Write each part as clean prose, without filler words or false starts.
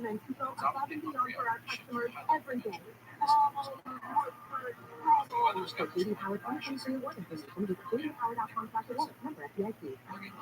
and to go above and beyond for our customers every day. For baby-powered functions for your work information, visit babypower.com/award. Member FDIC.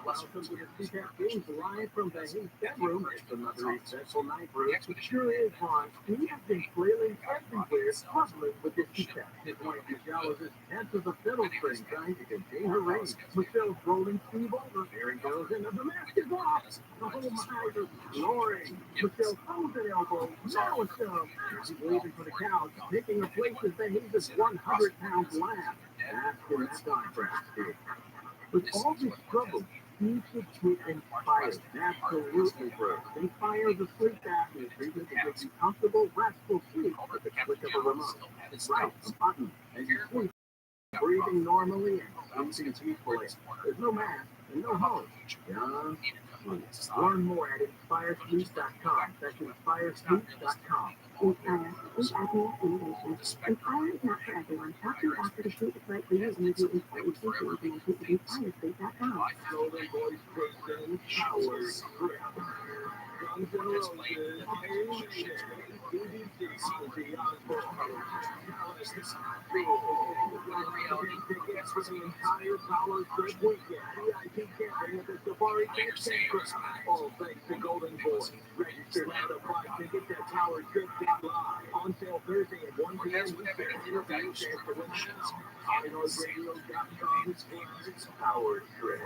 Welcome to the CPAP Games live from the Hayes bedroom. It's another eventful night for us. It sure is hot. We have been flailing everywhere, struggling with this CPAP. His wife, Michelle, is his head to the fiddle string, trying to contain her rage. Michelle's rolling Steve over. There he goes, and the mask is off. The whole mind is roaring. Michelle throws an elbow. Now it's up. She's waving for the couch, taking her place as the Hayes' 100-pound laugh. Asking that contract, too. With all this trouble, you should get inspired. Absolutely, bro. Inspire the sleep apnea treatment to get you comfortable, restful sleep with the click of a remote. It's right, a button, and you sleep, breathing normally and sleeping peacefully. There's no mask and no hose. Just learn more at inspiresleep.com. That's inspiresleep.com. Sleep apnea innovation. Inspire is not for everyone. Talk to your doctor to see if it's right for you and review important safety information at inspiresleep.com. Golden voice person, powers, Guns N' Roses, BBC, tickets for the entire Dollar Trip weekend. VIP camping at the Safari Campground. All thanks to Golden Voice. Register now to buy tickets at TowerTrip.live. On sale Thursday at 1 p.m. Eastern. Interview chance to win now. iHeartRadio.com/Power Trip.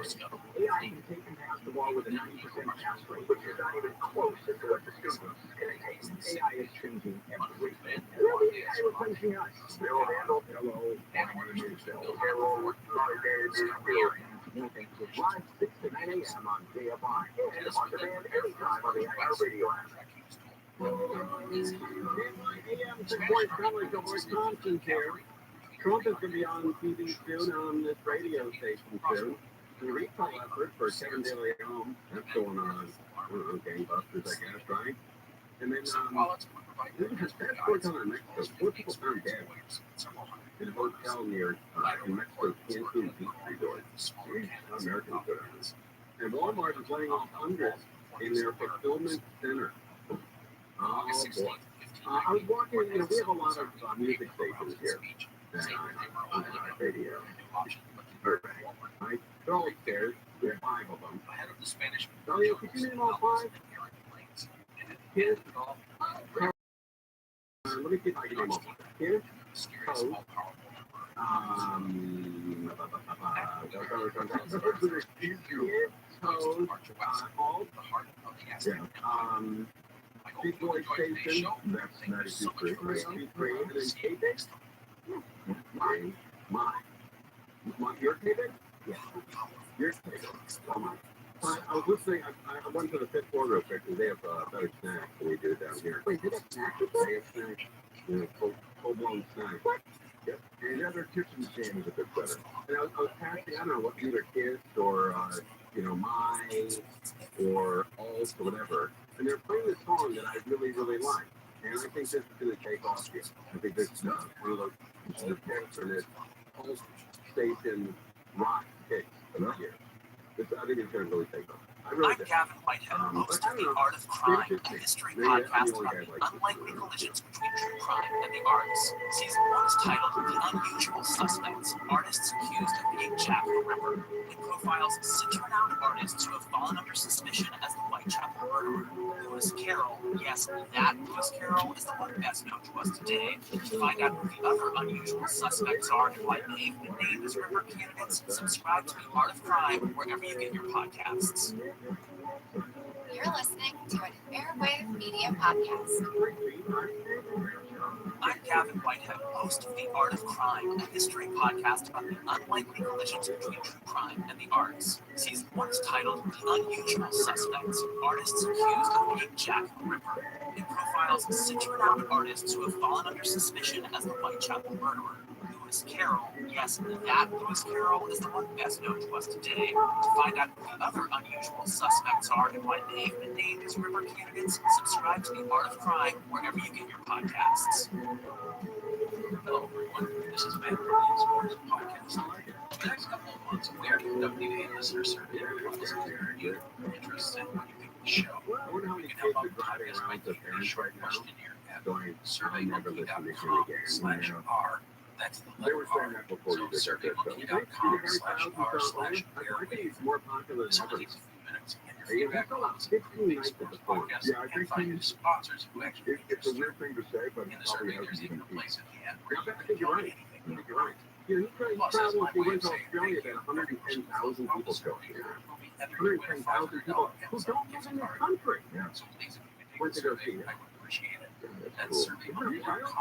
AI can take and pass the ball with a 90% pass rate, but you're not even close to what the student is. AI is changing everything. Well, the AI was punching us. Hello. Live 6 to 9 a.m. on KFI and on demand anytime on the iHeartRadio app. AM 6.7 to Wisconsin here. Trump is going to be on TV soon, on this radio station soon. The recall effort for Kevin De Leon, that's going on, I don't know, gangbusters, I guess, right? And then, there was a passport on Mexico. 4 people found dead in a hotel near, in Mexico's Cancun Beach Resort. Americans go down this. And Walmart is laying off hundreds in their fulfillment center. Oh, boy. I was walking, we have a lot of music stations here. Radio. Right? They're all upstairs. There are 5 of them. Dario, could you name all 5? Here. Let me see if I can name all 5. Here. Code. Detroit Station. That's 92.3. And then K-Bix. Mine. Your K-Bix? Yeah. Your K-Bix. Oh, my. I was listening. I went to the 5th floor real quick because they have better snacks than we do down here. Wait, they have snacks? They have snacks. Full-blown snacks. What? Yep. And the other kitchen stand is a bit better. And I was passing, I don't know, what either Kiss or, My or Alt or whatever. And they're playing this song that I really, really like. And I think this is going to take off here. I think this is one of those picks or this Alt station rock picks here. I think it's going to really take off. I'm Gavin Whitehead, host of the Art of Crime, a history podcast about the unlikely collisions between true crime and the arts. Season 1 is titled The Unusual Suspects, Artists Accused of Being Jack the Ripper. It profiles 6 renowned artists who have fallen under suspicion as the Whitechapel murderer. Lewis Carroll, yes, that Lewis Carroll is the one best known to us today. To find out who the other unusual suspects are and why they've been named as Ripper candidates, subscribe to the Art of Crime wherever you get your podcasts. You're listening to an Airwave Media Podcast. I'm Gavin Whitehead, host of The Art of Crime, a history podcast about the unlikely collisions between true crime and the arts. Season 1 is titled The Unusual Suspects, Artists Accused of Being Jack the Ripper. It profiles 6 renowned artists who have fallen under suspicion as the Whitechapel murderer. Lewis Carroll, yes, that Lewis Carroll is the one best known to us today. To find out who the other unusual suspects are and why they've been named as Ripper candidates, subscribe to The Art of Crime wherever you get your podcasts. Hello, everyone. This is Ben from the Sports Podcast. For the next couple of months, we are conducting a listener survey. If you're interested in what you think show. I wonder how many You can kids help are out driving podcast by around to taking a parents short right now questionnaire at going, I'll never listen to him again. surveymonkey.com/r. That's the They letter were saying R. that before you So did that, so. surveymonkey.com/r/airwave. I think it's more popular than This ever. only takes a few minutes, and your Hey, you feedback have allows us 15 to nights improve at the this farm. podcast Yeah, I and think find new sponsors who actually make it's us a weird thing to say, but in it the probably survey, has there's even even a place at the end Yeah, where I think you're right. anything. I think you're right. Yeah, he tried Plus, that's travel. my He way went of to saying Australia. thank That you. 110,000 people showed Movie up. everywhere 110,000 people who don't live in this country. Yeah. So please, if you could take Went the to go survey, see it. I would appreciate it. That's That's cool.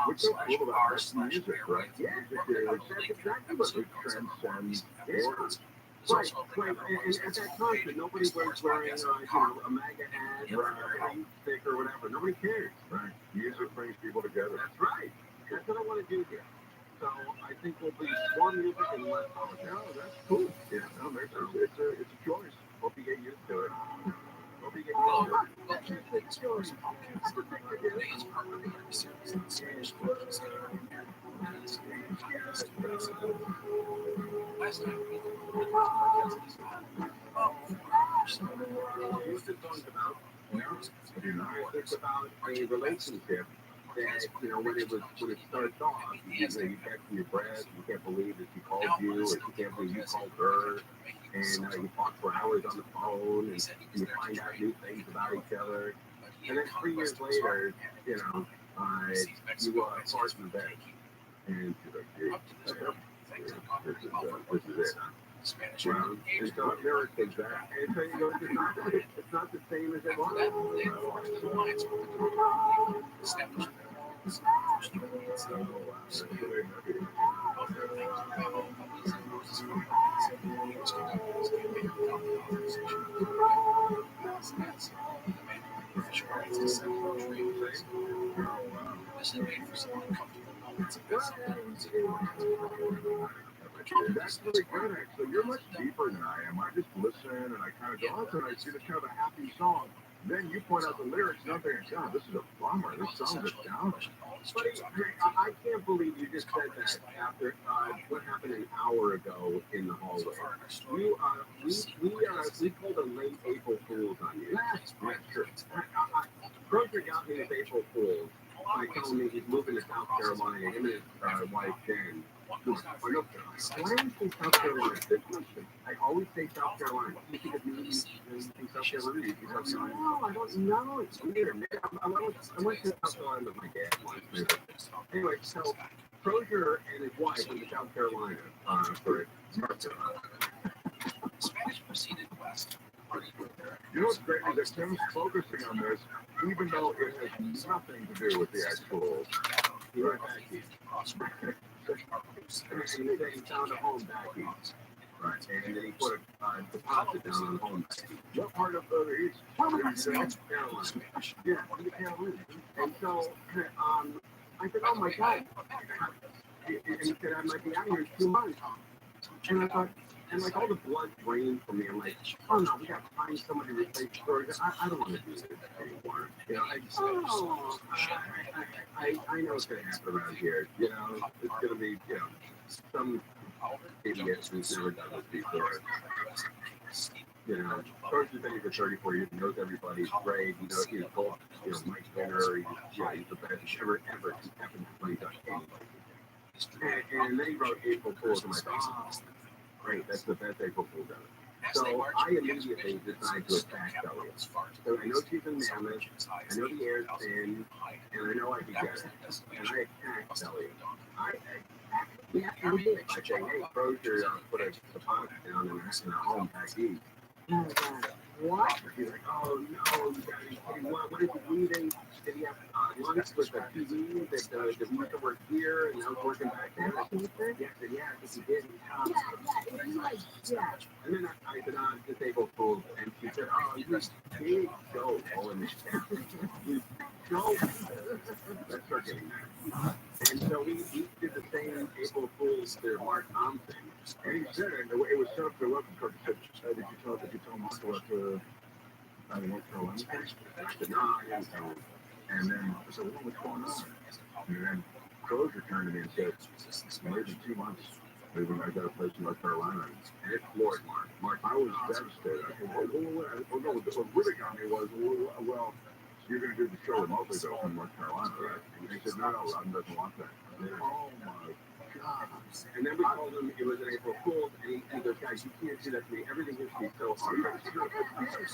What's so cool about that's music, right? surveymonkey.com/r/airwave. Yeah, that's exactly what it transcends borders. Right, right. And at that concert, nobody was wearing, a MAGA hat or a hate stick or whatever. Nobody cares. Right. Music brings people together. That's right. That's what I want to do here. So I think we'll be more music and less politics. No, that's cool. Yeah, no, it's a choice. Hope you get used to it. Hope you get used to it. Welcome to the Stories Podcast. Today is part of the series on Spanish language Last time we recorded the podcast is What's it talking about? It's about a relationship that, when it starts off, you text your breath, you can't believe that she called you, or she can't believe you called her, and you talk for hours on the phone, and you find out new things about each other, and then 3 years later, you fart in bed, and she's like, "Hey, this is it." Spanish And so it mirrors that. And so it's not the same as it was. This is made for some uncomfortable moments. That's really good, actually. You're much deeper than I am. I just listen and I kind of go, oh, and I see this kind of a happy song. Then you point out the lyrics, and I'm thinking, God, this is a bummer. This song is down. Buddy, I can't believe you just said that after what happened an hour ago in the hallway. We pulled a late April Fool's on you. That's true. Grocer got me with April Fool's by telling me he's moving to South Carolina. Him and his wife, Jen. Why do you say South Carolina? I always say South Carolina. You think of me, you think South Carolina? You think South Carolina? No, I don't know. It's weird. I went to South Carolina with my dad once. Anyway, so Crozier and his wife went to South Carolina for North Carolina. Spanish proceeded west. You know what's great is that Tim's focusing on this, even though it has nothing to do with the actual and he found a home back east. Right. And then he put a deposit down on home back east. What part of the east? South Carolina. Yeah, North Carolina. And so I said, oh my God. And he said, I might be out here in 2 months. And I thought, and like all the blood drained from me. I'm like, oh no, we got to find somebody to replace Georgia. I don't want to do this anymore. I know what's going to happen around here. It's going to be, some idiot who's never done this before. Georgia's been here for 34 years. He knows everybody. He's great. He's told, Mike Winner. He's the best ever happened to play anybody. And then he wrote April Fool's, and I'm like, oh, great, that's the best April Fool's ever. So I immediately decided to attack Elliot. So I know she's in Mammoth, I know the air's thin, and I know I can get it. And I attacked Elliot. I say, hey, Crozier, put a deposit down in a home back east. What? He's like, oh no, what is he leaving? Did he have lunch with the TV that the music worked here and I was working back there? Yeah, I said, yeah, I think he did. And then I said, disabled fools. And she said, oh, you big dope. Oh, in the you dope. Let's start getting that. And so we did the same April Fool's to Mark Thompson. And he said it, the way it was set up to look, he said, did you tell Mark about the North Carolina? I said, no, I didn't tell him. And then I said, well, what's going on? And then Crozier turned to me and said, it's more than 2 months. Even I got a place in North Carolina, and it's floored, Mark. I was devastated. I said, well, no, what really got me was, well, you're going to do the show remotely, though, from North Carolina, right? And he said, no, Robin doesn't want that. And then, oh, my God. And then we told him it was an April Fool's, and he goes, guys, you can't do that to me. Everything has to be so hard. No, it's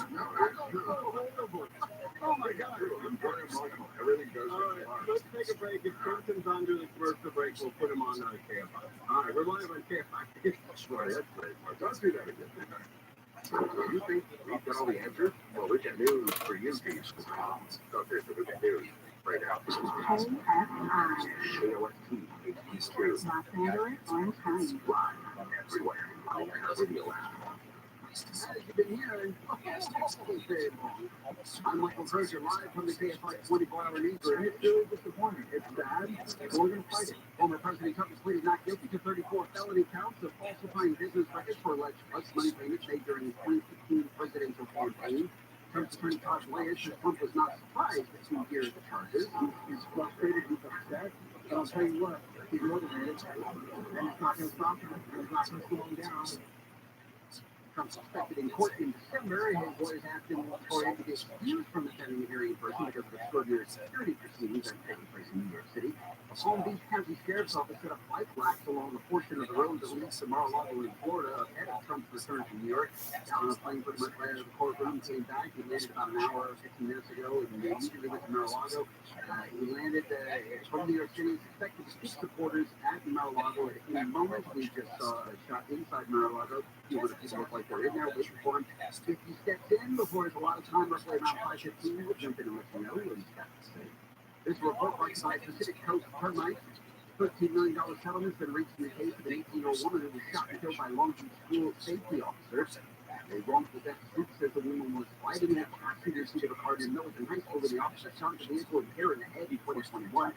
horrible. Oh, my God. I'm very emotional. Everything goes so hard. Let's take a break. If Clemson's on during the commercial break, we'll put him on KFI. All right, we're live on KFI. That's great. Don't do that again. You think we've got all the answers? Well, we got news for you, Steve. So we got news right now. KFI. KOST, Los Angeles on time. live everywhere. Radio app. As you've been hearing, I'm Michael Berger, live from the KFI 24-hour newsroom. It's really disappointing. It's sad, but we're going to fight it. Former President Trump was pleaded not guilty to 34 felony counts of falsifying business records for alleged hush money payments made during the 2016 presidential campaign. Trump's attorney Todd Blanche said Trump was not surprised to hear the charges. He's frustrated, he's upset, but I'll tell you what, he's motivated, and it's not going to stop him. It's not going to slow him down. Trump suspected in court in December, his lawyers asked him for him to get excused from attending the hearing in person because of extraordinary security proceedings that are taking place in New York City. The Palm Beach County Sheriff's Office set up bike racks along a portion of the road that leads to Mar-a-Lago in Florida ahead of Trump's return to New York. Down on a plane pretty much right out of the courtroom, he came back. He landed about an hour or 15 minutes ago, and they immediately went to Mar-a-Lago. He landed from New York City, expected to speak to supporters at Mar-a-Lago. At any moment, we just saw a shot inside Mar-a-Lago. See what people look like they're in there waiting for him. If he steps in before there's a lot of time, roughly around 5:15, we'll jump in and let you know what he's got to say. This report by Pacific Coast Termite, $13 million settlement's been reached in the case of an 18-year-old woman who was shot and killed by Long Beach school safety officers. A wrongful death suit says the woman was riding in the passenger seat of a car in Milton High School when the officer shot the vehicle and hit her in the head in 2021.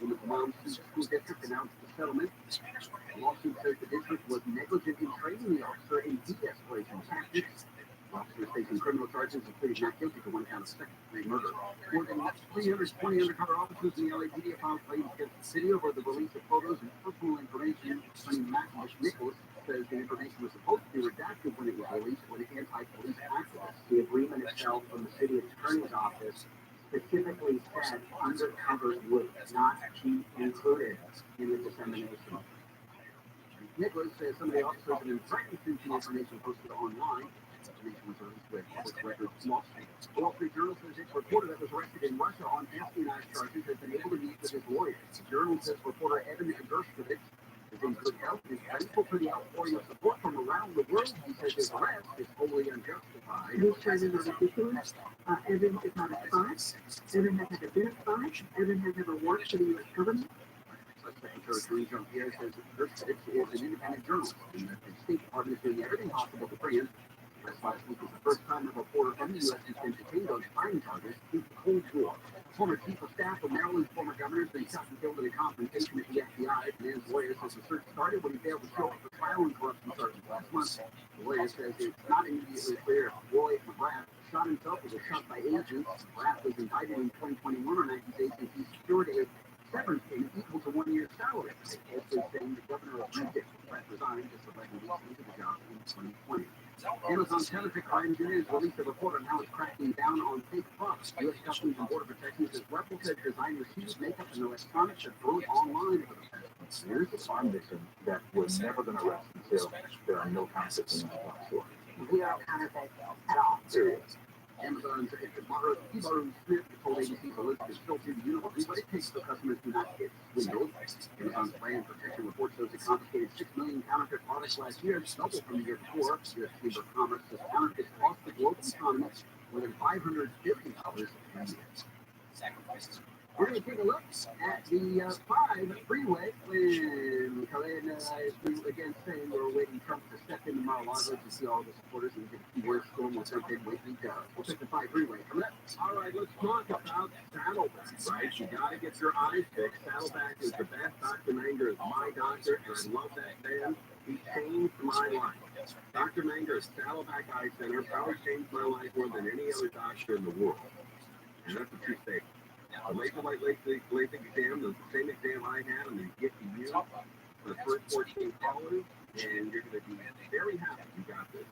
The mom's school district announced the settlement. The lawsuit says the district was negligent in training the officer in de-escalation tactics. The officer is facing criminal charges, including not guilty to one count of second-degree murder. More than 320 undercover officers in the LAPD have filed claims against the city over the release of photos and personal information concerning Matt Nicholas. Says the information was supposed to be redacted when it was released when anti-police activists. The agreement itself from the city attorney's office specifically said undercover would not be included in the dissemination. Nicholas says some of the officers have been threatened since the information posted online. Information was released with public records lost. The Wall Street Journal says its reporter that was arrested in Russia on espionage charges has been able to meet with his lawyers. The Journal says reporter Evan Gershkovich is in good health and is thankful for the outpouring of support from around the world. He says his arrest is wholly unjustified. These charges are ridiculous. Evan is not a spy. Evan has never been a spy. Evan has never worked for the U.S. government. Secretary Jean-Pierre says Gershkovich is an independent journalist and that the State Department is doing everything possible to free him. Last week was the first time a reporter from the U.S. has been detained on spying charges since the Cold War. Former chief of staff of Maryland's former governor has been shot and killed in a confrontation with the FBI. The man's lawyer says the search started when he failed to show up for trial and corruption charges last month. The lawyer says it's not immediately clear if Roy McGrath shot himself or was shot by agents. McGrath was indicted in 2021 on accusations he secured a severance payment equal to 1 year's salary. Also saying the governor of Michigan resigned just 11 weeks into the job in 2020. Amazon's counterfeit crime unit has released a report on how it's cracking down on fake products. U.S. Customs and Border Protection says replica designer shoes, makeup, and electronics are thrown online for the past. Here's the farm mission that we're never going to rest until there are no counterfeits in the store. We are counterfeit at all. Serious. Amazon's Ibarra Smith told ABC to list the filtered uniforms, but it takes the customers do not get windows. Amazon's brand protection report shows it confiscated 6 million counterfeit products last year, double from the year before. U.S. Chamber of Commerce says counterfeits cost the global economy more than $500 billion a year. We're going to take a look at the 5 freeway when Khaled again saying we're waiting Trump to step into Mar-a-Lago to see all the supporters and get a few words going with their big weekly go. We'll take the 5 freeway coming up. All right, let's talk about Saddleback, right? You got to get your eyes fixed. Saddleback is the best. Dr. Manger is my doctor, and I love that man. He changed my life. Dr. Manger at Saddleback Eye Center probably changed my life more than any other doctor in the world. And that's a true statement. The laser light LASIK exam, the same exam I had, and they get to you. for the first 14 callers, and you're going to be very happy you got this.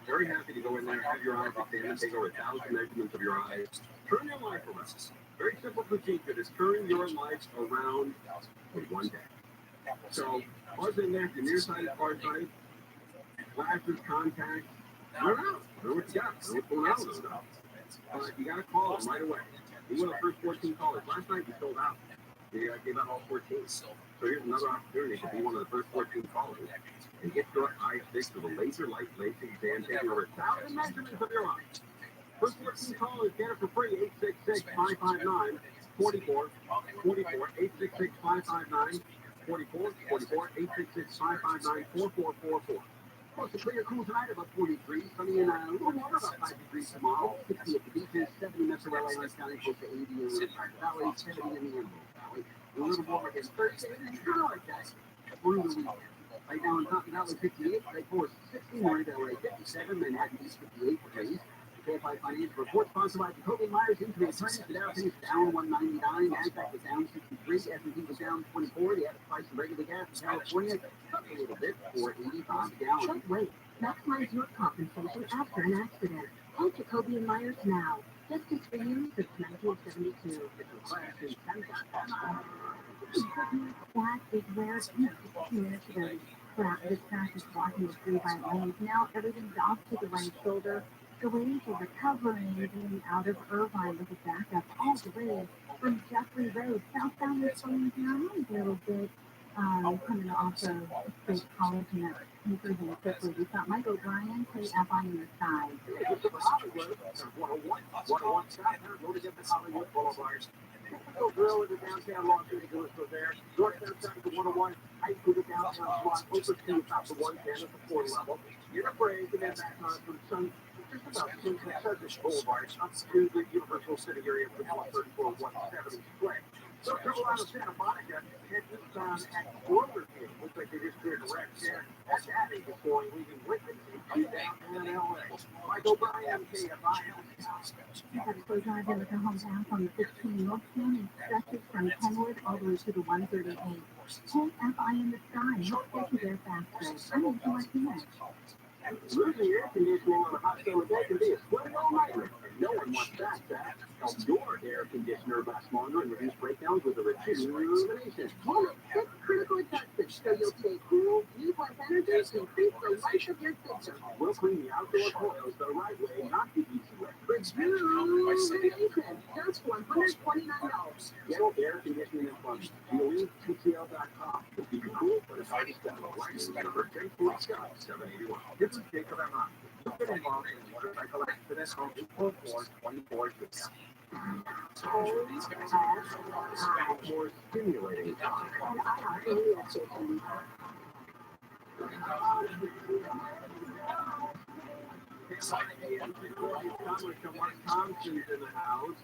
Very happy to go in there, have your eyes examined, take over 1,000 measurements of your eyes, turn your life around. Very simple procedure to turn your life around in one day. So, what's in there? Your nearsighted, farsighted, glasses, contacts. I don't know what you got. I don't know what's going on. But you got to call them right away. You were the first 14 callers. Last night you sold out. You gave out all 14. So here's another opportunity to be one of the first 14 callers and get your eyes fixed with a laser light laser exam, taking over 1,000 measurements of your eyes. First 14 callers get it for free. 866-559-4444. 866-559-4444. 866-559-4444. Supposed to clear cool tonight, about 43. Sunny and a little warmer, about 5 degrees tomorrow. 60 at the beaches, 70 Metro LA, Orange County, close to 80 in the Valley, 70 in the Emerald Valley. A little warmer again Thursday, and it's kind of like that through the weekend. Right now in Cotton Valley, 58. Lake Forest, 60. Morning LA, 57. Manhattan Beach, 58 degrees. KFI Financial Report sponsored by Jacoby Myers Injury Attorneys. The Dow finished down 199. NASDAQ was down 63. S&P was down 24. The average price of regular gas in California up a little bit, $4.85 a gallon. Check weight. Maximize your compensation after an accident. Call Jacoby and Myers now. Justice for you since 1972. That is where it used to be. This crash is blocking the three right lanes. Now everything's off to the right shoulder. The waves are recovering, getting out of Irvine with a backup all the way from Jeffrey Road. Southbound is slowing down a little bit, coming off of State College and that's improving quickly. We got Michael Bryan, KFI on the side. Typical grill in the downtown Los Angeles was there. North downtown to the 101, high school to downtown block, over to top the 110 at the floor level. You're afraid to get back on from Sun, just about Sunset Boulevard, up to the Universal City area for 134, 170 Square. So trouble out of Santa Monica, and eastbound at Cloverfield. Looks like they just cleared a wreck there. That's adding to going, leaving witnesses to downtown LA. Michael Bryan, KFI. You got to go drive in with the hometown from the 15 Northtown and stretches from Kenwood all the way to the 138. KFI in the sky, help get you there faster. I'm into Martinez. Losing air conditioning on a hot summer day can be a sweaty all-nighter. No one wants that. Help your air conditioner last longer and reduce breakdowns with a rejuvenation. Hold 6 critical adjustments so you'll stay cool, use less energy, and increase the life of your system. We'll clean the outdoor coils the right way, not the easy way. Rejuvenation, just $129. Get air conditioning and plumbing. TCL.com. To keep you cool, but it's already set up. Remember, Jake Scott, 781. This is Jacob Emma. Don't get involved in a motorcycle accident home in 4424. More stimulating. Thompson's in the house.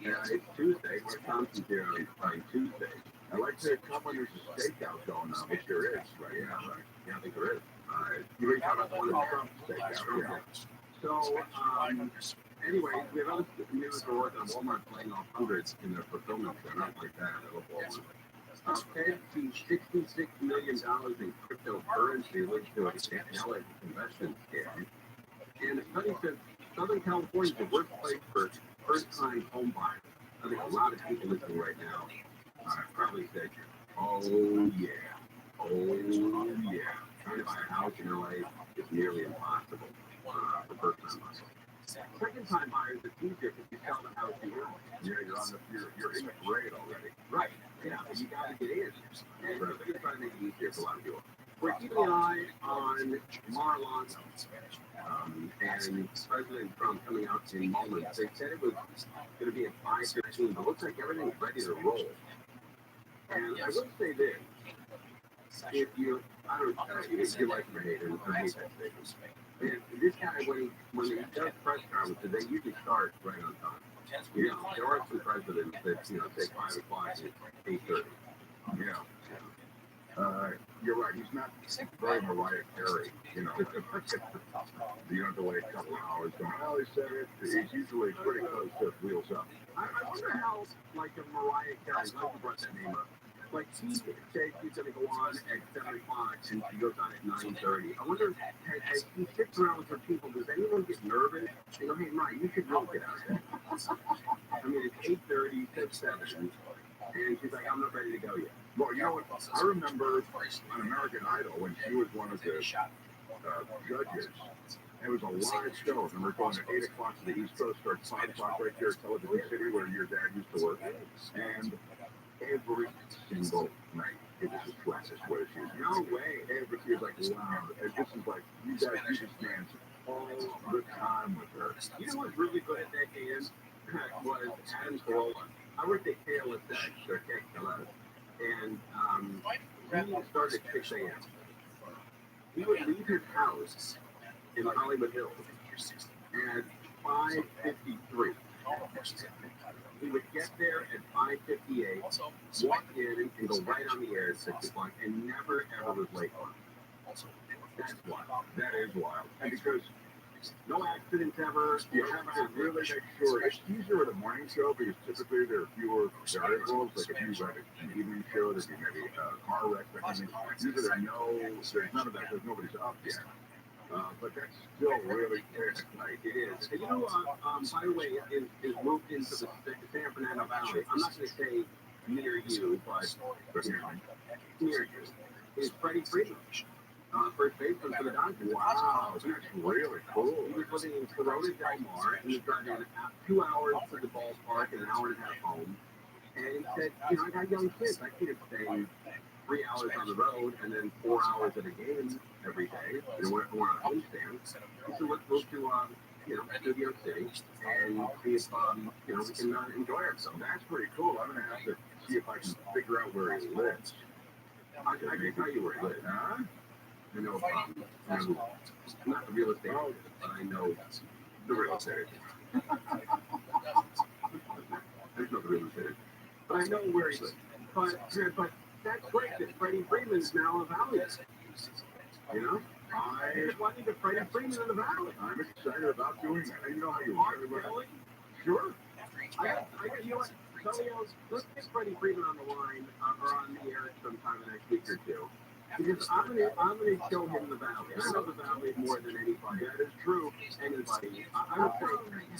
Yeah, it's Tuesday. Mark Thompson's here on Tuesday. I like to come when there's a stakeout going on, which there is, right? Yeah, right. Yeah, I think there is. You were talking about one of the Trump stakeouts. Yeah. So, anyway, we have other news we're working on. Walmart playing off hundreds in their fulfillment center, like that. I love Walmart. $66 million in cryptocurrency linked to a Alex investment scam. And the study says Southern California is the worst place for first-time home buyers. I think a lot of people listening right now probably said, oh yeah, trying to buy a house in LA is nearly impossible for first-time buyers. Second-time buyers, it's easier because you sell the house here. You're in the grade already. Right. Yeah, you got to get in. And we're trying to make it easier for a lot of people. We're keeping an eye on Mar-a-Lago and President Trump coming out in moments. They said it was going to be at 5:15, but it looks like everything's ready to roll. And I will say this: if you, I don't know if you like or hate it, I hate that statement. And this guy, when he does press conferences, they usually start right on time. You know, there are some presidents that take 5 o'clock at 8:30. Yeah. You're right. He's not very Mariah Carey. You don't have to wait a couple of hours. He said it. He's usually pretty close to Wheels Up. I wonder how, like a Mariah Carey, I brought that name up. Like he said he's going to go on at 7 o'clock and he goes on at 9:30. I wonder, as he sits around with her people, does anyone get nervous? You know, hey, Mike, you should really get out of there. I mean, it's 8:30, it's 7, and she's like, I'm not ready to go yet. Well, you know what? I remember on American Idol when she was one of the judges. It was a live show, and we're going at 8 o'clock to the East Coast, starts 5 o'clock right here at Television City, where your dad used to work. And every single night, it was a practice where she was. No way. Every she was like, wow. And this is like, you guys, you just dance all the time with her. You know what's really good at that dance was Adam Carolla. I worked at KLSX, or KLS, and he started at 6 a.m. He would leave his house in Hollywood Hills at 5:53. He would get there at 5:58, walk in and go right on the air at 6 o'clock, and never ever was late on. That's wild. That is wild. And because No accidents ever. you have to really make sure it's easier with a morning show because typically there are fewer variables. Like if you have an evening show, there's maybe a car wreck or something. Usually there's none of that because nobody's up yet. But that's still really quick. Like it is. And you know, by the way, is moved into the San Fernando Valley. I'm not going to say near you, but near you. Is Freddie Freeman. First baseman for the Dodgers. Wow, that's really cool. He was living in Corona Del Mar, and he was driving 2 hours to the ballpark and an hour and a half home. And he said, you know, I got young kids. I can't stay 3 hours on the road and then 4 hours at a game every day. And we're on a homestand. He said, let's move to, Studio City and see if, we can enjoy ourselves. That's pretty cool. I'm going to have to see if I can figure out where he lives. I can tell you where he lives. Huh? I know, not the real estate agent, but I know the real estate agent. There's no real estate agent. But I know where he lives. But that's great that Freddie Freeman's now a Valley. You know? I wanted to Freddie Freeman in the Valley. I'm excited about doing that. And you know how you Are you want it. really? Sure. I got, you know what? Celios, let's get Freddie Freeman on the line or on the air sometime the next week or two. Because I'm gonna show him the Valley. I know the Valley more than anybody. That is true. Anybody. I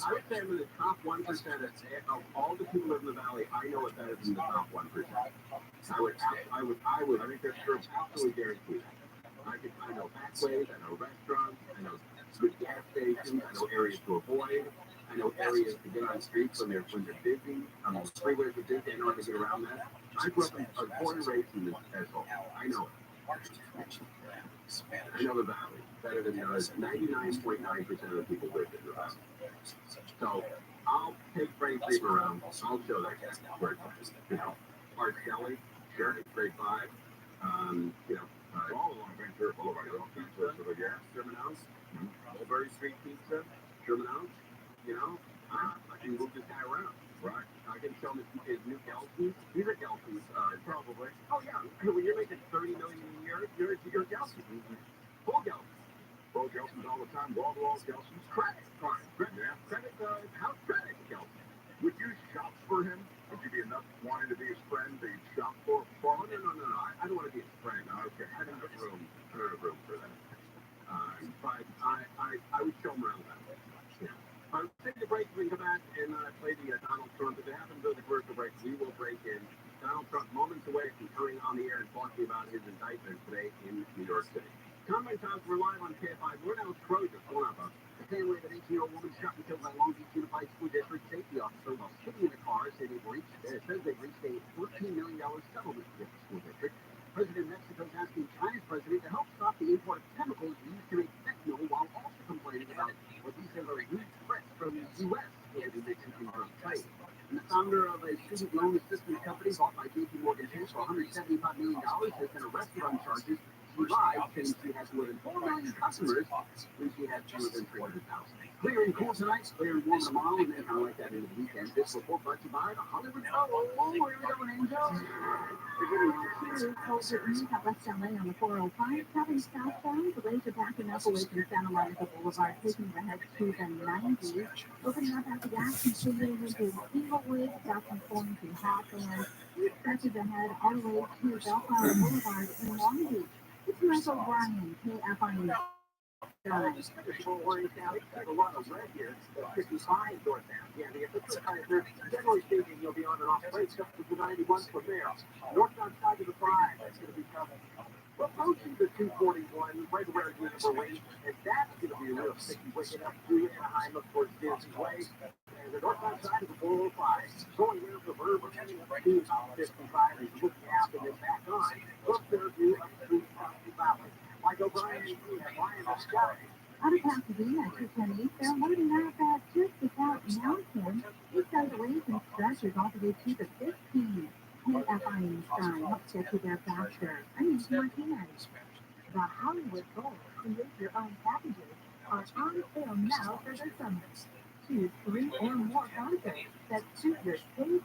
would say I'm in the top 1% of all the people that live in the Valley. I know it better than the top 1%. I would. I think that's true. Absolutely guaranteed. I know backways. I know restaurants. I know good gas stations. I know areas to avoid. I know areas to get on streets when they're busy. The freeways are busy. I know how to get around that. I grew up born and raised in this asshole. I know it. I know the Valley better than 99.9% of the people live in the Valley. So I'll take Freddie Freeman around. I'll show that guy where it's at. You know, Art Kelly, sure, it's grade 5. All along Ventura Boulevard, all kinds of stuff, yeah. Sherman House, Mulberry Street Pizza, Sherman House. You know, I can move this guy around. Right. I can show him his new Gelson's. These are Gelson's, probably. Oh yeah, when you're making $30 million a year, you're Gelson's. Full Gelson's. Full Gelson's all the time. Wall-to-wall Gelson's. Credit. Fine. Yeah. Credit, house credit Gelson's. Would you shop for him? Would you be enough wanting to be his friend that you'd shop for? Oh, no. I don't want to be his friend. Okay. I don't have room. I don't have room for that. But I would show him around that way. Yeah. Take the break. We can come back and play the Donald Trump. If it happens to the commercial break, we will break in. Donald Trump, moments away from coming on the air and talking about his indictment today in New York City. Combine Times, we're live on KFI. We're now Trojan. What's going on, Bob? The family of an 18-year-old woman shot and killed by Long Beach Unified School District safety officer while sitting in a car says they've reached a $14 million settlement with the school district. President Mexico is asking China's president to help stop the import of chemicals used to make fentanyl while also complaining about what he says are huge threats from the U.S. and the Mexican trade. And the founder of a student loan assistance company bought by J.P. Morgan Chase for $175 million has been arrested on charges July, Tennessee has more than 4 million customers. Lucy has fewer than 300,000. Clear and cool tonight, clear and warm tomorrow, and then kind of like that into the weekend. This report brought to you by the Hollywood Bowl. Where are we going, Angel? Closer east at West LA on the 405, traveling southbound. Delays are backing up away from Santa Monica Boulevard, taking the head to the 90s. Opening up at the gas continuing into Inglewood, south and flowing to Hawthorne. Stretches ahead all the way to Bellflower Boulevard in Long Beach. It's Michael Bryan, KFIN. A lot of red here. 55 northbound. Yeah, the official time, generally speaking, you'll be on and off the race up to the 91 from there. Northbound side of the 5, that's going to be tough. We're approaching the 241, right where it's going to wait, and that's going to be a real sticky wicket up through Anaheim up towards Disney Way. And the northbound side of the 405, going around the verb, we're heading up to 55, and looking out and then back on. From Fairview up through the Valley. Michael Bryan, Ryan Scott. Out of Pasadena, 210 east, they're loading out that just without mountain. East side delays and stretches all the way to the 15. KFIN sign helps get you there faster. I'm Martinez. The Hollywood Bowl to make your own packages are on sale now for the summer. Choose 3 or more concepts that suit your taste,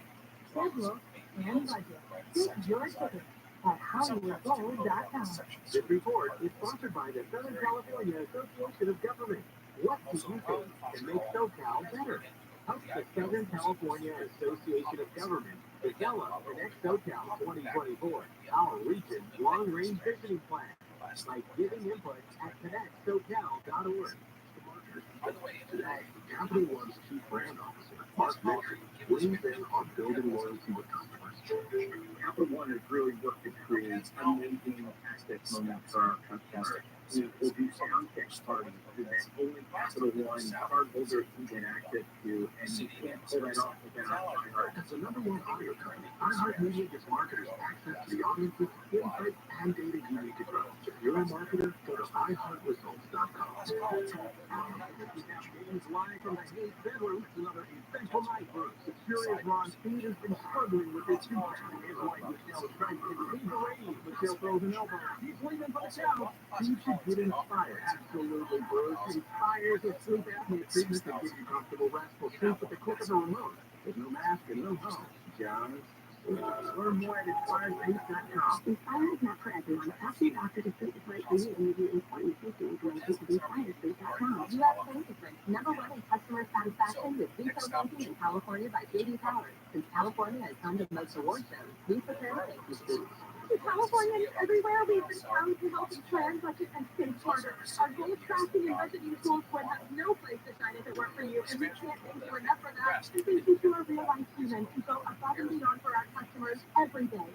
schedule, and budget. Get your ticket at HollywoodBowl.com. This report is sponsored by the Southern California Association of Government. What do you think can make SoCal better? Help the Southern California Association of Government develop the next SoCal 2024, our region's long-range visiting plan, by giving input at connectsocal.org. Today, Capital One's Chief Brand Officer, Mark Moultrie, leans in on building loyalty with customers. Capital One has really worked to create amazing access moments for our customers. We'll do soundcheck parties that only Capital One cardholders can get access to, and you can't pull that off without iHeart. As the number one audio company, iHeartMedia gives marketers access to the audience's insights and data you need to grow. If you're a marketer, go to iHeartResults.com. Games live from the Hayes bedroom, another essential night room. The curious Ron Speed has been struggling with his two-pack. His wife Michelle is trying to get the parade. Michelle throws an elbow. He's leaving for the show. You should get inspired. Absolutely, bros. Inspires with sleep apnea treatments that give you comfortable, restful sleep with the click of a remote. With no mask and no home. John. Learn more at InspiredSpace.com. Inspired is not for everyone. Ask your doctor to treat the right for you and review important safety information at InspiredSpace.com. You have a difference. Number one in customer satisfaction with retail banking in California by J.D. Power. Since California has come to most award shows, we prepare safety students. Californians everywhere, we've been found to help in plan, budget, and think smarter. Our goal tracking and budgeting tools would have no place to shine if it weren't for you, and we can't thank you enough for that. Thank you to our real life humans who go above and beyond for our customers every day.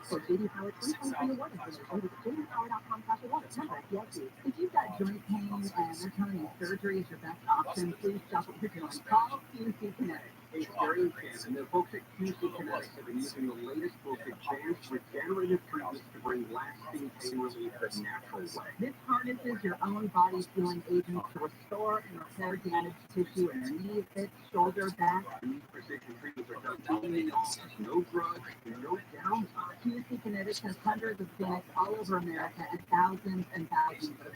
For JD Power 2023 award information, visit jdpower.com/award. Number FDIC. If you've got joint pain and they're telling you surgery is your best option, please stop what you're doing. Call QC Kinetic. Experience and the folks at QC Kinetic have been using the latest most advanced regenerative treatments to bring lasting pain relief the natural way. This harnesses your own body's healing agents to restore and repair damaged tissue in your knee, hips, shoulder, back. These precision treatments are done easily, no drugs, no downtime. QC Kinetic has hundreds of clinics all over America and thousands of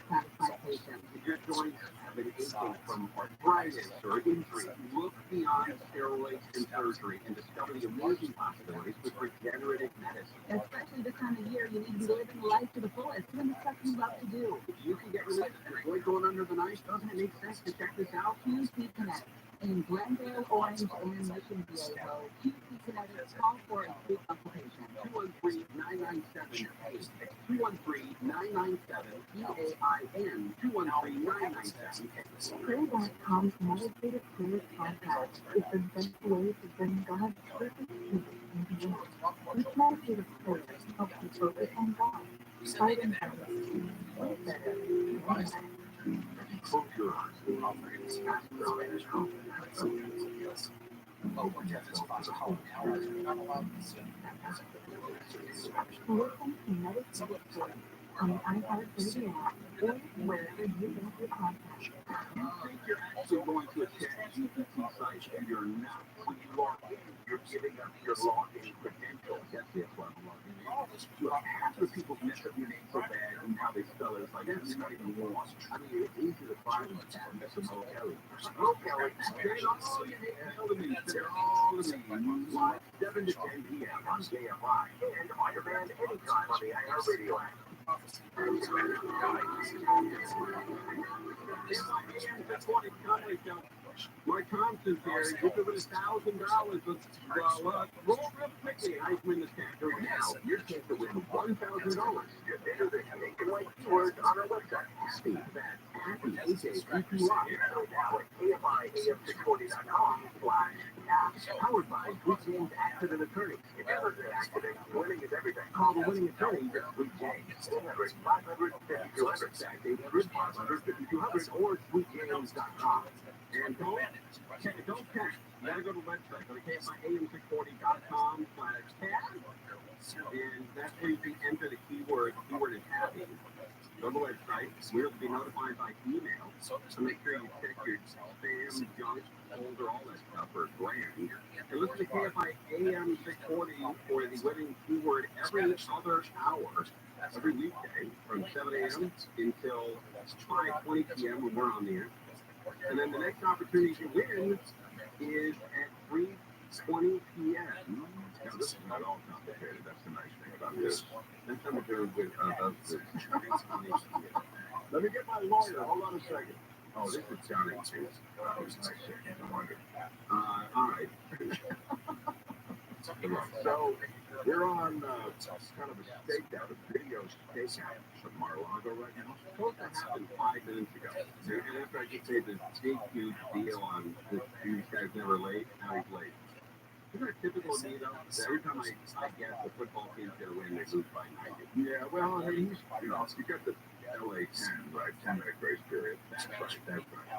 satisfied patients. If your joints have been aching from arthritis or injury, look beyond steroids and surgery and discover the amazing possibilities with regenerative medicine. Especially this time of year, you need to be living life to the fullest, doing the stuff you love to do. If you can get relief and avoid going under the knife, doesn't it make sense to check this out? QC Kinetic. In Glendale, Orange, and Mission Viejo, QC Kinetic, call for a free consultation. 213-997-PAIN. 213-997-PAIN. 213-997-PAIN. Prayer.com's meditative prayer podcast is the best way to bring God's perfect peace into your life. This meditative prayer helps you focus on God, fight and live better, and better. Close your eyes and offer him this ask God in his home. Listen to meditative prayer on the iHeartRadio app or wherever you get your podcast. You think you're actually going to a ChatGPT site and you're not. When you log in, you're giving up your login credentials. That's the level login. Look, half the people mess up your name so bad and how they spell it. It's like, that's not even one. I mean, it's easy to find them and mess them all Kelly. Oh, Kelly, they're all in me. They're all in me. Live 7 to 10 p.m. on KFI. And on demand anytime on the iHeartRadio app. My conscience here, you give it $1,000. Roll real quickly. I win the category now. Your chance to win $1,000. Just enter the nationwide keywords on our website. Happy, that's happy, H-A-P-P-Y. Now at KFIAF640.com/app. Powered by Good James Accident Attorney. If ever an accident, winning is everything. Call the winning attorney, Good James. 800-500-5200, that's 800-500-5200, or sweetjames.com. And don't text. You gotta go to the website. Go to KFIAM640.com/tab. And that's where you can enter the keyword. The keyword is happy. Go to the website. We'll be notified by email. So make sure you check your spam, junk, folder, all that stuff for a grand. And listen to KFI AM 640 for the winning keyword every other hour, every weekday from 7 a.m. until 5:20 p.m. when we're on the air. And then the next opportunity to win is at 3:20 p.m. Now, this is not all complicated. That's the nice thing about this. That's something to do with this. Let me get my lawyer. Hold on a second. Oh, this is sounding too. Oh, it's nice. No wonder. All right. So we're on kind of a stakeout, a video stakeout of Mar-a-Lago right now. It's supposed to happen 5 minutes ago. And after I just say the big, huge deal on this guy's never late, now he's late. Isn't it typical of me, though? That every time I guess the football team's going to win, they lose by 90. Yeah, well, I mean, you got the LA 10, right? 10-minute grace period. That's right.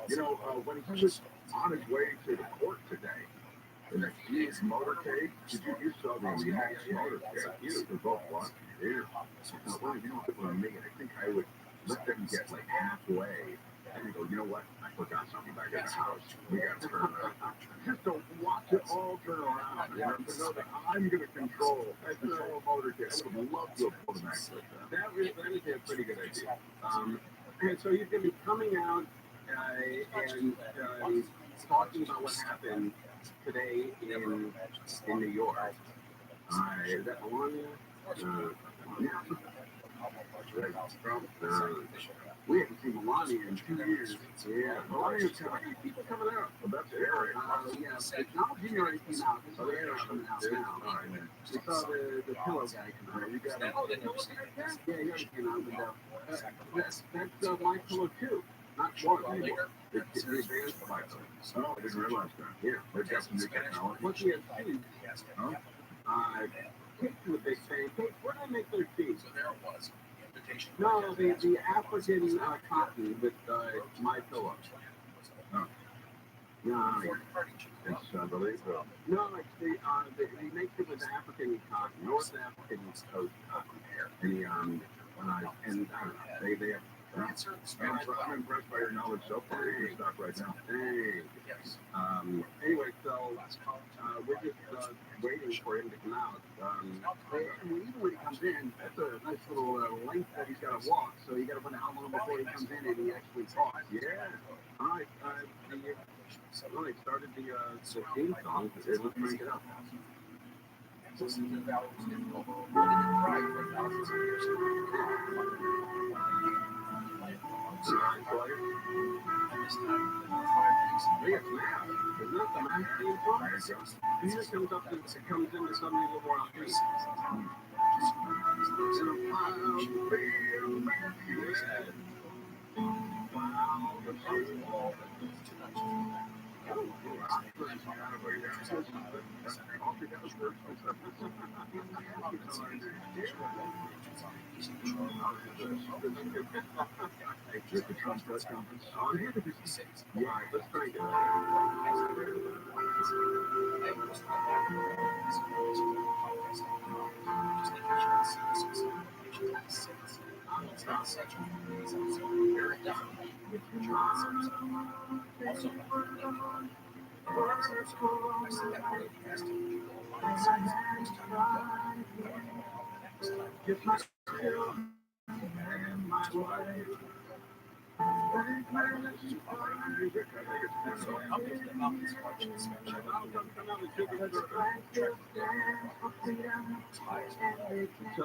You know, when he was on his way to the court today, in the huge motorcade, you saw the huge motorcade. You were both watching it. Well, you know, people are making, I think I would let them get like halfway and go, you know what? I forgot something back at the house. We got to turn around. Just to watch it all turn around. You know, to know that I'm going to control a motorcade. I would love to have pulled an act like that. That is a pretty good idea. And so he's going to be coming out and talking about what happened today in New York. Is that Melania? We haven't seen Melania in 2 years. Yeah, Melania's coming. People coming out. Well, that's scary. Yeah, it's not January came out. So they're coming out now. We saw the pillow guy come out. You got it. Oh, the pillow guy? Yeah, he already came out. That's my pillow too. Not one anymore. It's the advanced my pillow. Oh, I didn't realize that. Yeah, they've got some new technology. What you have seen? Cakes is a big fan. Cakes, where do they make their cheese? So there it was. Invitation. No, the African cotton with my pillow. Oh. No, it's unbelievable. No, it's he makes it with African cotton, North African coast cotton. And I don't know, they have. I'm impressed by your knowledge so far. You're going to stop right now. Thanks. Anyway, so we're just waiting for him to come out. And even when he comes in, that's a nice little length that he's got to walk. So you got to wonder how long before he comes in and he actually talks. Yeah. All right. They started the theme song. Let's bring it up. This is the battle was difficult. Really good pride for thousands of years. This time, he just comes up and comes in and suddenly a little more on peace. With the Trump press conference. Yeah, let's try to get So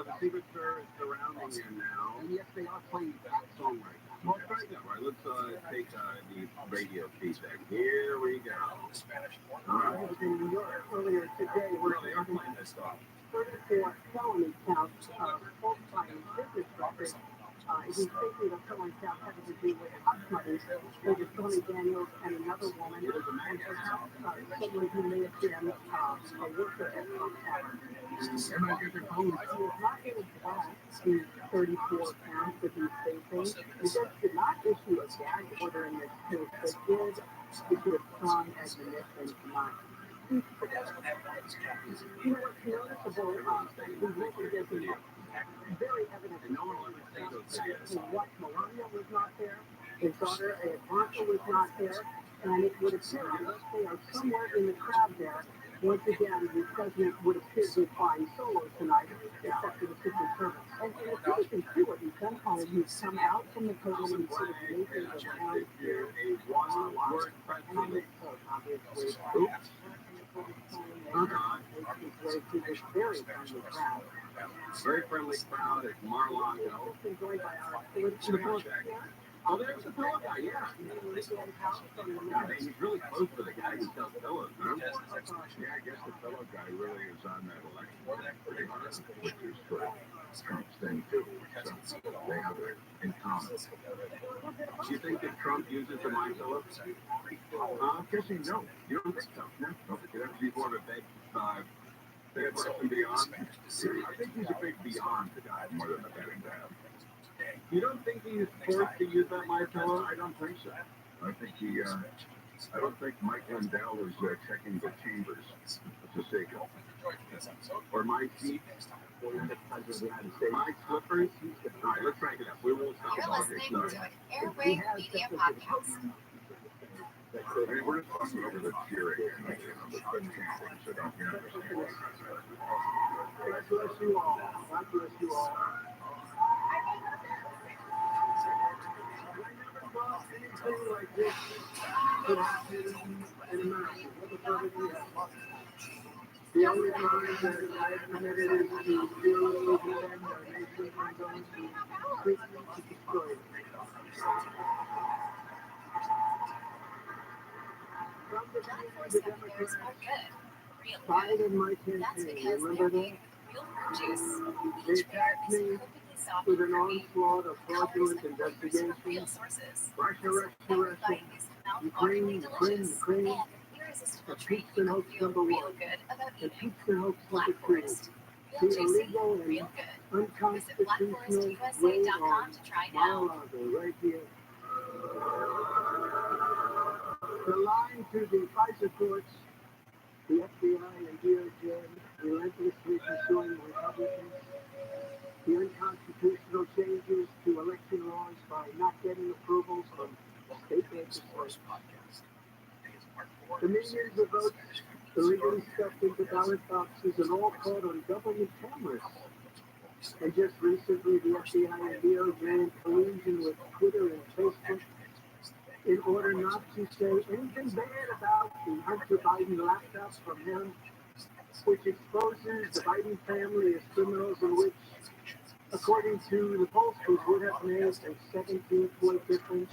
the Secret Service is surrounding you now, and yes, they are playing that song right now. Well, try that, right? Let's take the radio feedback. Here we go. I was in New York earlier today where they are playing this song. 34 felony counts of falsifying business records. He's thinking of felony counts having to do with hush money over Tony Daniels and another woman, and perhaps someone who may have been a worker at some tavern. He is not going to back the 34 counts that he's facing. The judge did not issue a gag order in this case, but did issue a strong admonition to mine. You know what's noticeable? We mentioned this in very evident. No one will understand what Melania was not there, his daughter Ivanka was not there, and it would appear unless they are somewhere in the crowd there. Once again, the president would appear to be flying solo tonight, except for the Secret Service. And if you can see what he's done, Colin, he's come out from the podium and sort of making around here a one-word president, obviously. Oops. Very friendly crowd at Mar-a-Lago. Oh, there's the pillow guy, yeah. He's really close to the guy who sells pillows, huh? Yeah, I guess the pillow guy really is on that election pretty hard, which is Trump's thing too. So they have it in common. Do you think that Trump uses the mind pillow? I'm guessing no. You don't think so? No. You have to be more of a big person beyond. I think he's a big beyond the guy more than a betting dad. You don't think he's forced to use that my pillow? I don't think so. I think I don't think Mike Lindell is checking the chambers. It's a secret. Or my feet. My slippers. All right, let's crank it up. We won't stop. You're listening to an Airwave Media Podcast. I mean, we're just talking over the cheering and the chanting, so don't you understand? God bless you all. God bless you all. Anything like this could happen in America. What the fuck is that? The only time that I've committed is to deal with them, our nation, and going to completely destroy it. From the beginning, the Democrats filed in my campaign. Remember that? They attacked me with an onslaught of fraudulent investigations, Russia, Ukraine, impeachment hoax number 1, impeachment hoax number 2, the illegal and unconstitutional raid on Mar-a-Lago right here. The line to the FISA courts, the FBI and DOJ relentlessly pursuing Republicans, the unconstitutional changes to election laws by not getting approvals from state legislators, the millions of votes illegally stuffed into ballot boxes and all caught on government cameras. And just recently, the FBI and DOJ in collusion with Twitter and Facebook in order not to say anything bad about the Hunter Biden laptops from him, which exposes the Biden family as criminals in which, according to the pollsters, would have made a 17-point difference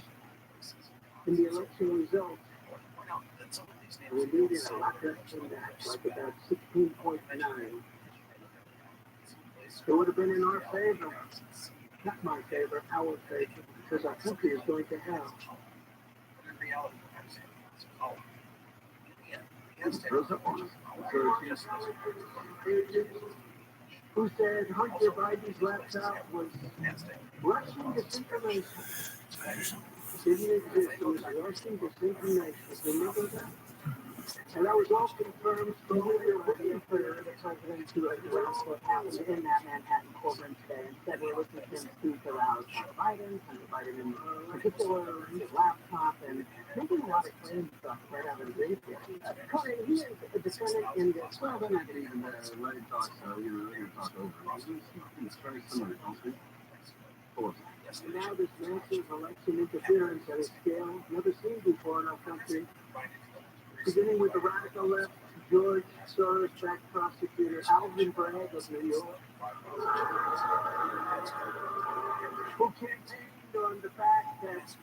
in the election result. We needed a lot less than that, like about 16.9. It would have been in our favor, not my favor, our favor, because our country is going to hell. Who said Hunter Biden's laptop was Russian disinformation? Didn't exist. It was Russian disinformation. Remember that? And that was all confirmed from the written for the president to address what happened in that Manhattan courtroom today. Instead, we're listening to him speak about Hunter Biden in particular, his laptop, and making a lot of claims stuff right out of the gate here. Corey, he is a defendant in this. Well, they're not going to even let him talk, so they're going to talk over him. He's very similar, don't you? And now this massive election interference at a scale never seen before in our country. Beginning with the radical left, George Soros-backed prosecutor Alvin Bragg of New York, who campaigned on the fact that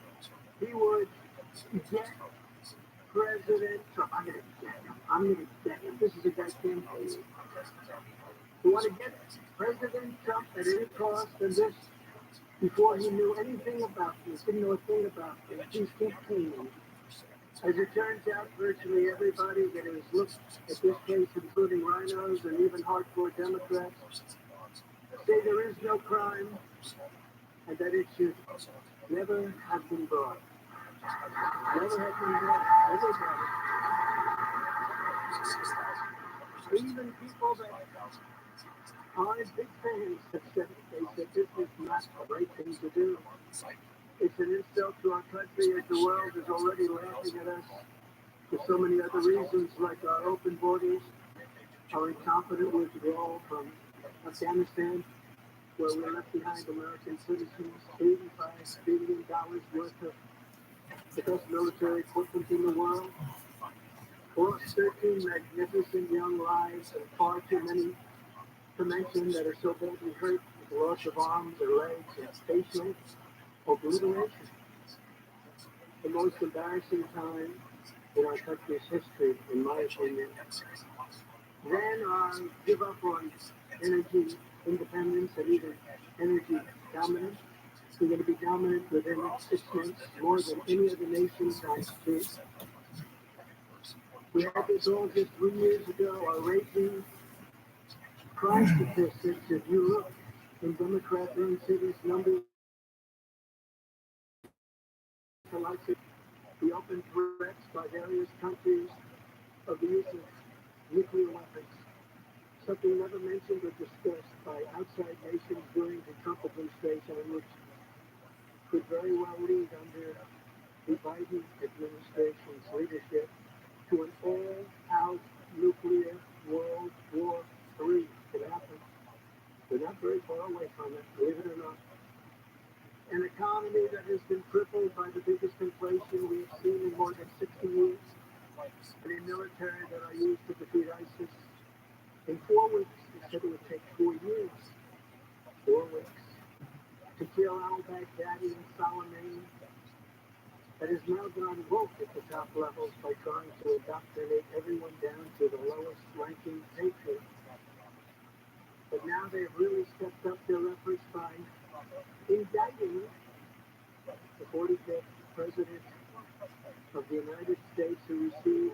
he would get President Trump. I'm going to get him. This is a guy campaigning. Who want to get President Trump at any cost, and this before he knew anything about this, didn't know a thing about this. He's campaigning. As it turns out, virtually everybody that has looked at this case, including rhinos and even hardcore Democrats, say there is no crime and that it should never have been brought. Never have been brought. Everybody. Even people that aren't big fans have said they said this is not the right thing to do. It's an insult to our country as the world is already laughing at us for so many other reasons, like our open borders, our incompetent withdrawal from Afghanistan, where we left behind American citizens, $85 billion worth of the best military equipment in the world, or 13 magnificent young lives and far too many to mention that are so badly hurt with the loss of arms or legs and facial obliteration. The most embarrassing time in our country's history, in my opinion. Then give up on energy independence and even energy dominance. We're going to be dominant within 6 months, more than any other nation on the street. We had this all just 3 years ago, our raging crime statistics. If you look in Democrat-run cities, numbers the open threats by various countries of the use of nuclear weapons, something never mentioned or discussed by outside nations during the Trump administration, which could very well lead under the Biden administration's leadership to an all-out nuclear World War III could happen. We're not very far away from it, believe it or not. An economy that has been crippled by the biggest inflation we've seen in more than 60 years, and a military that are used to defeat ISIS in 4 weeks. Instead it would take 4 years. 4 weeks. To kill al-Baghdadi and Soleimani, that has now gone woke at the top levels by trying to indoctrinate everyone down to the lowest ranking patriot. But now they've really stepped up their efforts by indicting the 45th President of the United States, who received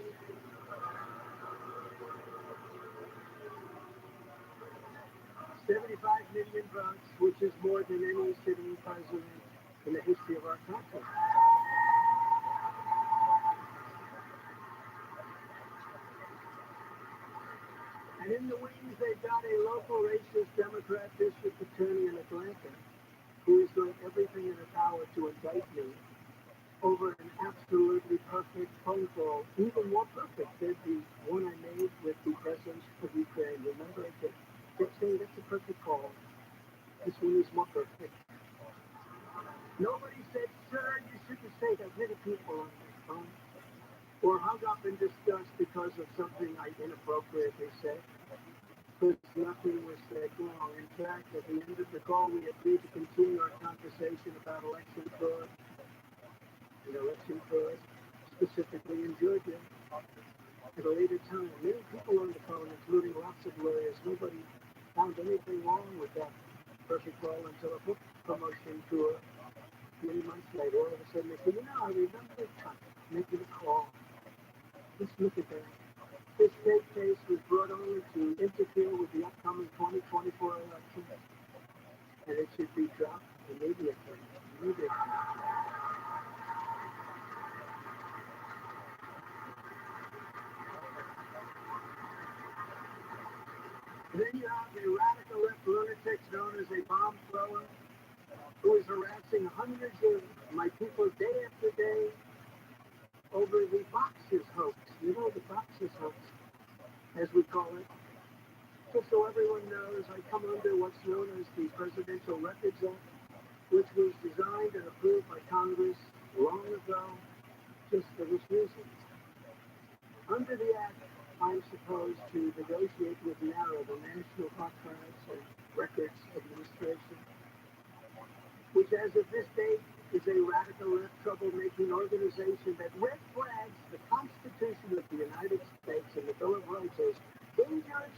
$75 million, which is more than any sitting president in the history of our country. And in the wings, they've got a local racist Democrat district attorney in Atlanta who is doing everything in her power to indict me over an absolutely perfect phone call, even more perfect than the one I made with the president of Ukraine. Remember, I kept saying that's a perfect call. This one is more perfect. Nobody said, sir, you shouldn't say that many people on this phone, or hung up in disgust because of something I inappropriately said. Because nothing was said wrong. In fact, at the end of the call, we agreed to continue our conversation about election fraud, specifically in Georgia, at a later time. Many people on the phone, including lots of lawyers, nobody found anything wrong with that perfect call until a book promotion tour many months later. All of a sudden, they said, I remember making a call. Just look at that. This state case was brought only to interfere with the upcoming 2024 election, and it should be dropped immediately. Then you have the radical left lunatic known as a bomb thrower who is harassing hundreds of my people day after day over the boxes hoax. You know, the boxes hoax, as we call it. Just so everyone knows, I come under what's known as the Presidential Records Act, which was designed and approved by Congress long ago, just for this reason. Under the Act, I'm supposed to negotiate with NARA, the National Archives and Records Administration, which as of this date is a radical left troublemaking organization that red flags the Constitution of the United States and the Bill of Rights as dangerous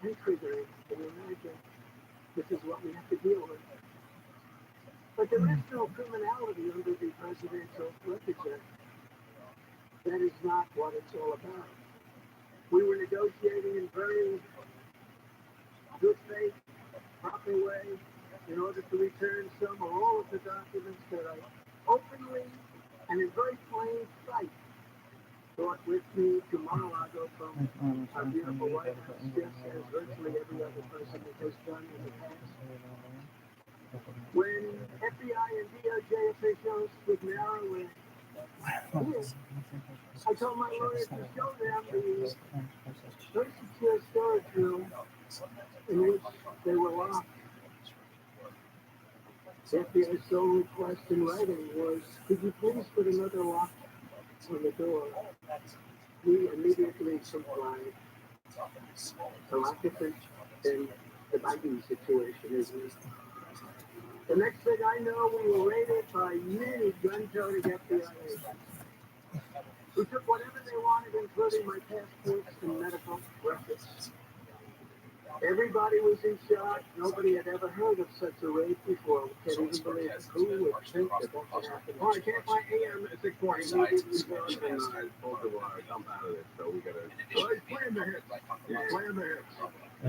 and triggering in America. This is what we have to deal with. But there is no criminality under the Presidential Records Act. That is not what it's all about. We were negotiating in very good faith, proper way, in order to return some or all of the documents that I openly and in very plain sight brought with me to Mar-a-Lago from our beautiful White House, just as virtually every other person has done in the past. When FBI and DOJ officials with NARA were here, I told my lawyers to show them the very secure storage room in which they were locked. The FBI's sole request in writing was, could you please put another lock on the door? We immediately complied. A lot different than the Biden situation, isn't it? The next thing I know, we were raided by many gun-toting FBI agents who took whatever they wanted, including my passports and medical records. Everybody was in shock. Nobody had ever heard of such a raid before. We can't even believe it. Who would think that that could happen? Oh, I can't find AM at 6:40. I told you I jump out of this, so we gotta. Well, he's playing the hits. He's playing the hits. I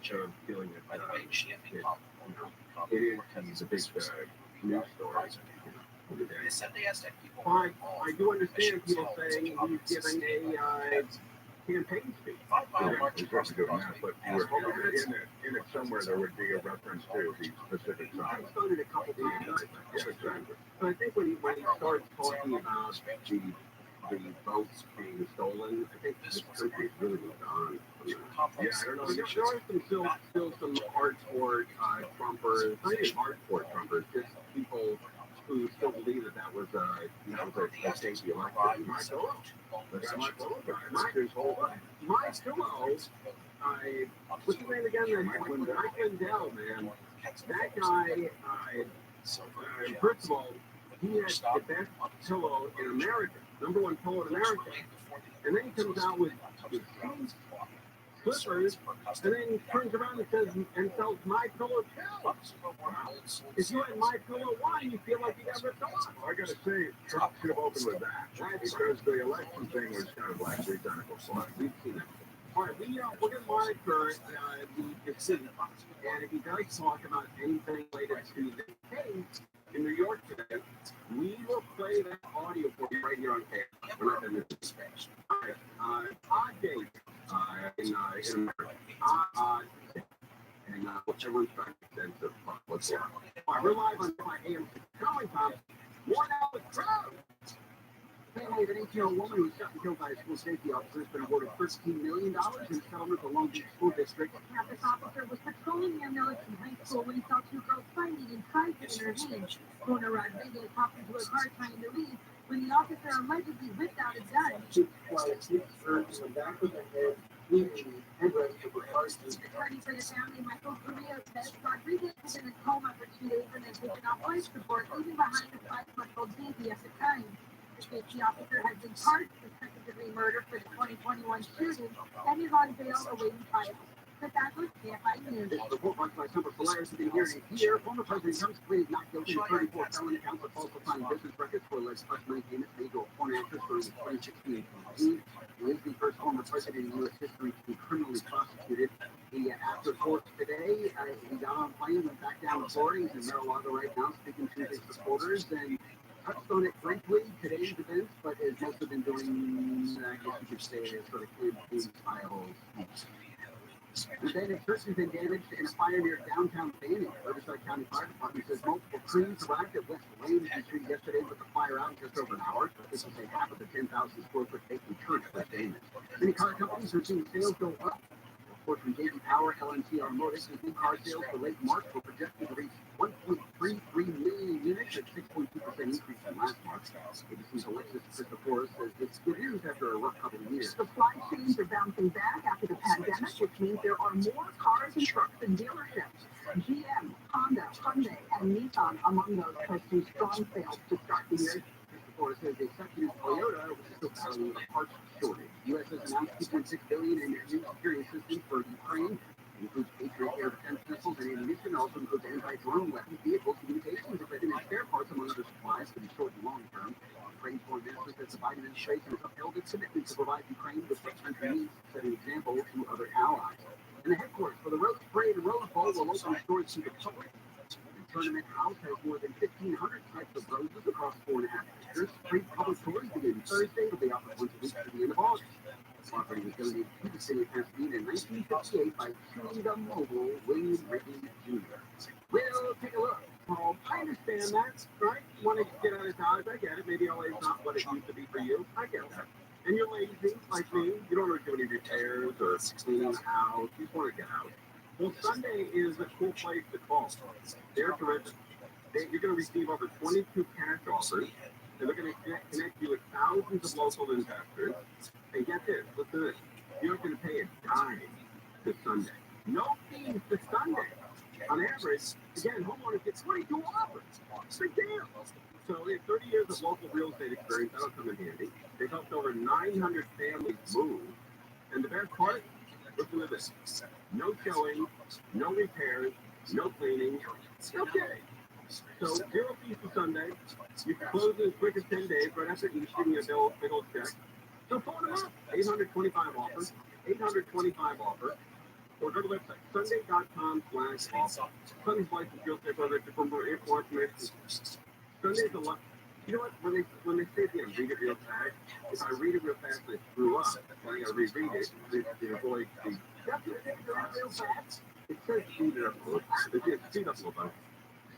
just feeling that it is a big news story. I do understand people saying he's giving a campaign speech. But we were hoping in it somewhere there would be a reference to the specific side. I started a couple times. Yeah, exactly. But I think when he starts talking about the votes being stolen, I think this country's really moved on. Yeah, I don't know. There are still some hardcore Trumpers, not even hardcore Trumpers, just people who still believe that was a safety election. My pillow. My pillow. What's his name again? Mike Lindell, man. That guy. First of all, he had the best pillow in America. Number one pillow in America. And then he comes out with shoes, slippers, and then he turns around and sells My Pillow 2. If you had My Pillow 1, you feel like you got ripped off. I gotta say, Trump should have opened with that. Because the election thing was kind of like identical. So we've seen it. All right, we're going to monitor the decision. And if he does talk about anything related to the case in New York today, we will play that audio for you right here on camera. We're not in this space. All right, odd days in America. And what everyone's trying to sense of what's going on. All right, we're live on my AM calling time. 1 hour crowd. Family of an 18-year-old woman who was shot and killed by a school safety officer has been awarded $13 million in settlement with the Long Beach School District. This officer was patrolling near Military High School when he saw two girls fighting and tried to intervene. Owner Rodriguez hopped into a car trying to leave when the officer allegedly whipped out a gun. In the back of the head, bleeding, and rest of her heart. Attorney for the family, Michael Correa, says Rodriguez was in a coma for 2 days and then taken off life support, leaving behind a 5-month-old baby at the time. The safety officer has been charged with second-degree murder for the 2021 shooting and is on bail awaiting trial. Chris Adler, KFI News. The report brought by Super Polaris to be here. Former President Trump's pleaded not guilty to 34 felony counts of falsifying business records for alleged hush money payments made to a foreign actress during the 2016 campaign. He is the first former president in U.S. history to be criminally prosecuted. After court today, he got on a plane, went back down to Florida. He's in Mar-a-Lago right now, speaking to his supporters and touched on it briefly, today's events, but has also been doing you could say, is sort of campaign-style speech. The bed of church has been damaged in a fire near downtown Fanning. Riverside County Fire Department says multiple crews arrived at West Williams Street yesterday with the fire out in just over an hour. This is half of the 10,000 square foot vacant church was damaged. Many car companies are seeing sales go up. Report from JD Power, LNT Automotive, the new car sales for late March were projected to reach 1.33 million units, a 6.2% increase from last March. ABC's Alexis Christoforos says it's good news after a rough couple of years. Supply chains are bouncing back after the pandemic, which means there are more cars and trucks in dealerships. GM, Honda, Hyundai, and Nissan among those posting strong sales to start the year. Christoforos says the exception is Toyota, which is still battling a parts shortage. The U.S. has announced $2.6 billion in new security assistance for Ukraine. It includes Patriot air defense missiles and ammunition. Also includes anti-drone weapons, vehicles, communications equipment, and spare parts, among other supplies for the short and long term. Ukraine's foreign minister says the Biden administration has upheld its commitment to provide Ukraine with what the country needs, setting an example to other allies. And the headquarters for the Rose Parade and Rose Bowl will open its doors to the public. The Tournament House has more than 1,500 types of roses across 4.5 acres. Free public tours begin Thursday. It'll be offered once a week to the end of August. The property was donated to the city of Pasadena in 1958 by the Mobile William Wrigley Jr. We'll take a look. Well, I understand that, right? You want to get out of Dodge, I get it. Maybe LA is not what it used to be for you. I get that. And you're lazy, like me. You don't want to do any repairs or cleaning the house. You just want to get out. Well, Sunday is a cool place to call. They're terrific. You're going to receive over 22 cash offers. And they're going to connect you with thousands of local investors. And get this, listen to this. You're not going to pay a dime this Sunday. No fees this Sunday. On average, again, homeowners get 22 offers. Big deal. So they have 30 years of local real estate experience. That'll come in handy. They've helped over 900 families move. And the best part, listen to this. No showing, no repairs, no cleaning. Okay. So 0 fees for Sunday. You can close in as quick as 10 days right after each giving you a big old check. So phone them up. 825 offers. 825 offers. Or go to the website, sunday.com/offer. Sunday's licensed real estate broker to promote more information. Sunday's a lot. You know what? When they say at the end, read it real fast. If I read it real fast and I screw up, then I gotta reread it to avoid the. That's what it is, real fast. It says speed it up a little. Speed up a little bit.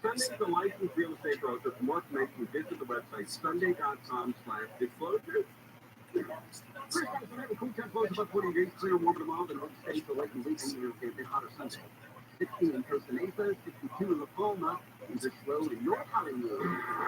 Sunday's a licensed real estate broker. For more information, visit the website sunday.com/disclosure. First, have a cool temp close about 40 degrees, clear, warm tomorrow, then most states are late and weekend, you're going to be hotter Sunday. 16 in Costa Mesa, 62 in La Palma, these are slow in North Hollywood.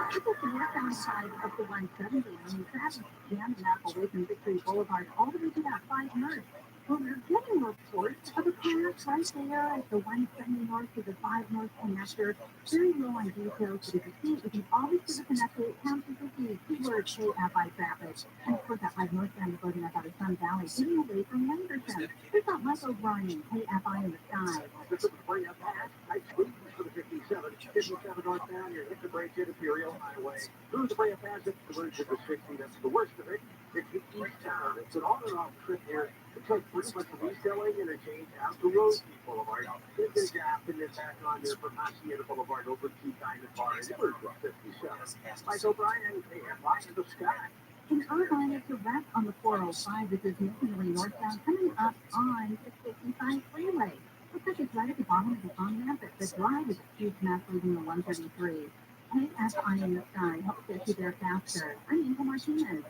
People can work on the side of the 170 and traffic jam and Apple Way from Victory Boulevard all the way to that 5 North. Well, we're getting reports of a crash right there at the 170 North to the 5 North connector. Very low on details, but if you see it, you can always give us an update. Count to 50 keyword KFI traffic. And of course, that 5 North down the road in about Sun Valley, getting away from Henderson. There's not Michael running KFI in the sky. This is way up past. I tweet for the 57. 57 northbound, you're hit the brakes at Imperial Highway. Through the way up past, it's the verge of the 60. That's the worst of it. It's the eastbound. It's an on and off trip here. It's like pretty much reselling interchange out the Road Boulevard. There's a gap in this back on there from Hacienda Boulevard over to Diamond Bar. It's verge of 57. Mike O'Brien, KFI in the sky. In Irvine, it's a wreck on the 405. This is Missionary northbound coming up on the 55 freeway. Looks like it's right at the bottom of the on-ramp. The drive is a huge mess leaving the 133. KFI in the sky helps get you there faster. I'm Angel Martinez.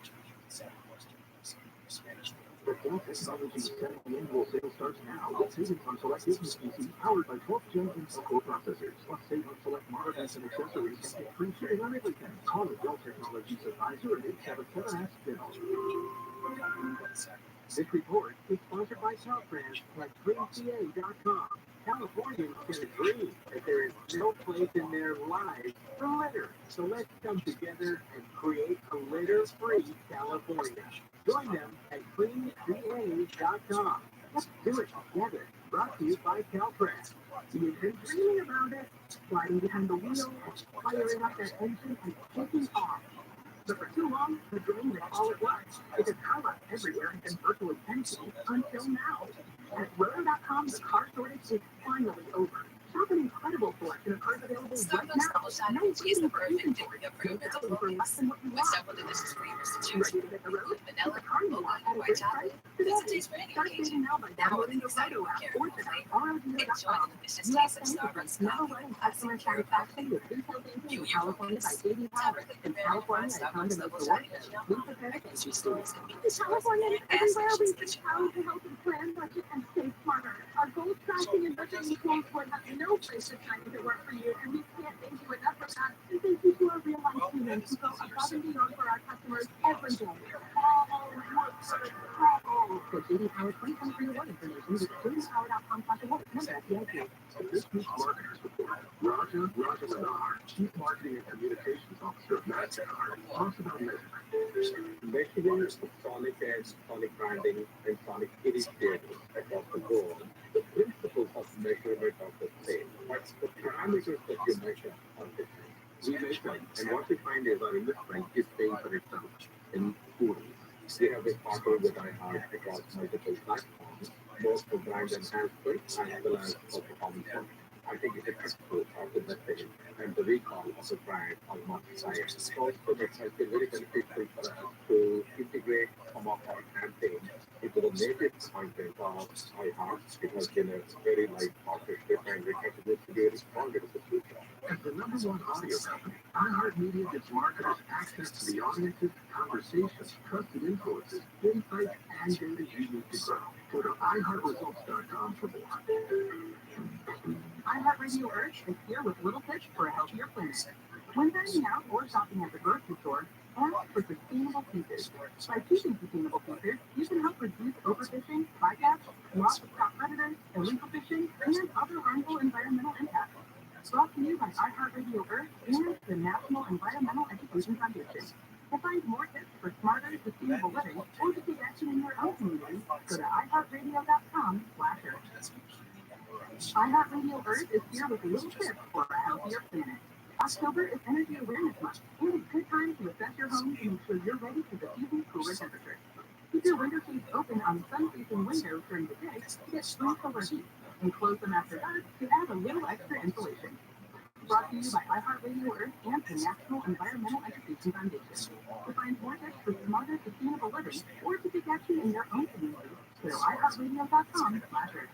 The Celtics obviously annual sale starts now. With savings on select business PCs powered by 12th Gen Intel Core processors. Plus save on select monitors and accessories and get free shipping on everything. Call the Dell Technologies Advisor at 877-ASK-DELL. This report is sponsored by Caltrans at DreamCA.com. Californians can agree that there is no place in their lives for litter. So let's come together and create a litter-free California. Join them at DreamCA.com. Let's do it together. Brought to you by Caltrans. You've been dreaming about it, sliding behind the wheel, firing up that engine, and taking off. But for too long, the dream is all it was. It's a car lot everywhere and been virtually empty until now. At Roto.com, the car shortage is finally over. Shop an incredible selection of cars available right now. No waiting for anything for less than what you want. With several delicious flavors to choose Ready to hit the road? from vanilla, The car you want mocha, at Good job. Visit today's branding Start page. saving now by Now downloading with the Photo app or check out Enjoy the delicious You have taste of thanks Starbucks for never coffee. letting customer satisfaction with retail banking in California by J.D. Roberts. In California, I found it most delicious. We prepare Grocery stores, convenience in stores, California, and gas everywhere we stations teach nationwide. how to help you plan, budget, and save smarter. Our goal tracking and budgeting tools would have no place of time to work for you, and we can't thank you enough for that. And thank you to our real-life humans who go above and beyond for our customers every day. For JD Power 2023 award information, visit jdpower.com/award. Number FDIC. This week's marketers report, Raja Ladar, Chief Marketing and Communications Officer of Mastercard, talks about measurement. Measuring sonic edge, sonic branding, and sonic initiatives across the board, the principles of measurement are the same, but the parameters that you measure are different. We measure, and what we find is our industry is paying for itself in schools. We have been partnered with iHeart across multiple platforms, both for brand enhancement as well as for performance marketing. I think it's a critical of the messaging and the recall of the brand on market science. Also, that has been very beneficial for us to integrate some of our campaigns into the native content of iHeart. It has been a very light partnership and it continues to be very strong in the future. As the #1 audio company, iHeartMedia gives marketers access to the audiences, conversations, trusted influences, insights, and data you need to grow. Go to iHeartResults.com for more. iHeartRadio Earth is here with little tips for a healthier planet. When dining out or shopping at the grocery store, ask for sustainable pieces. By choosing sustainable pieces, you can help reduce overfishing, bycatch, loss of crop predators, illegal fishing, and other harmful environmental impacts. Brought to you by iHeartRadio Earth and the National Environmental Education Foundation. To find more tips for smarter, sustainable living, or to take action in your own community, go to iHeartRadio.com/Earth. iHeartRadio Earth is here with a little tip for a healthier planet. October is Energy Awareness Month, and it's a good time to assess your home to make sure you're ready for the season's cooler temperatures. Keep your window shades open on sun-facing windows during the day to get free solar heat, and close them after dark to add a little extra insulation. Brought to you by iHeartRadio Earth and the National Environmental Education Foundation. To find more tips for smarter, sustainable living, or to take action in your own community, go to iHeartRadio.com/Earth.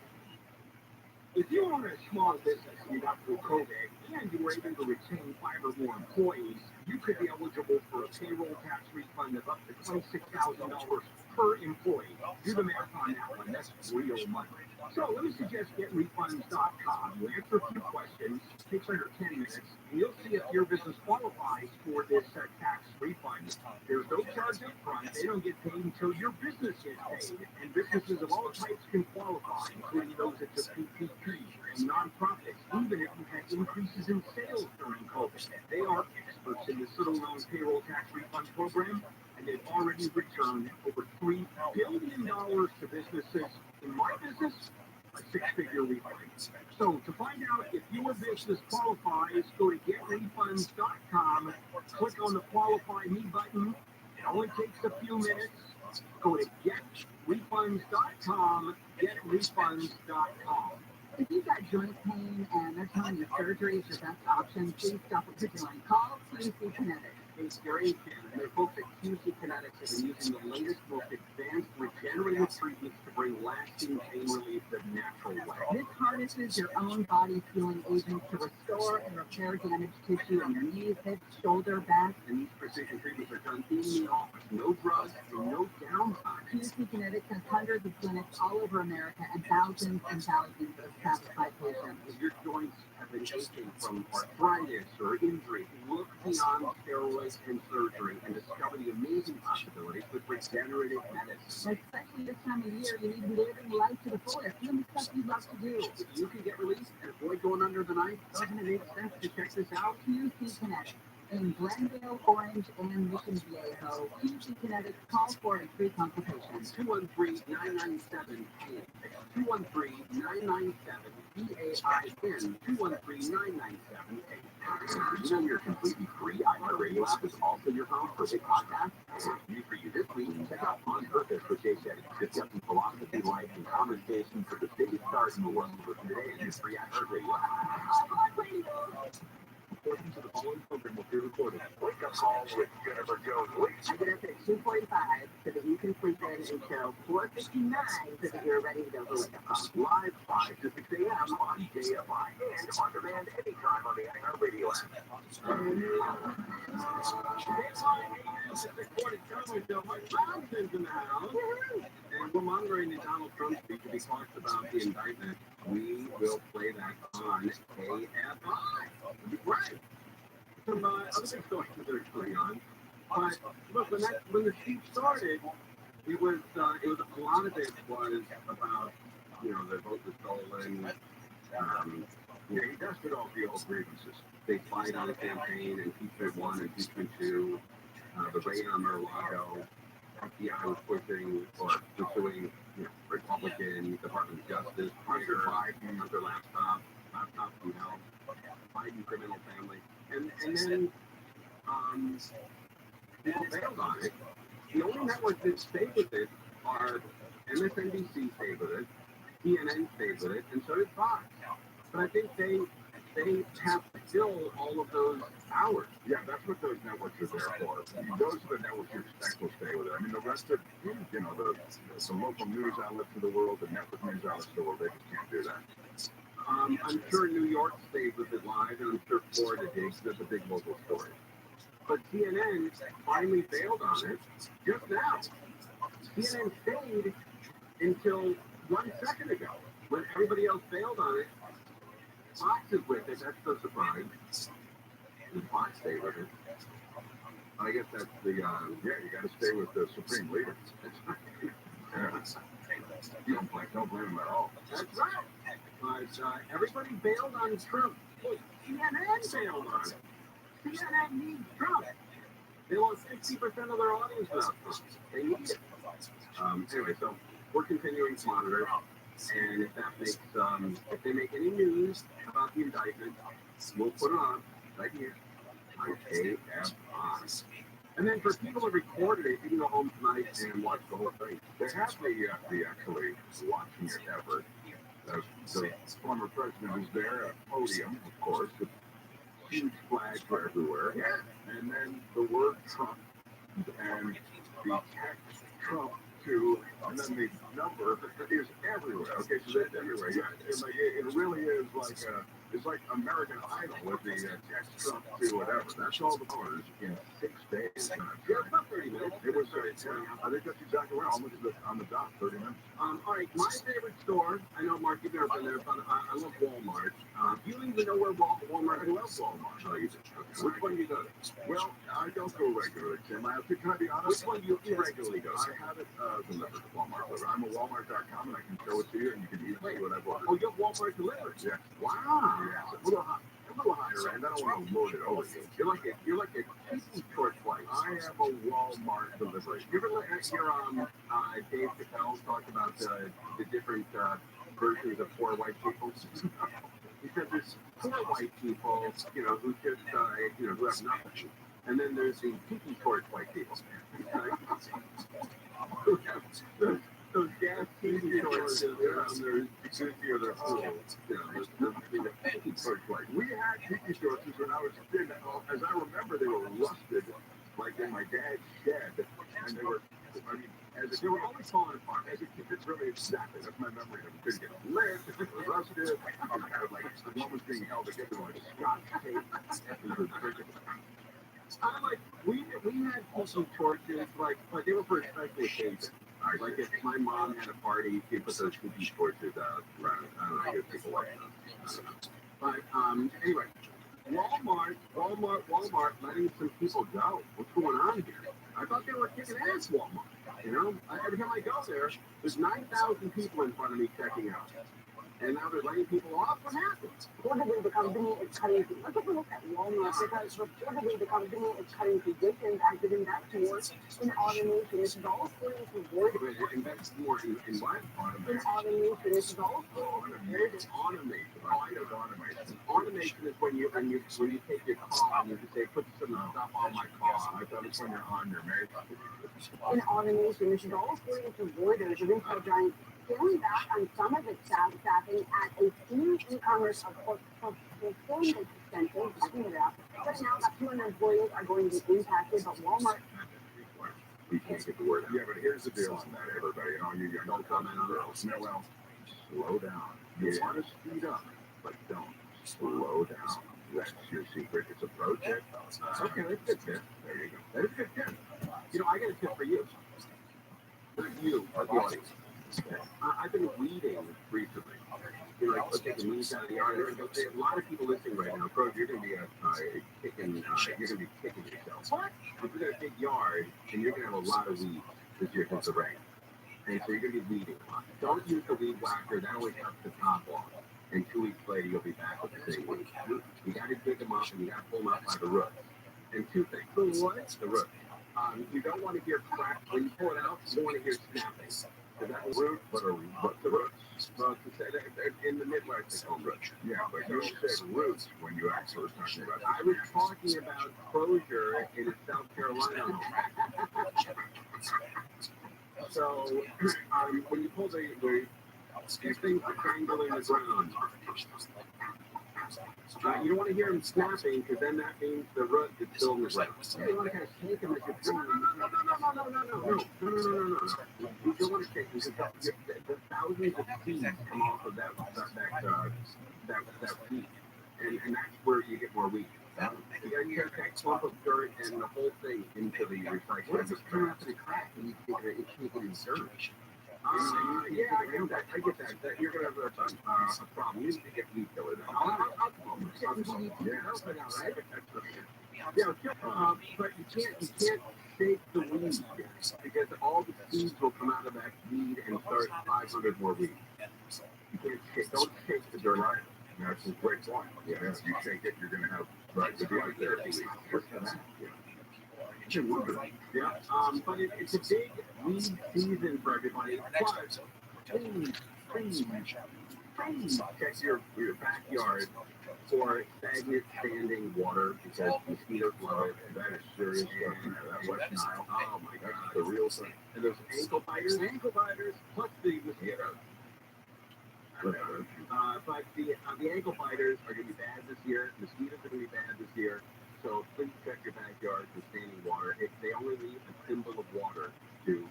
If you own a small business and you got through COVID and you were able to retain 5 or more employees, you could be eligible for a payroll tax refund of up to $26,000 per employee. Do the math on that one. That's real money. So let me suggest getrefunds.com. You answer a few questions, takes under 10 minutes, and you'll see if your business qualifies for this tax refund. There's no charge up front. They don't get paid until your business gets paid. And businesses of all types can qualify, including those that are PPP and nonprofits, even if you had increases in sales during COVID. They are experts in this little known payroll tax refund program, and they've already returned over $3 billion to businesses. In my business, a 6-figure refund. So to find out if your business qualifies, go to getrefunds.com, click on the Qualify Me button. It only takes a few minutes. Go to getrefunds.com, getrefunds.com. If you've got joint pain and they're telling you surgery is your best option, please stop what you're doing. Call QC Kinetics. Inspiration, and their folks at QC Kinetics have been using the latest, most advanced regenerative treatments to bring lasting pain relief the natural way. This harnesses your own body's healing agents to restore and repair damaged tissue in your knees, hips, shoulder, back. And these precision treatments are done in the office. No drugs and no downtime. QC Kinetics has hundreds of clinics all over America and thousands of satisfied patients. If your joints have been aching from arthritis or injury, look beyond steroids and surgery and discover the amazing possibilities with regenerative medicine. Especially this time of year, you need to be living life to the fullest, doing the stuff you love to do. If you can get released and avoid going under the knife, doesn't it make sense to check this out? QC Kinetics. In Glendale, Orange, and Mission Viejo, QC Kinetics call for a free consultation. 213-997-PAIN. 213-997-PAIN. 213-997-PAIN. You know your completely free iHeartRadio app is also your home for big podcasts. New for you this week, check out On Purpose with Jay Shetty. Discussing philosophy, life, and conversation for the biggest stars in the world. Listen today in your free iHeartRadio app. Portions of the following program will be recorded. Wake up call with Jennifer Jones. I get up at 2:45 so that you can sleep in until 4:59 so that you're ready to go for wake up call. Live 5 to 6 a.m. on JFI and on demand anytime on the iHeartRadio app. Jonathan's in the house, and we're monitoring the Donald Trump speech to be talked about the indictment. We will play that on AFI. Right. Some other big stories that are going on. But look, when the speech started, it was a lot of it was about, the vote was stolen. He dusted off the old grievances. They fight on a campaign, impeachment 1, impeachment 2, the raid on Mar-a-Lago. FBI was pushing or pursuing, Republican Department of Justice, Hunter Biden, Hunter laptop from hell, Biden criminal family, and then people bailed on it. The only networks that stayed with it are MSNBC stayed with it, CNN stayed with it, and so did Fox. But I think they have to fill all of those hours. Yeah, that's what those networks are there for. Those are the networks you expect will stay with it. I mean, the rest of, the local news outlets of the world, the network news outlets of the world, they just can't do that. I'm sure New York stayed with it live, and I'm sure Florida did. That's a big local story. But CNN finally bailed on it just now. CNN stayed until 1 second ago. When everybody else bailed on it, Fox is with it. That's no surprise. And Fox stayed with it. I guess that's the, you got to stay with the Supreme Leader. You don't blame him at all. That's right. But everybody bailed on Trump. CNN bailed on it. CNN needs Trump. They lost 60% of their audience without Trump. They need it. Anyway, so we're continuing to monitor. And if that makes, if they make any news about the indictment, we'll put it on right here on AFI. And then for people that recorded it, you can go home tonight and watch the whole thing. They have the actually watching it ever. The former president was there at a podium, of course, with huge flags everywhere. Yeah. And then the word Trump and the text Trump too, and then the number is everywhere. Okay, so that's everywhere. Yeah, it really is like it's like American Idol with the text Trump to whatever. That's all the voters in 6 days. Yeah, about 30 minutes. It was, I think that's exactly right. Almost on the dot, 30 minutes. All right, my favorite store, I know, Mark, you've never been there, but I love Walmart. You don't even know where Walmart is. I love Walmart. Oh, you do? Okay. Which one do you go to? Well, I don't go regularly, Tim. Can I be honest? Which one do you regularly go to? I haven't delivered to Walmart. I'm a Walmart.com, and I can show it to you, and you can even see what I've ordered. Oh, you have Walmart delivered? Yeah. Wow. Yeah. A little higher end. I don't want to load it over you. You're like a cheap short flight. I have a Walmart delivery. You ever hear Dave Chappelle talk about the different versions of poor white people? He said there's poor white people, who just, who have nothing. And then there's the tiki torch white people. Who have those gas tiki torches around their jacuzzi or their pool. The tiki torch white. We had tiki torches when I was a kid. As I remember, they were rusted, like in my dad's shed. And they were, they were always falling apart. As a kid, it's really exactly, that's my memory of it. Didn't get lit, it was rusted, it was kind of like, the one was being held together like Scotch tape. We had tiki torches, but they were for a special occasion. Like if my mom had a party, she'd put those tiki torches out. I don't know if people like them. But anyway, Walmart letting some people go. What's going on here? I thought they were kicking ass, Walmart. Every time I go there's 9,000 people in front of me checking out. And now they're letting people off. What happened? Reportedly, the company is cutting. Let's take a look at Walmart because reportedly the company is cutting positions as it invests more in automation. This is all according to Word. Invest more in what? In automation. This is all Automation. Automation is when you take your car and you say put some stuff on my car. I thought it's when you're on your marriage. in automation. This is all according to Reuters. The retail giant scaling back on some of its staffing at a few e-commerce fulfillment extensions, backing it up. But now up to 200 employees are going to be impacted, but Walmart. You can't get the word out. Yeah, but here's the deal on that, everybody. And all you young don't comment on girls. No, well, slow down. You want to speed up, but don't slow down. That's your secret. It's a pro tip. Okay, that's a good tip. There you go. That is a good tip. You know, I got a tip for you. Not you, but the audience. I've been weeding recently. You know, like taking weeds out of the yard. There's a lot of people listening right now. Bro, you're going to be kicking yourself. What? If you're going to big yard, and you're going to have a lot of weeds this year since the rain. And so you're going to be weeding a lot. Don't use the weed whacker. That always cuts the top off. And 2 weeks later, you'll be back with the same weed. You got to dig them up, and you got to pull them out by the roots. And two things. The what? The roots. You don't want to hear crack when you pull it out. You don't want to hear snapping. Is that a root? What's the roots? Well, in the Midwest, they call them roots. Yeah, but you said roots when you actually were talking about I was talking about closure in South Carolina. So, when you pull the these things are triangle in the ground. You don't want to hear them snapping because then that means the root is still in the ground. You want to kind of shake them as you're pulling them. No. You don't want to shake them because the thousands of seeds come off of that wheat. And that's where you get more wheat. You got to get that clump of dirt and the whole thing into the recycling. What if it's coming up to the crack and you can't get it in dirt? Yeah, I get that. You're going to have a problem. You need to get weed killer. I'll come over. But you can't shake the weed because all the seeds will come out of that weed and start 500 more weeds. You can't shake. Don't shake the dirt out. That's a great point. Yeah, if you shake it, you're going to have the deal therapy. Yeah, but it's a big weed season for everybody. But please check your backyard for stagnant standing water because mosquitoes love it. That is serious stuff. That West Nile. Oh my God, that's the real thing. And there's ankle biters, plus the mosquitoes. But the ankle biters are going to be bad this year. Mosquitoes are going to be bad this year. So please check your backyard for standing water. They only leave a symbol of water to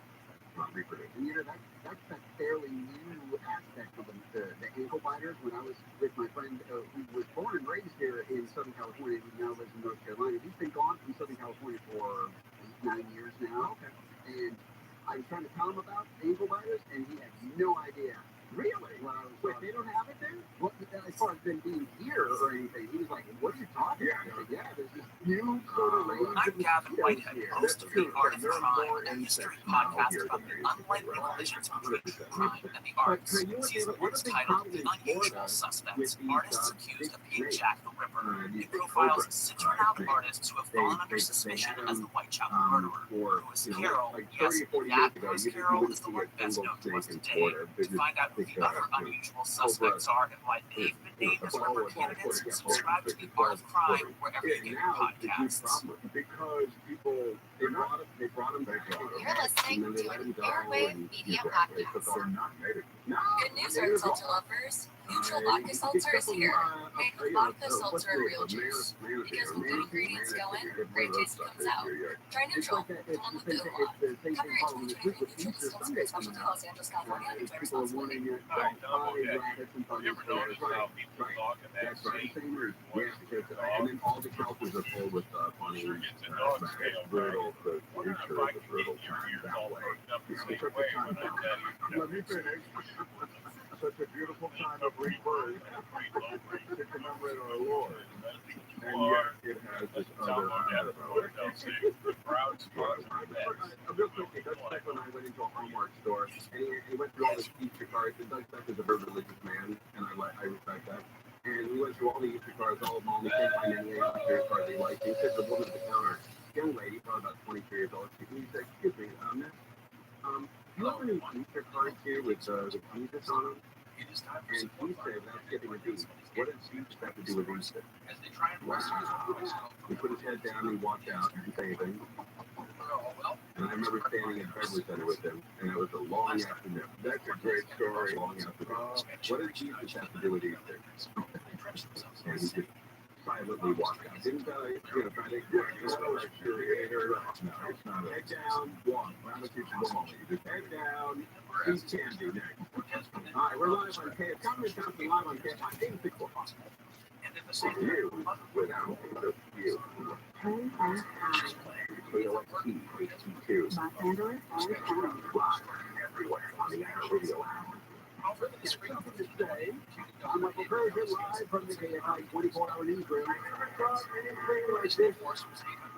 reproduce. And that's a fairly new aspect of the ankle biters. When I was with my friend who was born and raised here in Southern California, who now lives in North Carolina, he's been gone from Southern California for 9 years now. Okay. And I was trying to tell him about ankle biters, and he had no idea. Really? Wait, they don't have it there? Well, as far as them being here or anything, he was like, what are you talking about? Yeah, there's this new sort of range I'm Gavin Whitehead, host of the Art of Crime and History podcast about the unlikely collisions between crime and the arts. Season 1 is titled The Unusual Suspects, Artists Accused of being Jack the Ripper. It profiles 6 renowned artists who have fallen under suspicion as the Whitechapel murderer. Lewis Carroll, yes, that Lewis Carroll is the one best known to us today. To find out who the other unusual suspects are and why they've been named as Ripper candidates, subscribe to the Art of Crime wherever you get your podcasts. Because people, they brought them back. You're listening to an Airwave Media Podcast. They're not native. Good news, art seltzer lovers. Neutral vodka seltzer is here. Made with vodka, seltzer, and real juice. Because when good ingredients go in, great taste comes out. Try Neutral, the one with good luck. Cover your 2023 Neutral Seltzer, specialty Los Angeles, California, and flavors possibility. That's right. And then all the couches are full with funny, brutal, the brutal time that way. Let me finish. Such a beautiful time of rebirth to commemorate our Lord. And yet it has this other ahead of it. Real quickly, Doug Beck and I went into a Hallmark store, and he went through all the Easter cards, and Doug Beck is a very religious man, and I respect that. And we went through all the Easter cards, all of them, he can't find any Easter cards he liked. He said to the woman at the counter, young lady, probably about 23 years old, he said, excuse me, miss, do you have any Easter cards here with the Jesus on them? And he said, that's getting a beat. What does Jesus have to do with Easter? Wow. He put his head down and he walked out and didn't say anything. And I remember standing in Beverly Center with him, and it was a long afternoon. That's a great story, long afternoon. What does Jesus have to do with these things? And he just silently walked out. Didn't try to creator. No, it's not. Head down, walk. Gratitude to the wall. You just head down, eat candy next. All right, we're live on KF. Comedy Johnson live on KF. I'm David Pickle. You, without the you. Turn and time. KLXT, My handler and time. everywhere on the video app. Something to say. I'm Michael Berger, live from the KFI 24-hour newsroom. But anything like this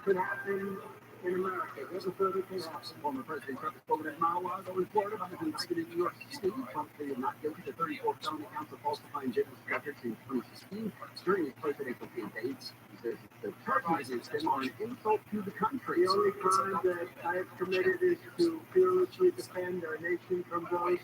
could happen in America. Ever further can happen. Former President Trump spoke at Mar-a-Lago in Florida. He was indicted in New York City. Trump pleaded not guilty to 34 felony counts of falsifying business records in 2016 during his presidential campaign. He says the charges against him are an insult to the country. The only crime that I have committed is to fearlessly defend our nation from those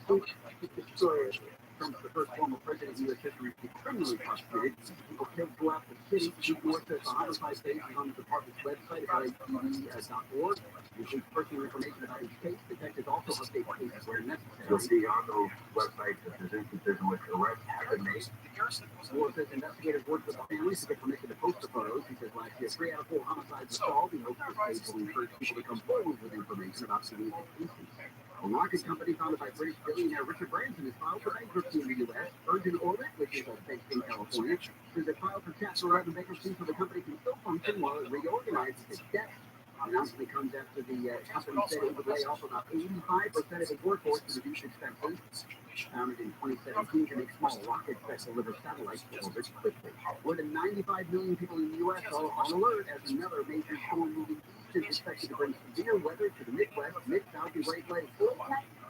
who seek to destroy it. Trump's the first former president in U.S. history to be criminally prosecuted. People killed throughout the city. People the homicide case is on the department's website at LAPD.org. It includes personal information about each case. Detectives also update cases where necessary. You'll see on those websites that there's instances in which arrests have been made. Moore says investigators worked with the families to get permission to post the photos. He says last year, 3 out of 4 homicides were solved. He hopes this case will encourage people to come forward with information about some of these cases. A rocket company founded by British billionaire Richard Branson is filed for bankruptcy in the U.S. Virgin Orbit, which is based in California, says it filed for Chapter 11 bankruptcy so the company can still function while it reorganizes its debt. The announcement comes after the company said it would lay off about 85% of its workforce to reduce expenses. Founded in 2017 to make small rockets that deliver satellites to orbit quickly. More than 95 million people in the U.S. are on alert as another major storm moving east is expected to bring severe weather to the Midwest, Mid-South, and Great Lakes.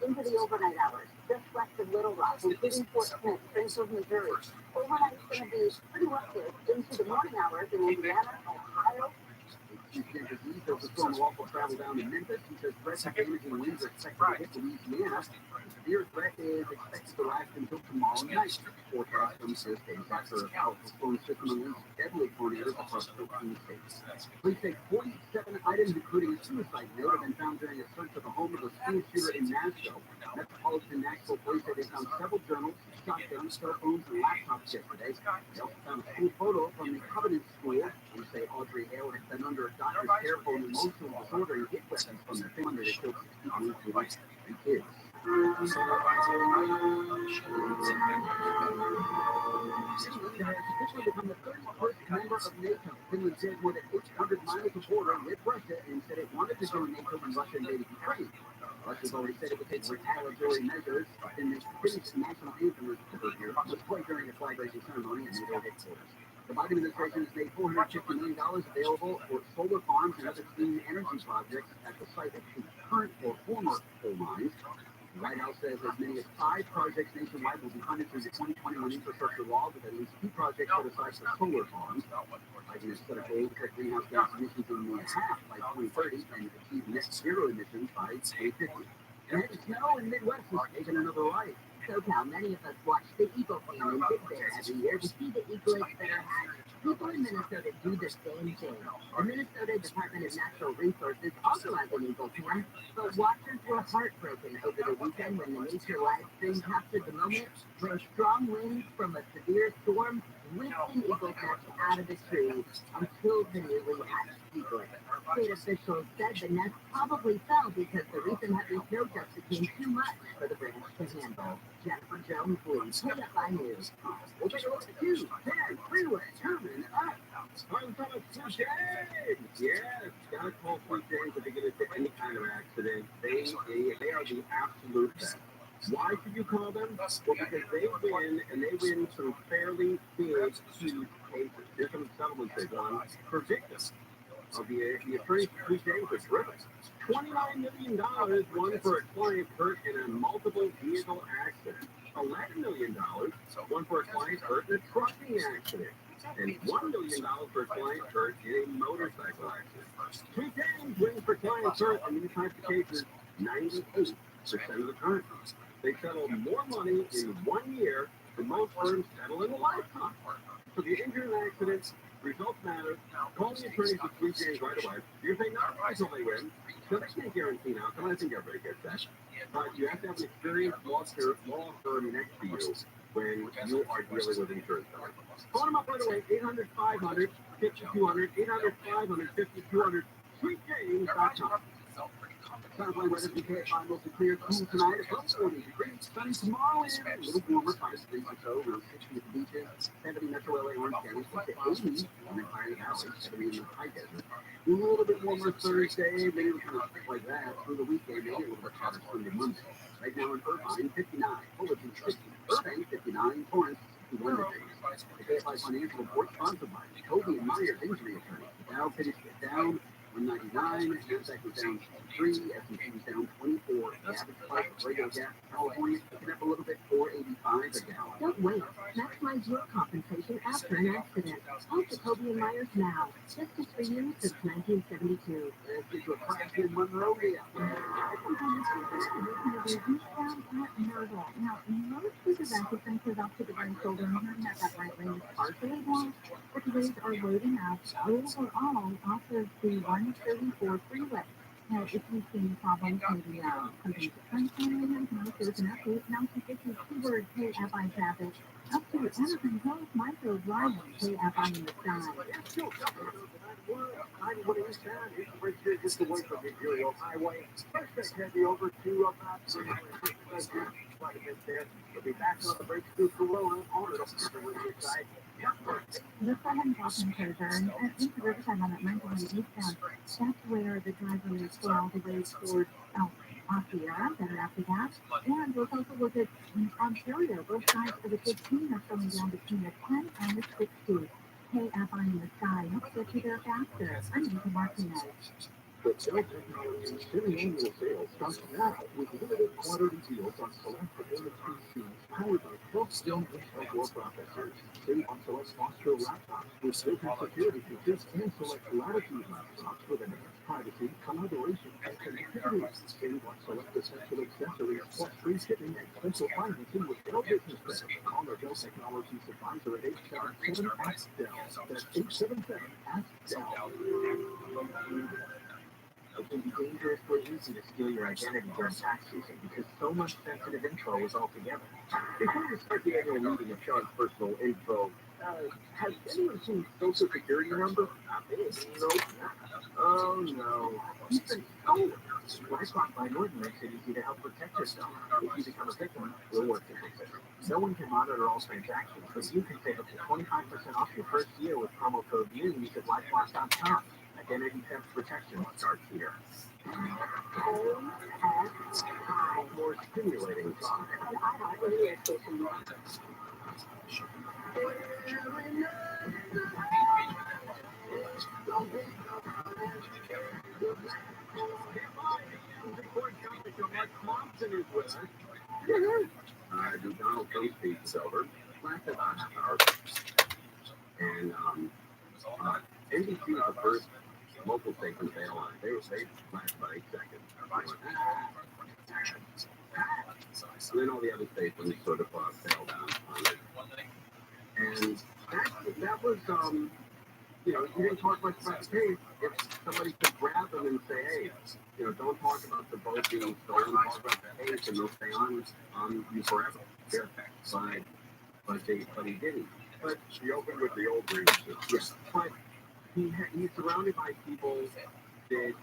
Into the overnight hours, just west of Little Rock, including Fort Smith, Springfield, Missouri. Overnight is going to be pretty rough into the morning hours in Indiana, Ohio. The storm will also travel down to Memphis. He says threats of damaging winds are expected to hit Louisiana. The severe threat is expected to last until tomorrow night. Forecast from Thursday after a powerful storm system unleashed deadly tornadoes across 14 states. Police say 47 items, including a suicide note, have been found during a search of the home of a school shooter in Nashville. Metropolitan Nashville police say they found several journals, shotguns, cell phones, and laptops yesterday. They also found a school photo from the Covenant School. They say Audrey Hale has been under a doctor's care for an emotional disorder and hit weapons from their family that killed 16 students and kids. Finland has officially become the 31st member of NATO. Finland shares more than 800 miles of border with Russia and said it wanted to join NATO when Russia invaded Ukraine. Russia's already said it would take retaliatory measures. Finland's national anthem was played during a flag-raising ceremony at NATO headquarters. The Biden administration has made $450 million available for solar farms and other clean energy projects at the site of two current or former coal mines. The White House says as many as 5 projects nationwide will be funded through the 2021 infrastructure law, with at least 2 projects set aside for solar farms. Biden has set a goal to cut greenhouse gas emissions in half by 2030 and achieve net zero emissions by 2050. And the snow in the Midwest is taking another life. SoCal, many of us watch the Eagle family Big Bear every year to see the eaglets that are hatched. People in Minnesota do the same thing. The Minnesota Department of Natural Resources also has an eagle tour, but watchers were heartbroken over the weekend when the nature live stream captured the moment when strong winds from a severe storm whipped an eagle nest out of the tree and killed the newly hatched eaglet. State officials said the nest probably fell because the recent heavy snowdrifts became too much for the branch to handle. Jennifer Jones leads KFI News. We'll take a look at 2, 10, freeway, coming up. I'm from a Tuesday. Yeah, gotta call Tuesdays if they get into any kind of accident. They are the absolute best. Why should you call them? Well, because they win, and they win some fairly big, huge cases. Here's some settlements they've won for victims of the attorney Tuesday was driven. $29 million won for a client hurt in a multiple vehicle accident. $11 million won for a client hurt in a trucking accident. And $1 million for a client hurt in a motorcycle accident. 2 times wins for clients hurt in these types of cases, 98% of the time. They settle more money in 1 year than most firms settle in a lifetime. So if you're injured in an accident, Results matter. Call the attorney for 3 days right away. You're saying not until they win. So they can't guarantee an outcome. I think everybody gets that. But you have to have an experienced law firm next to you when you are dealing with insurance companies. Call them up right away. 800-500-5200. 800-500-5200. 3James.com. Sunday weather today, mostly clear, cool tonight, about 40 degrees. Sunny tomorrow and a little warmer, 5 degrees or so. Around 60 at the beaches, 70 Metro LA, Orange County, 80 on the high valley, 70 in the high desert. A little bit warmer Thursday, maybe we'll kind of stick like that through the weekend, maybe a little bit hotter Sunday, Monday. Right now in Irvine, 59, Fullerton, 60, Irvine, 59, Torrance, 61 degrees. The KFI Financial Report sponsored by Kobe and Myers Injury Attorney. The Dow finished down 199, NASDAQ was down 3, S&P was down 24. The average price of regular gas in California picking up a little bit, $4.85 a gallon. Don't wait. Maximize your compensation after an accident. Call Jacoby and Myers now. Justice for you since 1972. Let's get to a crash in Monrovia. Now, most cruiser vessels been put off to the right shoulder and hearing that right lane is partially blocked, but the waves are loading out overall off of the 134 freeway. Now, if you've seen problems, maybe something's sunshine, there's an update. Now, if you keyword KFI traffic, up to Evergreen Hills, Micro Drive, KFI in the sky. What is that? It's right here, just away from the Imperial Highway. First, let's head over to we'll be back on the brakes through Corona on the side. Look for him walking closer and into Riverside on that 920 eastbound. That's where the driver is for all the way towards Osceola, better after that. And let's also look at Ontario. Both sides of the 15 are slowing down between the 10 and the 60. KFI in the sky. Let's get you there faster. I'm Lisa Martinez. The Dell Technologies semi-annual sale starts now with limited quantity deals on select performance PCs powered by 12-still-inch L4 processors. Save on select Foster laptops with built-in security features and select Latitude laptops with enhanced privacy, collaboration, and connectivity. Save on select essential accessories plus free shipping and special financing with Dell Business Credit. Call our Dell Technologies advisor at 877-ASK-DELL. That's 877-ASK-DELL. It can be dangerously easy to steal your identity during tax season because so much sensitive info is all together. Before we start the annual meeting of Sean's personal info, has anyone seen Social Security number? Nope. Oh no. He's been stolen. BlackRock by Norton makes it easy to help protect yourself. If you become a victim, we'll work to fix it. No one can monitor all transactions, but you can save up to 25% off your first year with promo code NEWS at BlackRock.com. Identity theft protection starts here. More stimulating talk. Donald Trump speech is over. Last about half an hour. And NBC was the first local station to bail on it. They lasted about 8 seconds. And then all the other stations sort of bailed out on it. And that was, you didn't talk much about the case. If somebody could grab them and say, hey, don't talk about the boat being stolen, talk about the case, and they'll stay on you forever. Sure. But he didn't. But he opened with the old grievances. Yes. But he's surrounded by people that,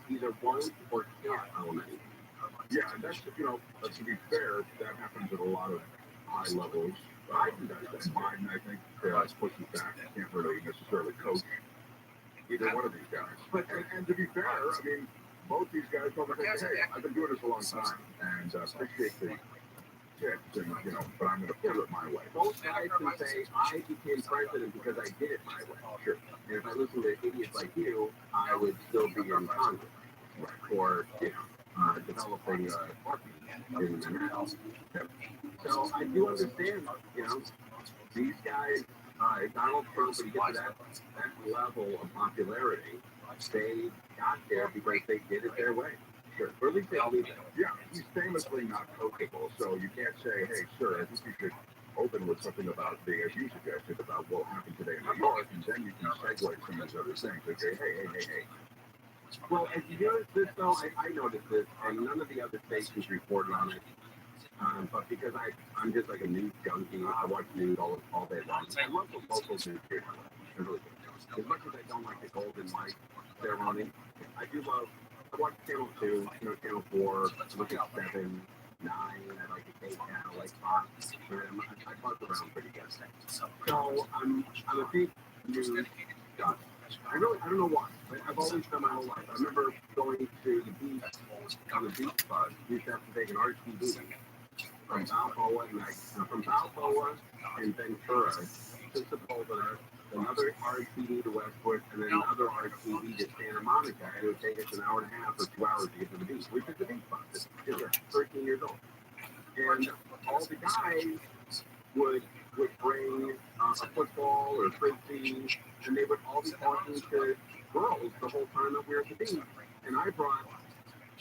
either won't or can't element. Yeah, and that's, to be fair, that happens at a lot of high levels. Biden does that. Biden, I think, pushes back. Can't really necessarily coach either one of these guys. But, and to be fair, I mean, both these guys told me, hey, I've been doing this a long time, and appreciate the tips, and, but I'm going to do it my way. Both guys can say, I became president because I did it my way. Sure. And if I listen to idiots like you, I would still be in Congress. Or, developing in the house. So I do understand, these guys, Donald Trump, when he gets to that level of popularity, they got there because they did it their way. Sure. Or at least they believe it. Yeah, he's famously not coachable, so you can't say, hey, sure, I think you should open with something about being, as you suggested, about what happened today in New York, and then you can segue some of these other things. Okay, hey. Well, as you notice this, though, I noticed this, and none of the other stations reported on it. But because I'm just like a news junkie, I watch news all day long. I love the local news here. I really do. As much as I don't like the Golden Light ceremony, I do love. I watch Channel 2, Channel 4, look at 7, 9. I like the K channel, like Fox. I buzz around pretty good. So I'm a big news guy. I don't know why. I've always done my whole life. I remember going to the beach on the beach bus. We used to have to take an RTD from Balboa and Ventura to Sepulveda, another RTD to Westwood, and then another RTD to Santa Monica. And it would take us an hour and a half or 2 hours to get to the beach, which is the beach bus. It's 13 years old. And all the guys would bring a football or frisbee, and they would all be talking to girls the whole time that we were at the beach. And I brought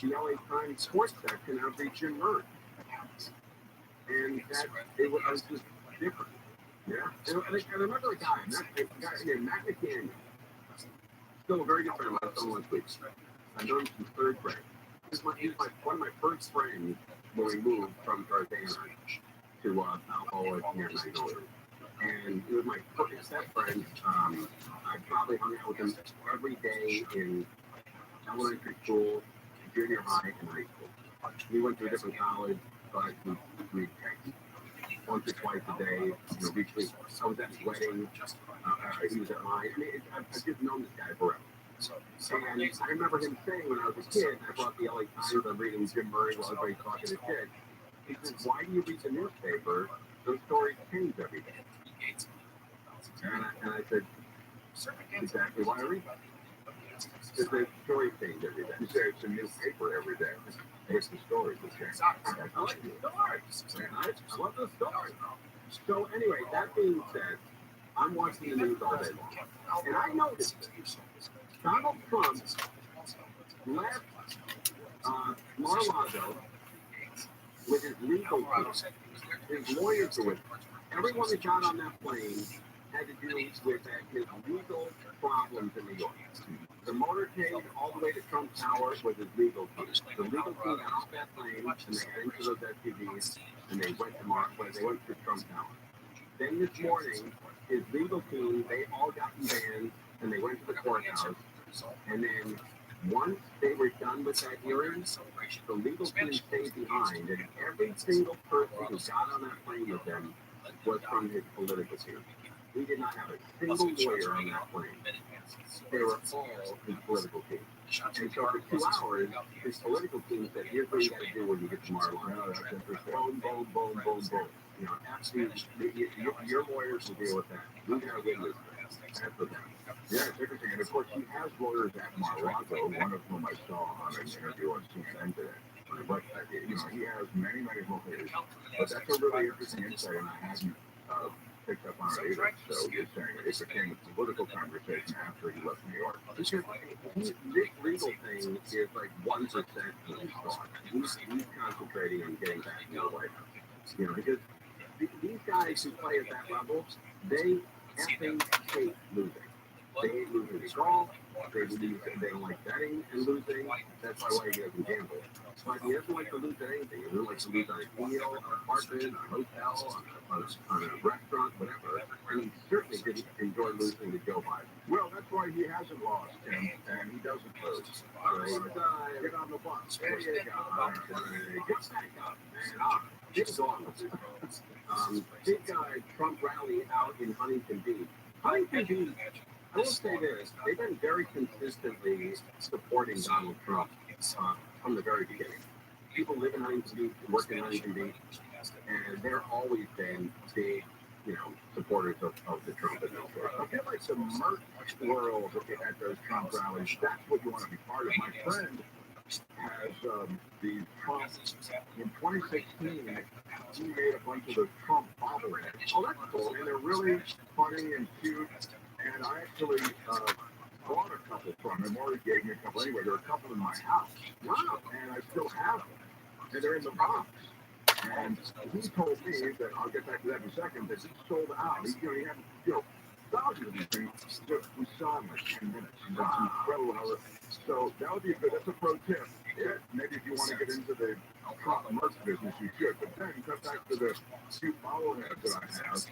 the LA Times sports section every Jim Murray. And I was just different. Yeah. And I remember a guy named Matt McCann, still a very good friend of mine, still last week. I've known him since third grade. He's one of my first friends when we moved from Tarzana to Balboa near Magnolia. And he was my best friend. I probably hung out with him every day in elementary school, junior high, and high school. We went to a different college, but we texted once or twice a day. Weekly. I was at his wedding. He was at mine. I've just known this guy forever. And I remember him saying when I was a kid, I brought the LA Times, I'm reading Jim Murray while everybody's talking to kids. He says, "Why do you read the newspaper? Those stories change every day." And I said, exactly why I read them. Because the stories change every day. You say it's a new paper every day. What's the story? I like the stories. I love the stories. So anyway, that being said, I'm watching the news all day long. And I noticed Donald Trump left Mar-a-Lago with his legal team. His lawyers were with him. Everyone that got on that plane had to do with his legal problems in New York. The motorcade all the way to Trump Tower was his legal team. The legal team got off that plane and they got into those SUVs and they went to Trump Tower. Then this morning, his legal team, they all got in vans and they went to the courthouse. And then once they were done with that hearing, the legal team stayed behind, and every single person who got on that plane with them was from his political team. He did not have a single lawyer on that plane. They were all his political team. And so for 2 hours, his political team said, "Here's what you got to do when you get to Mar-a-Lago. Boom, boom, boom, boom, boom. Your lawyers will deal with that. We got to win this thing." That's the thing. Yeah, it's interesting. And of course, he has lawyers at Mar-a-Lago, one of whom I saw on an interview on CNN today. But, he has many lawyers. But that's a really interesting insight, and I hadn't picked up on it either. So you're saying it became a political conversation after he left New York. This legal thing is like 1% of his thought. He's concentrating on getting back to the White House. Because these guys who play at that level, they effing hate losing. They hate losing the golf. They don't like betting and losing. That's why he doesn't gamble. But he doesn't like to lose at anything. He doesn't like to lose on a deal, on an apartment, on a hotel, on a restaurant, whatever. And he certainly didn't enjoy losing to Joe Biden. Well, that's why he hasn't lost, and he doesn't lose. Get on the bus. There you go. Get back up, man. Get on. Big Trump rally out in Huntington Beach. Huntington Beach, I will say this, they've been very consistently supporting Donald Trump from the very beginning. People live in Huntington Beach, work in Huntington Beach, and they're always been big, supporters of the Trump administration. I feel like the merch world at those Trump rallies, that's what you want to be part of. My friend has the Trump, in 2016, he made a bunch of those Trump bobbleheads. Oh, that's cool. And they're really funny and cute. And I actually bought a couple from him, or he gave me a couple anyway. There are a couple in my house. Wow. And I still have them. And they're in the box. And he told me that, I'll get back to that in a second, that he sold out. He had, thousands of these things. We saw in like 10 minutes. And that's incredible. So that would be that's a pro tip. Yeah, maybe if you want to get into the merch business, you should. But then cut back to the few follow-heads that I have.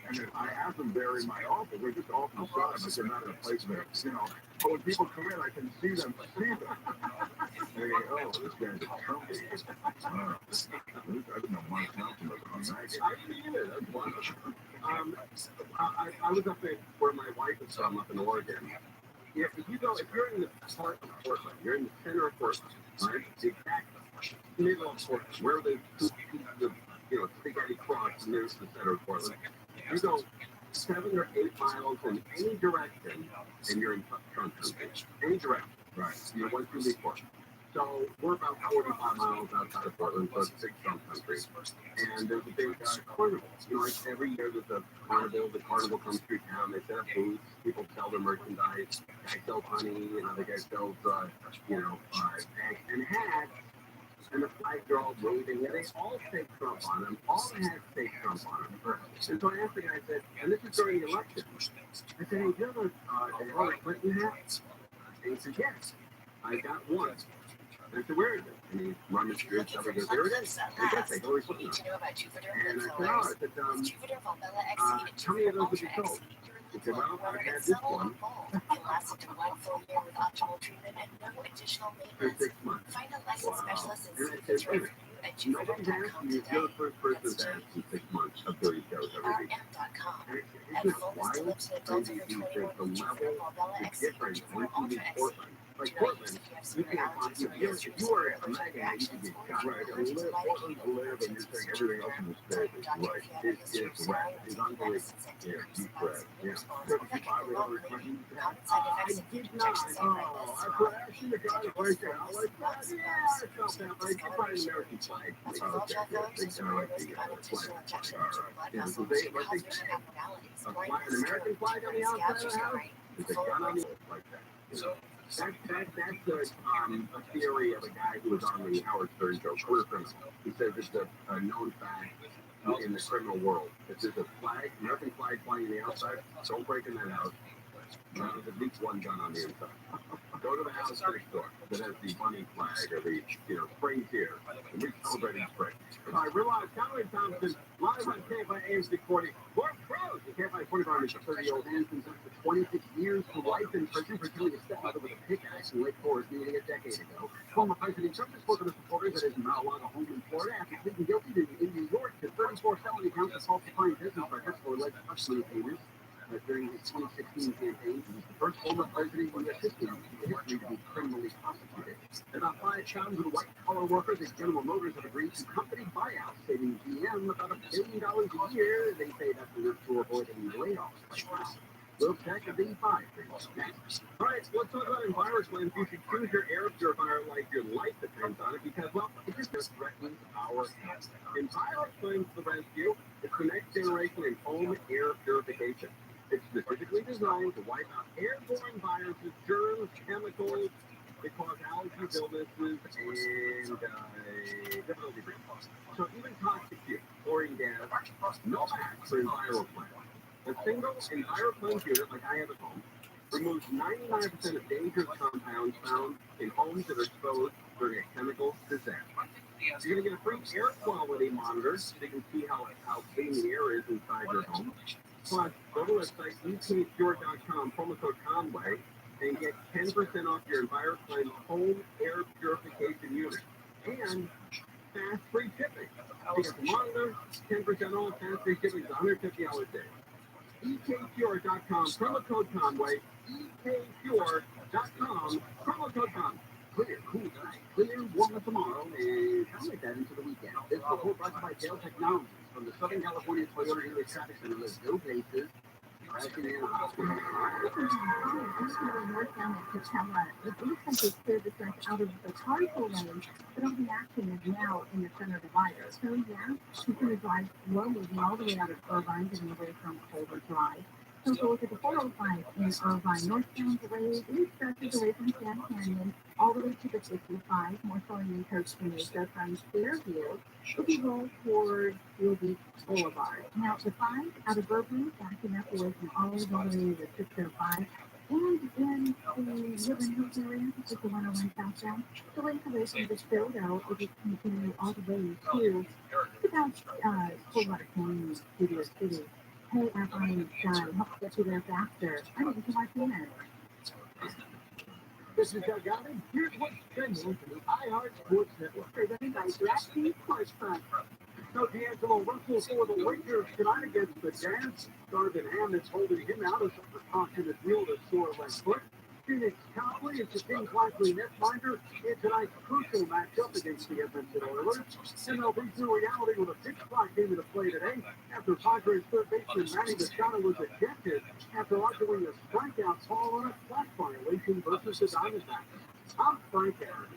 And then I have them there in my office. They're just off to the side, but they're not in a place that, But when people come in, I can see them. And they go, oh, this guy's a trumpet. I didn't know Mike Thompson was on that. I didn't either. That's wonderful. I was up there where my wife is from, up in Oregon. Yeah, if you're in the heart of Portland, you're in the center of Portland, right? The exact middle of Portland, where the two pieces of, spaghetti cross, and there's the center of Portland. You go 7 or 8 miles in any direction, and you're in Trump country. Any direction, right? You're 1, 2, 3, 4. So we're about 45 miles outside of Portland, so it's big Trump country. And there's a big carnival. Like every year there's a carnival. The carnival comes through town. They set up booths. People sell their merchandise. Guys sell honey. Another guy sells, bags and hats. And the flags are all waving, and they all say Trump on them. All the hats say Trump on them. And so I asked the guy, I said, and this is during the election. I said, hey, do you have a Hillary Clinton hat? And he said, yes, I got one. And I said, where is it? And he rummaged through stuff and goes, there it is. I guess I Hillary Clinton. And I said, oh, I said, how many of those would you sold? He said, well, I've had this one for 6 months. Wow. And I said, wait, nobody's asking you. You're the first person that's asked in 6 months of doing shows every week. And it's just wild how these things, the level, the difference between Portland. Like Portland, you can't find, if you are a mega, you can get shot. Right, I mean, Portland to live, and you're saying everything else in the state is right. It's right. It's unbelievable. Yeah, deep breath. Yeah. So did you buy the other Clinton? I did not. Oh, I see the guy right there. I'm like, yeah, I felt that. But I did buy an American flag. Okay, yeah, they kind of like the flag. All right. Yeah, so they, like, an American flag on the outside of the house? It's a gun on the like that. So. That's a theory of a guy who was on the Howard Stern show, Career Criminal. He says it's a known fact in the criminal world. If there's a flag, American flag flying on the outside, don't break in that house. There's at least one gun on the inside. Go to the house next door that has the bunny flag or the, spring here. And we celebrate spring. I realized Conway Thompson, live on KFI AMC 40, more pros. The KFI 45 is a 30-year-old man sentenced to 26 years to life in prison for killing a stepmother with a pickaxe in Lake Forest nearly a decade ago. Former President Trump has spoken to supporters at his Mar-a-Lago home in Florida after pleading guilty in New York to 34 felony counts of falsifying business records for alleged custody payments. During his 2016 campaign, he was the first former president in U.S. history to be criminally prosecuted. About 5,000 white-collar workers at General Motors have agreed to company buyouts, saving GM about $1 billion a year. They say that's to avoid any layoffs. Wow. We'll check at the 5 next. All right, so let's talk about EnviroCleanse. You should choose your air purifier like your life depends on it because, well, it just threatens our health. EnviroCleanse the rescue. It's the next generation in home air purification. It's specifically designed to wipe out airborne viruses, germs, chemicals that cause allergies, illnesses, and difficulty breathing. So even toxic fumes, chlorine gas, no match for EnviroCleanse. A single EnviroCleanse unit, like I have at home, removes 99% of dangerous compounds found in homes that are exposed during a chemical disaster. You're going to get a free air quality monitor so you can see how clean the air is inside your home. Plus, go to the website ekpure.com, promo code Conway, and get 10% off your EnviroCleanse home air purification unit. And fast free shipping. You get the monitor, 10% off, fast free shipping is $150 a day. ekpure.com, promo code Conway, ekpure.com, promo code Conway. Clear, cool tonight, clear, warm tomorrow, and I'll make that into the weekend. This report brought by Dale Technologies from the Southern California Toyota Gateway Traffic Center. There's no bases. Crashing in a hospital. North down at Coachella. It looks like they cleared the stretch out of the carpool lane, but all the action is now in the center divider. So yeah, she's going to drive slow, moving all the way out of Irvine, getting away from Culver Drive. So look at the 405 in Irvine, northbound away, it stretches away from Sand Canyon all the way to the 55, more selling in Costa Mesa from Fairview. If you roll toward Steel Beach Boulevard. Now, the 5 out of Burbank, backing up away from Olive all the way to the 605. And in the Woodland Hills area, this is the 101 southbound. The length away from the Stodo, if you continue all the way to about Colorado Canyon, Studio City. Hey, Irvine, John, help get you there faster. I didn't come my minutes. This is Doug Allen. Here's what's trending on the iHeart Sports Network. Presented by DraftKings Sportsbook. So D'Angelo Russell for the Lakers tonight against the Jazz. Darvin Ham is holding him out as a precaution as Wheeler sore left foot. Phoenix Cowboys is the team's likely netminder in tonight's crucial matchup against the Edmonton Oilers. MLB's new reality with a 6-o'clock game to play today after Padres third baseman Manny Machado was ejected after arguing a strikeout call on a flat violation versus the Diamondbacks. I'm Frank Aaron.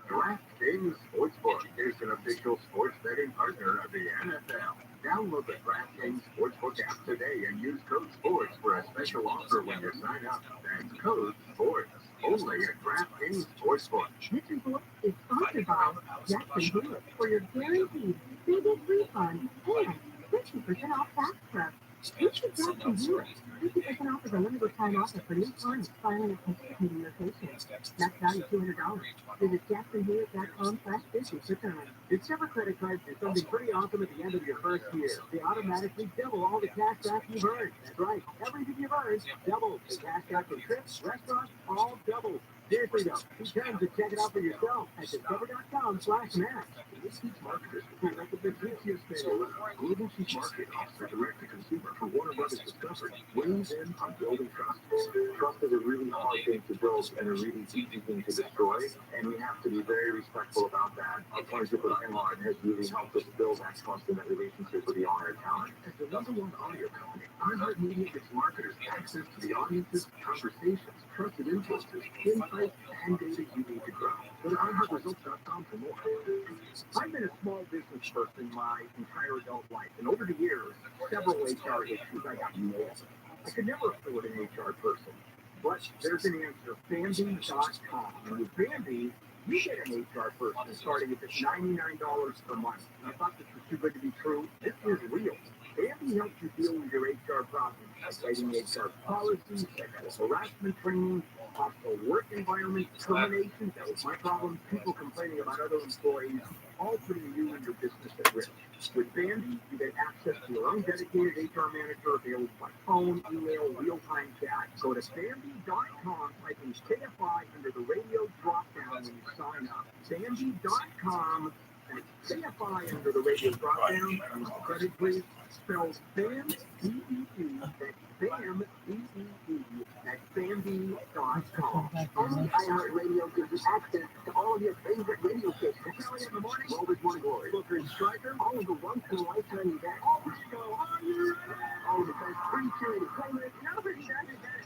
DraftKings Sportsbook is an official sports betting partner of the NFL. Download the DraftKings Sportsbook app today and use code SPORTS for a special offer when you sign up. That's code SPORTS. Only at DraftKings Sportsbook. This report is sponsored by Jackson Brewer for your guaranteed biggest refund and 50% off fast track. Reach the Jackson Brewer. 50% off is a limited time offer for new clients filing at participating locations. Max value $200. Visit jacksonbrewer.com/business for time. Discover credit cards do something pretty awesome at the end of your first year. They automatically double all the cash back you've earned. That's right. Everything you've earned, double. The cash back from trips, restaurants, all double. Seriously though, be tempted to check it out for yourself at discover.com/max. This is marketers who recommend Global Chief Market Officer direct to consumer for Warner Brothers Discovery weighs in on building trust. Trust is a really hard thing to build and a really easy thing to destroy, and we have to be very respectful about that. Our partnership with Enlard has really helped us build that trust and that relationship with the on-air talent. As the #1 audio company, iHeartMedia gives marketers access to the audiences, conversations, trusted influencers, insights, and data you need to grow. Go to iHeartResults.com for more. I've been a small business person my entire adult life, and over the years, several HR issues I got nailed. I could never afford an HR person, but there's an answer, Bambi.com. And with Bambi, you get an HR person starting at just $99 per month. And I thought this was too good to be true. This is real. Bambi helps you deal with your HR problems by citing HR policies, sexual harassment training, hostile work environment, terminations, that was my problem, people complaining about other employees, all putting you and your business at risk. With Bambi, you get access to your own dedicated HR manager available by phone, email, real-time chat. Go to Bambi.com, type in KFI under the radio drop-down when you sign up. Bambi.com, and KFI under the radio drop-down, use the credit please, spells BAM, B-E-E, that's BAM, B-E-E, that's Bambi.com. Only iHeartRadio gives you access to all of your favorite radio stations. Early in the morning, Rover's Morning Glory, Booker and Striker, all of the once-in-a-lifetime events, all of the best pre-curated playlists, and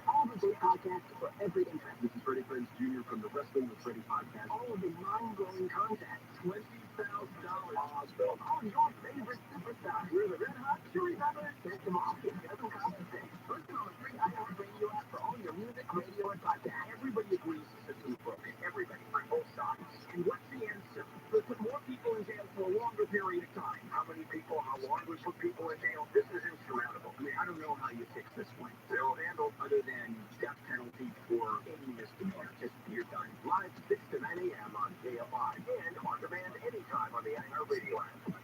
all of the great podcasts for every interest. This is Freddie Prinze Jr. from the Wrestling with Freddie podcast. All of the mind-blowing content, $20,000 odds built on your favorite superstars. We're the Red Hot Chili Peppers. Check them off. It doesn't cost a thing. First on the free iHeartRadio app for all your music, radio, and podcasts. Everybody agrees the system is broken. Everybody on both sides. And what's the answer? Let's put more people in jail for a longer period of time. How many people? How long we put people in jail? This is insurmountable. I mean, I don't know how you fix this one. They'll handle other than death penalty for any misdemeanor. Just you're done. Live 6 to 9 a.m. on KFI and on demand anytime on the iHeartRadio app.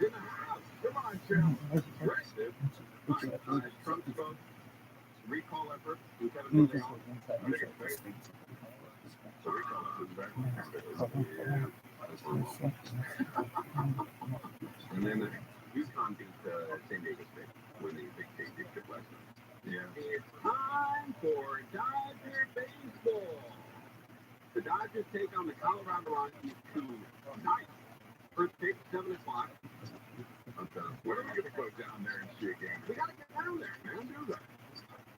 In the house. Come on, Joe. Arrested. Trump spoke. Recall effort. Lieutenant General. So we call it back. And then UConn beat San Diego State when the big state did good last night. Yeah. It's time for Dodger baseball. The Dodgers take on the Colorado Rockies tonight. First pitch, 7 o'clock. Okay. When are we going to go down there and see a game? We got to get down there, man. Do that.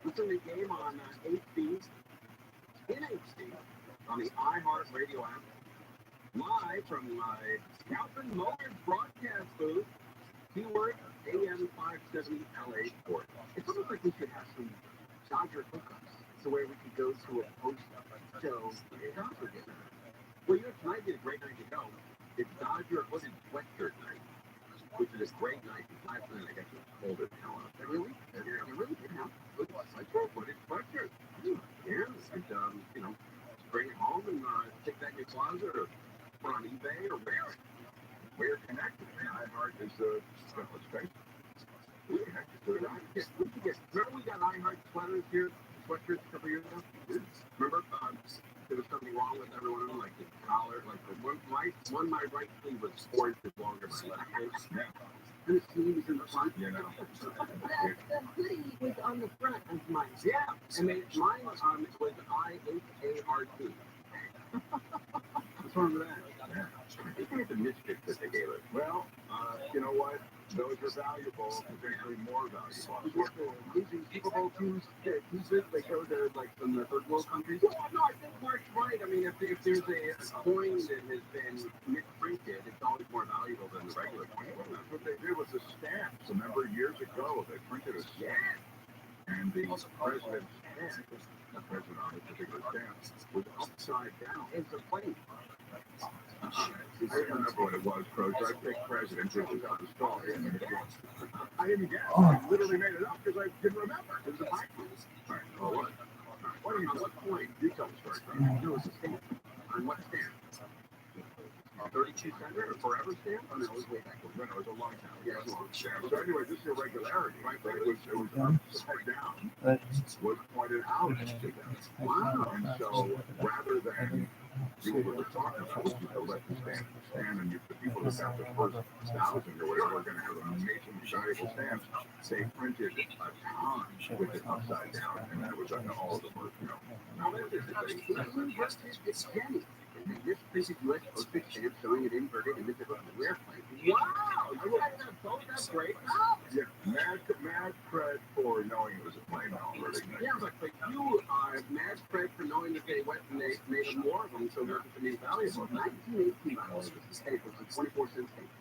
Listen to the game on HD. In HD. on the iHeartRadio app, live from my Calvin Motors broadcast booth. Keyword AM 570 LA Sports. It's almost like we should have some Dodger hookups, so where we could go to a post-show Dodger game. Well, tonight is a great night to go. It's Dodger hooded sweatshirt night, which is a great night. Last night I got to hold it hell out. I really did have good sweatshirt. Yeah, and bring it home and stick that in your closet or put on eBay or wear it. We're connected. iHeart is a space. We're connected to it. Remember we got iHeart sweaters here, sweatshirts a couple years ago? Remember there was something wrong with everyone of them, like the collar, like the my right sleeve was 4 inches longer than my left sleeve. And the sleeves in the front. The hoodie was on the front of mine. Yeah, and mine was IHART. What's wrong with that? Yeah. I think it's a misfit that they gave it. Well, you know what? Those are valuable, potentially more valuable. Using Super Bowl teams, they go to like from the third world countries. Well, no, I think Mark's right. I mean, if there's a coin that has been misprinted, it's always more valuable than the regular coin. Well, that's what they did with the stamps. Remember, years ago, they printed a stamp, and the president's head, the president on this particular stamp, was upside down. It's a plane. I remember what it was, Crows. I picked president, which is on the stall. I didn't guess. I literally made it up because I didn't remember. It was a black one. All right, well, what? What are you? On what point? You tell the story. It was a stamp. On what stamp? 32 cent or forever stamp? Oh, no, it was way back. No, it was a long time. Yeah, it was a long stamp. So anyway, this irregularity, right? But it was upside down. Was pointed out to them. Wow. And so rather than do what we're talking about, which is to let the stamp stand, and the people that got the first 1,000 or whatever are going to have amazing, valuable stamps, they printed a ton with it upside down, and that was on all of them. Now, that's the it's penny. This is U.S. postage stamp showing it inverted and this is on the airplane. Wow! That's great. Yeah, mad cred for knowing it was a plane already. Yeah, but you are mad cred for knowing that they went and they made more of them so they're to be valuable. 1918 dollars was the tape, was a 24-cent tape.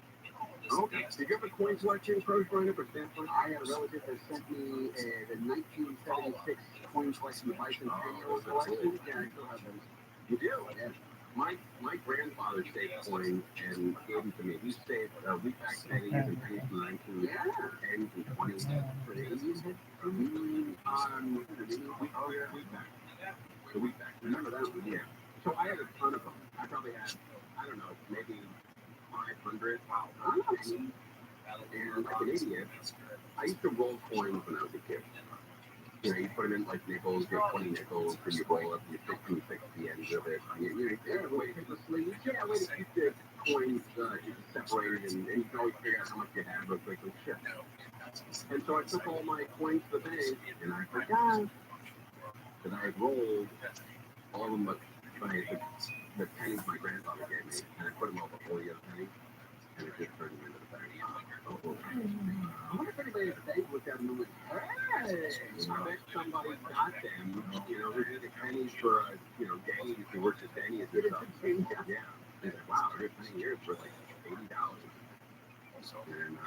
Okay. Did you have a coin collection, Crows, growing up or Stanford? I had a relative that sent me the 1976 coin collection, the Bison Penny collection. Yeah, I still have those. You do? Yeah. My grandfather saved coins and gave them to me. He saved wheatback pennies and pennies from 1910s and 20s. The wheatback. Remember that one? Yeah. So I had a ton of them. I probably had, I don't know, maybe 500. And like an idiot, I used to roll coins when I was a kid. You know, you put them in like nickels, you get 20 nickels, and you roll up, and you fix the ends of it. Way to keep the sleeves. Yeah, way to keep the coins separated, and you can always figure out how much you have real quickly. Shit. And so I took all my coins to the bank, and I forgot that I had rolled all of them, but the pennies my grandfather gave me, and I put them all before the other pennies, and it just turned them into the bank. I wonder if anybody at the bank looked at them and went, hey, I bet somebody got them. You know, who did the pennies for, Denny's, who works at Denny's or something. Yeah. And wow, every penny here is for like $80. And I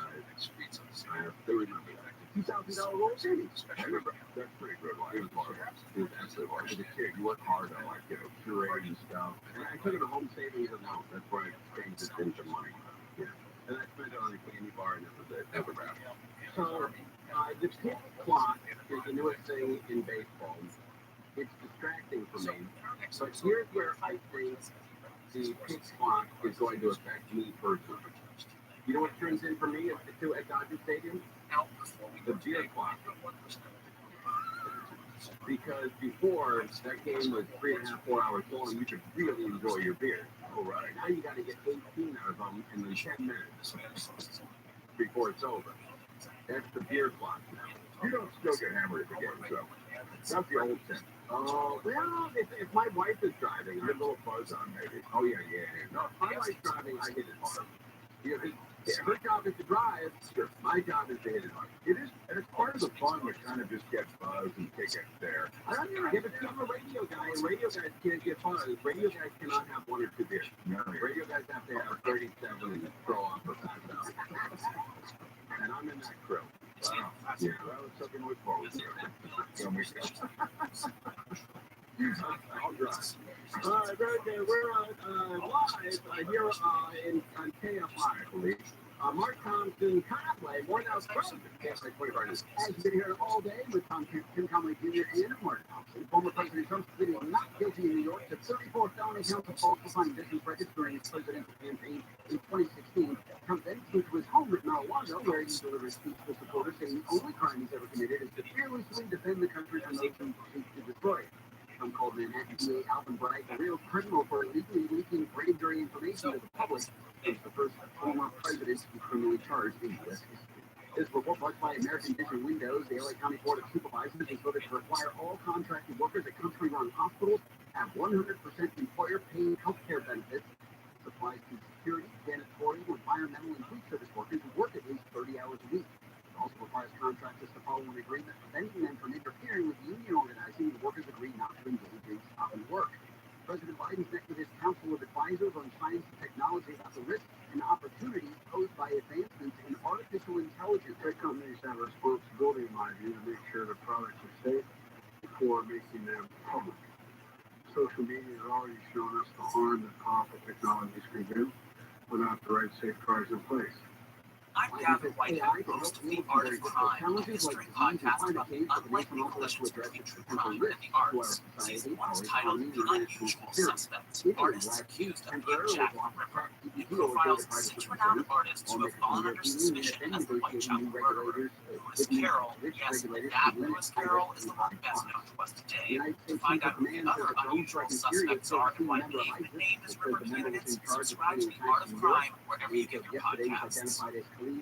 still remember that. $2,000 roll pennies. I remember that's pretty good. It was hard. It was absolutely hard. As a kid, you work hard on curating stuff. And I took it to home savings account. That's where I changed it into money. Yeah. And I spent it on a candy bar, and that was wrap. So, the pitch clock is the newest thing in baseball. It's distracting for me. But here's where I think the pitch clock is going to affect me personally. You know what turns in for me at Dodger Stadium? The beer clock. Because before, that game was 3.5, 4 hours long, you could really enjoy your beer. Oh, right. Now you got to get 18 out of them in 10 minutes before it's over. That's the beer clock now. You don't still get hammered at the game, so that's the old thing. Oh, well, if my wife is driving, You get a little buzz on, maybe. oh, yeah. No, if my wife's driving, I get it hard. Her job is to drive. Sure. My job is to hit it hard. It is, and it's part of the fun to kind of just get buzz and tickets there. I don't know. If I'm a radio guy, and radio guys can't get buzzed. Radio guys cannot have one or two beers. No, Radio guys have to have 37 and throw off for 5,000. And I'm in that crew. wow. Yeah, that was something to look forward to. So we I'll drive. Very good. We're live here on KFI, I believe. Mark Thompson Conway, Morehouse President, KFI 25 has been here all day with Tim Conway Jr. and Mark Thompson. Former President Trump's pleading not guilty in New York to 34 felony counts of falsifying business records during his presidential campaign in 2016. Trump then flew to his home at Mar-a-Lago, where he delivered a speech to supporters saying the only crime he's ever committed is to fearlessly defend the country from those who seek to destroy it. Trump called Manhattan DA Alvin Bragg a real criminal for illegally leaking grand jury information to the public. He's the first former president to be criminally charged in U.S. history. This report brought by American Vision Windows, the LA County Board of Supervisors, has voted to require all contracted workers at country-run hospitals have 100% employer-paid health care benefits. This applies to security, janitorial, environmental, and food service workers who work at least 30 hours a week. It also requires contractors to follow an agreement preventing them from interfering with union organizing. The workers agree not to engage in stop and work. President Biden met with his council of advisors on science and technology about the risks and opportunities posed by advancements in artificial intelligence. Tech companies have a responsibility, in my view, to make sure the products are safe before making them public. Social media has already shown us the harm that powerful technologies can do without the right safeguards in place. I'm Gavin Whitehead, host of the Art of Crime, a history podcast about the unlikely collisions between true crime and the arts. Season 1 is titled The Unusual Suspects, Artists Accused of Being Jack the Ripper. It profiles 6 renowned artists who have fallen under suspicion as the Whitechapel murderer. Lewis Carroll, yes, that Lewis Carroll is the one best known to us today. To find out who the other unusual suspects are and why they have been named as Ripper candidates, subscribe to The Art of Crime wherever you get your podcasts. You're listening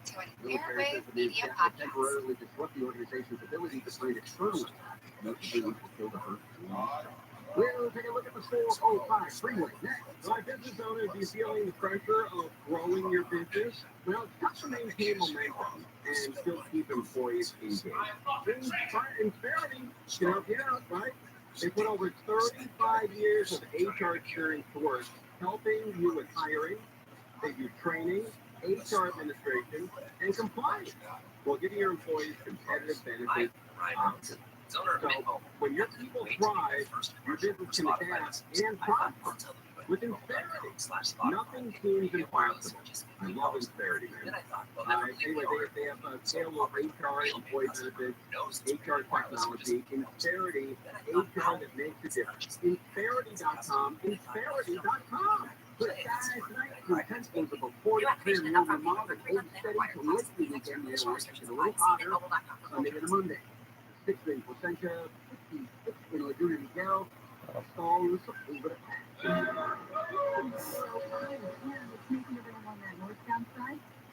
to an Airwave Media Podcast. Temporarily disrupt the organization's ability to find external We'll take a look at the 405 freeway next. My business owners, are you feeling the pressure of growing your business? Well, it's tough to maintain momentum and still keep employees engaged. Insperity can help you out, right? They put over 35 years of HR experience to work, helping you with hiring. They do training, HR administration, and compliance while giving your employees competitive benefits options. So when your people thrive, your business can adapt and prosper. With Insperity, nothing seems impossible. I love Insperity, man. Anyway, they have a scale of HR, employee benefits, HR technology, Insperity, HR that makes a difference. Insperity.com, Insperity.com. But guys, tonight, principles of a 40-year new remodel, age steady to lift the weekend, it's a little hotter, Sunday to Monday. 6 in Placentia, 56 in Laguna Niguel, stalls, over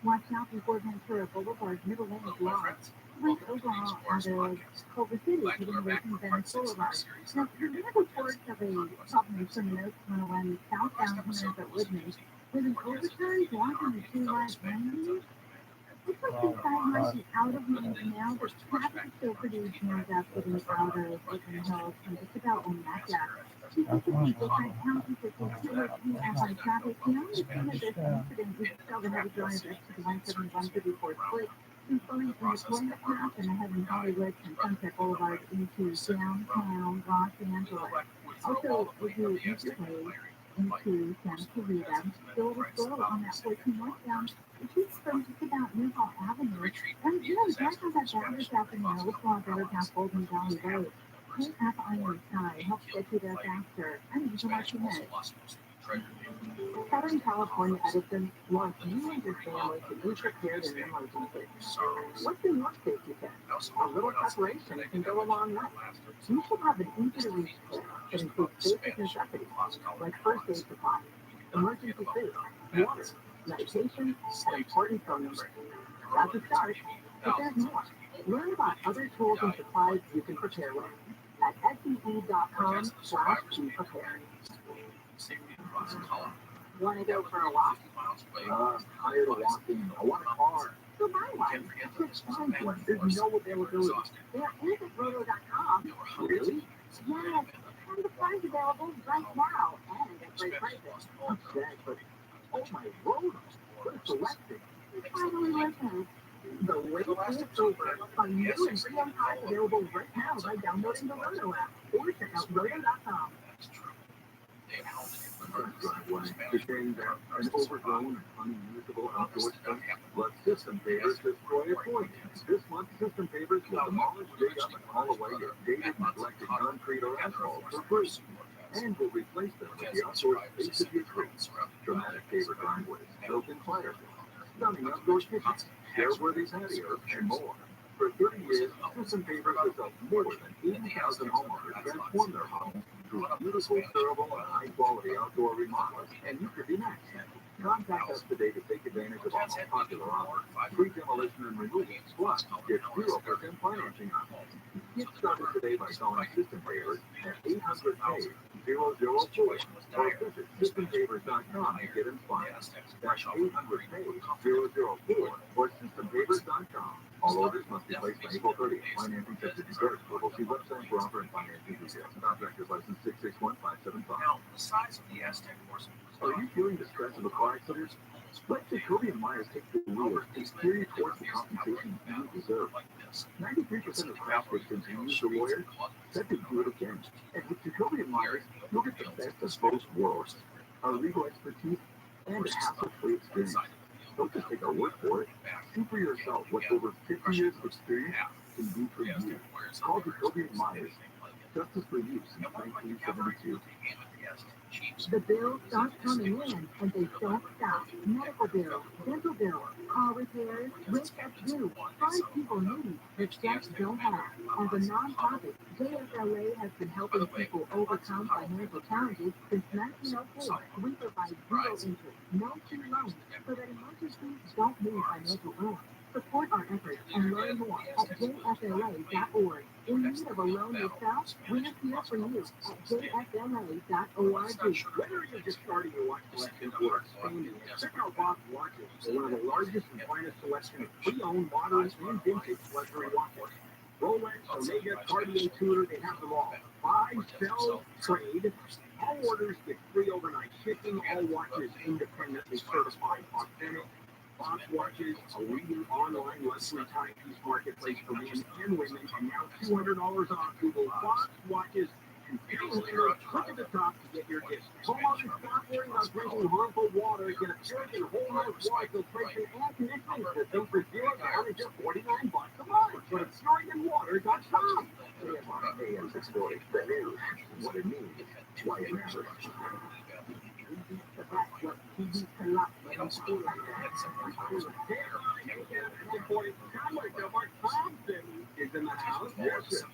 Watch out before Ventura Boulevard's middle lane is locked. Right overall out of Culver City, heading away from Venice Boulevard. Now, there were reports of a problem in some notes when southbound runners at Woodman with an overturned blocking the 2 right lanes. Looks like the sidewalk is out of lanes now, but traffic is still pretty jammed up getting out of Oakland Hills from just about Omega. Two different counties that consider TFI traffic. The only thing that this incident is still the heavy drivers to the 171 34 split, including from the Toyota Path and ahead in Hollywood from Sunset Boulevard into downtown Los Angeles. Also, if you interface into Santa Clarita, still slow on that 14 northbound, it keeps from just about Newhall Avenue. And you know, right on that Dallas Avenue, we'll go over past Golden Valley Road. KF on your side helps get you there faster. I mean, so much you miss. Southern California Edison wants you and your family to be prepared in an emergency. What's in your safety kit? A little preparation can go a long way. You should have an easy-to-reach kit that includes basic necessities like first aid supplies, emergency food, water, medication, and important phone numbers. That's a start, but there's more. Learn about other tools and supplies you can prepare with at SEE.com/beprepared. Want to go for a walk? I'm tired of walking. I want a car. Go buy one. Just find one. There's no availability. There is at Roto.com. Really? Yes, and the price available right now, and at great prices. Okay, but oh my road, what a selection. Finally listen. The wait is over. Find new and free on cars available right now by downloading the Roto app or check out Roto.com. Driveway became an overgrown and unusable outdoor space. Let System Pavers destroy it for you. This month, System Pavers will demolish, dig up, and haul away your dated, neglected concrete or asphalt for free. And will replace them with the outdoor space of your dreams. Dramatic paver driveways, built-in fire pits, stunning outdoor kitchens, airworthy patios, and more. For 30 years, System Pavers has helped more than 80,000 homeowners transform their homes through beautiful, durable, and high-quality outdoor remodels. And you could be next. Contact us today to take advantage of our most popular offer. Free demolition and removal. Plus, get 0% financing on it. Get started today by calling System Pavers at 800-PAVE-004 or visit SystemPavers.com to get inspired. That's 800-PAVE-004 or SystemPavers.com. All orders must be placed by April 30th. Financing subject to credit approval. See website for offer and financing details. Contractor's license 661575. Now, the size of the Aztec horse. Are you feeling the stress of the car accidents? Let Jacoby and Myers take the wheel and steer you towards the compensation you deserve. 93% of crash victims who use the lawyer said they'd do it again. And with Jacoby and Myers, you'll get the best of both worlds. Our legal expertise and a hassle-free experience. Don't just take our word for it. See for yourself what over 50 years of experience can do for you. Call Jacoby and Myers. Justice for You since 1972. The bills start coming in, and they don't stop. Medical bills, dental bills, car repairs, rent that's due. 5 people need, but just don't have. As a nonprofit, JSLA has been helping people overcome financial challenges since 1904. We provide zero interest, no fee loans, so that emergencies don't mean financial ruin. Support our efforts and learn more at jsla.org. In need of a loan yourself? We're here for you at jsla.org. Whether you're just starting your watch collection or expanding it, check out Bob's Watches for one of the largest and finest selection of pre-owned, modern, and vintage luxury watches. Rolex, Omega, Cartier, Tudor, they have them all. Buy, sell, trade. All orders get free overnight shipping. All watches independently certified, authentic. Bob's Watches, a leading online luxury timepiece marketplace for men and women, and now $200 off. Google Bob's Watches and click at the top to get your gift. Homeowners, stop worrying about drinking harmful water. Get a Puritan whole milk water filtration and conditioning system for $0 just $49 a month. Go to PuritanWater.com. AM 640. The news. What it means. Why it matters. That's what TV collapse in school like that. Is in the house. Yes, sir.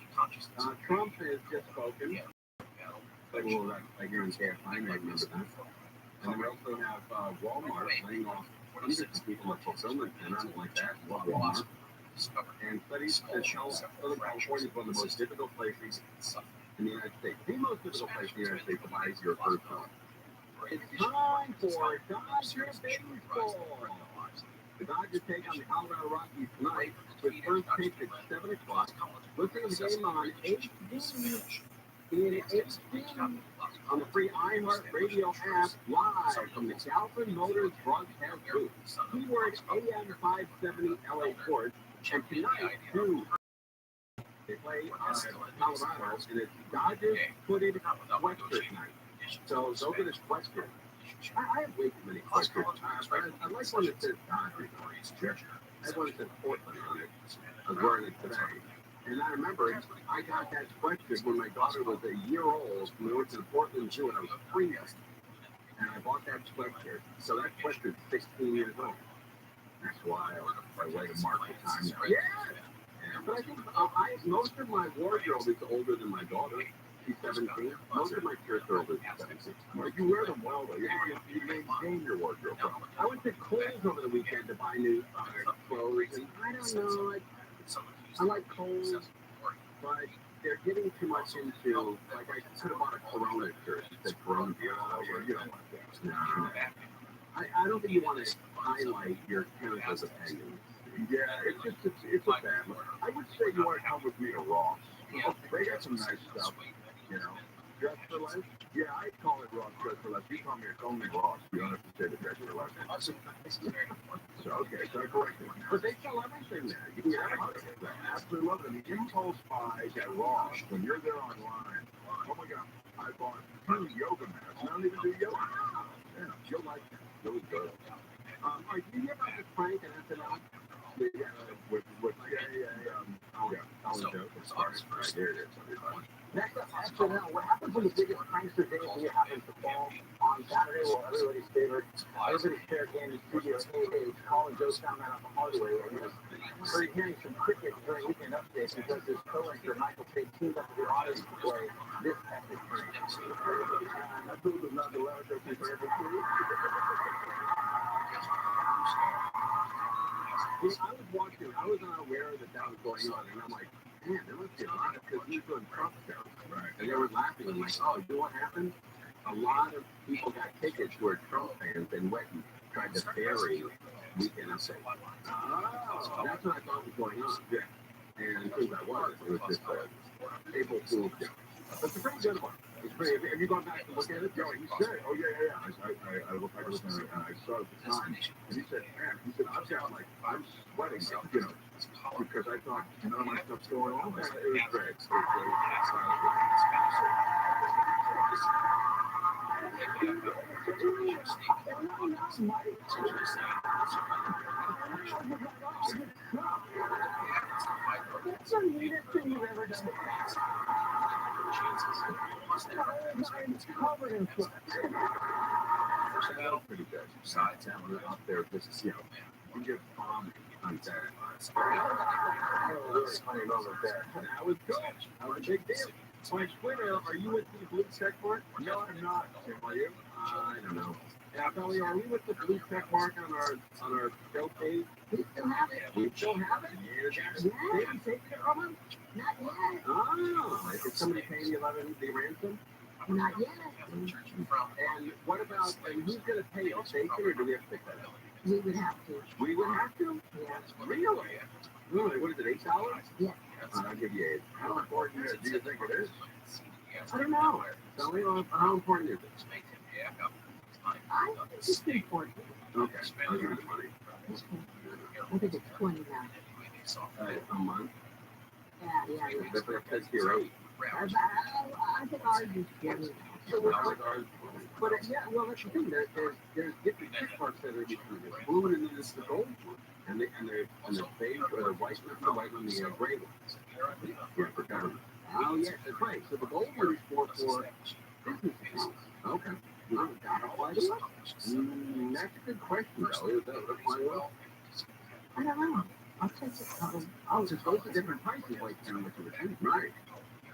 Trump has just spoken. Well, I guarantee I remember that. And we also have Walmart laying off hundreds of people at fulfillment centers like that. Love Walmart. And studies that show Southern California is one of the most difficult places in the United States. The most difficult place in the United States to buy your first home. It's time for Dodger Baseball. The Dodgers take on the Colorado Rockies tonight with first pitch at 7 o'clock. Listen to the game on HD in HD on the free iHeart Radio app live from the Galvin Motors broadcast booth. Keyword AM 570 LA Court. And tonight, too, they play Colorado, and it's Dodgers footed sweatshirt night. So those are the questions. I have way too many questions. I like one that says Dodgers. I have one that says Portland on it. I was wearing it today. And I remember I got that question when my daughter was a year old. We went to the Portland Zoo and I was 3 years. And I bought that sweatshirt. So that sweatshirt's 16 years old. That's why I way to mark the time. Yeah. But I think most of my wardrobe is older than my daughter. She's 17. Most of my shirts are older than 17. Like you wear them well, though. You maintain your wardrobe. I went to Kohl's over the weekend to buy new clothes, and I don't know. I like Kohl's, but they're getting too much into, like, I could have bought a Corona shirt that said Corona beer all over. You don't want that. I don't think you want to highlight your chemicals opinions. Yeah, it's a bad look. I would say you want to come with me to Ross. They got some nice stuff, you know. Dress for less? Yeah, I call it Ross Dress for Less. You call me, it's only Ross. You don't have to say the Dress for Less. So, okay, so I correct it. But they sell everything there. You can get everything. I absolutely love it. I mean, impulse buys at Ross, when you're there online, oh my God, I bought 2 yoga mats. I don't even do yoga. Yeah, you'll like that. Those good. Like, you hear about this prank and SNL? Yeah, with Colin Jones. Right, here it is. Next up, SNL. What happens when the biggest prankster day of the year happens to fall on Saturday? Well, everybody's fair game in studio. Hey, Colin Jones found that out the hard way. So you're hearing some cricket during weekend updates because his co-anchor Michael Tate teamed up with the audience to play this epic prank. I thought it was not the loud joke for every You know, I was watching, I was unaware that was going on, and I'm like, man, there must be a lot of, because he's doing Trump shows, right? And they were laughing, I'm like, oh, you know what happened? A lot of people got tickets who are Trump fans and went and tried to bury Weekend Update. Oh, that's what I thought was going on. Yeah. And who that was, it was just April Fool's joke. But it's a pretty good one. It's pretty, have you gone back and looked at it? No, he said, oh, yeah. I looked at it and I saw it at the time. And he said, man, I've got like, I'm sweating, you know, because I thought none of my stuff's going on. It was great. It was great. That's the neatest thing you've ever done. Covered in sweat. That was pretty good. Besides, we're up there just, you know, you get bombed on that. That was good. That was a big deal. On Twitter, are you with the blue check mark? No, I'm not. Tim, are you? I don't know. Yeah, Belly, are we with the blue check mark on our show page? We still have it. We still have it? Yes. They haven't taken it from him? Not yet. Oh, is somebody paying the ransom? Not yet. And what about, and who's going to pay it? Station, or do we have to pick that up? We would have to. We would have to? Yeah. Really? Really? What is it, $8? Yeah. I'll give you 8. How important do you think it is? I don't know. Tell me how important is it? I think it's important. Okay, I'll give you the money. I think it's 20 now. A month? Yeah. That's what it says here, 8. I think ours is 20. But yeah, well, that's the thing. There's different check marks that are between the blue and then the gold one, and the beige or the white one, the gray one. Yeah, for government. Oh yeah, that's right. So the gold one is for business accounts. Okay. That apply to us? That's a good question, though. Does that apply well? I don't know. I'll check it out. Oh, so those are different prices, like how much of a right?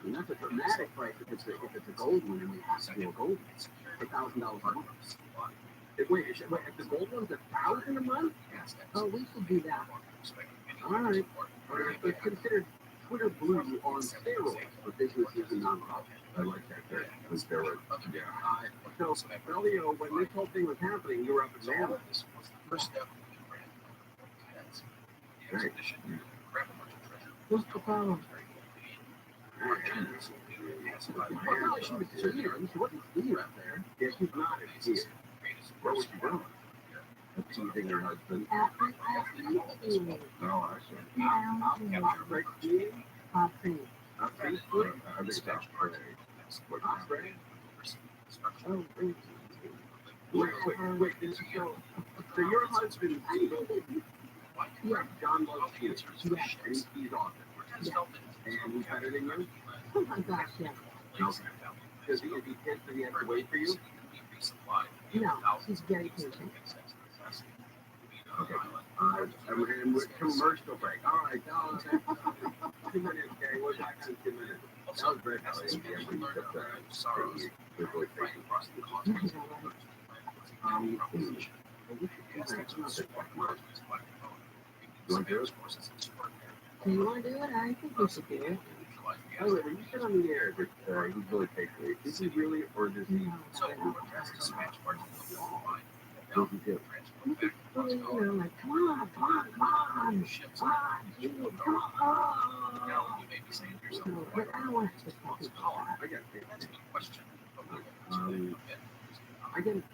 And that's a dramatic price if it's a gold one, and we have to do a gold one. $1,000 a month. Wait, if the gold one's $1,000 a month? Oh, we should do that. All right. It's considered Twitter blue on steroids for businesses and nonprofits. I like that. Because there were, yeah. So, earlier, when this whole thing was happening, you were up at Mammoth. Right. What's the problem? Well, she was here. She wasn't here up there. Yeah, she's not here. What was she doing? Teasing her husband. Eating. Oh, I see. Right, Gene? Pretty. On Facebook? I think it's not pretty. What Not Fred? Oh, really? Wait, this is so your husband, Yeah. John loves you. Yeah. And he's awesome. And he's better than you? Oh my gosh, yeah. Okay. Does he tend to have to wait for you? No, she's very patient. Okay. And we're commercial break. All right, 2 minutes, okay? We're back in 2 minutes. That was great. You want to do it? Do you want to do it? I think we should do it. By the way, when you said on the air that he's really patriot, is he really, or does he? So that's the Spanish part of the wall. What does he do? Like, come on, come on. Now, you may be saying to yourself, But I don't want to talk about that. I got it. that's a good question. I get it.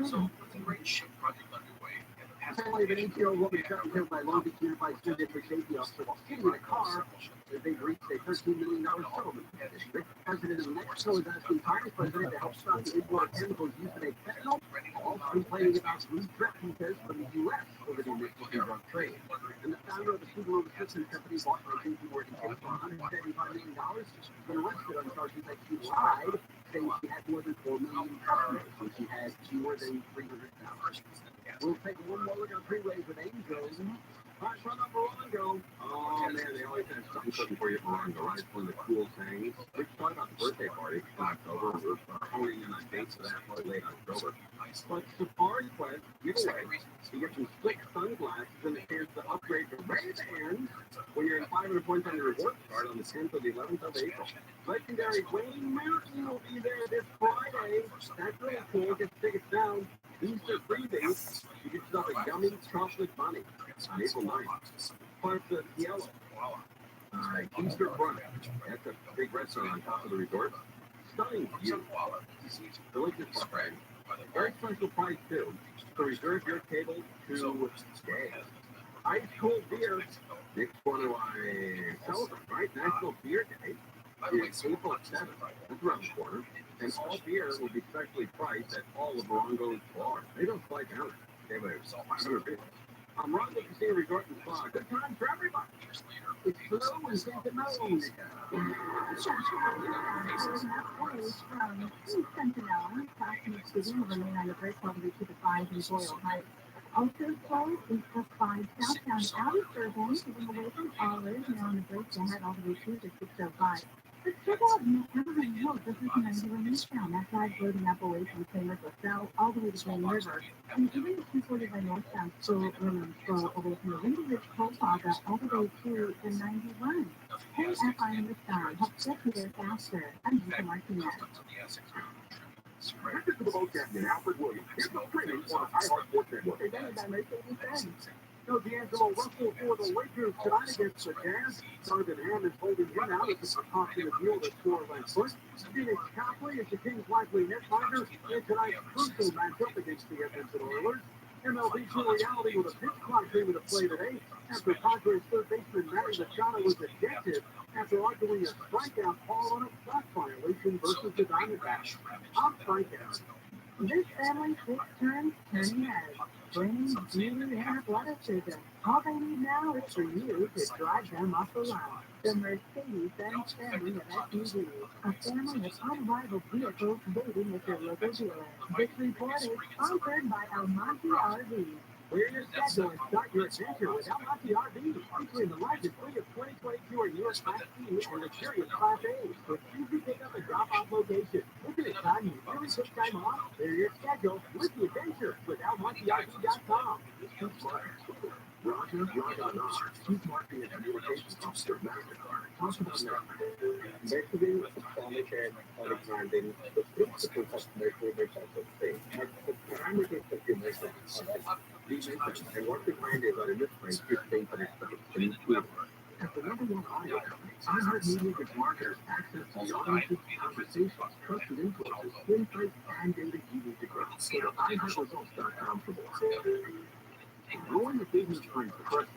So, with the great ship project underway, and the past Apparently, the ATO will be shot killed by Long Beach Unified School District safety officer while sitting in a car that they've reached a $13 million settlement. The president of Mexico is asking Congress president to help stop the inflow of chemicals used to make fentanyl, while complaining about rude threat he says from the U.S. over the Mexican drug trade. And the founder of the Subaru Systems Company bought by JP Morgan Chase for $175 million has been arrested on charges that she lied, saying she had more than 4 million customers, and she had fewer than 300,000. We'll take one more look at freeways with Angels. Hot run up Morongo. Oh man, they always have something cooking for you at Morongo, right? It's one of the cool things. We're talking about the birthday party in October. We're honing in on dates for that probably late October. But Safari Quest giveaway. You get some slick sunglasses and a chance to upgrade to Ray-Bans when you're in 500 points on your reward card on the 10th or the 11th of April. Legendary Wayne Mountain will be there this Friday. That's really cool. Get tickets down. Easter freebies. You get yourself a yummy chocolate bunny on April 9th. Plus the Yellow. Easter brunch. That's a big restaurant on top of the resort. Stunning view. Delicious buffet. Very special price too. So reserve your table today. Ice cold beer. Next one to celebrate, right? National Beer Day. It's April 7th. That's around the corner. And all beer will be specially priced at all of Morongo's bars. They don't fly down it. They have a 500 beers. Morongo Casino Resort and Spa. Good time for everybody. It's slow and sentimental. From Sentinel, Classmate City, remain on the break all the way to the 5 in Boyle Heights. Also closed is the 5 southbound out of Burbank, moving away from Olive, now on the break to head all the way to the 605. Let's check out Evergreen Hills. This is 91 Eastbound. That drive loading up away from St. Louis LaSalle all the way to Green River. And even the 245 northbound still running slow away from the Windy Ridge Coal Plaza all the way to the 91. KFI in the sky helps get you there faster. I'm Lisa Martinez. Listen to the boat captain, Alfred Williams. Here's the streaming on iHeart Sports Network. They done it by Mercedes Benz. No, D'Angelo Russell for the Lakers tonight against the Jazz. Jonathan Hammond holding him out at the top of the field at 4-line foot. Phoenix Copley is the Kings' likely netfinder in tonight's crucial matchup against the Edmonton Oilers. MLB True Reality with a pitch clock came into play today after Padres third baseman Manny Machado was ejected after arguing a strikeout call on a shot violation versus the Diamondbacks. I'm strikeout. This family takes turns turning heads. Brains, beauty, and athleticism. All they need now is for you to drive them off the line. The Mercedes-Benz family of SUVs. A family of unrivaled vehicles waiting at your local dealer. This report is sponsored by Almonte RV. Clear your schedule and start your adventure with Almonte RV, featuring the largest fleet of 2022 or newer Class C and luxurious Class A, with easy pickup and drop-off location. Look at the time you really took time off. Clear your schedule with the adventure with AlmonteRV.com. Roger, Chief Marketing and Communications Officer, MasterCard. Talk about that. Marketing, establishing, or expanding the principal customer service of the state. The parameters of your message are These messages and what the brand is are in this place, things that are included. At the number one audio company, iHeartMedia gives marketers access to the audience's conversations, trusted influencers, insights, and data you need to grow. Go to iHeartResults.com for more. Growing a business brings pressure.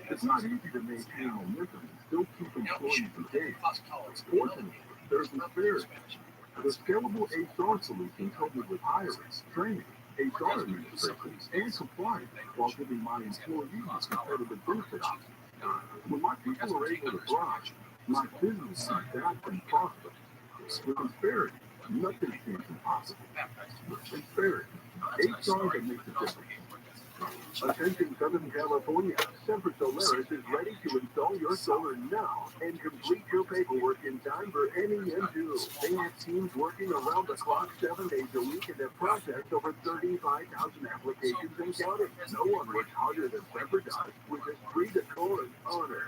It's not easy to maintain momentum and still keep employees engaged. Fortunately, there's Inspirit. The scalable HR solution helps me with hiring, training, HR administration, and compliance while giving my employees competitive benefits. When my people are able to thrive, my business adapt and prosper. With Inspirit, nothing seems impossible. Inspirit, HR that makes a difference. Attention Southern California, Semper Solaris is ready to install your solar now and complete your paperwork in time for NEM2. They have teams working around the clock 7 days a week and have processed over 35,000 applications and counting. No one works harder than Semper does with a free decor and honor.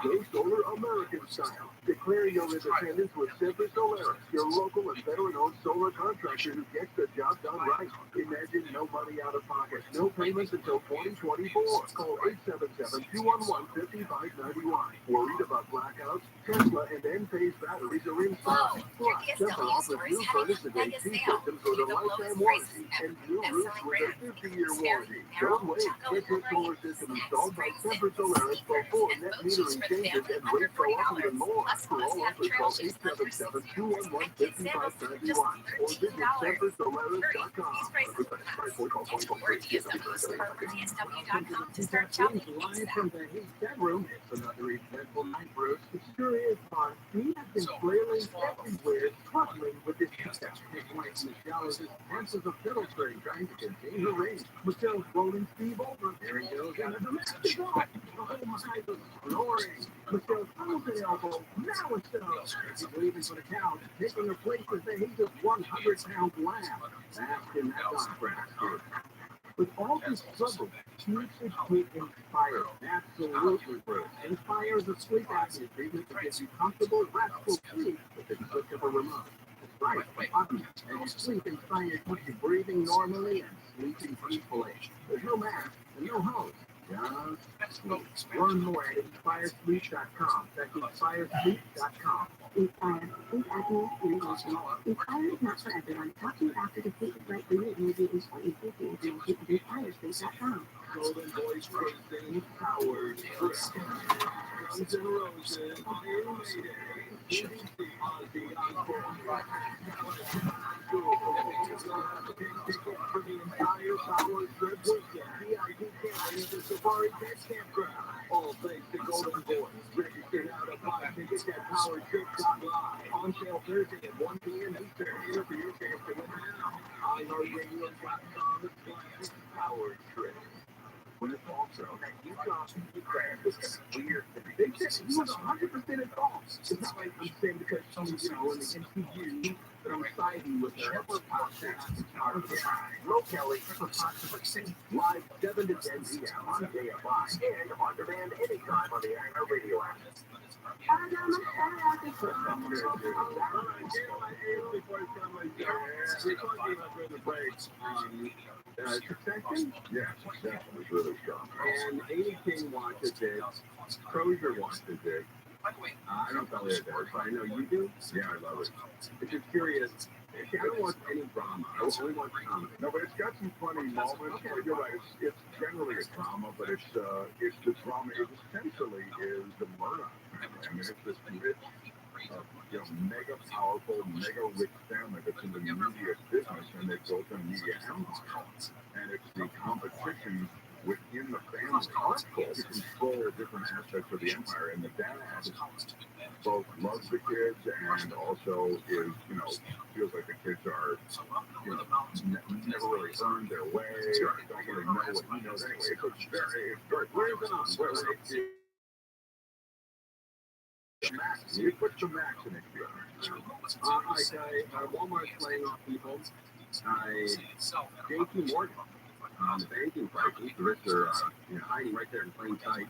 Go solar American style. Declare Declare your independence with ViralRabbi, your local and veteran-owned solar contractor who gets the job done right. Imagine no money out of pocket, no payments until 2024. Call 877-211-5591. Worried about blackouts? Tesla and Enphase batteries are in stock. Plus, Tesla offers new furnace and AC systems with a lifetime warranty and new roofs with a 50-year warranty. Don't wait. Get your solar system installed by ViralRabbi before net metering changes and rates go up even more. For all offers, call 877-211-5591 or visit ViralRabbi.com. to start shopping. Live from the heat bedroom, it's another eventful night, Bruce. It sure is fun. We have been flailing everywhere, struggling with this success. His wife, Michelle, is as tense as a fiddle string trying to contain her rage. Michelle's rolling Steve over. There he goes, and a domestic dog. Oh my, the snoring. Michelle's frozen elbow. Now it's down. She's leaving for the couch, taking her place as the heat of 100-pound lamb. That's in that dog practice. With all this struggle, she should get inspired. Absolutely, Bruce. Inspire is a sleep apnea treatment that gives you comfortable, restful sleep with the click of a remote. That's right, and sleep inspired keeps you breathing normally and sleeping peacefully. There's no mask and no hose. Just sleep. Learn more at inspiresleep.com. That's inspiresleep.com. Inspire is not for everyone. Talking after the sleep is right for you may be important safety information at inspiresleep.com. Golden Boys Racing Powered Guns N' Roses, Iron Maiden, GDC, Ozzy Osbourne, for the entire Power Trip weekend. VIP camping at the Safari Tech Campground. All thanks to Golden Boys. Register now to buy tickets at powertrip.live. On sale Thursday at 1 p.m. Eastern. Enter for your chance to win now. iHeartRadio.com/Power Trip. When it's also that you got this weird thing. They said he was 100% at fault. It's not like I'm saying because she's, in the MCU, but I'm siding with her. Pepper Potts Low Kelly, Pepper Potts live 7 to 10 p.m. on JFI and on demand anytime on the iHeartRadio app. Succession? Yeah, that was really strong. And Amy King watches it. Crozier watches it. I don't probably have that, but I know you do. Yeah, I love it. If you're curious, I don't watch any drama. I only watch comedy. No, but it's got some funny moments. Okay. You're right. It's generally a drama, but it's the drama. It essentially is the murder. I mean, it's this rich, mega powerful, mega rich family that's in the media business, and they built a media empire. And it's the competition within the family to control different aspects of the empire. And the dad both loves the kids and also is, feels like the kids are, never really earned their way or don't really know what he knows anyway. So it's very, where's it on? Max. You put some Max in it. Walmart's laying off people. JP Morgan. The banking crisis, the rich are hiding right there in plain sight.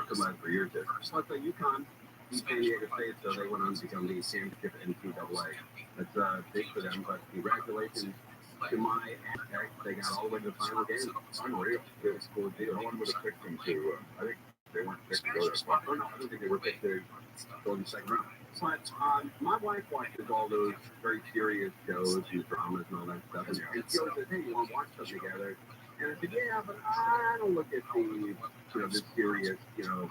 Come out for years there. Plus, UConn beat San Diego State, so they went on to become the championship NCAA. That's big for them, but congratulations to my Aztecs. They got all the way to the final game. Unreal. It was cool deal. No one would have picked them to, I think they weren't picked to go there. Oh, no, I don't think they were picked to go in the second round. But my wife watches all those very serious shows and dramas and all that stuff. And she always says, hey, you want to watch them together? And I said, yeah, but I don't look at the serious, shows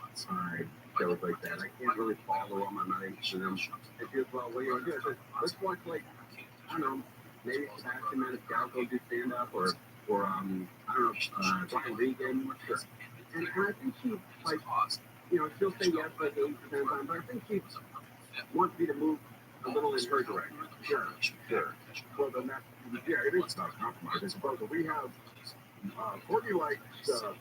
like that. I can't really follow them. I'm not interested in them. And she goes, well, what do you want to do? I said, let's watch, I don't know, maybe Sebastian Maniscalco do stand-up or I don't know, Brian Regan. Sure. And I think she, she'll say yes, but I think she wants me to move a little in her direction. Sure. Well, then it is about compromise. I suppose we have, Courtney likes a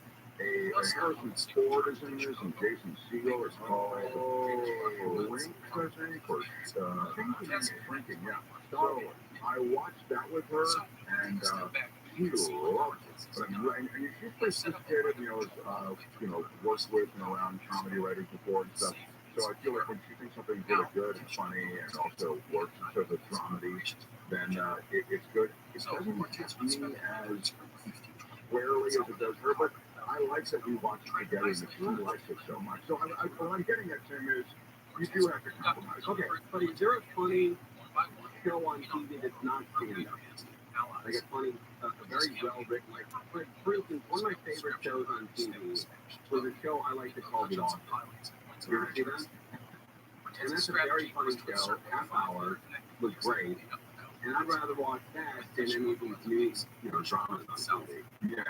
Harrison Ford is in this, and Jason Segel is called Link, I think, or Shrinking, yeah. So I watched that with her, and she loved it. But and she's pretty sophisticated, worked with around comedy writers before and stuff. So I feel like when she thinks something's really good and funny and also works in terms of dramedy, then it's good. It doesn't hit me as squarely as it does her, but I like that we watch it together and she likes it so much. So what I'm getting at, Tim, is you do have to compromise. Okay, but is there a funny show on TV that's not TV? Like a funny, a very well written, like for instance, one of my favorite shows on TV was a show I like to call The Office. You ever see that? And that's a very funny show. Half hour was great, and I'd rather watch that than any of these new, dramas on TV. Yeah.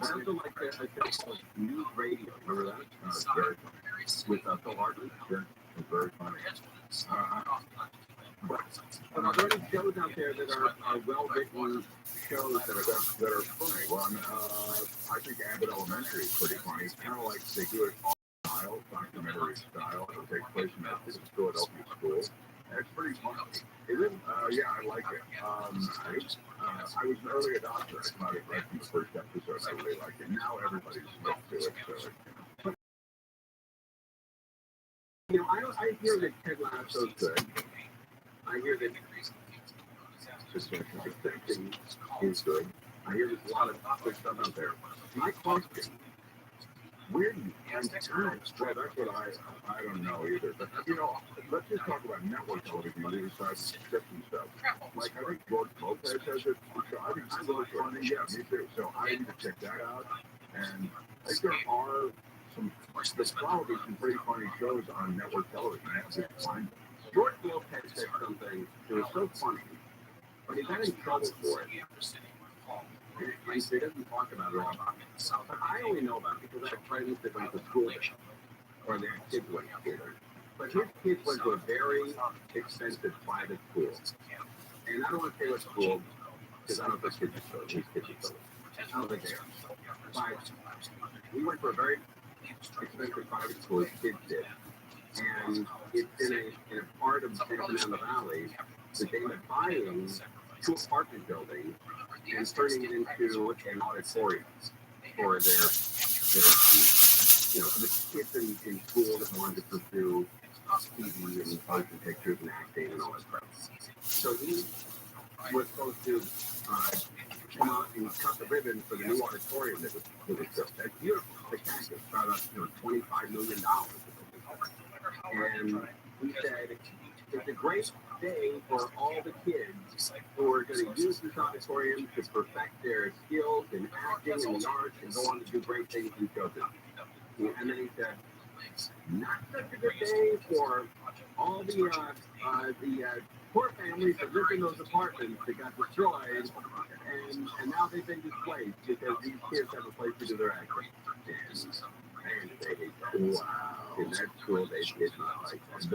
I also like a show called News Radio. Remember that? Very funny. With Phil Hartman. Sure. It's very funny. But are there any shows out there that are well-written shows that are funny? Well, I think Abbott Elementary is pretty funny. It's kind of like they do it all style, documentary style. It takes place in a Philadelphia school. And it's pretty funny. Is it? Yeah, I like it. I was an early adopter. I caught it right from the first episode. I really liked it. Now everybody's hooked to it. So, I hear that Ted Lasso's good. I hear that Suspension of Thinking is good. I hear there's a lot of good stuff out there. My question, where do you find time? Well, that's what I don't know either. But, let's just talk about network television on the other side of subscription stuff. Like, I think George Lopez has it. So I think it's really funny. Yeah, me too. So I need to check that out. And I think there are there's probably some pretty funny shows on network television. I have to find them. George Lopez said something that was so funny, but he got in trouble for it. And he doesn't talk about it all. But I only know about it because I have friends that went to school there, or their kids went to school there. But his kids went to a very expensive private school. And I don't want to say what school, because I don't think kids are so. These kids are so. I don't think they are. But we went to a very expensive private school, his kids did. And it's in a part of San Fernando Valley that they were buying 2 apartment buildings and turning it into an auditorium for their the kids in school that wanted to pursue TV and motion pictures and acting and all that stuff. So he was supposed to come out and cut the ribbon for the new auditorium that was built. That's beautiful, spectacular. About $25 million. And he said, it's a great day for all the kids who are going to use this auditorium to perfect their skills in acting and the arts and go on to do great things in children. And then he said, not such a good day for all the poor families that live in those apartments that got destroyed, and now they've been displaced because these kids have a place to do their acting. And they hate that. Wow. In that school, they did not like that. That's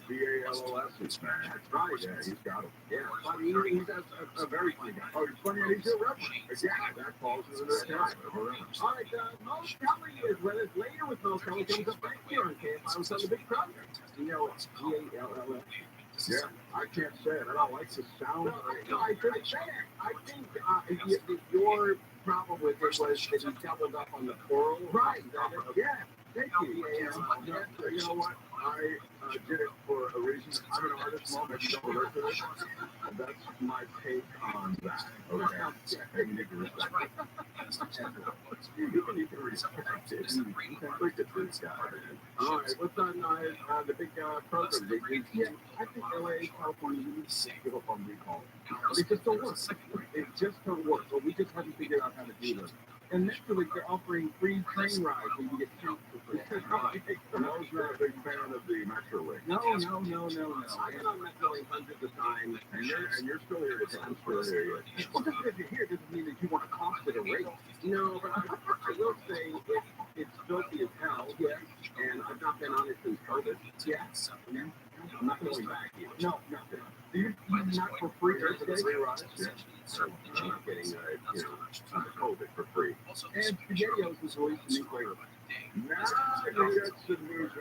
VALOS, man. That's right. Yeah, he's got it. Yeah, funny. He's a very funny guy. Oh, he's funny, and he's irreverent. Yeah, that falls into the category. All right, Mo Kelly is with us. Later with Mo Kelly comes up next year on KFI with some big project. VALOS. Yeah, I can't say it. I don't like the sound of it. I couldn't say it. I think your problem with it was that you doubled up on the plural. Right. Yeah. Thank you. You know what? I did it for a reason. I'm an artist, Mom. Have you ever heard of it? And that's my take on that. Okay. And you need to respect it. You need to respect it. Look at this guy. All right. What's on the big program? Yeah, I think LA, California, we need to give up on recall. It just don't work. It just don't work. But we just haven't figured out how to do this. And next week, they're offering free train rides where you get tickets for free. I was not a big fan of the Metrolink. No. I've been on Metrolink hundreds of times. And you're still here to tell. I'm still here. Well, just because you're here doesn't mean that you want to cost it a rate. No, but I will say it's filthy as hell. Yeah. And I've not been on it since COVID. Yeah. I'm not going back here. No. Do you not for free? There's free rides. Yeah. So I'm not getting COVID for free. And SpaghettiOs is released a new flavor. Now you got some news.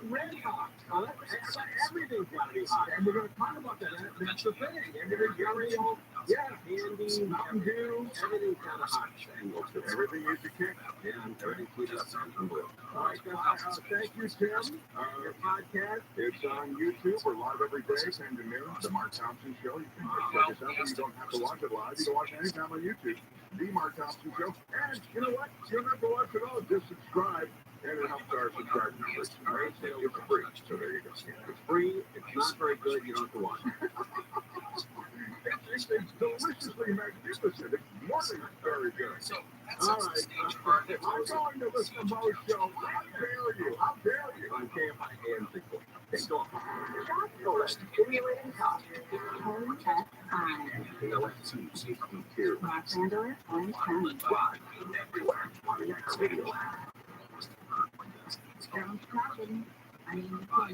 Red Hot. Oh, that's Everything's got to be hot. And we're going to talk about that. That's the thing. Everything's got to be hot. Yeah, candy, Mountain Dew, everything's kind of hot. Everything needs a kick. Yeah, everything's heated up. Unbelievable. All right, thank you, Tim. Your podcast. It's on YouTube. We're live every day, 10 to noon. The Mark Thompson Show. You can just check us out. You don't have to watch it live. You can watch it anytime on YouTube. The Mark Thompson Show. And you know what? You don't have to watch it all. Just subscribe. And it helps our subscribe numbers. All right, so it's free. So there you go. It's free. It's not very good. You don't have to watch it. It's deliciously magnificent. It's more than very good. All right. I'm going to listen to Mo's show. How dare you? How dare you? On KFI AM 640. Shop for stimulating talk. KFI. Los Angeles, Orange County. Jones Property. I'm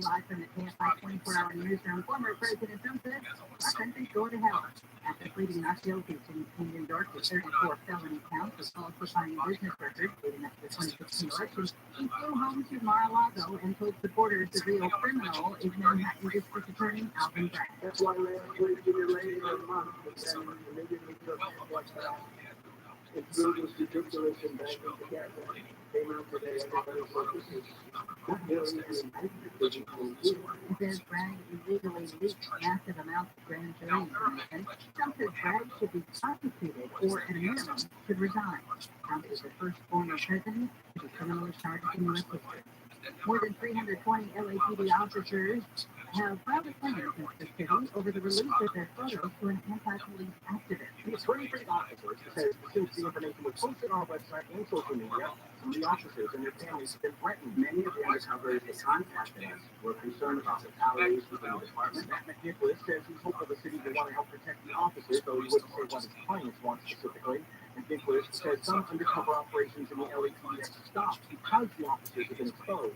live from the KFI 24-hour newsroom. Former President Trump says our country's going to hell after pleading not guilty to endorsed with 34 felony counts of falsifying business records leading up to the 2016 election. He flew home to Mar-a-Lago and told supporters the real criminal is Manhattan District Attorney Alvin Bragg. That's why last week we were late in a month. And immediately took what's that. It's Google's ridiculous and back in the cat. Came out today, everybody said this is not really He says Bragg illegally leaked massive amounts of grand jury information. Trump says Bragg should be prosecuted or, at a minimum, should resign. Trump is the first former president to be criminally charged in U.S. history. More than 320 LAPD officers have filed a claim against the city over the release of their photos to an anti-police activist. The 23 officers says since the information was posted on our website and social media, some of the officers and their families have been threatened. Many of the undercovers that contacted us were concerned about retaliation from the department. Matt McNicholas says he's hopeful the city will want to help protect the officers, though he wouldn't say what his clients want specifically. McNicholas says some undercover operations in the LAPD have stopped because the officers have been exposed.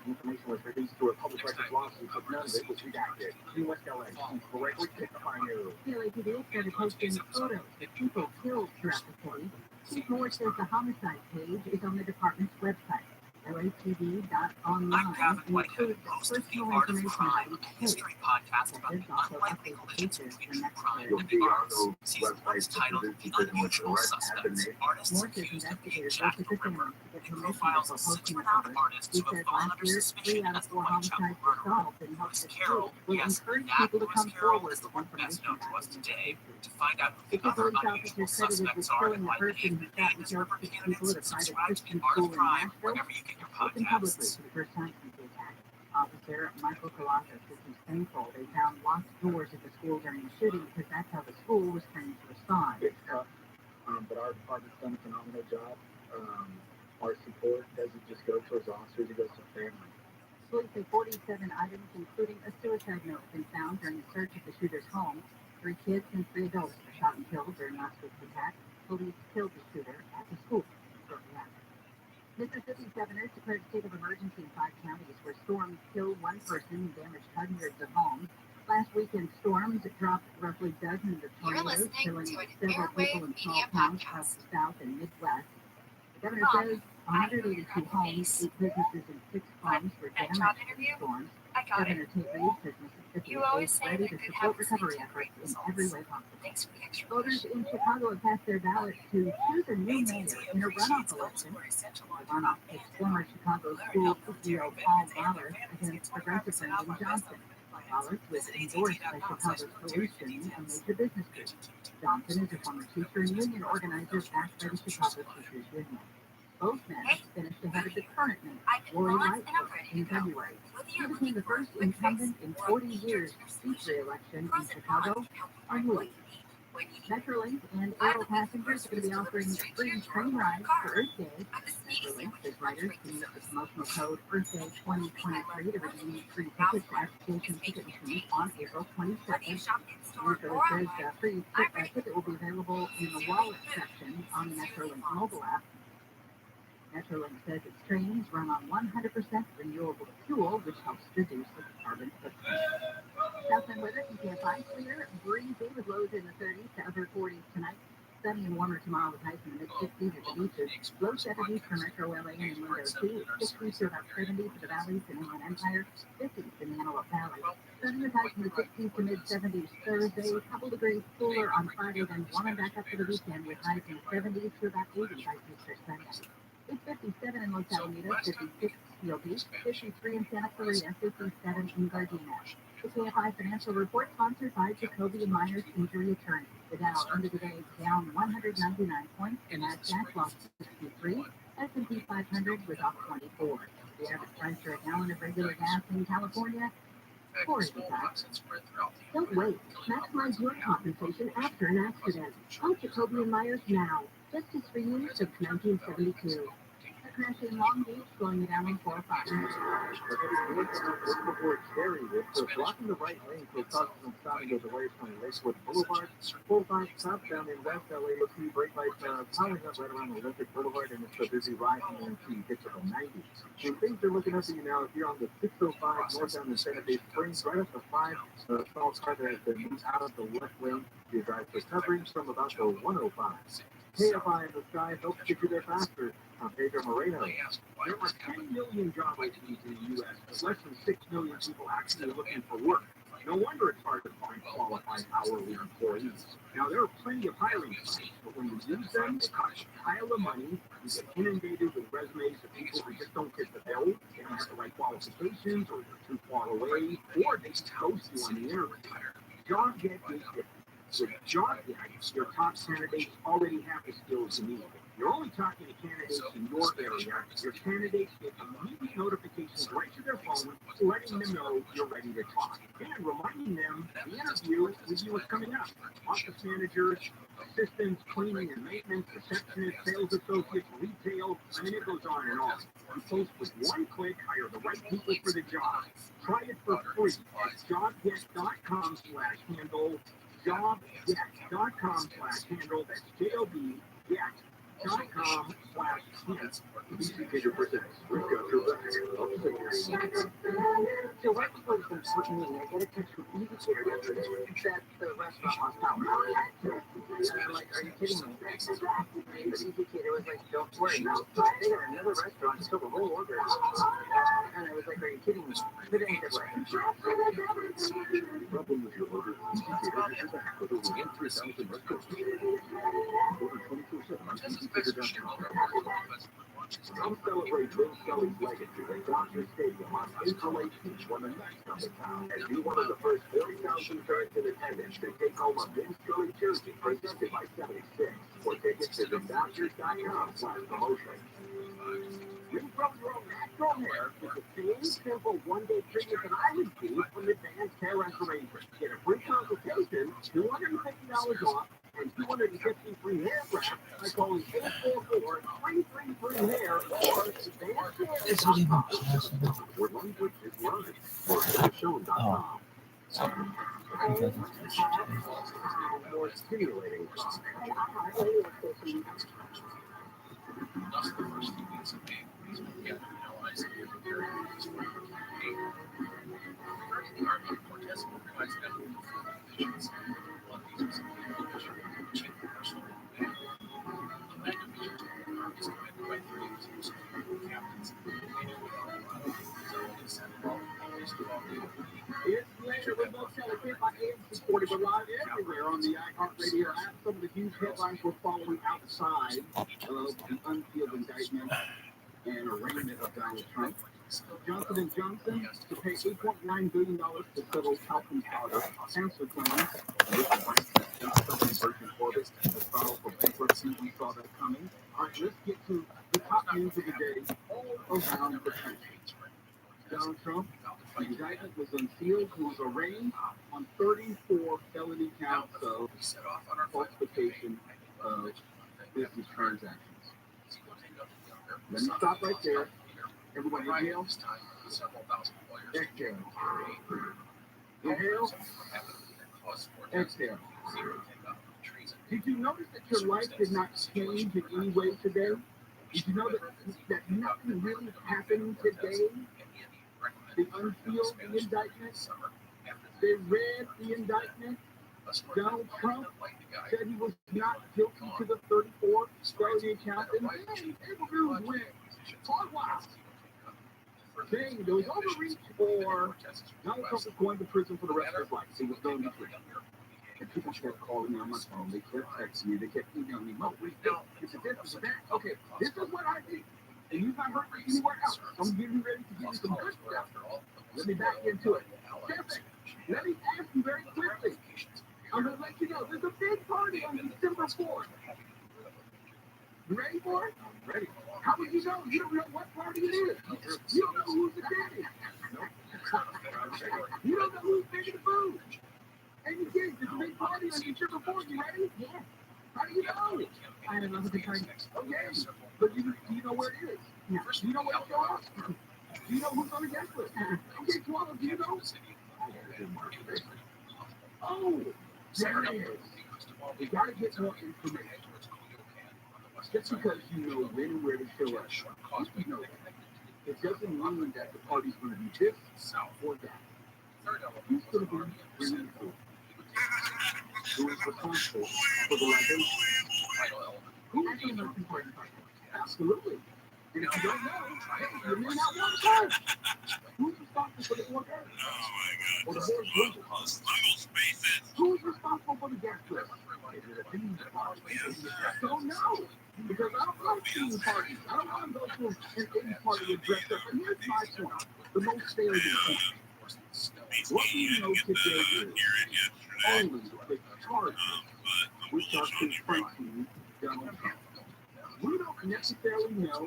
The information was released through a public records lawsuit, but none of it was redacted. In West LA, he's correctly testifying to The LAPD started posting photos of people killed throughout the city. Chief Moore says the homicide page is on the department's website. LAPD.online includes personal information about each case. History podcast about the unlikely collisions between true crime and the arts. Season 1 is titled The Unusual Suspects. Artists Moore says accused of being investigators jacked work with the murder. family to get It permission profiles before six posting the renowned photos. artists He who have says fallen last under year, suspicion 3 out as of the 4 Whitechapel homicides were murderer. solved and helped Lewis the Carroll, state will yes, encourage that people to Lewis come Carroll forward is the with one best information known to about us his today investigation. to find out who the 50 other police unusual officers credited with suspects are killing and the why person David who shot Name and is killed River 6 people candidates. at a private Subscribe to Christian The Art school of in Crime Nashville. wherever you get your Opened publicly podcasts. for the first time since the attack. Officer Michael Colossus says he's thankful they found locked doors at the school during the shooting because that's how the school was trained to respond. It's tough, but our department's done a phenomenal job. Our support doesn't just go towards officers, it goes to family. Police say 47 items, including a suicide note, have been found during the search of the shooter's home. 3 kids and 3 adults were shot and killed during last week's attack. Police killed the shooter at the school shortly after. Mississippi governors declared a state of emergency in 5 counties where storms killed 1 person and damaged hundreds of homes. Last weekend, storms dropped roughly dozens of You're tornadoes, listening killing to an several people Airwave in small Media towns podcast. across the South and Midwest. The governor Mom, says 182 homes, 8 businesses, and 6 farms were That damaged job in interview? the storms. I got it. Governor Tate Reeves says Mississippi You always is say ready that to good support habits recovery lead to great efforts in every results. way possible. Thanks for the extra Voters push. in Chicago have cast their ballot to choose a new mayor in a runoff election. The runoff picks former Chicago school CEO Paul Ballard against progressive Brandon Johnson. Ballard was endorsed by Chicago's Coalition, a major business group. Johnson is a former teacher and union organizer backed by the Chicago Teachers Union. Both men finished ahead of the current mayor, I've been Lori on and I'm Lightfoot, ready to in go. February. Whether He you're became looking the for a first quick fix incumbent in or 40 features years your to solution, seek re-election in Pros and Chicago Cons can help you are find new. what you need when you need it. Metrolink and I'm Aero looking for passengers are going to be groceries offering delivered straight to free your door train or rides car. for Earth Day. I'm the sneaky Metrolink sandwich says lunch riders break can use the service. promotional code Earth Day 2023 to redeem free Now tickets to for application is ticket making your machines day on easier. April Whether you 22nd. shop in store Metrolink or says online, free I'm ready. ticket will be available in the wallet section on the Metrolink mobile app. Metrolink says its trains run on 100% renewable fuel, which helps reduce the carbon footprint. Southland weather can be a 5 clear, breezy with lows in the 30s to upper 40s tonight. Sunny and warmer tomorrow with highs in the mid-60s at the beaches. Low 70s for Metro LA and Inland OC. 60s to about 70 for the valleys and Inland Empire. 50s in the Antelope Valley. Sunny with highs in the 60s to mid-70s Thursday. A couple degrees cooler on Friday, then warming back up for the weekend with highs in the 70s to about 80 by Tuesday Sunday. It's 57 in Los Alamitos, 56 Steel Beach, 53 in Santa Clarita, 57 in Gardena. The KFI Financial Report sponsored by Jacoby Myers Injury Attorney. The Dow ended the day down 199 points. The Nasdaq lost 63. S&P 500 was off 24. The average price for a gallon of regular gas in California, $4.85. Don't wait. Maximize your compensation after an accident. Call Jacoby Myers now. Justice for you since 1972. Crash in Long Beach, slowing it down in 405. Before it's very rich, so blocking the right lane for causes some stopping goes away from Lakewood Boulevard. 45 southbound in West LA, you'll see brake lights piling up right around Olympic Boulevard, and it's a busy ride from the District 90. And things are looking up to you now. If you're on the 605 northbound in Santa Fe Springs, right up to 5, small car that has been moved out of the left lane. You drive recovering from about the 105. KFI in the sky helps get you there faster. I'm Pedro Moreno. There are 10 million job openings in the U.S., but less than 6 million people actually looking for work. No wonder it's hard to find qualified hourly employees. Now, there are plenty of hiring sites, but when you use them, it costs a pile of money. You get inundated with resumes of people who just don't fit the bill. They don't have the right qualifications, or they're too far away, or they just ghost you on the interview. JobGet is different. With JobGet, your top candidates already have the skills you need. You're only talking to candidates in your area. Your candidates get immediate notifications right to their phone, letting them know you're ready to talk, and reminding them the interview with you is coming up. Office managers, assistants, cleaning and maintenance, receptionists, sales associates, retail. I mean, it goes on and on. You post with one click, hire the right people for the job. Try it for free at jobget.com/handle. Jobget.com/handle. That's JOB. Get.com/hint. Indicator presents. We've got your back. So right before the important meeting, I got a text from Indicator yesterday that the restaurant lost power. And I'm like, are you kidding me? The Indicator was like, don't worry. They got another restaurant that took a whole order. And I was like, are you kidding me? But it ain't that way. Problem with your order? Indicator has your back with over 1,000 restaurants. Order 24/7 on indicator.com. Come celebrate Bill Scully's legacy at Dodger Stadium on April 18th when the Mets come to town. And be one of the first 40,000 fans in attendance to take home a Vince Scully jersey presented by 76. For tickets, visit Dodgers.com/promotion. Regrow your natural hair with the same simple one-day treatment that I received from Advanced Hair Restoration. Get a free consultation, $250 off, and 250 free hair wraps by calling 844-333-HAIR or advancedhair.com. Where language is learned. Or shown.com. More stimulating talk. Thus, the first students of being together realized the very First, the Army of Cortez realized that the conditions one of these was chief personal command. The land division armies commanded by 32 captains It's later with Mo Kelly here by AM supported but live everywhere on the iHeartRadio app. Some of the huge headlines we're following outside of the unsealed indictment and arraignment of Donald Trump. Johnson & Johnson to pay $8.9 billion to settle Calvin's daughter cancer claims. Something Virgin Orbit has filed for bankruptcy. We saw that coming. All right, let's get to the top news of the day all around the country. Donald Trump, the indictment was unsealed. He was arraigned on 34 felony counts of falsification of business transactions. Let me stop right there. Everybody inhale. Exhale. Inhale. Exhale. Did you notice that your life did not change in any way today? Did you know that nothing really happened today? They unsealed the indictment. They read the indictment. Donald Trump said he was not guilty to the 34 felony counts, and then Andrew went hard wild, saying there was overreach or Donald Trump was going to prison for the rest of his life. He was going to prison. And people kept calling me on my phone. They kept texting me. They kept emailing me. Mo, this is that. Okay, this is what I did. And you've not heard me anywhere else. I'm getting ready to give you some good stuff. Let me back into it. Second, let me ask you very quickly. I'm going to let you know, there's a big party on December 4th. You ready for it? Ready. How would you know? You don't know what party it is. You don't know who's the daddy. You don't know who's making the food. And you kids, there's a big party on December 4th. You ready? Yeah. How do you know? I don't know who the party is. Okay. But do you know where it is? No. Do you know where to show up? Do you know who's on the guest list? Okay, 12, do you know? Oh, there it is. We got to get more information. Just because you know when and where to show up, you know that. It doesn't mean that the party's going to be this or that. Who's going to be bringing food? Who is responsible for the libation? Who's the most important part? Absolutely. And if you don't know, hey, you may not want to go. Who's responsible for the order? Or the board's list? Who's responsible for the guest list? I don't know. Because I don't like theme parties. I don't want to go to an 80 party and dress up. And here's my point. The most salient point. What we know today is only the charges which are confronting Donald Trump. We don't necessarily know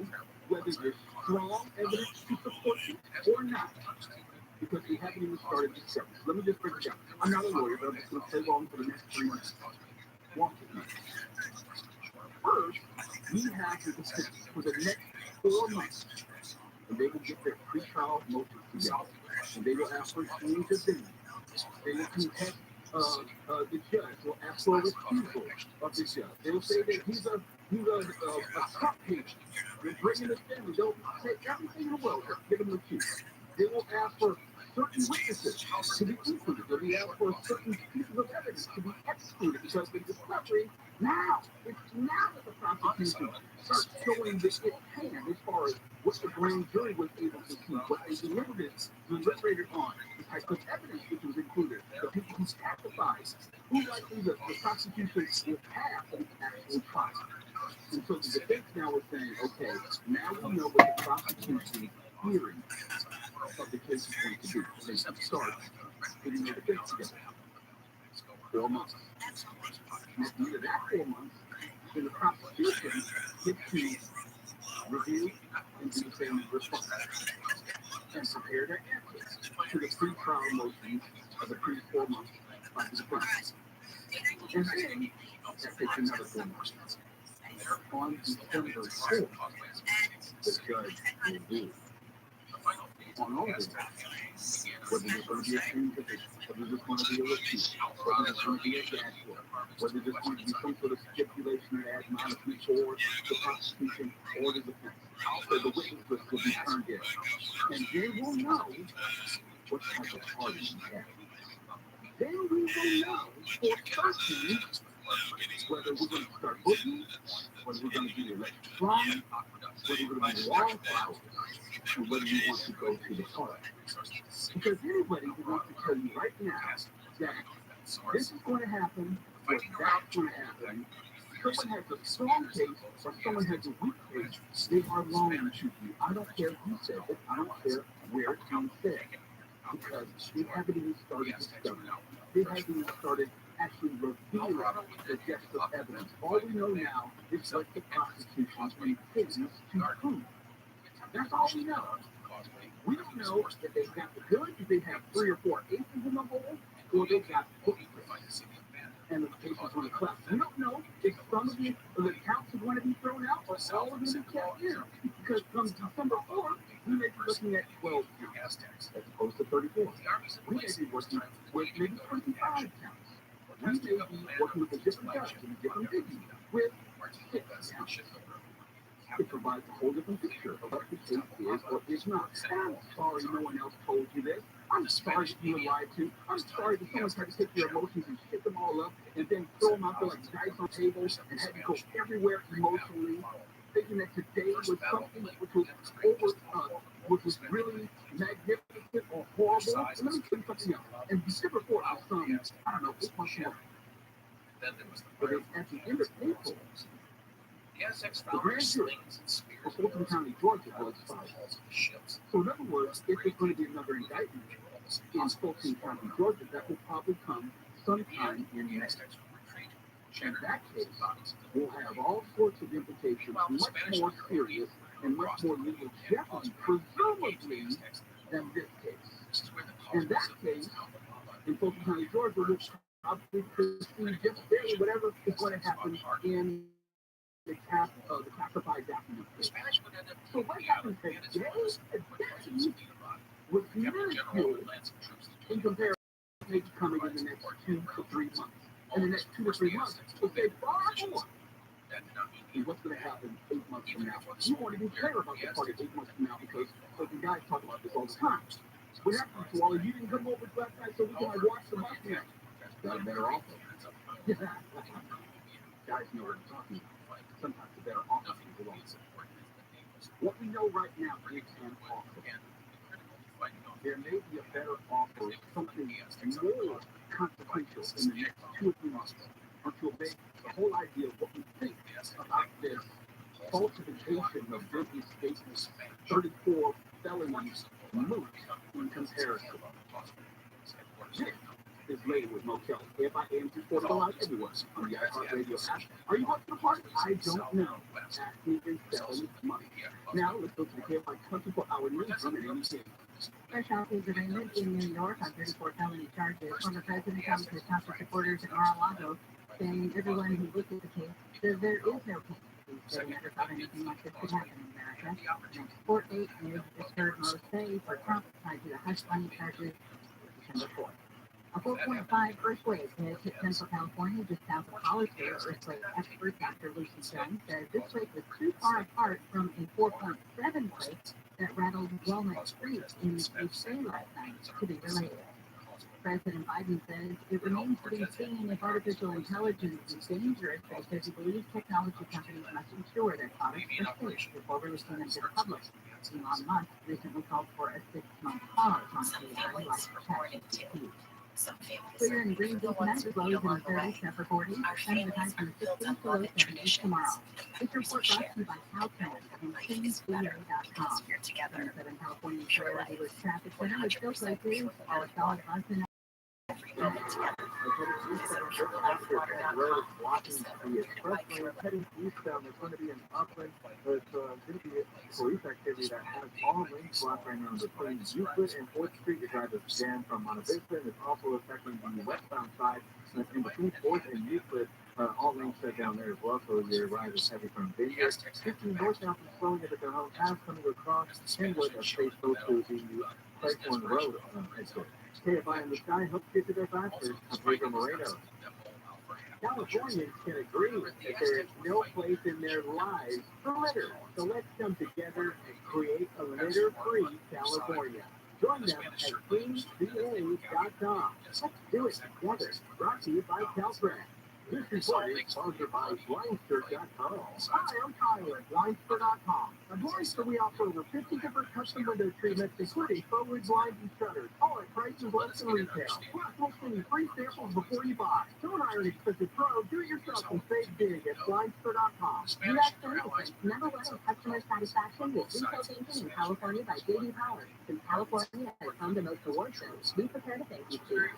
whether there's strong evidence to support it or not, because we haven't even started the discussion. Let me just break it down. I'm not a lawyer, but I'm just going to stay long for the next 3 months. Walk with me. First, we have to discuss for the next 4 months, and they will get their pre-trial motions together, and they will ask for change of venue. They will contest the judge will ask for a refusal of the judge. They will say that he's a Trump hater. They're bringing us in. They'll say everything in the world. Give them the key. They will ask for certain witnesses to be included. They'll be asked for certain pieces of evidence to be excluded because the discovery now, it's now that the prosecution starts showing that it can as far as what the grand jury was able to see, what they deliberated on, the type of evidence which was included, the people who testified, who likely the prosecution will pass in the actual trial. And so the defense now is saying, okay, now we know what the prosecution hearing of the case is going to be. They start putting the defense together. 4 months. And at the end of that 4 months, then the prosecution gets to review and do the same response and prepare their answers to the pre-trial motions of the previous 4 months by the defense. And then that takes another 4 months. On December 4th, the judge will rule on all of this, whether there's going to be a change of position, whether there's going to be a refuse, whether there's going to be a dashboard, whether there's going to be some sort of stipulation that admonishment for the prosecution or the defense. So the witness list will be turned in. And then we'll know what type of party we have. Then we will know for certain whether we're going to start booking, whether we're going to do electronic, whether we're going to do wildflowers, and whether you want to go to the park. Because anybody who wants to tell you right now that this is going to happen, or that's going to happen, someone has a strong case or someone has a weak case, they are lying to you. I don't care who said it. I don't care where it's being said. Because they haven't even started discovering. They haven't even started actually revealing the depth of evidence. All we know now is what the prosecution intends to prove. That's all we know. We don't know if they've got the goods, if they have 3 or 4 aces in the hole, or they've got footprints. And the case is going to collapse. We don't know if some of the counts are going to be thrown out or all of them are kept in. Because from December 4th, we may be looking at 12 counts as opposed to 34. We may be working with maybe 25 counts. We may be working with a different judge and a different venue with 6 counts. It provides a whole different picture of what the case is or is not. And I'm sorry no one else told you this. I'm sorry that you were lied to. I'm sorry that someone tried to take your emotions and shit them all up and then throw them out there like dice on tables and had you go everywhere emotionally, thinking that today was something which was which was really magnificent or horrible. And let me tell you something else. And December 4th was some, I don't know, 8 months more. But at the end of April, the grand jury for Fulton County, Georgia was filed. So in other words, if there's going to be another indictment in Fulton County, Georgia, that will probably come sometime in May. In that case, we'll have all sorts of implications, much more serious and much more legal jeopardy, presumably, than this case. In that case, in Fulton County, Georgia, we'll probably proceed just barely whatever is going to happen in the classified document. So what happened today was minuscule in comparison to maybe coming in the next 2 to 3 months. In the next 2 to 3 months, will say far more. And what's going to happen 8 months from now? You want to be clear about the part of 8 months from now because the guys talk about this all the time. What happened to all of you didn't come over last night so we can watch the money? Got a better offer. Guys know what I'm talking about. Sometimes the better offer is the wrong. What we know right now is an offer. There may be a better offer, something more consequential in the next 2 or 3 months, until they the whole idea of what we think about this falsification of business statements, 34 felonies, moot in comparison. This is later with Mo Kelly. AFI AM 240 everywhere on the iHeartRadio app. Are you going to the party? I don't know. Ask me in 7 months. Now let's go to the KFI 24-hour newsroom at NBC. Fresh off his arraignment in New York on 34 felony charges, former President Trump has talked to supporters in Mar-a-Lago, saying everyone who looked at the case says there is no case. He said he never thought anything like this could happen in America. Next court date is, as heard most say, for Trump tied to the hush money charges December 4th. A 4.5 earthquake has hit Central California just south of Hollister. Earthquake expert Dr. Lucy Jones says this quake was too far apart from a 4.7 quake that rattled Walnut Street in East Bay last night to be related. President Biden says it remains to be seen if artificial intelligence is dangerous because he believes technology companies must ensure their products are safe before releasing them to the public. Elon Musk recently called for a 6-month pause on AI life protection. Clear and breezy tonight, lows in the 30s, upper 40s, sun with highs in the 60s to low 70s tomorrow. This report brought to you by Caltrans and KingSpeedway.com. In Southern California, regular traffic center with still places, all solid bus and Heading eastbound, there's going to be an upland. There's going to be a police activity that has all lanes blocked right now between Euclid and 4th Street. The drive is jammed from Monte Vista, and it's also affecting the westbound side. In between 4th and Euclid, all lanes shut down there as well, so your ride is heavy from Vineyard. 15 northbound from slowing it at their home pass coming across Kenwood as they go to the Claiborne Road exit. KFI in the sky helps get to their faster. I'm Pedro Moreno. Californians can agree that there is no place in their lives for litter. So let's come together and create a litter-free California. Join them at cleanca.com. Let's do it together. Brought to you by Caltrans. This report is sponsored by BlindShirt.com. Hi, I'm Kyle at BlindShirt.com. At BlindShirt, we offer over 50 different custom window treatments, including forward blinds and shutters, all at prices less than retail. Plus, we'll send you free samples before you buy. Don't hire an expensive pro. Do it yourself and save big at BlindShirt.com. You asked for anything. Number one in customer satisfaction with retail thinking in California by J.D. Power. Since California has come to most award shows, we prepare to thank you too.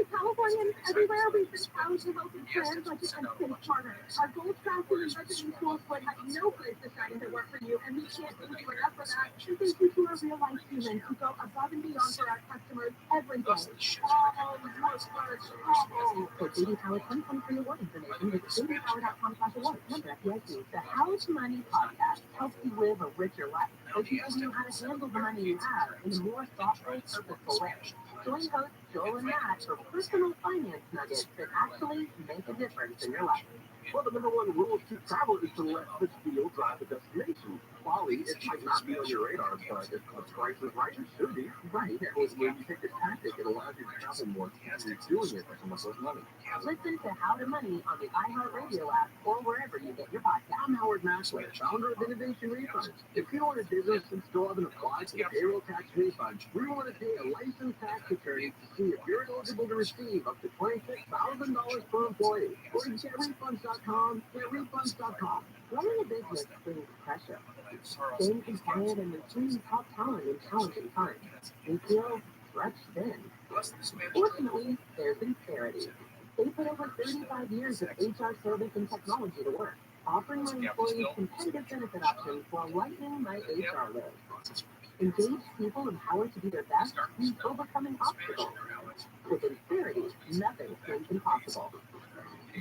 Californians everywhere, we bring thousands of open trends like an unsafe charter. Our gold tracking and budgeting tools would have no place to shine that work for you, and we can't thank you enough for that. We thank you to our real-life humans who go above and beyond for our customers every day. For JD Power 2023 award information, visit jdpower.com/awards. Remember, FDIC, the House Money Podcast helps you live a richer life. It teaches you how to handle the money you have in a more thoughtful, purposeful way. Join hosts Joel and Matt for personal finance nuggets that actually make a difference in your life. Well, the number one rule to travel is to let the deal drive the destination. Quality, it might not be on your radar, but if the price is right, it should be. Right. Because when you take this tactic, it allows you to travel more and you're doing it for someone else's money. Listen to How to Money on the iHeartRadio app or wherever you get your podcast. I'm Howard Maxwell, founder of Innovation Refunds. If you own a business and still haven't applied for the payroll tax refund, we want to pay a licensed tax attorney to see if you're eligible to receive up to $26,000 per employee. Go to getrefunds.com, getrefunds.com. Running a business brings pressure. Staying compliant and retaining top talent in challenging times. We feel stretched thin. Fortunately, there's Insperity. They put over 35 years of HR service and technology to work, offering my employees competitive benefit options while lightening my HR load. Engaged people empowered to be their best means overcoming obstacles. With Insperity, nothing seems impossible.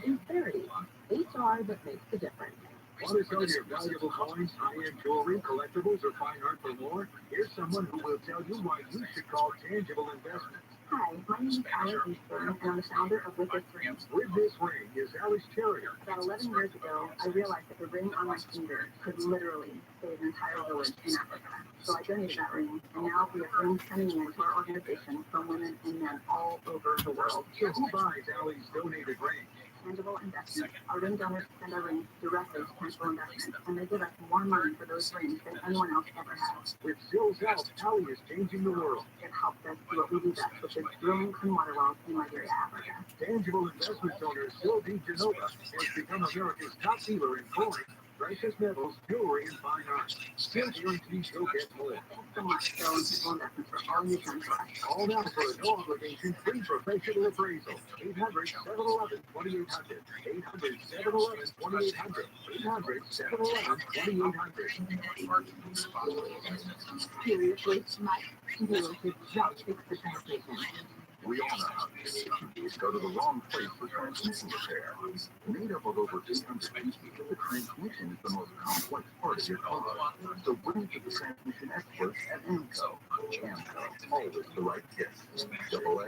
Insperity, HR that makes the difference. Want to sell your valuable coins, high-end jewelry, collectibles, or fine art for more? Here's someone who will tell you why you should call Tangible Investments. Hi, my name is Alex Eastburn, and I'm the founder of With This Ring. With This Ring is Alice Terrier. About 11 years ago, I realized that the ring on my finger could literally save an entire village in Africa. So I donated that ring, and now we have rings coming in to our organization from women and men all over the world. So who buys Ali's donated ring? Tangible Investments. Our ring donors send our rings directly to Tangible Investments, and they give us more money for those rings than anyone else ever has. With Zill's help, Ali is changing the world. It helps us do what we do best, which is drilling and water wells in Liberia, Africa. Tangible Investments owner Syl D. Genova has become America's top dealer in coins, precious metals, jewelry, and fine art. Syl guarantees you'll get more. Thanks so much, Phil, and Tangible Investments, for all you've done for us. Call now for a no obligation free professional appraisal. 800-711-2800. 800-711-2800. 800-711-2800. Seriously, my dealer should just fix the transmission. We all know how this is. Go to the wrong place for transmission repair. Made up of over 800 pieces, the transmission is the most complex part of your car. So bring it to the transmission experts at AMCO. AMCO, always the right fit. AA,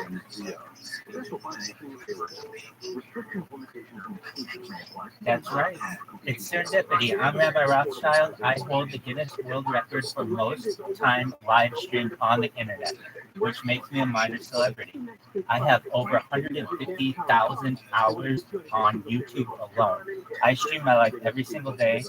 MCO. Special financing is available. Restrictions, limitations, and exclusions may apply. That's right. It's serendipity. I'm Rabbi Rothschild. I hold the Guinness World Record for most time live streamed on the internet, which makes me a minor celebrity. I have over 150,000 hours on YouTube alone. I stream my life every single day.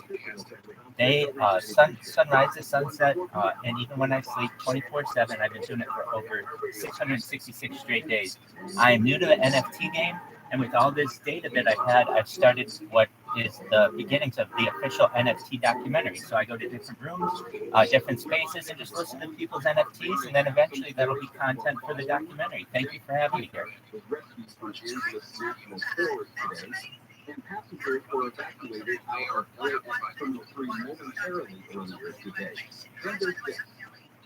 Sunrise to sunset, and even when I sleep 24/7, I've been doing it for over 666 straight days. I am new to the NFT game, and with all this data that I've had, I've started what is the beginnings of the official NFT documentary. So I go to different rooms, different spaces, and just listen to people's NFTs, and then eventually that'll be content for the documentary. Thank you for having me here. And passengers were evacuated out of LAX Terminal 3 momentarily earlier today. Then there's this.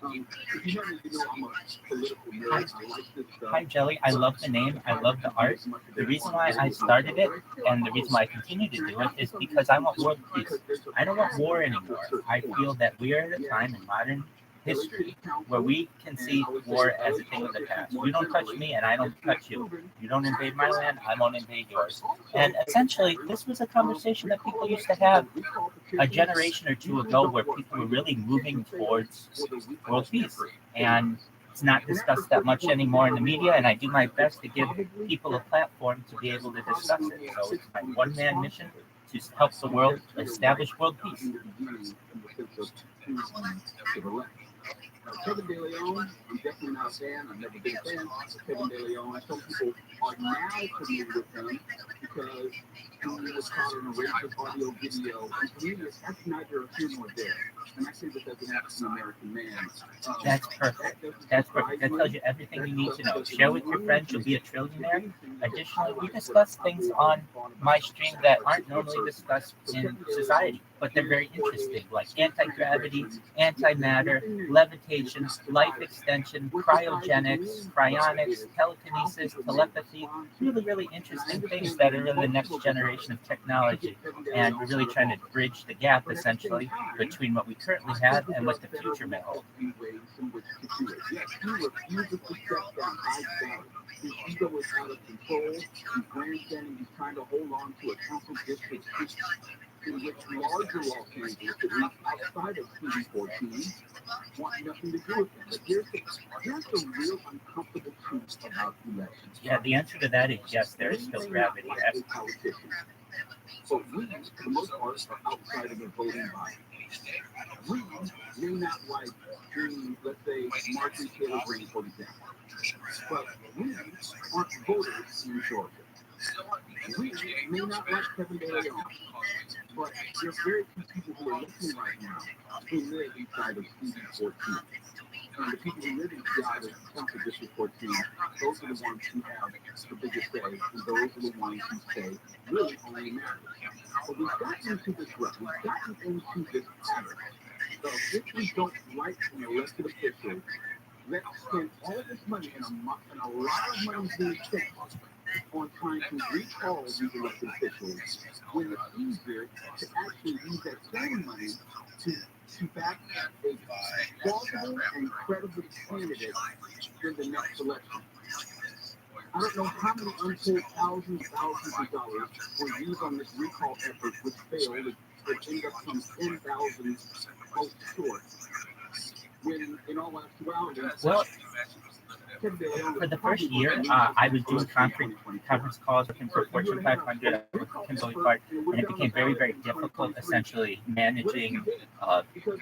If you haven't, you know I'm a political nerd. I like this stuff. Hi, Jelly. I love the name. I love the art. The reason why I started it and the reason why I continue to do it is because I want world peace. I don't want war anymore. I feel that we are at a time in modern history where we can see war as a thing of the past. You don't touch me and I don't touch you. You don't invade my land, I won't invade yours. And essentially, this was a conversation that people used to have a generation or two ago where people were really moving towards world peace. And it's not discussed that much anymore in the media, and I do my best to give people a platform to be able to discuss it. So it's my one-man mission to help the world establish world peace. Kevin De Leon, I'm definitely not a fan. I've never been a fan of Kevin De Leon. Some people are now familiar with him because he was caught in a racist audio video. And to me, that's neither here nor there. And I say this as an African-American man. That's perfect. That's perfect. That tells you everything you need to know. Share with your friends. You'll be a trillionaire. Additionally, we discuss things on my stream that aren't normally discussed in society, but they're very interesting, like anti-gravity, antimatter, levitation, life extension, cryogenics, cryonics, telekinesis, telepathy, really, really interesting things that are really the next generation of technology. And we're really trying to bridge the gap, essentially, between what we currently have and what the future may hold. His ego is out of control. He's grandstanding. He's trying to hold on to a council district. in which larger Los Angeles that reach outside of TV-14 want nothing to do with them. But here's the real uncomfortable truth about elections. Yeah, the answer to that is yes, there is still gravity. As politicians. So we, for the most part, are outside of the voting body. We may not like being, let's say, Martin Taylor Greene, for example. But we aren't voters in Georgia. We may not like Kevin De Leon, but there are very few people who are listening right now who live inside of TV-14. And the people who live inside of Central District 14, those are the ones who have the biggest say, and those are the ones who say really only matter. So we've gotten into this rut. We've gotten into this pattern. So if we don't like an elected official, let's spend all this money and a lot of money being spent on trying to recall these elected officials when it's easier to actually use that same money to back a plausible and credible candidate in the next election. I don't know how many untold thousands of dollars were used on this recall effort, which failed. It ended up some 10,000 votes short. When in all actuality, well, for the first year, I was doing conference calls working for Fortune 500 with Kimberly Clark, and it became very, very difficult, essentially managing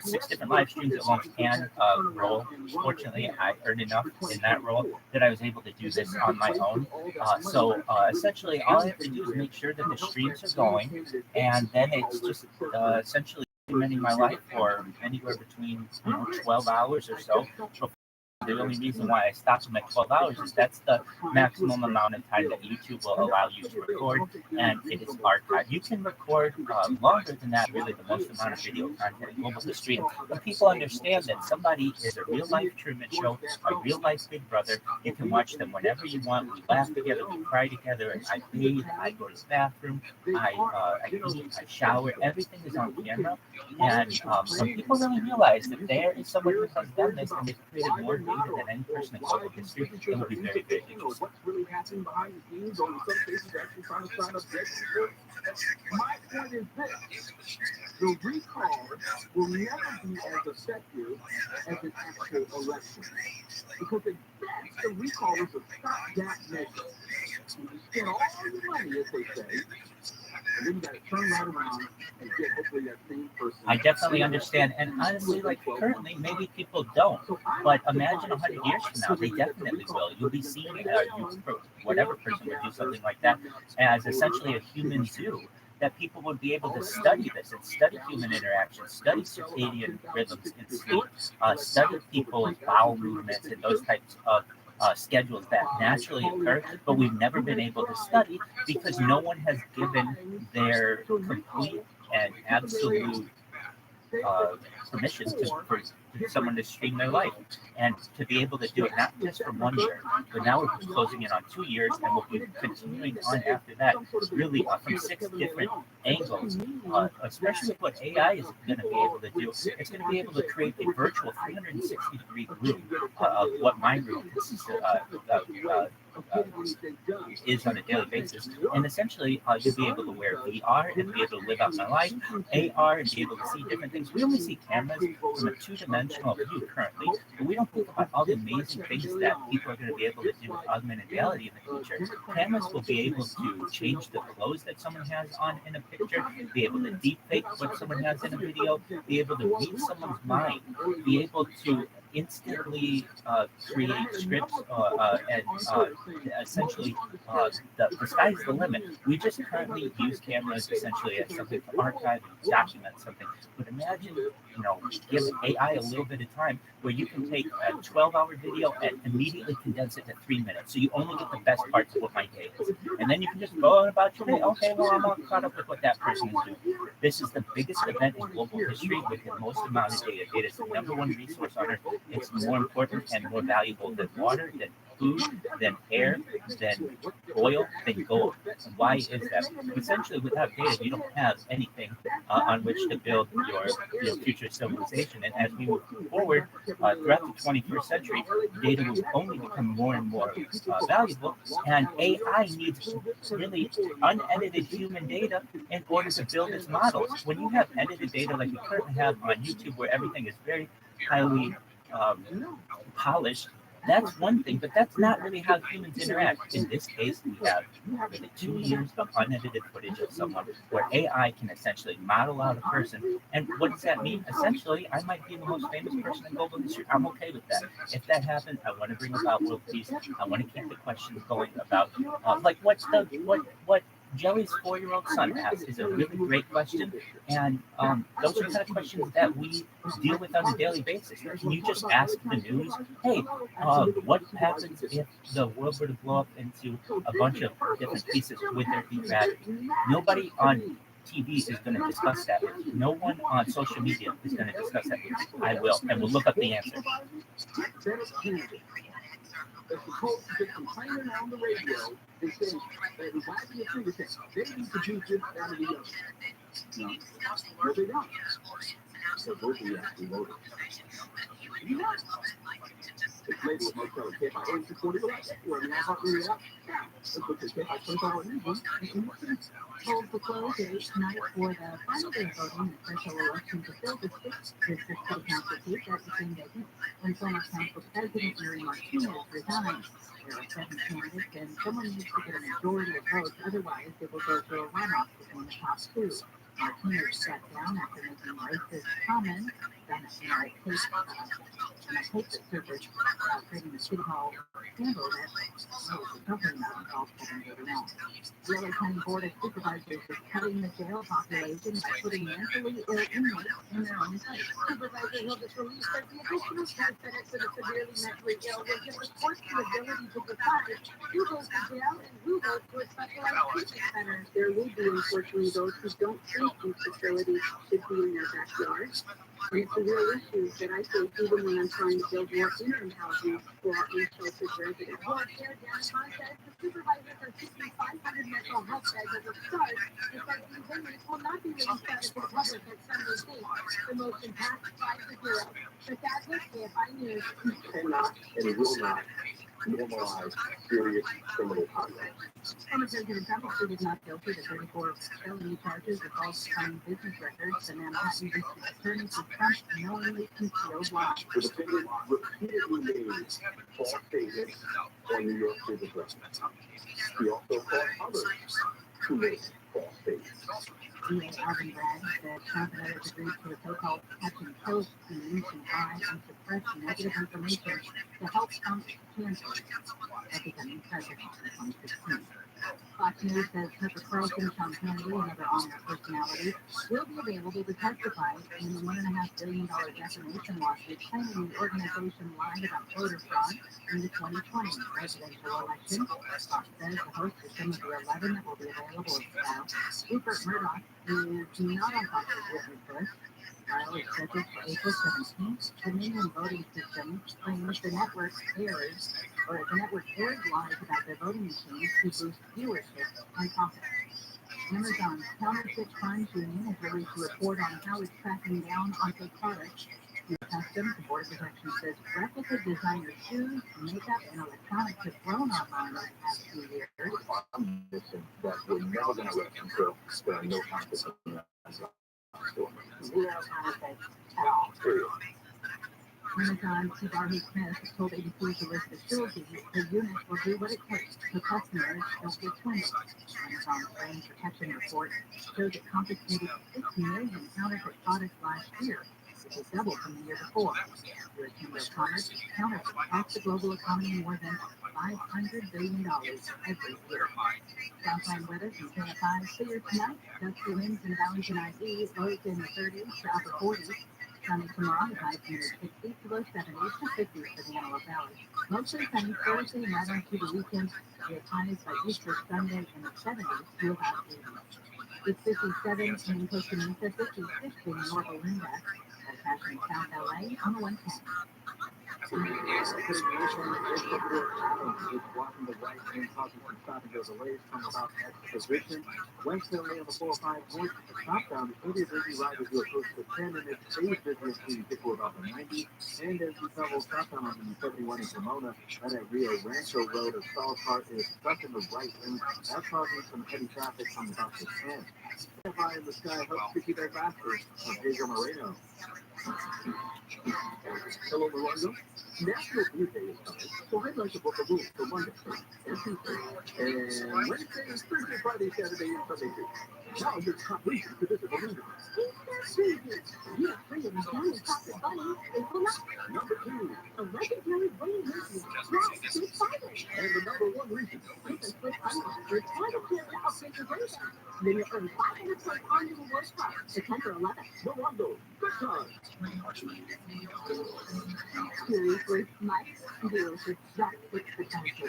6 different live streams at once and role. Fortunately, I earned enough in that role that I was able to do this on my own. So essentially, all I have to do is make sure that the streams are going, and then it's just essentially documenting my life for anywhere between 12 hours or so. The only reason why I stopped them at 12 hours is that's the maximum amount of time that YouTube will allow you to record, and it is archived. You can record longer than that, really, the most amount of video content over the stream. When people understand that somebody is a real-life Truman Show, a real-life Big Brother, you can watch them whenever you want. We laugh together, we cry together, and I bathe, I go to the bathroom, I eat, I shower, everything is on camera. And when people really realize that there is someone who has done this and they've created more data than any person in global history, it will be very, very interesting. What's really happening behind the scenes, or in some cases actually trying to sign up register. My point is this: the recall will never be as effective as an actual election, because at best the recall is a stopgap measure. You spend all your money, as they say, and then you got to turn right around and get hopefully that same person. I definitely understand, and honestly, like currently, maybe people don't, but imagine 100 years from now, they definitely will. You'll be seeing whatever person would do something like that as essentially a human zoo. That people would be able to study this and study human interaction, study circadian rhythms in sleep, study people's bowel movements and those types of schedules that naturally occur, but we've never been able to study because no one has given their complete and absolute permission for someone to stream their life and to be able to do it not just for 1 year, but now we're closing in on 2 years, and we'll be continuing on after that, really from 6 different angles, especially what AI is going to be able to do. It's going to be able to create a virtual 360-degree room of what my room is on a daily basis. And essentially, you'll be able to wear VR and be able to live out my life, AR, and be able to see different things. We only see cameras from a 2-dimensional view currently, but we don't think about all the amazing things that people are going to be able to do with augmented reality in the future. Cameras will be able to change the clothes that someone has on in a picture, be able to deepfake what someone has in a video, be able to read someone's mind, be able to instantly create scripts and essentially the sky's the limit. We just currently use cameras essentially as something to archive and document something. But imagine, give AI a little bit of time where you can take a 12-hour video and immediately condense it to 3 minutes. So you only get the best parts of what my day is. And then you can just go on about your day. Okay, well, I'm all caught up with what that person is doing. This is the biggest event in global history with the most amount of data. Data is the #1 resource on Earth. It's more important and more valuable than water, than food, then air, then oil, then gold. And why is that? Essentially, without data, you don't have anything on which to build your future civilization. And as we move forward throughout the 21st century, data will only become more and more valuable, and AI needs really unedited human data in order to build its models. When you have edited data like we currently have on YouTube, where everything is very highly polished, that's one thing, but that's not really how humans interact. In this case, we have really 2 years of unedited footage of someone where AI can essentially model out a person. And what does that mean? Essentially, I might be the most famous person in global history. I'm okay with that. If that happens, I want to bring about world peace. I want to keep the questions going about like what Jelly's 4-year-old son asks is a really great question, and those are the kind of questions that we deal with on a daily basis. Can you just ask the news, hey, what happens if the world were to blow up into a bunch of different pieces? Would there be gravity? Nobody on TV is going to discuss that with you. No one on social media is going to discuss that with you. I will, and we'll look up the answer. They're supposed to be complaining on the radio and saying that wagging your finger saying they need to do this, that, or the other. No, no, they don't. So those are actually voted. You know, this lady was like, okay, if I ain't supported it, where I'm not really up. That's what they say. I think I would Hold the close date tonight for the final day of voting in the special election to fill the 6th district city council seat that became vacant when former council president Mary Martinez resigned. There are 7 candidates, and someone needs to get a majority of votes. Otherwise, it will go to a runoff between the top 2. Martinez sat down after making racist comments on a tape that surfaced creating the City Hall scandal that was talking about all 7 The LA County Board of Supervisors is cutting the jail population by putting mentally ill inmates in their own place. Supervisor Hilda Solis said the additional time credit for the severely mentally ill will give the court the ability to decide who goes to jail and who goes to a specialized treatment center. There will be, unfortunately, those who don't think these facilities should be in their backyard. And it's a real issue that I think even when I'm trying to build more interim housing for our unsheltered residents. Well, here, Dan says the supervisors are keeping 500 mental health beds as a start because these inmates will not be released out to the public at Sunday night. The most impacted 5-0. But that's okay if I knew. Cannot and will not normalize serious criminal conduct. Former President Trump pleaded not guilty to 34 felony charges of falsifying business records. The Manhattan District Attorney for Trump knowingly concealed lies. The defendant repeatedly made false statements on New York City's records. He also called others to make false statements. DA Alvin Bragg said Trump and others agreed to a so-called catch and kill scheme to hide and suppress negative information to help Trump cancel at becoming president in 2016. Fox News says Tucker Carlson, Sean Hannity, and other on-air personalities will be available to testify in the $1.5 billion defamation lawsuit claiming the organization lied about voter fraud in the 2020 presidential election. Fox says the host of some of the 11 that will be available is spouse. Rupert Murdoch is not on Fox's witness list. Trial is scheduled for April 17th. The Canadian voting system claims the network aired lies about their voting machines to boost viewership and profit. Amazon's Counterfeit Crimes Union has released a report on how it's cracking down on fake products. In Customs, the Border Protection says replica designer shoes, makeup, and electronics have grown online in the past few years. That we're never going to let them go. There are no consequences. Zero counterfeit at all. Amazon Tibarhi Smith told ABC to list the surety the unit will do what it takes so customers don't get swindled. Amazon's brand protection report shows it confiscated 6 million counterfeit products last year, which is double from the year before. U.S. Chamber of Commerce counterfeit costs the global economy more than $500 billion every year. Downtime weather from KFI clear tonight. Gusty winds and valleys and IE, lows in the 30s to upper 40s. Sunny tomorrow, highs in the 60s to low 70s to 50s for the Antelope Valley. Mostly sunny Thursday and right on through the weekend, with highs by Easter Sunday in the 70s to about 80s. It's 57 in Costa Mesa, 56 in North Olinda, at Fashion South LA on the 110. blocking the right lane, causing some stop and go delays from about that position. Western on the 405 point, southbound, it is busy right as you approach the 10, and it's stay busy until you get to about the 90. And as you travel southbound on the 71 in Pomona, right at Rio Rancho Road, a stall car is stuck in the right lane. That's causing some heavy traffic from about the 10. High in the sky helps to keep it faster. Pedro Moreno. Hello, Rolando. National Blue Day is coming, so I'd like to book a room for Monday and Tuesday, and Wednesday, Thursday, Friday, Saturday, and Sunday too. Now your top reason to visit the London. Yeah, free of Johnny Pocket Bunny, April 9th. Number 2, A legendary winning movie, Ross Street Fighters. and the number 1 reason. You can switch items for 20 outfit integration. Then you'll earn 500 points on your rewards card for 10 for 11. Rolando, good time. Seriously, Mike, seriously, that's the potential.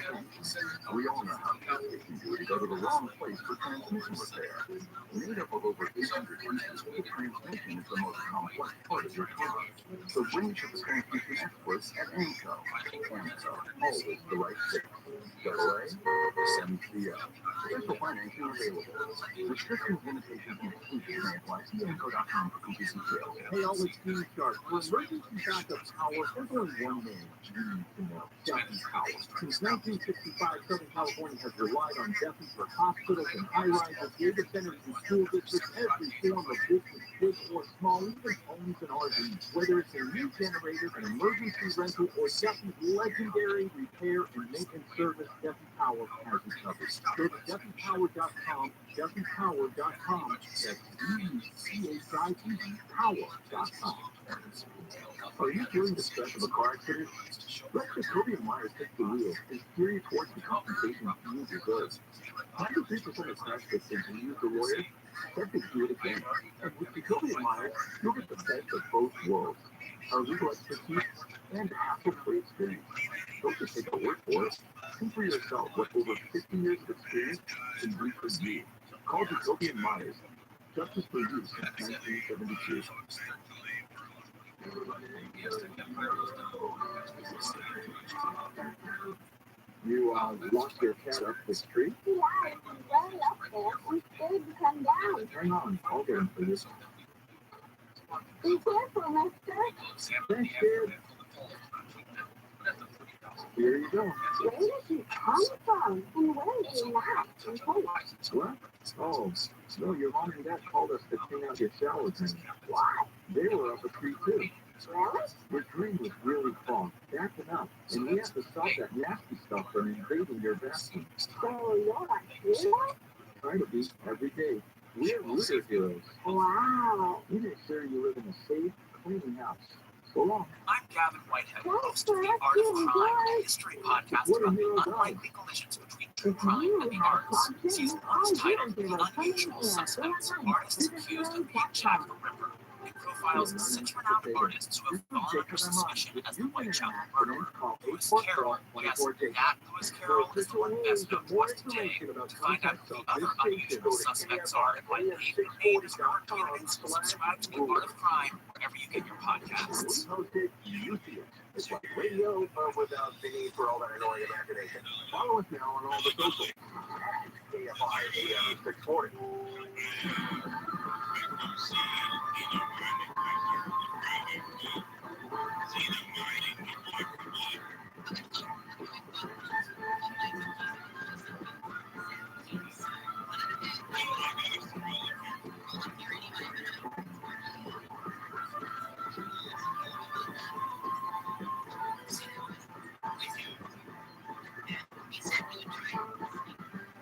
We all know how gas stations do it. You go to the wrong place for transmission repair. Made up of over 800 pieces, the transmission is the most complex part of your car. So bring it to the transmission experts at AMCO. AMCO, always the right fit. AA, MCO. Special financing available. Restrictions, limitations, and exclusions may apply. See AMCO.com for complete details. Hey, always Steve Sharp. For emergency backup power, there's only one name you need to know. Duffy Power. Since 1965, Southern California has relied on Duffy for hospitals and high-rises, data centers and school districts, every form of business, big or small, even homes and RVs. Whether it's a new generator, an emergency rental, or Duffy's legendary repair and maintenance service, Duffy Power has you covered. Go to DuffyPower.com, DuffyPower.com, that's DUCHIE Power.com. Are you feeling the stress of a car accident? Let Jacoby & Myers take the wheel and steer you towards the compensation you deserve. 93% of crash victims who use the lawyer said they'd do it again. And with Jacoby & Myers, you'll get the best of both worlds. Our legal expertise and hassle-free experience. Don't just take our word for it. See for yourself what over 50 years of experience can do for you. Call Jacoby & Myers. Justice for you since 1972. You lost your cat up the street? Yeah, it's way up there. I'm scared to come down. Hang on, I'll get him for you. Be careful, mister. Thanks, kid. Here you go. Where did you come from? And where are you now? What? Oh, no, your mom and dad called us to clean out your shower drain. Why? They were up a tree too. Really? Your drain was really clogged, backing up, and we have to stop that nasty stuff from invading your bathroom. So you're a hero? Try to be every day. We're rooter heroes. Wow. We make sure you live in a safe, clean house. So long. I'm Gavin Whitehead, Thanks host of for the Art of asking, Crime, guys. a history podcast What a about the hero unlikely collisions between true If crime you and the have arts. questions, Season 1 is all titled you The do is Unusual come in Suspects, and Artists Accused of Being Jack the Ripper. It profiles 6 renowned artists who have gone under suspicion as the Whitechapel murderer. Lewis Carroll, yes, that Lewis Carroll is the one best known to us today. To find out who the other unusual suspects are and why they made his more candidates, subscribe to The Art of Crime wherever you get your podcasts. We hosted UCS. It's like radio, but without the need for all that annoying imagination. Follow us now on all the socials. AFI AM 640.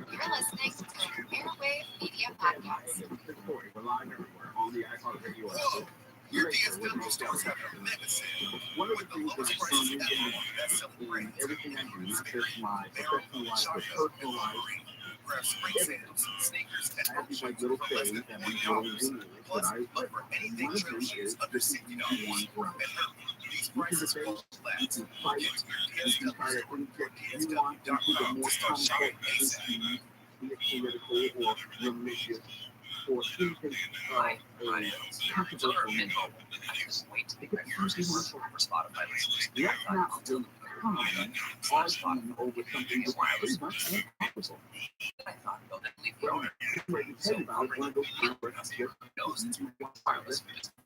You're listening to Airwave Media Podcast. We're live everywhere on the iPod Radio app. Your DSW stores have a medicine. One of With the the things that lowest is so prices unique ever. in That's celebrating. everything I do, not just my professional life, but personal life, Grab spring sandals, sneakers, and I have these like options little for less things than and these little $40. rules Plus, that I look for anything one of them church is is under this is $60. the one where And these you can prices debate, won't you last. can fight, Get to you can try to your inject nuance into the DSW.com more to start shopping complex ASAP. issues, be it political or religious for anything controversial. I just wait to make my first commercial for Spotify listeners. Let's not just come arguing over something that's pretty much impossible. I thought, oh, then leave Well, what you tell you about is one of those things where it's just wireless.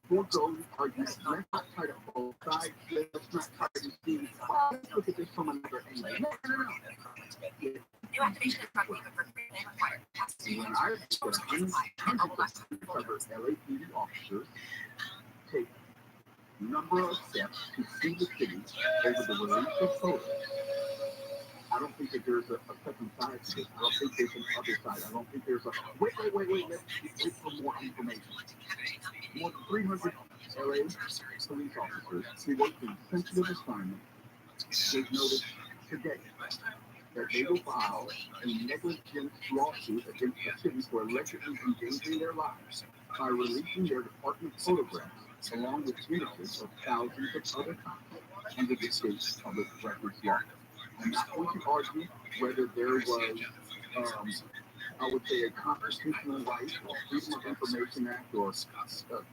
For those arguments, let's not try to both sides. Let's not try to see, well, let's look at this from another angle. No. New activation is probably for free and required. When I was undercover LAPD officers take a number of steps to see the city over the release of photos, I don't think that there's a second side to this. I don't think there's an other side. I don't think there's a wait, let's wait for more information. More than 300 LA police officers who worked in sensitive assignment, they've noticed today that they will file a negligence lawsuit against the city for allegedly endangering their lives by releasing their department photographs along with images of thousands of other cops under the state's public records law. I'm not going to argue whether there was, I would say, a constitutional right or Freedom of Information Act or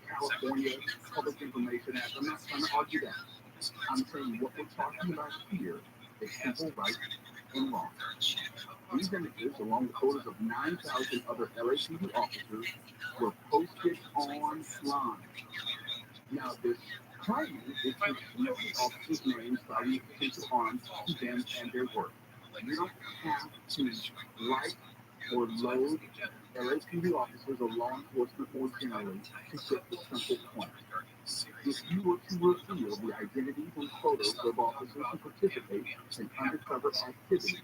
California Public Information Act. I'm not trying to argue that. I'm saying what we're talking about here is civil rights and law. These images, along with photos of 9,000 other LAPD officers, were posted online. Now, this claim is to shield the officers' names by the potential harm to them and their work. You don't have to like or load LAPD officers or law enforcement more generally to get the simple point. If you were to reveal the identities and photos of officers who participate in undercover activity,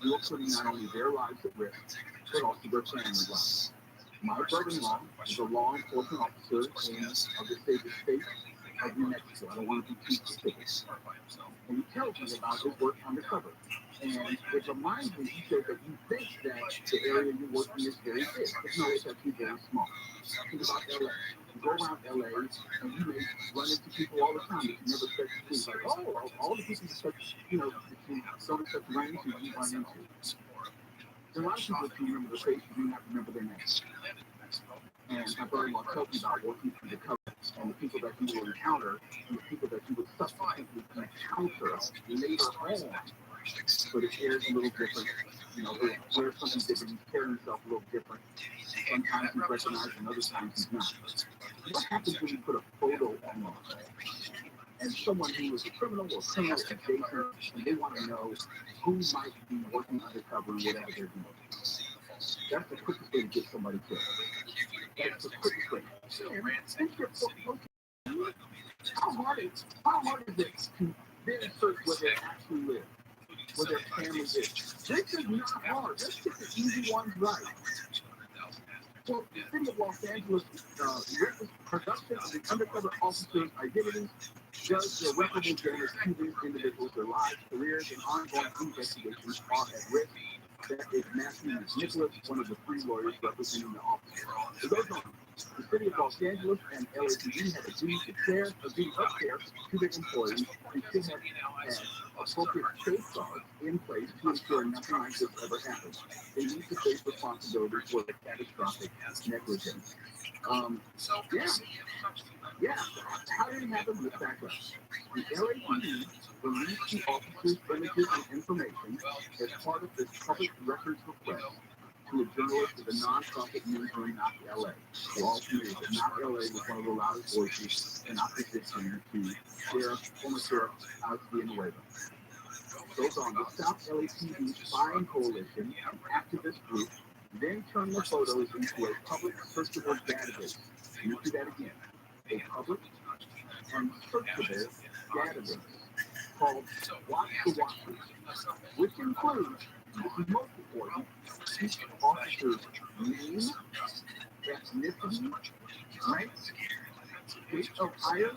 you are putting not only their lives at risk, but also their family lives. My brother-in-law is a law enforcement officer in the state of New Mexico. I don't want to be too specific. And he tells me about his work undercover. And it reminds me, he said that you think that the area you're working is very big, but no, it's actually very small. Think about LA. You go around LA and you may run into people all the time that you never expect to see. Like, oh, all the people that you know, that you don't expect to run into, you run into. There are a lot of people that you remember their face, you do not remember their names. And my brother-in-law tells me about working through the cover and the people that you will encounter and the people that you would subsequently encounter later on. But it airs a little different. You know, wears something different. He carries himself a little different. Sometimes he's recognized and other times he's not. What happens when you put a photo online and someone who is a criminal or criminal adjacent and they want to know who might be working undercover and whatever they're doing? That's the quickest way to get somebody killed. That's the quickest way. How hard is it to then search where they actually live, where their family is? This is not hard. Let's get the easy ones right. So the city of Los Angeles production of the undercover officers' identities does irreparable damage to these individuals, their lives, careers, and ongoing investigations are at risk. That is Matthew Nicholas, one of the three lawyers representing the officer. It goes on. The city of Los Angeles and LAPD have a duty of care to their employees and should have had appropriate safeguards in place to ensure nothing like this ever happens. They need to face responsibility for the catastrophic negligence. Yeah. How did it happen? Let's back up. The LAPD released the officers' images and information as part of this public records request to a journalist of the nonprofit newsroom Not LA. We're all familiar that Not LA was one of the loudest voices in opposition to former Sheriff Alex Villanueva. Goes on, the South LAPD Spying Coalition, an activist group, then turned the photos into a public searchable database. Let me do that again. A public and searchable database called Watch the Watchers, which includes, this is most important, each officer's name, ethnicity, rank, date of hire,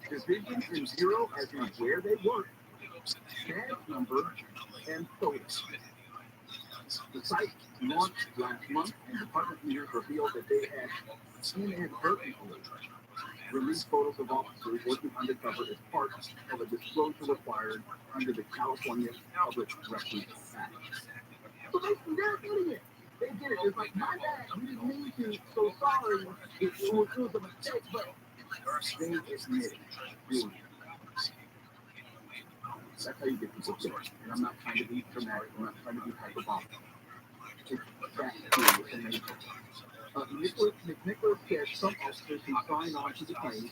division and bureau as in where they work, badge number, and photos. The site launched last month, and department leaders revealed that they had inadvertently released photos of officers working undercover as part of a disclosure required under the California Public Records Act. So basically, they're idiots. They did it. It's like, my bad, we didn't mean to, so sorry. It was a mistake, but they admit it. Really. That's how you get people killed. And I'm not trying to be dramatic. I'm not trying to be hyperbolic. It's that serious in nature. Nicholas said some officers who signed on to the claims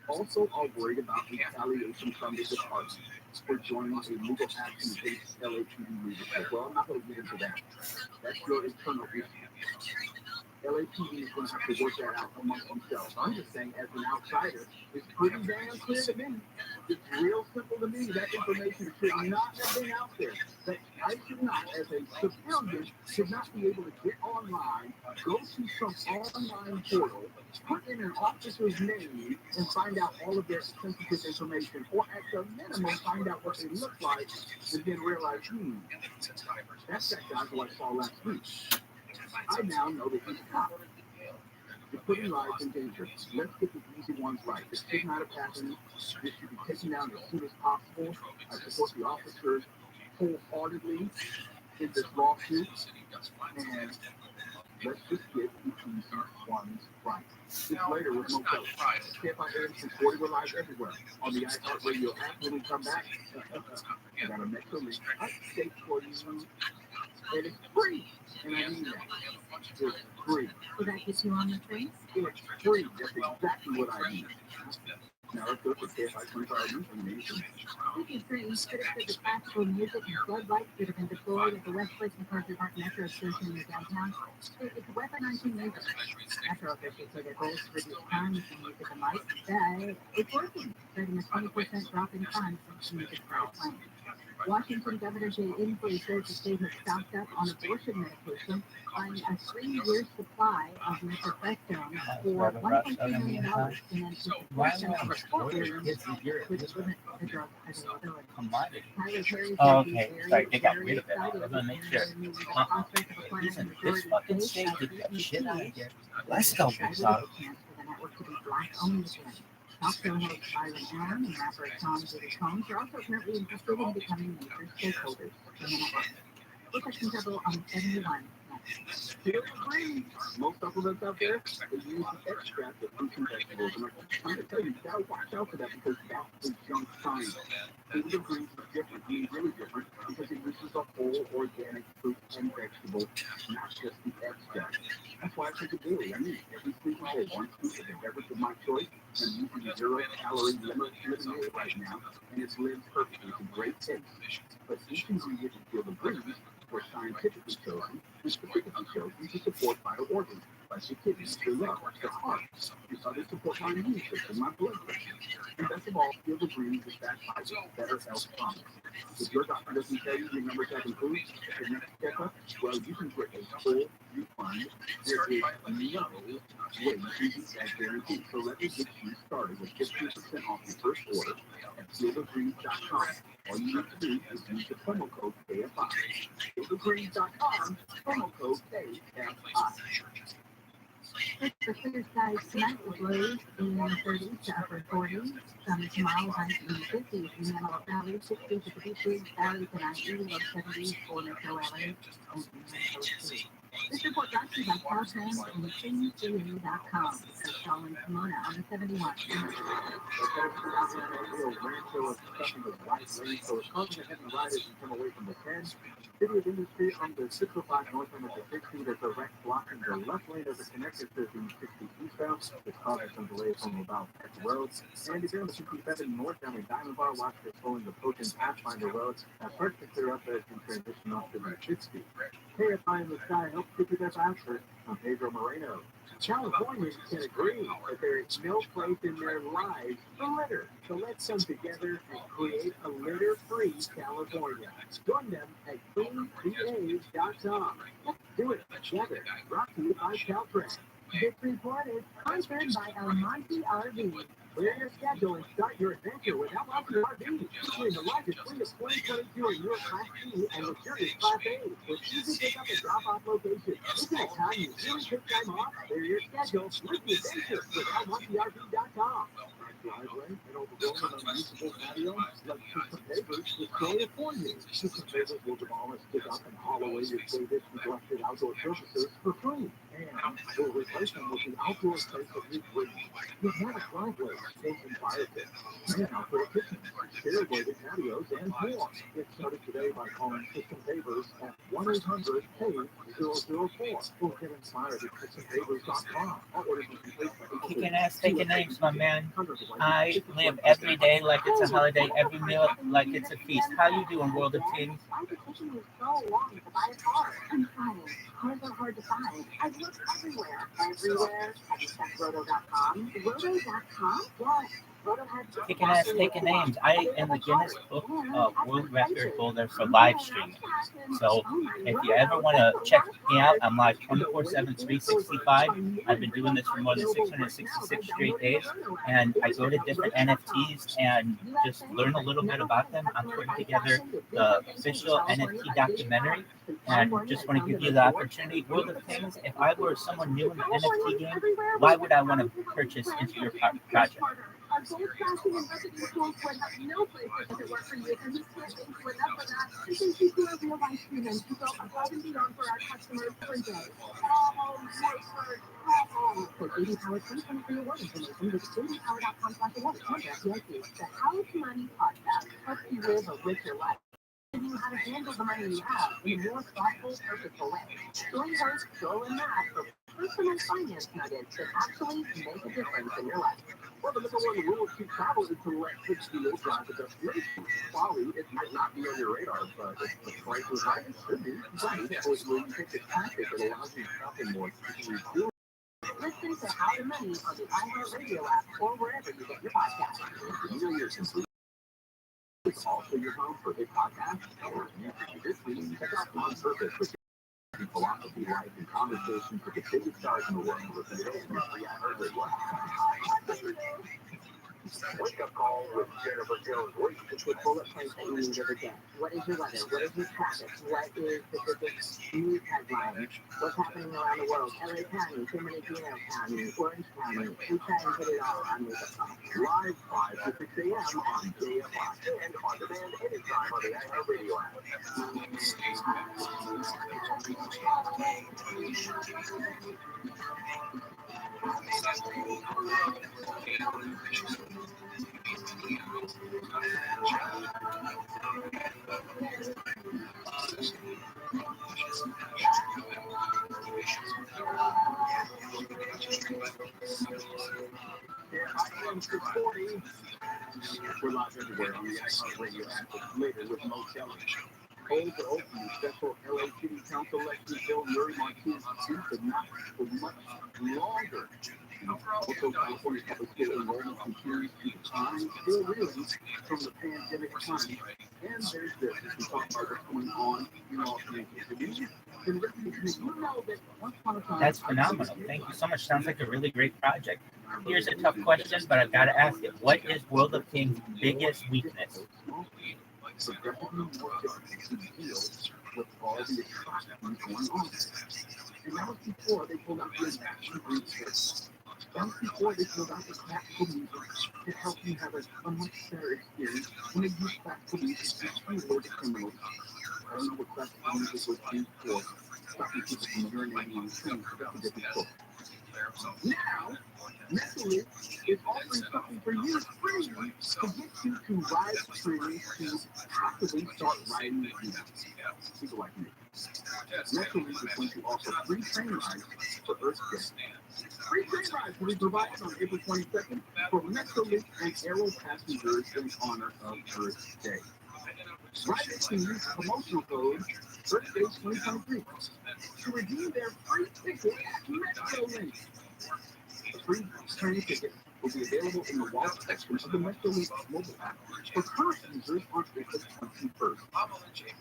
also are worried about retaliation from the department for joining a legal action against LAPD leadership. Well, I'm not going to get into that. That's your internal issue. LAPD is going to have to work that out amongst themselves. I'm just saying, as an outsider, it's pretty damn clear to me. It's real simple to me. That information should not have been out there. That I should not, as a civilian, should not be able to get online, go to some online portal, put in an officer's name, and find out all of their sensitive information, or at the minimum, find out what they look like, and then realize, that's that guy who I saw last week. I now know that he's a cop. You're putting lives in danger. Let's get the easy ones right. This should not have happened. This should be taken down as soon as possible. I support the officers wholeheartedly in this lawsuit. And let's just get the easy ones right. This later with no fellas. KFI 40 were live everywhere. On the iHeartRadio app, when we come back, I got a metro link. I state for you. And it's free. And I mean that. It's free. So that gets you on the train? It's free. That's exactly what I mean. Now let's go to KFI 25 information. Speaking of trains, critics of the classical music and floodlights that have been deployed at the Westlake and Pleasant Park Metro Station in downtown say it's weaponizing music. Metro officials say their goal is to reduce crime using music and lights. It's working, citing a 20% drop in crime since music started playing. Washington Governor Jay Inslee says the state has stocked up on abortion medication, buying a 3-year supply of methotrexate for $1.3 million in anticipation of a court hearing which limit the drug availability. Tyler Perry Oh, okay. Sorry, they got rid of it. I was gonna make sure. Listen, this fucking state did that shit out of here. Let's go, big dog. Talk show host Byron Allen and rapper Tom Diddy Combs are also currently interested in becoming major stakeholders in the network. We'll touch on double on 71 next. Feel free. Most supplements out there, they use the extract of fruits and vegetables. And I'm trying to tell you, you gotta watch out for that because that is junk science. Food and greens is different. I mean, really different because it uses a whole organic fruit and vegetable, not just the extract. That's why I take it daily. I mean, every single day, one scoop of the beverage of my choice. I'm using 0-calorie lemonade right now, and it's lived perfectly. It's a great taste. But each ingredient in Feel the Breeze were scientifically chosen and specifically chosen to support vital organs, like the kidneys, the liver, the heart, and others support my immune system, my blood pressure. And best of all, Feel the Breeze is backed by better health promise. If your doctor doesn't tell you your numbers have improved at your next checkup, well, you can get a full refund. There is no way to beat that guarantee. So let me get you started with 15% off your first order at feelthebreeze.com. All you need to do is use the promo code KFI. feelthebreeze.com, promo code KFI. It's the clear skies tonight with lows in the 30s to upper 40s. Some tomorrow highs in the 50s in Antelope Valley, 60s at the beaches, Valley tonight, low 70s for Metro LA, and Coast. This report brought to you by Caltrans and KingCA.com. This is Colin Kimona on the 71. Rancho is stuffing the white lane, so it's causing the heavy riders to come away from the 10. City of Industry on the 605 north end of the 60, there's a wreck blocking the left lane of the connector to the 60 eastbound. It's causing some delays from about at the roads. And if you're on the 57 north down the Diamond Bar, watch for pulling the Poach and Pathfinder roads. First to clear up as you transition off to the 60. KFI in the sky helps keep you there faster. I'm Pedro Moreno. Californians can agree that there is no place in their lives for litter. So let's come together and create a litter-free California. Join them at cleanva.com. Let's do it together. Brought to you by Caltrans. This report is sponsored by El Monte RV. Clear your schedule and start your adventure with El Monte RV. Featuring the largest fleet of 2022 in Europe Class C and luxurious Class A with easy pickup and drop-off locations. Isn't it time you really took time off? Clear your schedule with the adventure with ElMonteRV.com. driveway and overgrown and unusable patio? Let System Pavers destroy it for you. System Pavers will demolish, dig up, and haul away your dated, neglected outdoor surfaces for free. And we'll replace them with the outdoor space that you bring. You've had a driveway, sink and fire pit, and outdoor kitchen, irrigated patios, and more. Get started today by calling System Pavers at 1-800-PAVE-004 or get inspired at SystemPavers.com. All orders will be placed by Kicking ass, taking names, my man. I live every day like it's a holiday, every meal like it's a feast. How you doing, World of Kings? Why is it taking you so long to buy a car? I'm trying. Cars are hard to find. I've looked everywhere. Everywhere. Have you checked Roto.com? Roto.com? Yes. Roto has Kicking ass, taking names. I am the Guinness Book of World Record holder for live streaming. So if you ever want to check me out, I'm live 24/7, 365. I've been doing this for more than 666 straight days, and I go to different NFTs and just learn a little bit about them. I'm putting together the official NFT documentary, and just want to give you the opportunity. World of Kings, if I were someone new in the NFT game, why would I want to purchase into your project? Our gold tracking and recipe tools would have no place that doesn't work for you, and we can't thank you enough for that. Because you do a real life humans who go above and beyond for our customers every day. For Baby Power 2023 award information, visit babypower.com/awards. The How to Money podcast helps you live a richer life. You how to handle the money you have in a more thoughtful, purposeful way. Join host Joel and Matt for personal finance nuggets that actually make a difference in your life. Well, the number one rule to travel is to let the deal drive the destination. Quality, it might not be on your radar, but if the price is right, it should be. Right. So when you take the tactic that allows you to shopping more easily. Listen to How to Money on the iHeartRadio app or wherever you get your podcasts. New Year's complete. It's also your home for big podcasts. This week, check out On Purpose with philosophy, life, and conversations with the biggest stars in the world. Listen today in your free iHeartRadio app. Wake up call with Jennifer Jones. It's a bullet point that you need every day. What is your weather? What is your traffic? What is the biggest news headline? What's happening around the world? LA County, San Bernardino County, Orange County. We try and put it all on Wake Up Call. Live 5 to 6 a.m. on JFI and on demand anytime on the iHeartRadio app. We're live everywhere on the iHeartRadio app. Later with Mo Kelly. Cold to open, special LA City Council election bill Murray Martinez but not for much longer. Also, California public school enrollment continues to decline, still reeling from the pandemic time. And there's this, we talk about what's going on in Los Angeles. That's phenomenal. Thank you so much. Sounds like a really great project. Here's a tough question, but I've got to ask it. What is World of Kings' biggest weakness? With all the atrocities going on. And that was before they pulled out the action research. That was before they pulled out the classical music to help you have a much better experience when they use classical music to reward the criminals. I don't know what classical music was used for, stopping people from urinating on the streets to get the book. Now, Netflix is offering something for you free to get you to live streaming to possibly start writing reviews. People like me. Netflix is going to offer free train rides for Earth Day. Free train rides will be provided on April 22nd for Netflix and Aero passengers in honor of Earth Day. Riders can use the promotional code Earth Day 2023 to redeem their free ticket at Metrolink. The free train ticket will be available in the wallet section of the Metrolink mobile app for current users on April 21st.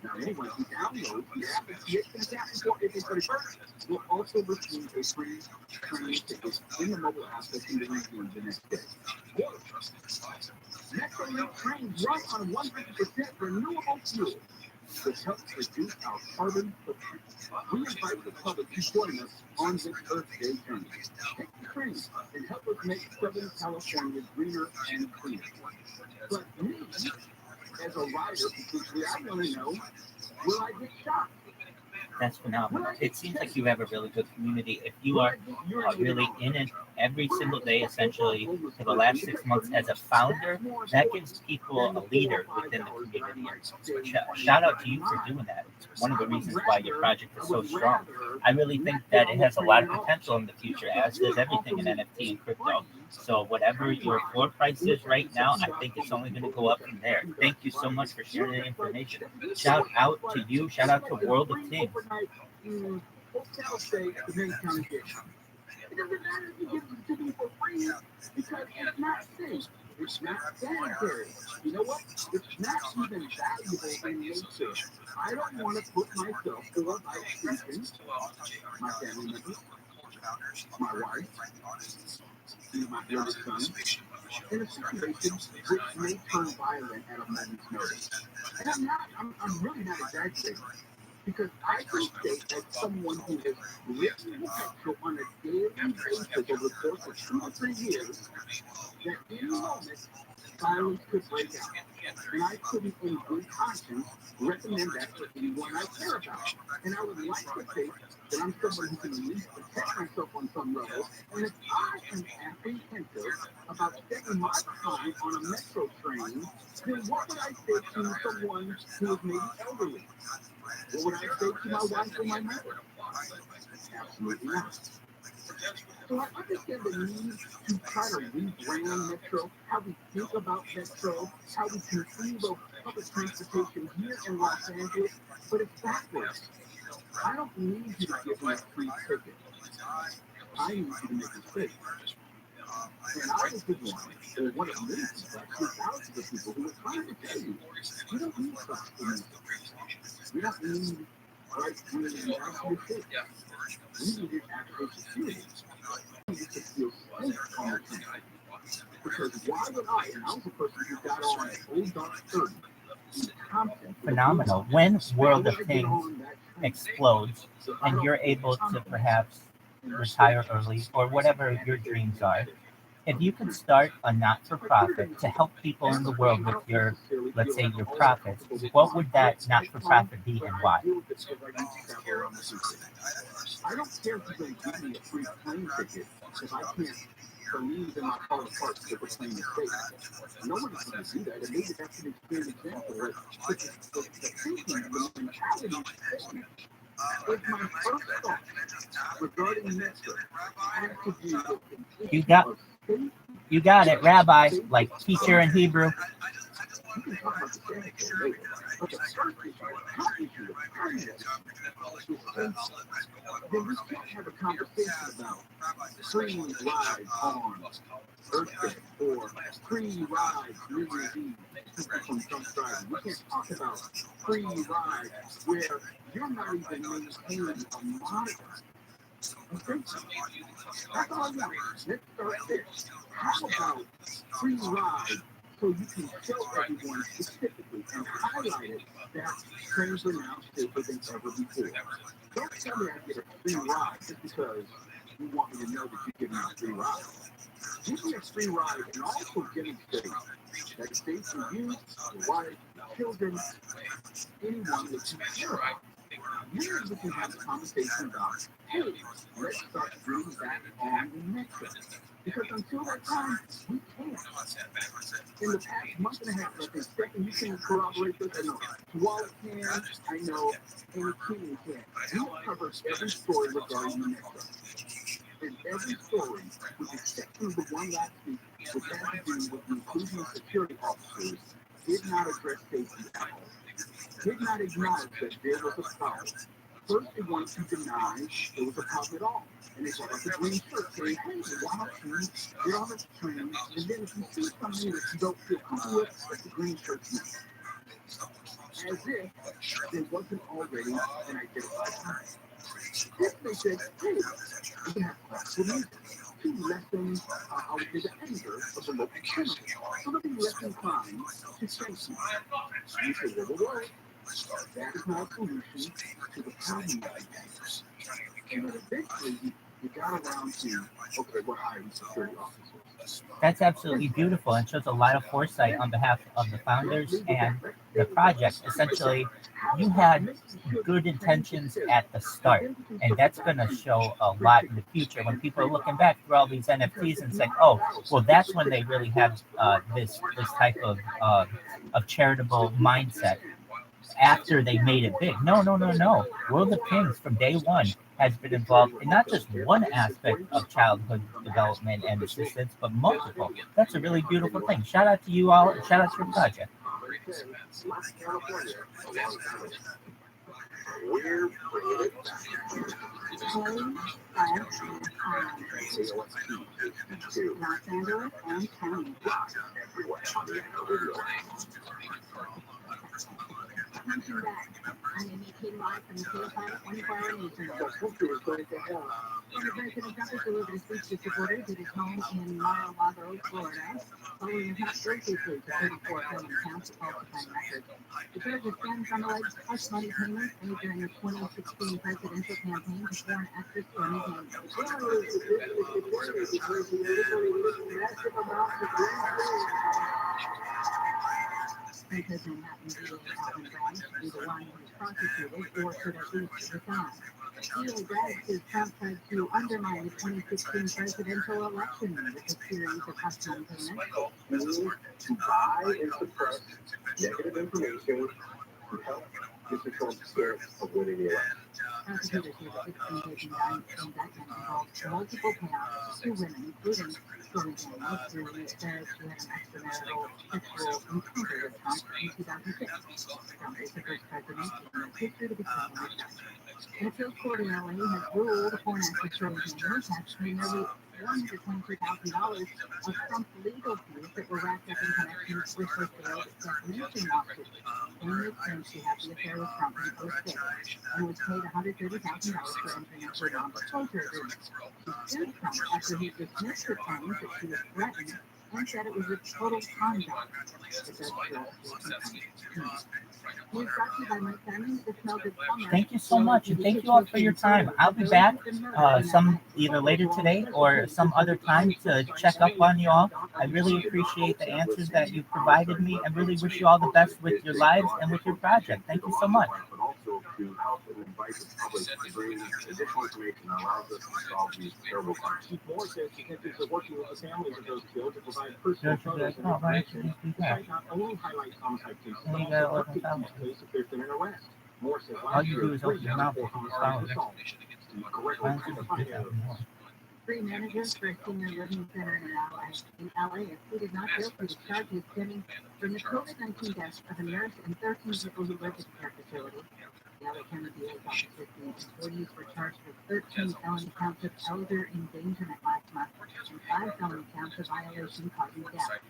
Now, anyone who downloads the app and gets the app before April 31st will also receive a free train ticket in the mobile app that can be redeemed the next day. Metrolink trains run on 100% renewable fuel. that helps reduce our carbon footprint. We invite the public to join us on this Earth Day journey. Take the train and help us make Southern California greener and cleaner. But me, as a rider, particularly, I want to know, will I get shot? That's phenomenal. It seems like you have a really good community. If you are really in it every single day, essentially, for the last 6 months as a founder, that gives people a leader within the community. Shout out to you for doing that. It's one of the reasons why your project is so strong. I really think that it has a lot of potential in the future, as does everything in NFT and crypto. So whatever your floor price is right now, I think it's only going to go up from there. Thank you so much for sharing that information. Shout out to you. Shout out to World of Things. Hotel stay at the main county jail. It doesn't matter if you give it to me for free because it's not safe. It's not sanitary. You know what? It's not even valuable in nature. I don't want to put myself or my students, my family members, my wife, my youngest son, in a situation which may turn violent at a moment's notice. And I'm really not exaggerating. Because I can state as someone who has written potential on a daily basis over the course of 2 or 3 years, that any moment violence could break out. And I couldn't, in good conscience, recommend that for anyone I care about. And I would like to think that I'm someone who can at least protect myself on some level. And if I am apprehensive about spending my time on a metro train, then what would I say to someone who is maybe elderly? What would I say to my wife or my mother? Absolutely not. So I understand the need to try to rebrand Metro, how we think about Metro, how we conceive of public transportation here in Los Angeles, but it's backwards. I don't need you to give me a free ticket. I need you to make a mistake. And I was the one of many people, actually thousands of people who were trying to tell you, you don't need trust in me. We don't need right-wing national state. We needed actual security. We needed to feel safe on the country. Because why would I, and I was a person who got on Old Dark 30 in Compton. Phenomenal. When World of Things explodes and you're able to perhaps retire early or whatever your dreams are, if you could start a not-for-profit to help people in the world with your, let's say, your profits, what would that not-for-profit be and why? I don't care if you're going to give me a free plane ticket if I can't believe in my part of parts to the plane is safe. No one's going to do that. And maybe that's an extreme example. But the thinking, the mentality is my first thought regarding Metro. I have to do with You got it, Rabbi, like teacher in Hebrew. you can talk about the sanitary later. But the first issue, how issue of kindness is then we can't have a conversation about free rides on Earth Day or free rides New Year's Eve from drunk driving. We can't talk about free rides where you're not even maintaining a monitor. Okay? That's all I want. Let's start there. How about free rides so you can tell everyone specifically and highlight it that trains are now safer than ever before? Don't tell me I get a free ride just because you want me to know that you're giving me a free ride. Give me a free ride and also demonstrate that it's safe for you, your wife, your children, anyone that you care about. Then we can have a conversation about, hey, let's start bringing back on the metro. Because until that time, we can't. In the past month and a half, I think, Stephen, you can corroborate this. I know Wallet can, I know Amy King can. We have covered every story regarding the metro. And every story, with the exception of the one last week, which had to do with the inclusion of security officers, did not address safety at all. Did not acknowledge that there was a problem. First, they wanted to deny there was a problem at all. And they brought up the green shirt saying, hey, why don't you get on the train? And then if you see something that you don't feel comfortable with, let the green shirt be. As if there wasn't already an identified crime. If they said, hey, we can have classical music to lessen, I would say, the anger of the local criminals. So let me lessen crime to sanction. You say, whoa. That is my solution to the problem that we have. And then eventually you got around to, okay, we're hiring security officers. That's absolutely beautiful and shows a lot of foresight on behalf of the founders and the project. Essentially, you had good intentions at the start, and that's going to show a lot in the future when people are looking back through all these NFTs and saying, "Oh, well, that's when they really had this type of charitable mindset." After they made it big. No, no, no, no. World of Kings from day one has been involved in not just one aspect of childhood development and assistance, but multiple. That's a really beautiful thing. Shout out to you all. Shout out to your project. We're bringing it back. Los Angeles and County. Punching back. I am making live from the KFI 24-hour news center. The president Trump delivered a speech to supporters at his home in Mar-a-Lago, Florida, following a hot birthday suit to 34 felony counts of falsifying records. The charges stem from alleged hush money payments made during the 2016 presidential campaign to foreign actress Stormy Daniels. Because Manhattan DA Alvin Bragg should be the one who is prosecuted or should at least resign. DA Bragg says Trump tried to undermine the 2016 presidential election with a series of hush money payments. To buy and suppress negative information to help Mr. Trump's chance of winning the election. Prosecutors say the 16-page indictment involves multiple payouts to women, including Stormy Daniels, who says she had an extramarital sexual encounter with Trump in 2006. Trump is the first president in the history to become a judge. An appeals court in LA has ruled porn actress Stormy Daniels has paid nearly $122,000 of Trump's legal fees that were wrapped up in connection with her failed defamation lawsuit. Daniels claims she had the affair with Trump in 2006 and was paid $130,000 for entering into a non-disclosure agreement. She sued Trump after he dismissed her claims that she was threatened and said it was a total con job. The judge ruled Thank you so much, and thank you all for your time. I'll be back some either later today or some other time to check up on you all. I really appreciate the answers that you provided me, and really wish you all the best with your lives and with your project. Thank you so much. But also to help and invite the public to bring additional information that allows us to solve these terrible crimes. More says detectives are working with the families of those killed to provide personal photos and information. The site not only highlights homicide cases, but also updates each case if there's been an arrest. More says All you do is open your mouth with these flowers. correctly identified Three managers for a senior living center in LA have pleaded not guilty to charges stemming from the COVID-19 deaths of a nurse and 13 people who lived at the care facility. The LA County DA's office said the employees were charged with 13 felony counts of elder endangerment last month and 5 felony counts of violation causing death.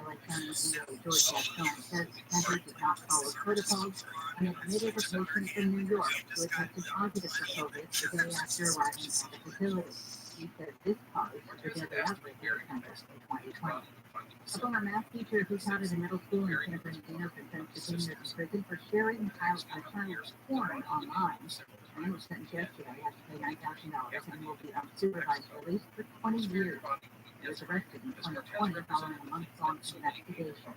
LA County DA George Gaston says the center did not follow protocols and admitted a patient from New York who had tested positive for COVID the day after arriving at the facility. He said this caused the deadly outbreak in the center in 2020. A former math teacher who taught at a middle school in San Bernardino has been sentenced to 10 years in prison for sharing child's porn online. The man was sentenced yesterday, has to pay $9,000 and will be on supervised release for 20 years. He was arrested in 2020 following a month-long investigation.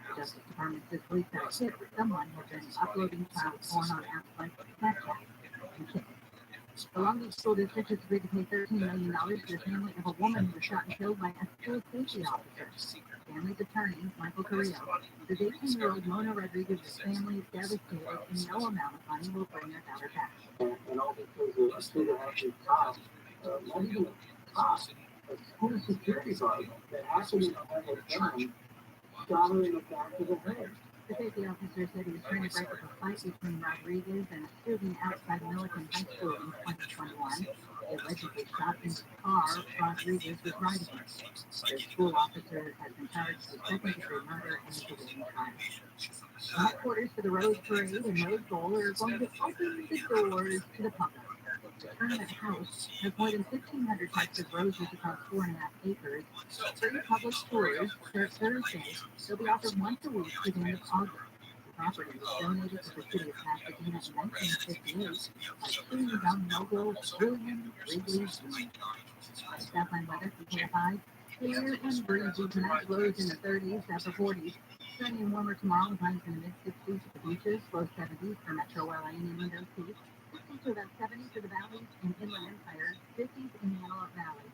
The Justice Department says police have tipped that someone had been uploading child porn on apps like Snapchat and TikTok. The Long Beach School District has agreed to pay $13 million to the family of a woman who was shot and killed by a school safety officer. The family's attorney, Michael Carrillo, says 18-year-old Mona Rodriguez's family is devastated and no amount of money will bring their daughter back. and all because of student athletes cops, not even cops, a school security guard that actually had a gun shot her in the back of the head. The safety officer said he was trying to break up a fight between Rodriguez and a student outside Millikan High School in 2021. He allegedly shot into the car Rodriguez was riding in. The school officer has been charged with second-degree murder and is awaiting trial. Headquarters for the Rose Parade and Rose Bowl are going to open the doors to the public. The Tournament House has more than 1,500 types of roses across 4.5 acres. Free public tours start Thursday. They'll be offered once a week to the end of August. property was donated to the city of Pasadena in 1958 by two young moguls, William Wrigley Jr. Stuff on weather for KFI. Clear and breezy tonight, lows in the 30s, upper 40s. Sunny and warmer tomorrow, with highs in the mid-60s at the beaches, low 70s for Metro LA and Windows Peak. 60s to about 70s for the valleys and Inland Empire, 50s in the Antelope Valley.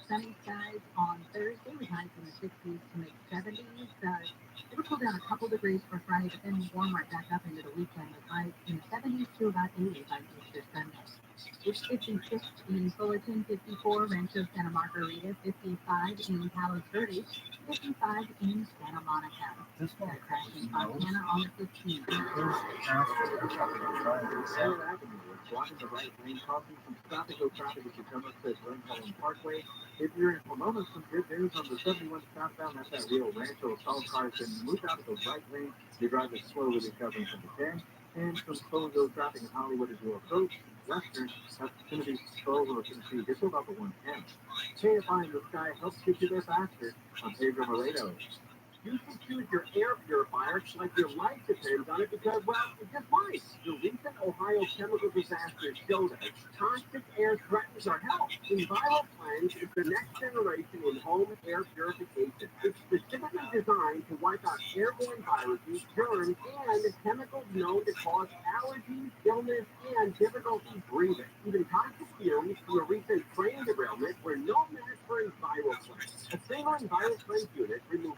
Sunny skies on Thursday with highs in the 60s to mid-70s. It'll cool down a couple degrees for Friday, but then warm right back up into the weekend with highs in the 70s to about 80 by Easter Sunday. It's 56 in Fullerton, 54 Rancho Santa Margarita, 55 in Palos Verdes, 55 in Santa Monica. This one Got a crash in Fontana on the 15th. Taylor Avenue is blocking the right lane, causing some stop-and-go traffic as you come up to Glen Helen Parkway. If you're in Pomona, some good news on the 71 southbound. That's that Rio Rancho. All cars can move out of the right lane. You're driving slowly recovering from the 10. And some slow-and-go traffic in Hollywood as you approach Western. That's going to be slower to see. Just about the 110. KFI in the sky helps get you there faster on Pedro Moreno. You can choose your air purifier like your life depends on it because, well, it just might. The recent Ohio chemical disaster showed us toxic air threatens our health. ViralRabbi is the next generation in home air purification. It's specifically designed to wipe out airborne viruses, germs, and chemicals known to cause allergies, illness, and difficulty breathing. Even toxic fumes from a recent train derailment were no match for ViralRabbi. A single ViralRabbi unit removed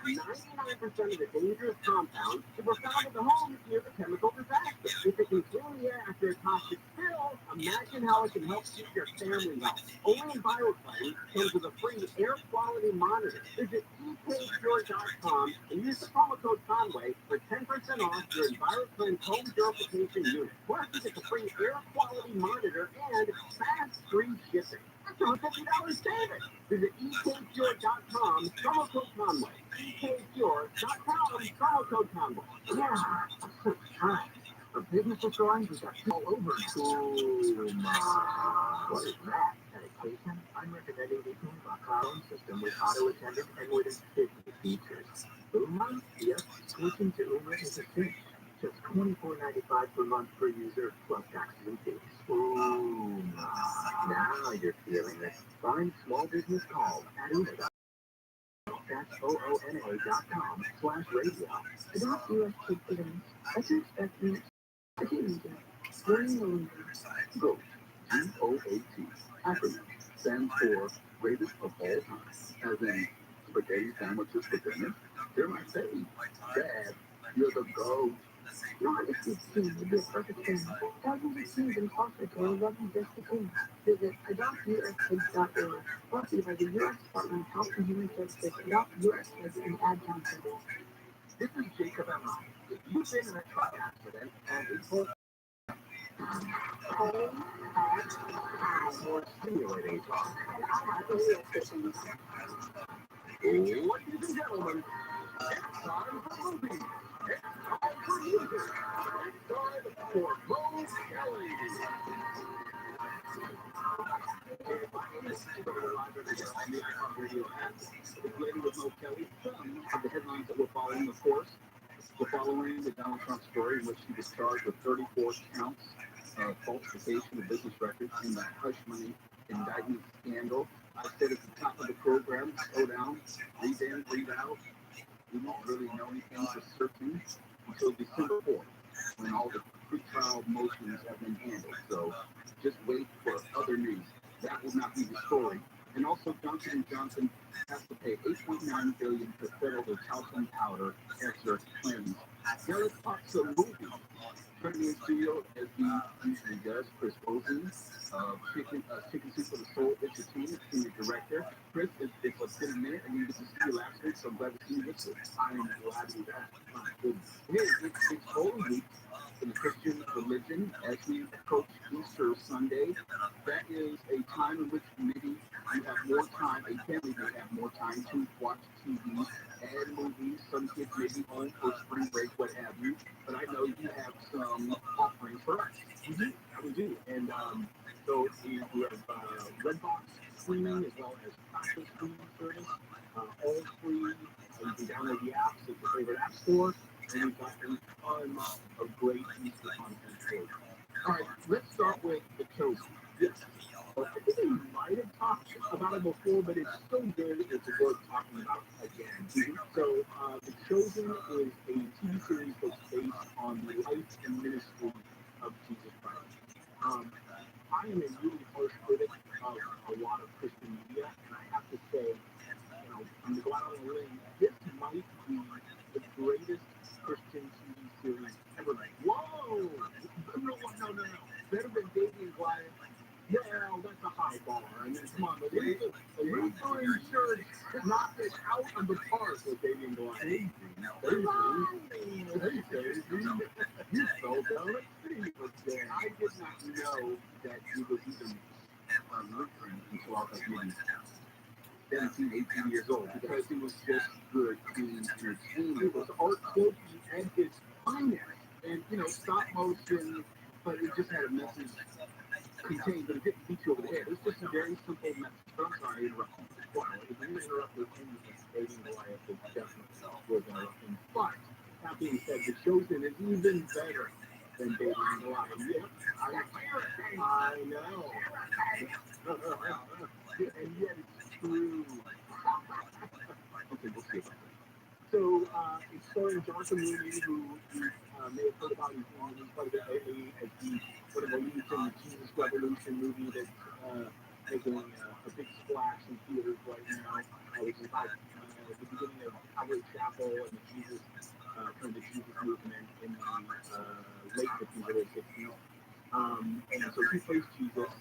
99% of the dangerous compounds that were found in the homes near the chemical disaster. If it can clean the air after a toxic spill, imagine how it can help keep your family healthy. Only ViralRabbi comes with a free air quality monitor. Visit ekpure.com and use the promo code Conway for 10% off your ViralRabbi home purification unit. Plus, you get the free air quality monitor and fast free shipping. That's over $50 savings. Visit ekpure.com, promo code Conway. ekpure.com, promo code Conway. Yeah, right. For business drawings, we got all over TRUMAN. What is that? Medication? I'm recommending the TRUMAN system with auto-attendant and within 50 features. TRUMAN? Yes, switching to TRUMAN is a cinch. Just $24.95 per month per user, plus tax and fees. TRUMAN. Now you're feeling it. Find small business called at Una. That's OONA.com/radio. Adopt U.S. kids today. As you expect me, a teenager. Learning the lingo. GOAT, GOAT, acronym, stands for greatest of all time. As in, spaghetti sandwiches for dinner. They're my baby. Dad, you're the GOAT. Not if you team would be a perfect family. Thousands of teams in foster care love you just the same. Visit adoptuskids.org. Brought to you by the U.S. Department of Health and Human Services, Adopt U.S. Kids, and Ad Council. This is Jacob and I. If you've been in a truck accident and it's full more stimulating talk. Ladies and gentlemen, it's time for movies. It's time for music. It's time for Mo Kelly. On the Icon Radio app, it's Lady with Mo Kelly. Some of the headlines that we're following, of course, we're following the Donald Trump story in which he was charged with 34 counts of falsification of business records in the hush money indictment scandal. I said at the top of the program, slow down, breathe in, breathe out. We won't really know anything for certain until December 4th, when all the pre-trial motions have been handled. So just wait for other news. That will not be the story. And also, Johnson & Johnson has to pay $8.9 billion to settle the talcum powder cancer claims. Now let's talk some movies. Joining me in studio, as he usually does, Chris Rosen, Chicken Soup for the Soul Entertainment Senior Director. Chris, it's been a minute. I didn't get to see you last week, so I'm glad to see you this week. I am glad to be back. My goodness. It's Holy Week in the Christian religion as we approach Easter Sunday. That is a time in which maybe you have more time, a family may have more time to watch TV and movies. Some kids may be home for spring break, what have you. But I know you have some offerings for us. We do. And so we have Redbox streaming as well as Practice streaming service. All free. You can download the apps at your favorite app store. And we've got a ton of great Easter content for you. All right, let's start with The Chosen. Yes. Well, I think we might have talked about it before, but it's so good, it's worth talking about again. So, The Chosen is a TV series that's based on the life and ministry of Jesus Christ. I am a really harsh critic of a lot of Christian media, and I have to say, I'm going to go out on a limb. This might be the greatest Christian TV series ever made. Whoa! No. Better than David and Goliath. Well, that's a high bar. I mean, come on, the Lutheran Church knocked it out of the park with David and Goliath. You so dumb. I did not know that he was even Lutheran until I was like maybe 17, 18 years old, because he was just good being entertained. It was art quoting and his finest, and stop motion, but it just had a message contained, but it didn't beat you over the head. It was just a very simple message. I'm sorry, interrupting. Wow, if you interrupt with anything, David and Goliath is definitely worth interrupting. But that being said, The Chosen is even better than David and Goliath. Yep, I know. And yet it's true. Okay, we'll see about that. So, it's starring Jonathan Mooney, who you may have heard about. He's part of the lately as the sort of the lead in the Jesus Revolution movie that's making a big splash in theaters right now, which is about the beginning of Calvary Chapel and the Jesus, kind of the Jesus movement in the late 50s, early 60s. And so he plays Jesus.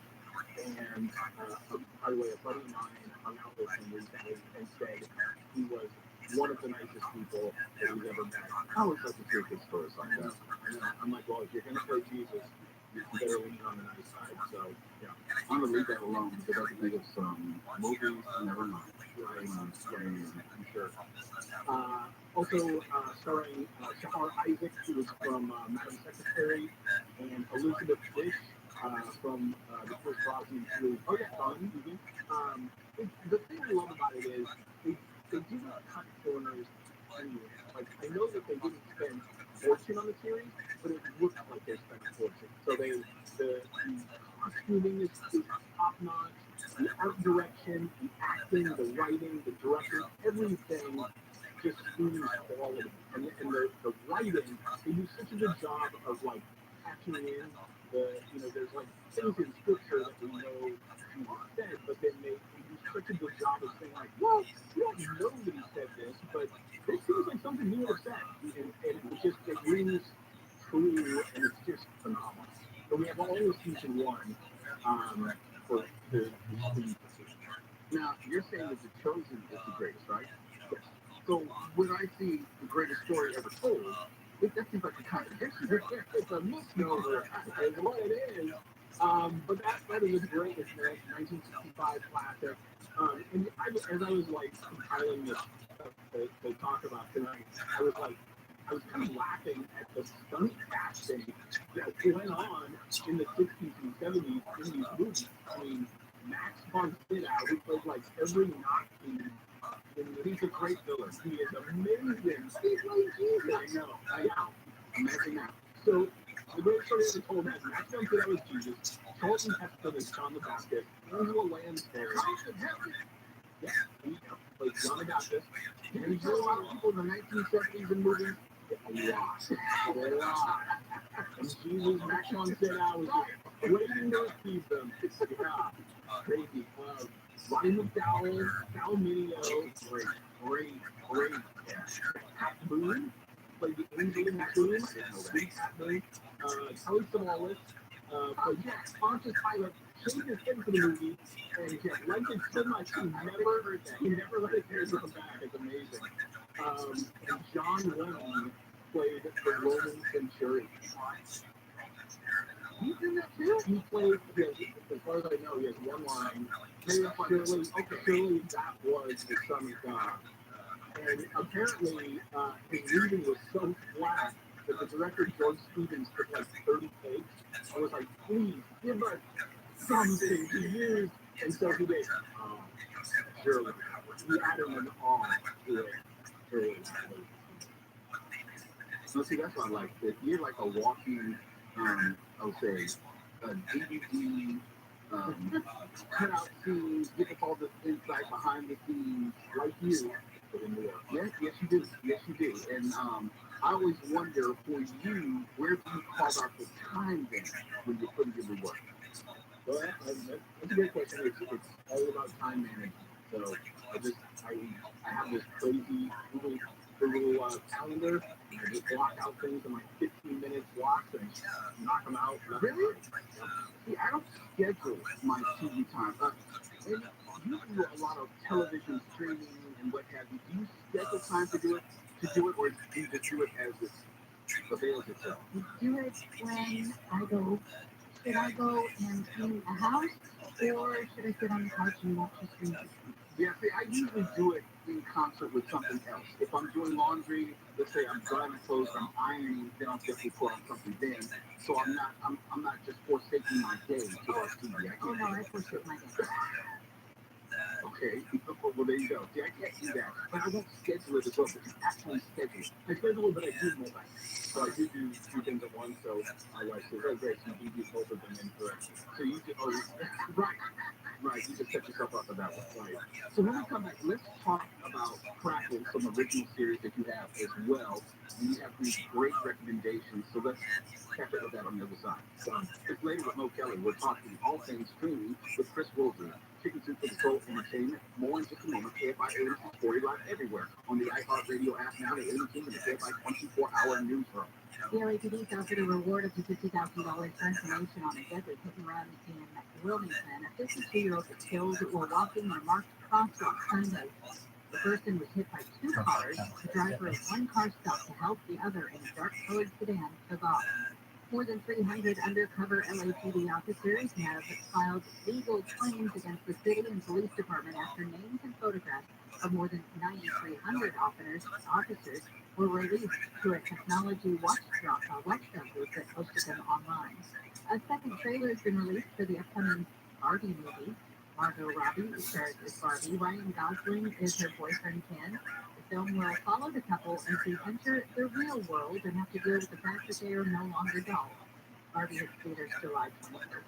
And by the way, a buddy of mine hung out with him recently and said he was one of the nicest people that he's ever met. I always like to hear good stories like that. I know. I'm like, well, if you're going to play Jesus, you better lean on the nice side. So, yeah. I'm going to leave that alone because I can think of some movies I never mind. I'm sure. Also starring Shahar Isaac, who was from Madam Secretary, and Elizabeth Fish from the first Brosnan series. Oh, yeah, the thing I love about it is they didn't cut corners anywhere. Like, I know that they didn't spend a fortune on the series, but it looked like they spent a fortune. So the costuming is top notch, the art direction, the acting, the writing, the directing, everything just screams quality. And the writing, they do such a good job of like catching in there's like things in scripture that we know Jesus said, but then they do such a good job of saying like, well, we don't know that he said this, but this seems like something he would have said. And it rings true, and it's just phenomenal. So we have all of season one for the Now, you're saying that The Chosen is the greatest, right? Yes. So when I see the greatest story ever told, that seems like a contradiction. It's a misnomer, is what it is. But that is a great, it's a 1965 classic. And as I was like compiling this stuff to talk about tonight, I was kind of laughing at the stunt casting that went on in the 60s and 70s in these movies. I mean, Max von Sydow, who played like every Nazi. He's a great villain. He is amazing. He's like Jesus. I know. Imagine that. So the great story ever told has Max von Sydow as Jesus, Charlton Heston as John the Baptist, Angela Lansbury. Yeah, he played John the Baptist. And he drew a lot of people in the 1970s in movies. A lot. And Jesus, Max von Sydow was just waiting to receive them. Yeah, crazy. Roddy McDowell, Cal Mineo, great. Pat Boone played the angel in that Boone. Pat Boone. Kelly Savalas played Pontius Pilate. Shaved his head for the movie, and liked it so much he never let his hair grow back. It's amazing. And John Lennon played the Roman centurion. He's in that too. He played, as far as I know, he has one line. Surely that was the Son of God. And apparently, his reading was so flat that the director, George Stevens, took like 30 takes. I was like, please, give us something to use. And so he did. Surely. He added an awe to it. So see, that's what I like. If you're like a walking, I would say, a DVD cutout scenes, get us all the insight behind the scenes, like you. Yes, yes you do. Yes you do. And I always wonder for you, where do you carve out the time then when you're putting in the work? Well, that's a great question. It's all about time management. So I have this crazy little calendar. And I just block out things in like 15 minutes blocks and knock them out. Really? See, I don't schedule my TV time. And you do a lot of television streaming and what have you. Do you schedule time to do it, or do you just do it as it avails itself? Do it when I go. Should I go and clean a house, or should I sit on the couch and watch a stream? Yeah, see, I usually do it in concert with something else. If I'm doing laundry, let's say I'm drying clothes, I'm ironing, then I'll definitely put on something then. So I'm not just forsaking my day to watch TV. Oh no, I forsake my day. Okay, well there you go. See, I can't do that, but I won't schedule it as well. But you actually schedule it. I schedule it, but I do multitask. So I do two things at once. So my wife says, "Oh, great, so you do both of them incorrect." So you do, right. You just set yourself up for that one. Right. So when we come back, let's talk about Crackle, some original series that you have as well. And you have these great recommendations. So let's catch up with that on the other side. So it's later with Mo Kelly. We're talking all things streaming with Chris Wilson. Chicken Soup for the Soul Entertainment. More in just a moment. KFI 40 live everywhere on the iHeartRadio app now. The AT&T and the KFI 24-hour newsroom. The LAPD offered a reward up to $50,000 for information on a deadly hit and run in Wilmington. A 52-year-old was killed while walking on a marked crosswalk Sunday. The person was hit by two cars. The driver of one car stopped to help the other in a dark-colored sedan took off. More than 300 undercover LAPD officers have filed legal claims against the city and police department after names and photographs of more than 9,300 officers were released to a technology watchdog group that posted them online. A second trailer has been released for the upcoming Barbie movie. Rabbi stars as Barbie. Ryan Gosling is her boyfriend Ken. The film will follow the couple as they enter the real world and have to deal with the fact that they are no longer dolls. Barbie hits theaters July 23rd.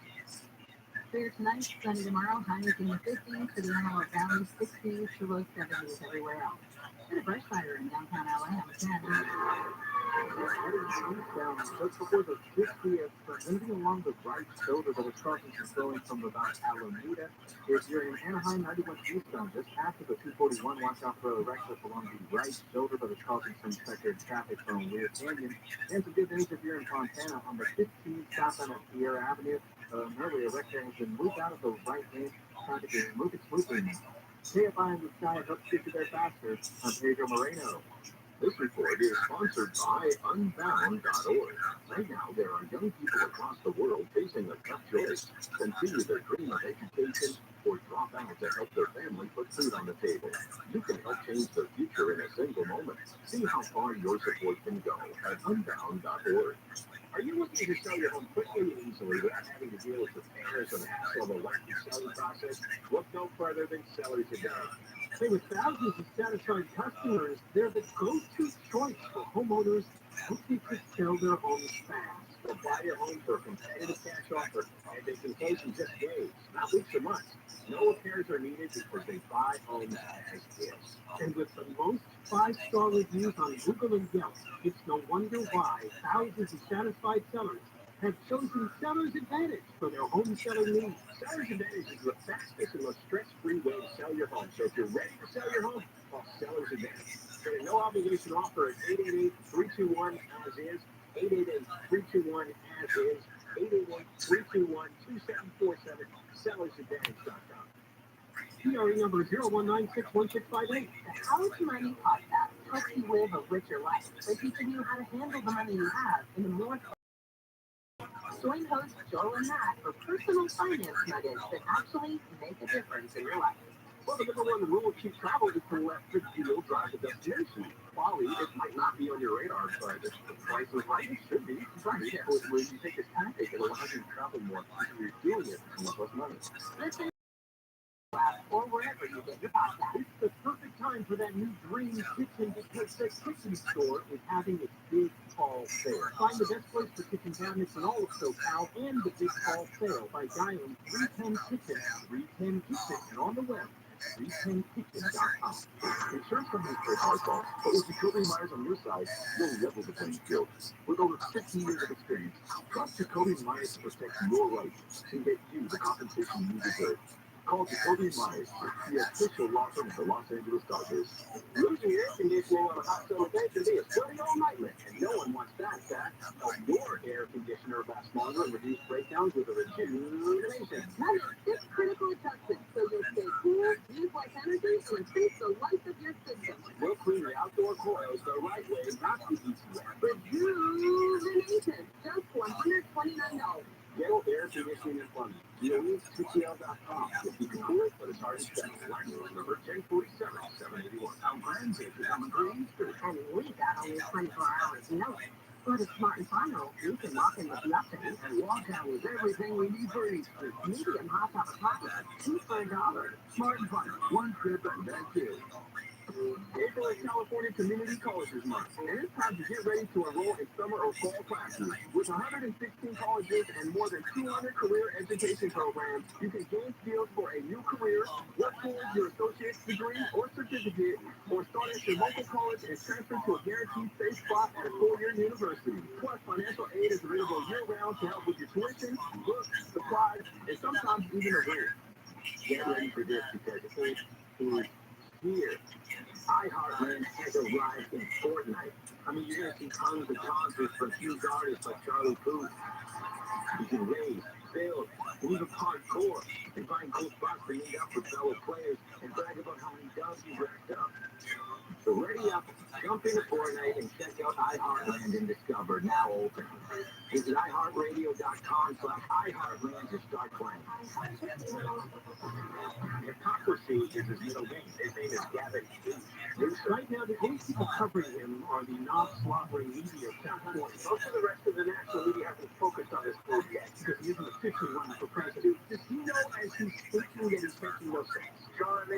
Clear tonight, sunny tomorrow, highs in the 50s for the Antelope Valley, 60s to low 70s everywhere else. Bit of brush fire in downtown LA on the 10. Just before the 50th, moving along the right shoulder that was crossing and flowing from about Alameda. If you're in Anaheim, 91 eastbound, just after the 241, watch out for a wreck along the right shoulder that is causing some checkered traffic from Weir Canyon. And some good news if you're in Fontana on the 15th southbound of Sierra Avenue. Earlier, a wreck has been moved out of the right lane. Traffic is moving smoothly now. KFI in the sky helps get you there faster. I'm Pedro Moreno. This report is sponsored by Unbound.org. Right now, there are young people across the world facing a tough choice: continue their dream of education or drop out to help their family put food on the table. You can help change their future in a single moment. See how far your support can go at Unbound.org. Are you looking to sell your home quickly and easily without having to deal with repairs and the hassle of a lengthy selling process? Look no further than Sellers Today. Hey, with thousands of satisfied customers, they're the go-to choice for homeowners looking to sell their homes fast. They'll buy your home for a competitive cash offer, and they can close in just days, not weeks or months. No repairs are needed because they buy homes as gifts. And with the most 5-star reviews on Google and Yelp, it's no wonder why thousands of satisfied sellers have chosen Seller's Advantage for their home selling needs. Seller's Advantage is the fastest and most stress-free way to sell your home. So if you're ready to sell your home, call Seller's Advantage. Get a no-obligation offer at 888-321-AS-IS, 888-321-AS-IS, 888-321-2747, sellersadvantage.com. PRE number 0196168. The House Money Podcast helps you live a richer life by teaching you how to handle the money you have in a more. Join hosts Joel and Matt for personal finance nuggets that actually make a difference in your life. Well, the number one rule of cheap travel is to let the deal drive the destination. Quality, it might not be on your radar, but if the price is right, it should be. Right. When you take this tactic, it'll allow you to travel more. You're doing it for less money. Listen or wherever you get your podcast. It's the perfect time for that new dream kitchen because the kitchen store is having its big fall sale. Find the best place for kitchen cabinets in all of SoCal and the big fall sale by dialing 310 Kitchen, 310 Kitchen, and on the web, 310kitchen.com. Insurance companies pay hard costs, but with Jacoby Myers on your side, you'll level the playing field. With over 50 years of experience, trust Jacoby Myers to protect your rights and get you the compensation you deserve. Call Jacoby Myers, the official law firm of the Los Angeles Dodgers. Losing your air conditioner on a hot summer day can be a sturdy old nightmare, and no one wants that fact. Help your air conditioner last longer and reduce breakdowns with a rejuvenation. This critical adjustment so you'll stay cool, use less energy, and increase the life of your system. We'll clean your outdoor coils the right way, not the easy way. Rejuvenation, just $129. Ghetto Air Conditioning and Plumbing. TRUMAN.com. You can cool it, but it's hard to spell. Number 1047-781. And we got only 24 hours notice. Go to Smart and Final, you can walk in with nothing and walk out with everything we need for Easter. Medium hot chocolate, 2 for $1. Smart and Final. One trip and that's it. April is California Community Colleges Month, and it's time to get ready to enroll in summer or fall classes. With 116 colleges and more than 200 career education programs, you can gain skills for a new career, work towards your associate's degree or certificate, or start at your local college and transfer to a guaranteed safe spot at a four-year university. Plus, financial aid is available year-round to help with your tuition, books, supplies, and sometimes even a rent. Get ready for this because it is here. iHeartRadio has arrived in Fortnite. I mean, you're going to see tons of concerts from huge artists like Charlie Puth. You can rave, build, and even hardcore, and find cool spots to meet up with fellow players and brag about how many dubs you racked up. So ready up, jump into Fortnite and check out iHeartRadio and Discover, now open. Visit iHeartRadio.com/iHeartRadio to start playing. Hypocrisy is his middle name. His name is Gavin. Right now, the only people covering him are the non-slobbering media platforms. Most of the rest of the national media hasn't focused on this board yet because he isn't officially running for president. Does he know as he's thinking that he's making no sense? John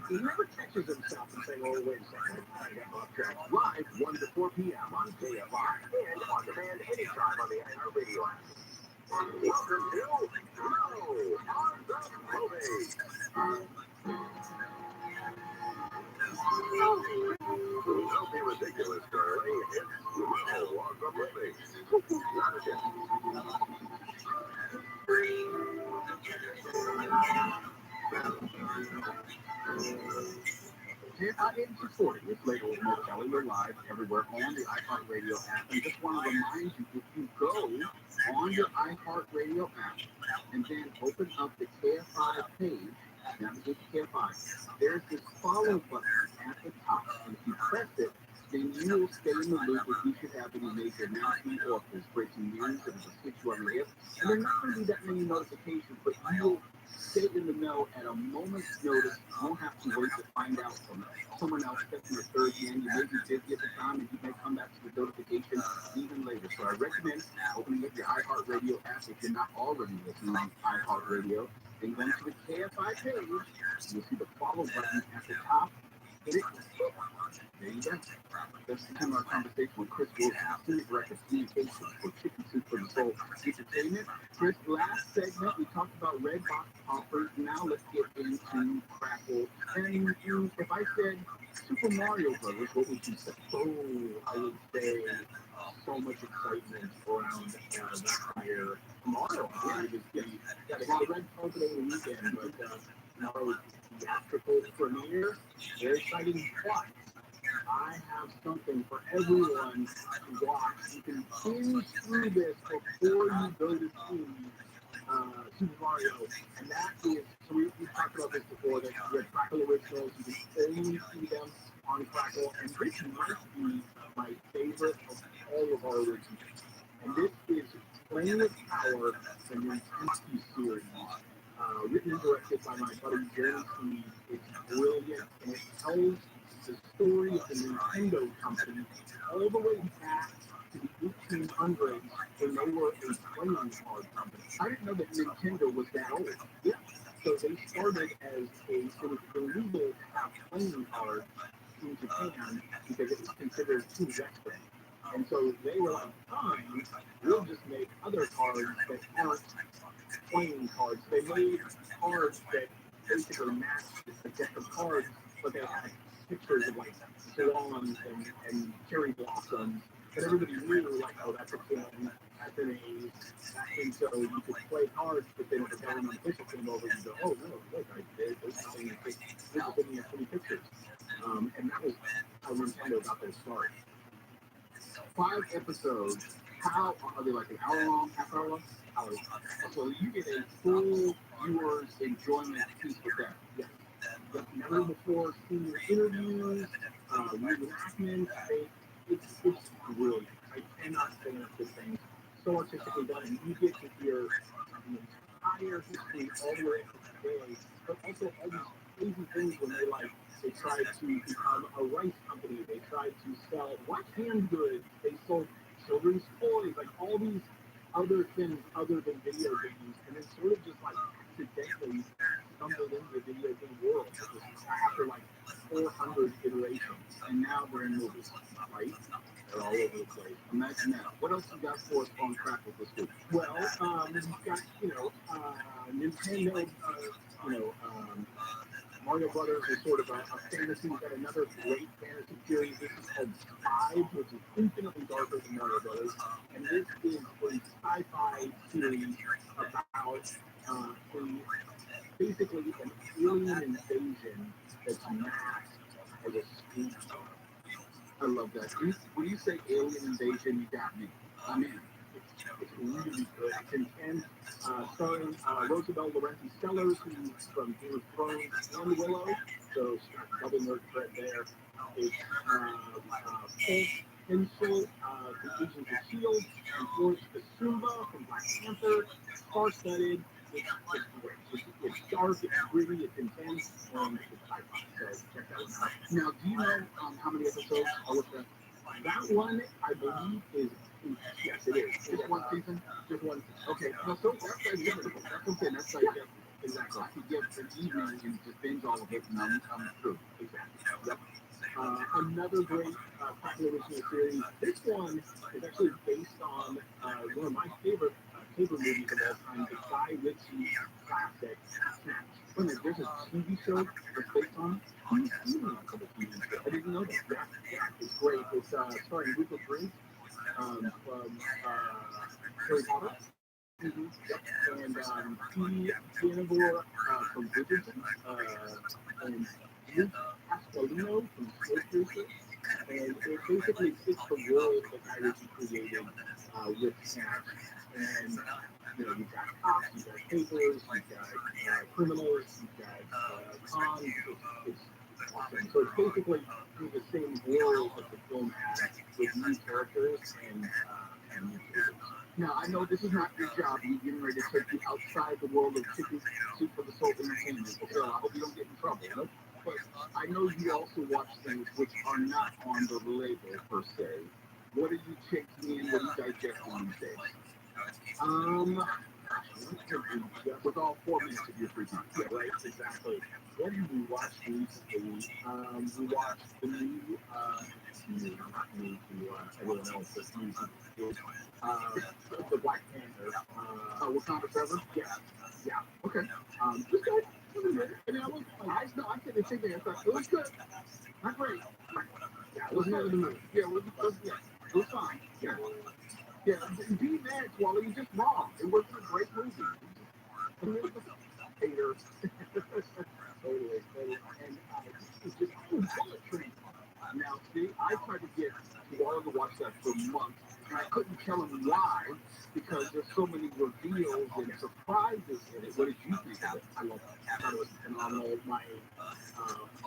he never catches himself and saying, oh, wait a second, I got off track. Live 1 to 4 p.m. on KFI and on demand anytime on the iHeartRadio app. Welcome to Low on the Movie. Don't be ridiculous, darling. It's Low on the Movie. Not again. KFI 840 is labeled Mo Kelly. We're live everywhere on the iHeartRadio app. And just want to remind you, if you go on your iHeartRadio app and then open up the KFI page, navigate to KFI, there's this follow button at the top. And if you press it, then you will stay in the loop if you should have any major announcement or if there's breaking news that will hit you on your hip. And there's not going to be that many notifications, but you'll stay in the know at a moment's notice. You won't have to wait to find out from someone else checking your third hand. You may be busy at the time and you may come back to the notification even later. So I recommend opening up your iHeartRadio app if you're not already listening on iHeartRadio. Then going to the KFI page, you'll see the follow button at the top. Hit it. There you go. Let's continue our conversation with Chris Wilson, Senior Director of Communications for Chicken Soup for the Soul Entertainment. Chris, last segment we talked about red box offers. Now let's get into Crackle. And if I said Super Mario Brothers, what would you say? Oh, I would say so much excitement around that year. Mario, got a red carpet over the weekend, but tomorrow's theatrical premiere. Very exciting plot. I have something for everyone to watch. You can binge through this before you go to see Super Mario, and that is, so we've talked about this before, that the Crackle originals, you can only see them on Crackle, and this might be my favorite of all of our originals. And this is Playing with Power, the Nintendo series, written and directed by my buddy Jeremy Sneed. It's brilliant, and it tells the story of the Nintendo company all the way back to the 1800s when they were a playing card company. I didn't know that Nintendo was that old. Yeah, So they started as it was illegal to have playing cards in Japan because it was considered too Western. And so they were like, fine, we'll just make other cards that aren't playing cards. They made cards that basically matched the deck of cards, but they had pictures of like swans and cherry blossoms. But everybody knew like, oh, that's a king, that's an ace. And so you could play cards, but then if the government official came over, you go, oh no, look, there's something that this is looking at pretty pictures. And that was how Nintendo got their start. 5 episodes. How are they, like an hour long, half hour long? Hours. So you get a full viewer's enjoyment piece with that. Yeah. Never before seen interviews, reenactments. It's brilliant. I cannot say enough good things. So artistically done, and you get to hear the entire history all the way up to today, but also all these crazy things when they tried to become a rice company, they tried to sell canned goods, they sold children's toys, like all these other things other than video games, and then sort of just like accidentally stumbled into the video game world after like 400 iterations, and now they're in movies, right? They're all over the place. Imagine that. What else you got for us on track with this week? Well, we've got, Nintendo, Mario Brothers is sort of a fantasy. We've got another great fantasy series. This is called Five, which is infinitely darker than Mario Brothers. And this is a sci-fi series about basically an alien invasion that's masked as a speed bump. I love that. When you say alien invasion, you got me. I mean, it's really good. It's intense. Starring Roosevelt Laurenti Sellers, who's from Game of Thrones and Willow. So double nerd thread there. It's Paul Hensel, from Agents of S.H.I.E.L.D., and Florence Kasumba from Black Panther. Star-studded. It's great. It's dark, it's gritty, it's intense, and it's sci-fi. So check that one out. Now, do you know how many episodes are with that? That one, I believe, is yes, it is. Just one season? Just one. Okay. No, so that's digestible. That's okay. That's digestible. Exactly. I could get an evening and just binge all of it, and I'm through. Exactly. Yep. Another great popular original series. This one is actually based on one of my favorite cable movies of all time, the Guy Ritchie classic Snatch. Wait a minute, there's a TV show that's based on it? I didn't know that. Yeah, it's great. It's starring Rupert Grint from Harry Potter. Mm-hmm. Yep. And Janivore from Bridgerton, and Luke Pasqualino from Snowpiercer. And it basically fits the world that Guy Ritchie created with Snatch. And you've got cops, you've got papers, you've got criminals, you've got cons. It's awesome. So it's basically through the same world that the film had with new characters and new characters. Now, I know this is not your job. You're getting ready to take you outside the world of chicken soup for the soul entertainment. Okay, I hope you don't get in trouble. Nope. But I know you also watch things which are not on the label per se. What are you taking in? What are you digesting these days? With all 4 minutes of your free time. Yeah, right, exactly. What did we watch recently? We watched the new, everyone else, the Black Panther. Wakanda Forever? Yeah, okay. Just good. It was good. I mean, I said the same thing. I thought it was good. Not great. Yeah, it was not in the movie. Yeah, it was fine. Yeah. Yeah, be mad, Wally. You're just wrong. It wasn't a great movie. Hater. Totally. And it's just bullet train. Now, see, I tried to get Wally to watch that for months, and I couldn't tell him why, because there's so many reveals and surprises in it. What did you think of it? I love it. I thought it was phenomenal. My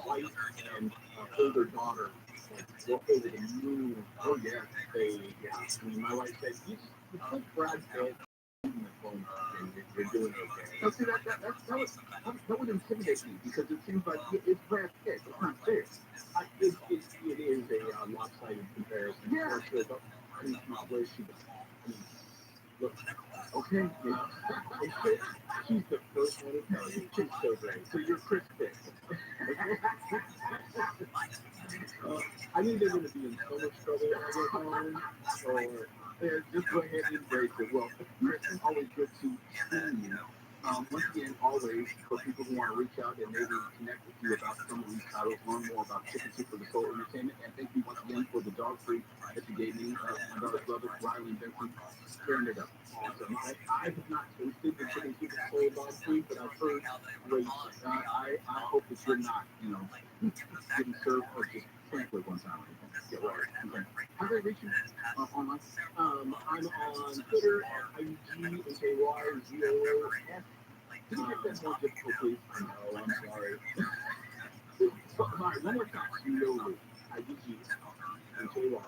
wife and older daughter walk over the moon. Oh yeah, I mean, my wife said, "You put Brad Pitt in the phone, and you're doing okay." Now, see, that would intimidate me because it seems like it's Brad Pitt. It's not fair. It is a lopsided comparison. Yeah. But, I mean, where is she? I mean, look, okay, she's the first tell you, she's so great. So you're Chris Pitt. I knew they were going to be in so much trouble when I get home, or just go ahead and embrace it. Well, Chris, it's always good to see you. Once again, always, for people who want to reach out and maybe connect with you about some of these titles, learn more about Chicken Soup for the Soul Entertainment, and thank you once again for the dog treat that you gave me. My daughter's brother, Riley and Benson, tearing it up. Awesome. I have not tasted the Chicken Soup for the Soul dog treat, but I've heard great. I hope that you're not, getting served or just sampler one time. Yeah, right. Okay. How do I reach you online? I'm on Twitter at IGNKYZOF. Can you make that more difficult, please? No, I'm sorry. All right, one more time. ZOO. IGNKYZOF.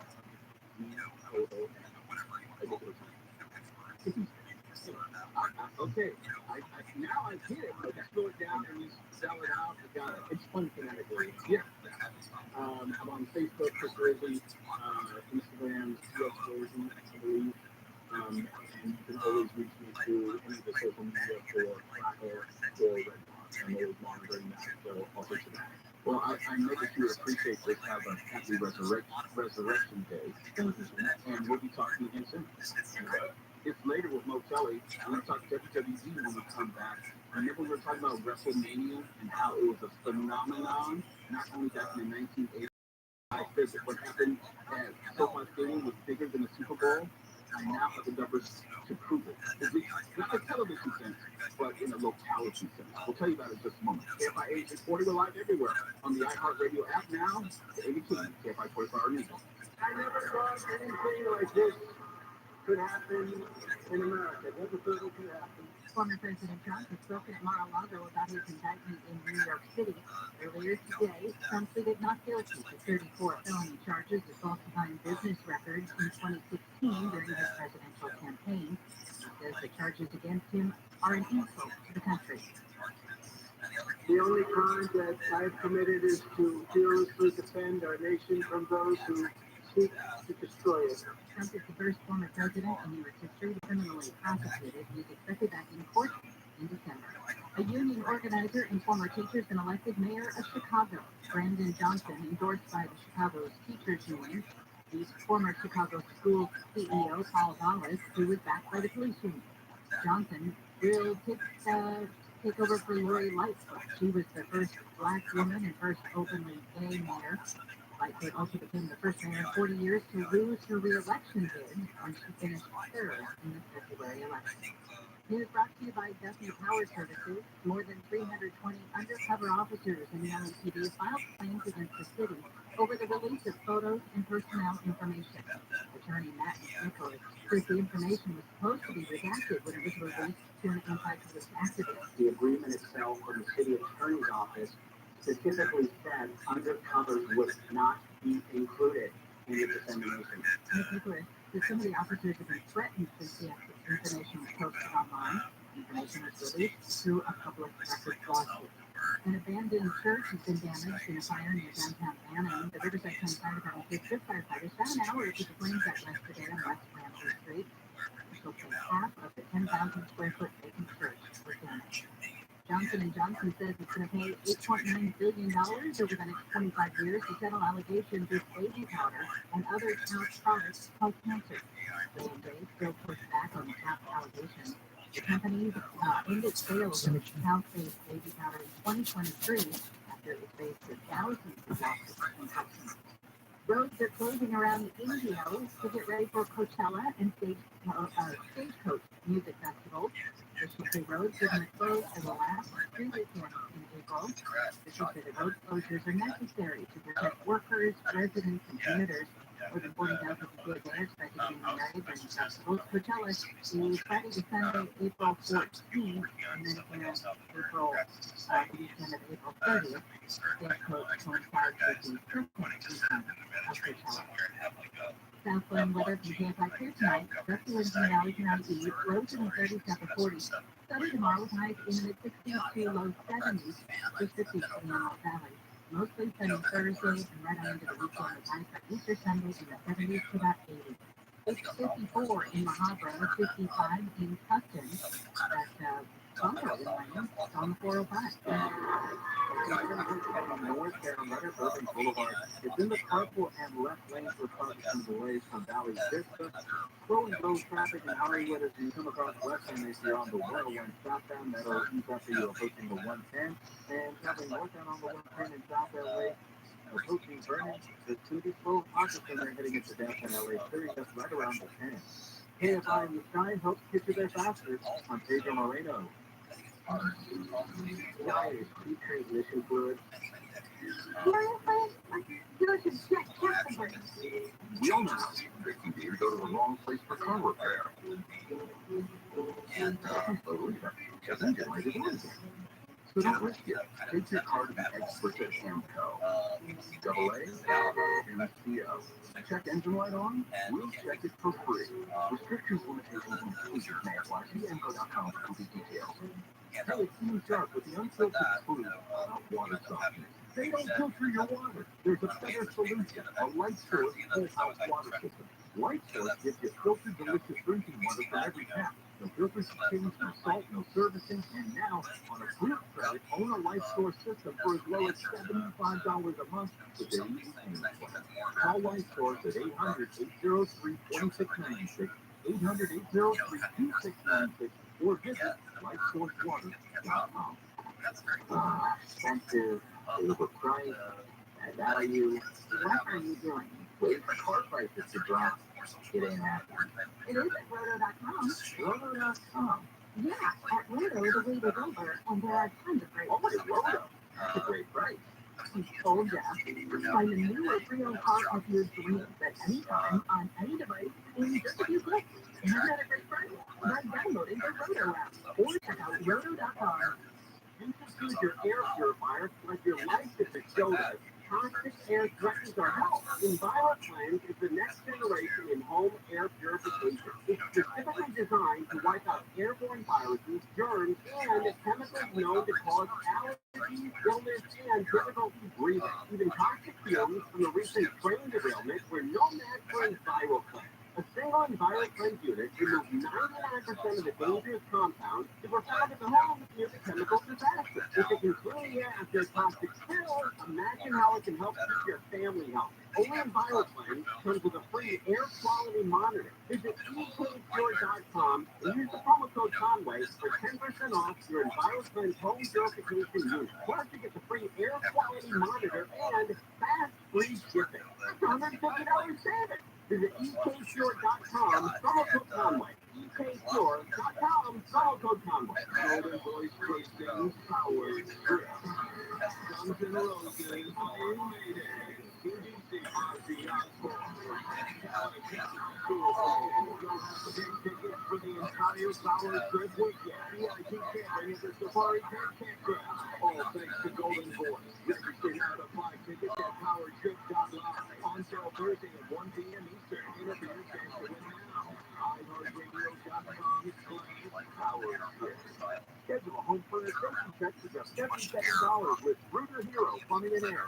Okay, now I get it. I just slow it down and you sell it out. I got it. It's fun phonetically. Yeah. I'm on Facebook, Chris Rosie, Instagram, CS Rosie, I believe. And you can always reach me through any of the social media for Crackle or Red. I'm always monitoring that, so I'll fix it. Well, I know that you appreciate this. Have a happy Resurrection Day. Thank you. And we'll be talking again soon. It's later with Mo Kelly. We're going to talk WWE when we come back. Remember we were talking about WrestleMania and how it was a phenomenon, not only back in the 1980s. I said that what happened at SoFi Stadium was bigger than the Super Bowl. I now have the numbers to prove it. Not a television sense, but in a locality sense. We'll tell you about it in just a moment. KFI 840, we're live everywhere. On the iHeartRadio app now, the 82, KFI 45 News. I never thought anything like this could happen in America. Never thought it could happen. Former President Trump has spoken at Mar-a-Lago about his indictment in New York City. Earlier today, Trump pleaded not guilty to 34 felony charges of falsifying business records in 2016 during his presidential campaign. He says the charges against him are an insult to the country. The only crime that I have committed is to fearlessly defend our nation from those who seek to destroy it. Trump is the first former president in U.S. history to criminally prosecuted. He is expected back in court in December. A union organizer and former teacher's been elected mayor of Chicago. Brandon Johnson, endorsed by the Chicago's teachers union, the former Chicago school CEO Paul Wallace, who was backed by the police union. Johnson will take over for Lori Lightfoot. She was the first black woman and first openly gay mayor. Lightfoot also became the first mayor in 40 years to lose her re-election bid when she finished third in the February election. News brought to you by Duffy Power Services. More than 320 undercover officers in the LAPD filed claims against the city over the release of photos and personnel information. Attorney Matt Nichols says the information was supposed to be redacted when it was released to an anti-police activist. The agreement itself from the city attorney's office specifically said undercovers would not be included in the dissemination. Nicholas says some of the officers have been threatened since the information was posted online. Information was released through a public records lawsuit. An abandoned church has been damaged in a fire near downtown Manning. The Riverside County Fire Department says good firefighters found an hour to the flames that yesterday on West Ramsey Street. Officials say half of the 10,000 square foot vacant church was damaged. Johnson & Johnson says it's going to pay $8.9 billion over the next 25 years to settle allegations with baby powder and other health products called cancer. J&J still pushed back on the top allegations. The company ended sales of its health-based baby powder in 2023 after it was faced with thousands of lawsuits from customers. Roads are closing around Indio to get ready for Coachella and Stagecoach Music Festival. Officially, roads are going to close for the last 3 weekends in April. Officials say the road closures are necessary to protect workers, residents, and commuters. More than 40,000 kids are expected to be married during the festival. Coachella is Friday to Sunday, April 14th, and then again April, the weekend of April 30th. Stagecoach coincides with the Christmas weekend of Coachella. Southland weather from KFI clear tonight. Gusty winds in the valley tonight east. Lows in the 30s to upper 40s. Sunny tomorrow with highs in the mid 60s to low 70s. Just 50s in the Antelope Valley. Mostly sunny Thursday and right on into the weekend with highs by Easter Sunday in the 70s to about 80. It's 54 in Mahabra, 55 in Tustin. That's Oh, it's on the 405. North down Leonard Irving Boulevard. It's in the carpool and left lane for parking some delays from Valley Vista. Slowing road traffic in Hollywood as you come across Western as you're on the 101 southbound. That'll ease after you're approaching the 110. And traveling northbound on the 110 in South LA. Approaching Vernon, the 2 slow opposite center heading into downtown LA, clearing us right around the 10. KFI in the sky helps get you there faster on Pedro Moreno. Why is P-Trade mission fluid? We all know it can be to go to the wrong place for car repair. And, just engine like it is. So don't risk it. Take your car to the experts at AMCO. AA, MCO. Check engine light on? We'll check it for free. Restrictions, limitations, and features may apply. See AMCO.com for complete details. Hey, it's Team Shark with the unfiltered truth about water softening. They don't filter your water. There's a better solution. A Light Source whole house water system. Light Source gives you filtered, delicious drinking water for every tap. No filters to change, no salt, no servicing, and now, on a group credit, own a Light Source system for as low as $75 a month with their easy payment plan. Call Light Source at 800-803-2696, 800-803-2696, or visit lightsourcewater.com. Expensive, overpriced, at value. What are you doing? Wait for car prices to drop. It ain't happening. It is at roto.com. Roto.com. Yeah, at Roto, the wait is over, and there are tons of great Oh, it's Roto. That's a great price. Oh, yeah. Find a new or pre-owned car of your dreams at any time, on any device, in just a few clicks. Isn't that a great price? By downloading the Roto app, or check out roto.com. You can choose your air purifier like your life is a soda. Toxic air threatens our health. EnviroCleanse is the next generation in home air purification. It's specifically designed to wipe out airborne viruses, germs, and chemicals known to cause allergies, illness, and difficulty breathing. Even toxic fumes from the recent train derailment were no match for EnviroCleanse. A single EnviroCleanse unit removes 99% of the dangerous compounds that were found in the home near the chemical disaster. If it can clean the air after a toxic spill, imagine how it can help keep your family healthy. Only EnviroCleanse comes with a free air quality monitor. Visit ekpure.com and use the promo code Conway for 10% off your EnviroCleanse home purification unit. Plus, you get the free air quality monitor and fast free shipping. That's $150 savings. Visit ekpure.com, promo code Conway. ekpure.com, promo code Conway. Golden Voice Christians, Power Grip. Guns N' Roses, Iron Maiden, CDC, Ozzy Osbourne. Get tickets for the entire Power Grip weekend. VIP camping at the Safari Camp Campground. All thanks to Golden Voice. Register now to buy tickets at powertrip.live. On sale Thursday at 1 p.m. Eastern. Enter for your chance to win now. iHeartRadio.com / Power Trip. Schedule a home furnishing check for just $77 with Ruger Hero Plumbing and Air.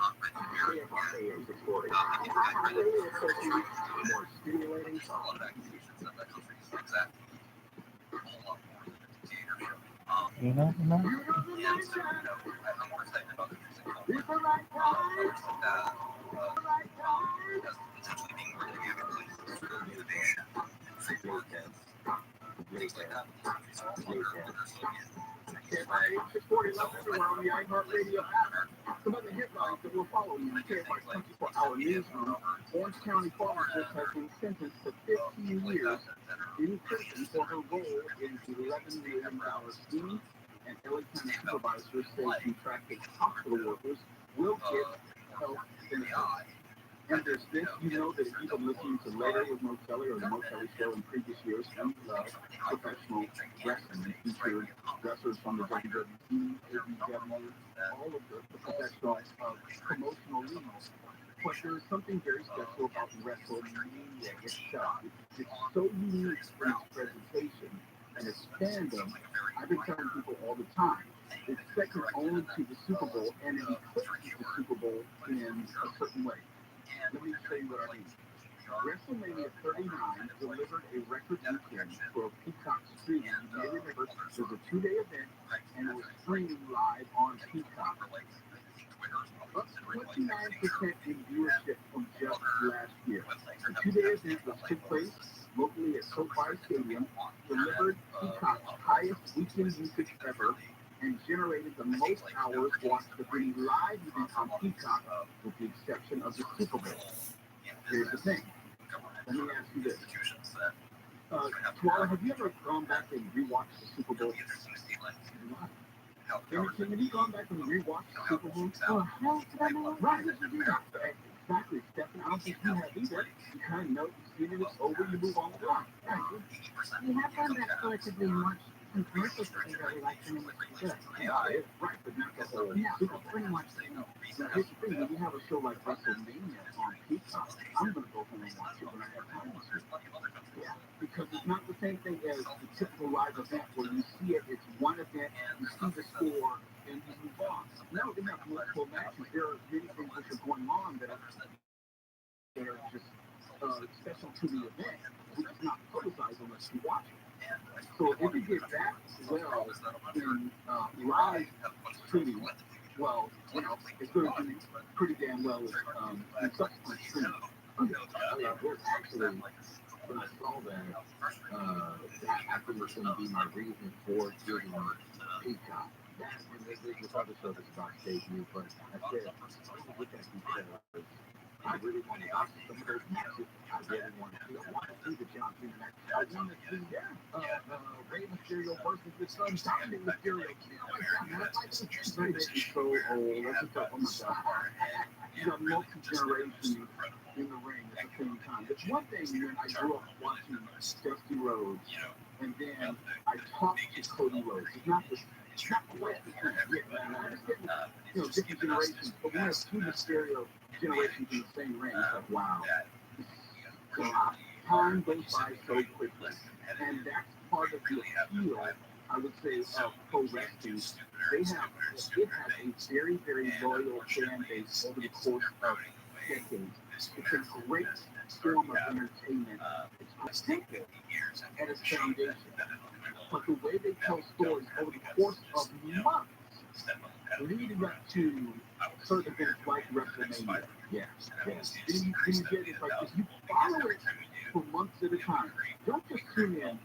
KFIA is recording. More stimulating talk. You know? Everywhere on the iHeartRadio app. Some of the headlines that will follow you in KFI's 24-hour newsroom. Orange County pharmacist has been sentenced to 15 years in prison for her role in the $11 million scheme. And LA County supervisors say contracted hospital workers will get health benefits. And there's this, you know that if you've been listening to Later with Mo Kelly or the Mo Kelly Show in previous years, we love professional wrestling. We featured wrestlers from the WWE, AEW, all of the professional promotional leagues. But there's something very special about WrestleMania itself. It's so unique in its presentation and its fandom. I've been telling people all the time. It's second only to the Super Bowl, and it eclipses the Super Bowl in a certain way. Let me tell you what I mean. WrestleMania 39 delivered a record weekend for Peacock streaming. You may remember it was a 2-day event and it was streaming live on Peacock. Up 29% in viewership from just last year. The 2-day event, which took place locally at SoFi Stadium, delivered Peacock's highest weekend usage ever and generated the most hours watched of any live event on Peacock, with the exception of the Super Bowl. Here's the thing. Let me ask you this. Tuala, have you ever gone back and rewatched the Super Bowl? Have you gone back and rewatched the Super Bowl? Oh, hell, did I know? Right. Exactly, Stephen. I don't think you have either. You kind of know, you see it, it's over, you move on. We have gone back relatively much some commercials that we really like to make it good. Yeah, it's right, but not the whole. No, pretty much. Now, here's the thing, when you have a show like WrestleMania on Peacock, I'm going to go home and watch it when I have time to. Yeah, because it's not the same thing as the typical live event where you see it, it's one event, you see the score, and you move on. No, they have multiple matches. There are many things that are going on that are just special to the event, which is not publicized unless you watch it. So if you get that well in live streaming, well, you know, it's going to be pretty damn well in subsequent streaming. There's actually, when I saw that actually was going to be my reason for getting Peacock. And there's other shows about debut, but I said, I'm going to look at these shows. I really want to watch some of those matches. I really want to see. I want to see the John Cena match. I want to see Rey Mysterio versus his son Dominic Mysterio. So old. Let's just talk. Oh my God. You got multi-generations in the ring at the same time. It's one thing when I grew up watching Dusty Rhodes, and then I talked to Cody Rhodes. It's not the way different generations, but we have two Mysterio generations in the same ring. It's like, wow. So time goes by so quickly. And that's part of the appeal, I would say, of pro wrestling. It has a very, very loyal fan base over the course of decades. It's a great form of entertainment. It's simple at its foundation. But the way they tell stories over the course of months leading up to certain events like WrestleMania. Then you get it like if you follow it for months at a time. Don't just tune in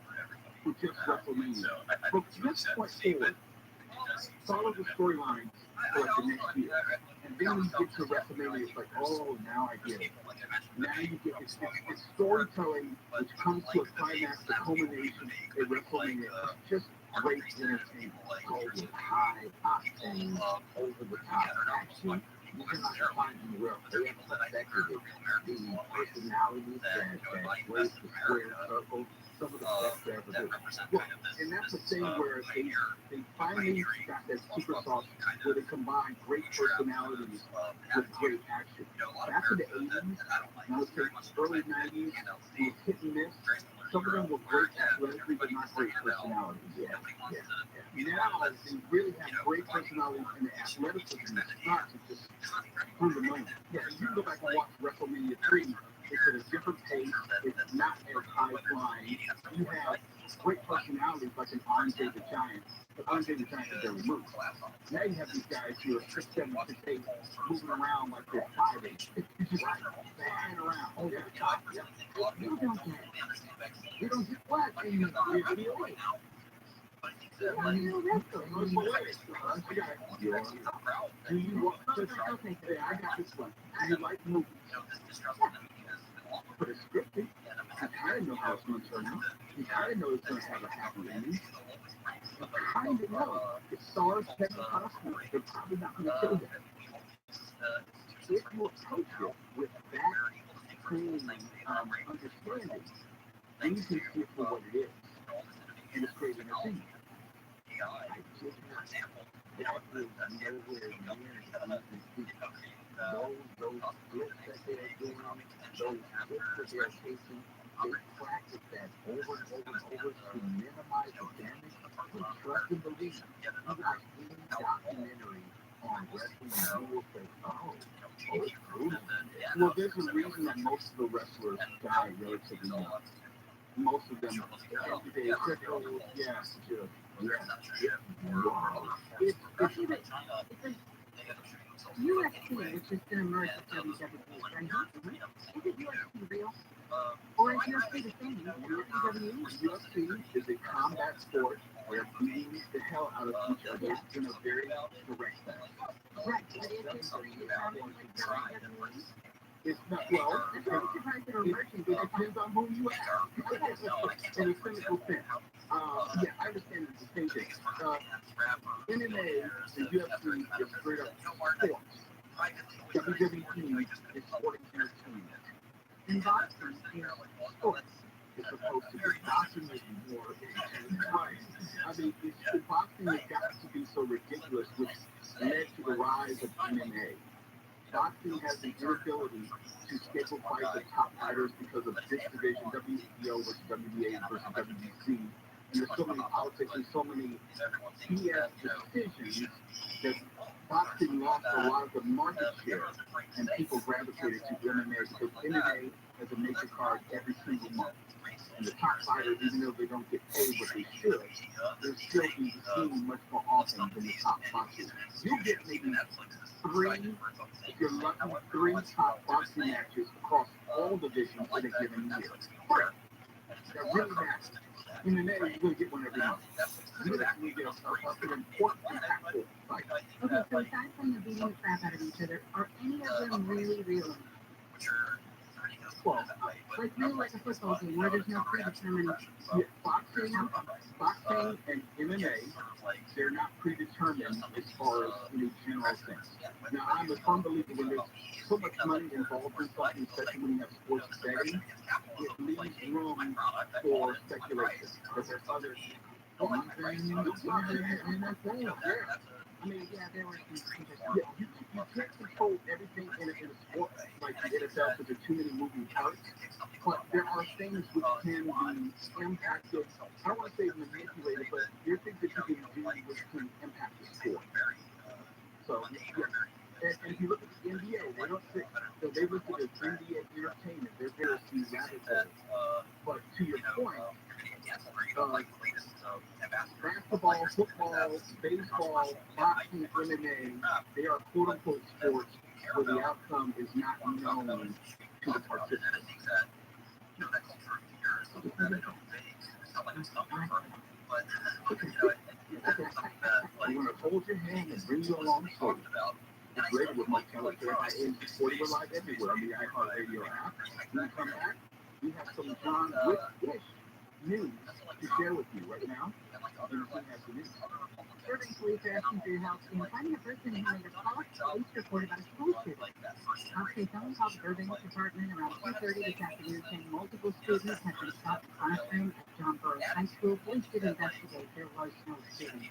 for just WrestleMania. But just point forward. Follow the storyline for like the next year. And then when you get to WrestleMania, it's like, oh, now I get it. Now you get it's storytelling which comes to a climax, the culmination at WrestleMania. It's just great entertainment. With high octane, over the top action. You cannot find in the world. They have perfected it. The personalities that race the square circle, some of the best ever do. Well, and that's the thing where they finally got that secret sauce where they combine great personalities with great action. Back in the 80s, I would say early 90s, it was hit and miss. Some of them were great athletically, but not great personalities. Now they really have great personalities, and the athleticism is not just fundamental. You can go back and watch WrestleMania 3. It's at a different pace. It's not as high flying. You have great personalities like an Andre the Giant. But Andre the Giant is very moved. Now you have these guys who are 6'7", 6'8", moving around like they're 5'8". It's just flying around. Oh, yeah. You don't get it. You don't get what? And you feel it. Do you want to okay, I got this one. Do you like movies? But it's scripted. You kind of know how it's going to turn out. You kind of know it's going to have a happy ending. You kind of know. It stars Kevin Costner. They're probably not going to kill him. If you approach it with that same understanding, then you can see it for what it is. And it's great entertainment. I just not that was nowhere near those splits that they're doing, those splits that they're chasing, they practice that over and over and over to minimize the damage. We trust and believe. You watch any documentary on will say, oh, it's brutal. Well, there's a reason that most of the wrestlers die relatively young. Most of them, everyday criticals, yeah, sure. Wow. It's even, it's like UFC, which is going to merge with WWE, right? Is it UFC real? Or is UFC the same? WWE? UFC is a combat sport where beating the hell out of each other in a very direct fashion. Right, but is it predetermined like WWE? It's not, well, I'm really surprised they're merging. it depends on who you ask. In a cynical sense. Yeah, I understand the distinction. MMA and UFC is straight up sports. WWE is sporting entertainment. And boxing is Sports is supposed to be boxing is more right. I mean, boxing has got to be so ridiculous, which led to the rise of MMA. Boxing has the inability to schedule fights of top fighters because of this division, WBO versus WBA versus WBC. And there's so many politics and so many BS decisions that boxing lost a lot of the market share and people gravitated to MMA because MMA has a major card every single month. And the top fighters, even though they don't get paid what they should, they're still being seen much more often than the top boxers. You get maybe if you're lucky, three top boxing matches across all divisions in a given year. That really matters. In the net, you're going to get one every month. You get an important, impactful fight. okay, so aside from the beating the crap out of each other, are any of them really real? Well, Like really like a football game where there's no predetermined. boxing and MMA, they're not predetermined as far as any general sense. Now, I'm a firm believer when there's so much money involved in something, especially when you have sports betting, it leaves room for speculation. Because there's other I mean, yeah, there were some. Yeah, you can't control everything in a sport like the NFL because there are too many moving parts. But there are things which can be impacted. I don't want to say manipulated, but there are things that you can do which can impact the sport. So, yeah. And if you look at the NBA, they don't say, so they look at the NBA entertainment. They're very few rabbit holes. But to your point, basketball, football, baseball, boxing, MMA, they are quote-unquote sports where the outcome is not known to the participants. I'm going to hold your hand and bring you along slowly. It's great with my television. I am supporting you live everywhere on the iHeartRadio app. When you come back, we have some John Wick news to share with you right now. Urban police are asking for your help in finding a person who made a false police report about a school shooting. Okay, someone called the Urban Department around 2:30 this afternoon saying multiple students had been shot in the classroom at John Burroughs High School. Police did investigate. There was no shooting.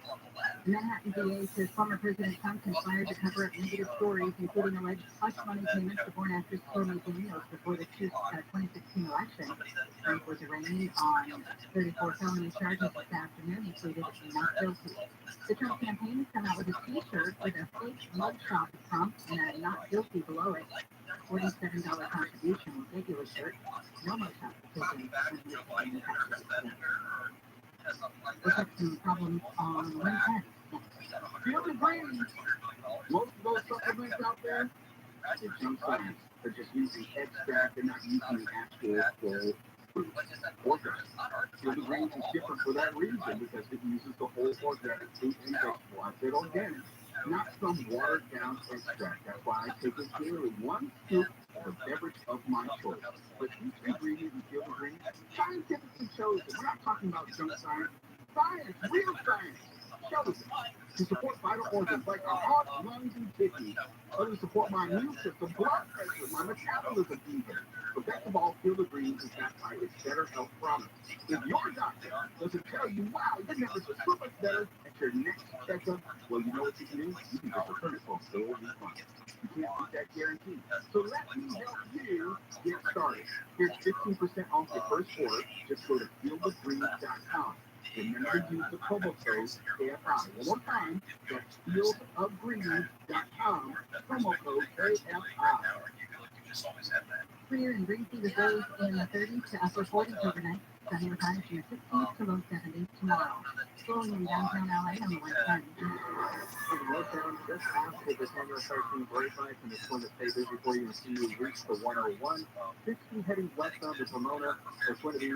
The Manhattan DA says former President Trump conspired to cover up negative stories, including alleged hush money payments to born actress Stormy Daniels before the 2016 election. Trump was arraigned on 34 felony charges this afternoon. He pleaded not guilty. The Trump campaign has come out with a T-shirt with a fake mugshot of Trump and a not guilty below it. $47 contribution will take you a shirt. No mugshot taken. We have some problems on Wednesday. Field of greens. Most of those supplements out there, that's a junk science. They're just using extract. They're not using the actual full organic. Field of greens is different for that reason because it uses the whole organic fruit and vegetable. I said organic, not some watered down extract. That's why I take it daily. One scoop of a beverage of my choice. But each ingredient in Field of greens, scientifically chosen. We're not talking about junk science. Science, real science. Chosen to support vital organs like our heart, lungs, and kidneys. Or to support my immune system, blood pressure, my metabolism even. But best of all, Field of Greens is backed by its better health promise. If your doctor doesn't tell you, wow, your numbers are so much better at your next checkup, well, you know what you can do? You can just return it for a full refund. You can't beat that guarantee. So let me help you get started. Here's 15% off your first order. Just go to fieldofgreens.com. Remember to use the promo code AFI. One more time, that's fieldofgreens.com. TRUMAN.com, promo code AFI. Clear and breezy with lows in the 30s to upper 40s overnight. Sunny with highs in the 60s to low 70s tomorrow. Flowing in downtown LA on the 110. In Northtown, just after the camera starts being verified, and it's going to stay busy for you until you reach the 101. 60 heading westbound to Pomona. There's going to be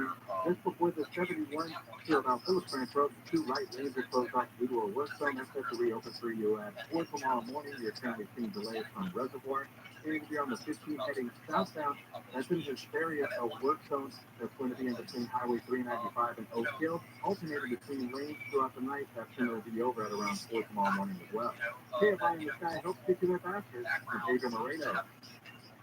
just before the 71 to about Phillips Branch Road. The two right lanes are closed off due to a work zone. That's set to reopen for you at 4 tomorrow morning. You're currently seeing delays from Reservoir. And if you're on the 15 heading southbound, that's in this area of work zone that's going to be in between Highway 395 and Oak Hill, alternating between lanes throughout the night. That's going to be over at around 4 tomorrow morning as well. Hey, everybody in the sky, help get you there faster. I'm Pedro Moreno.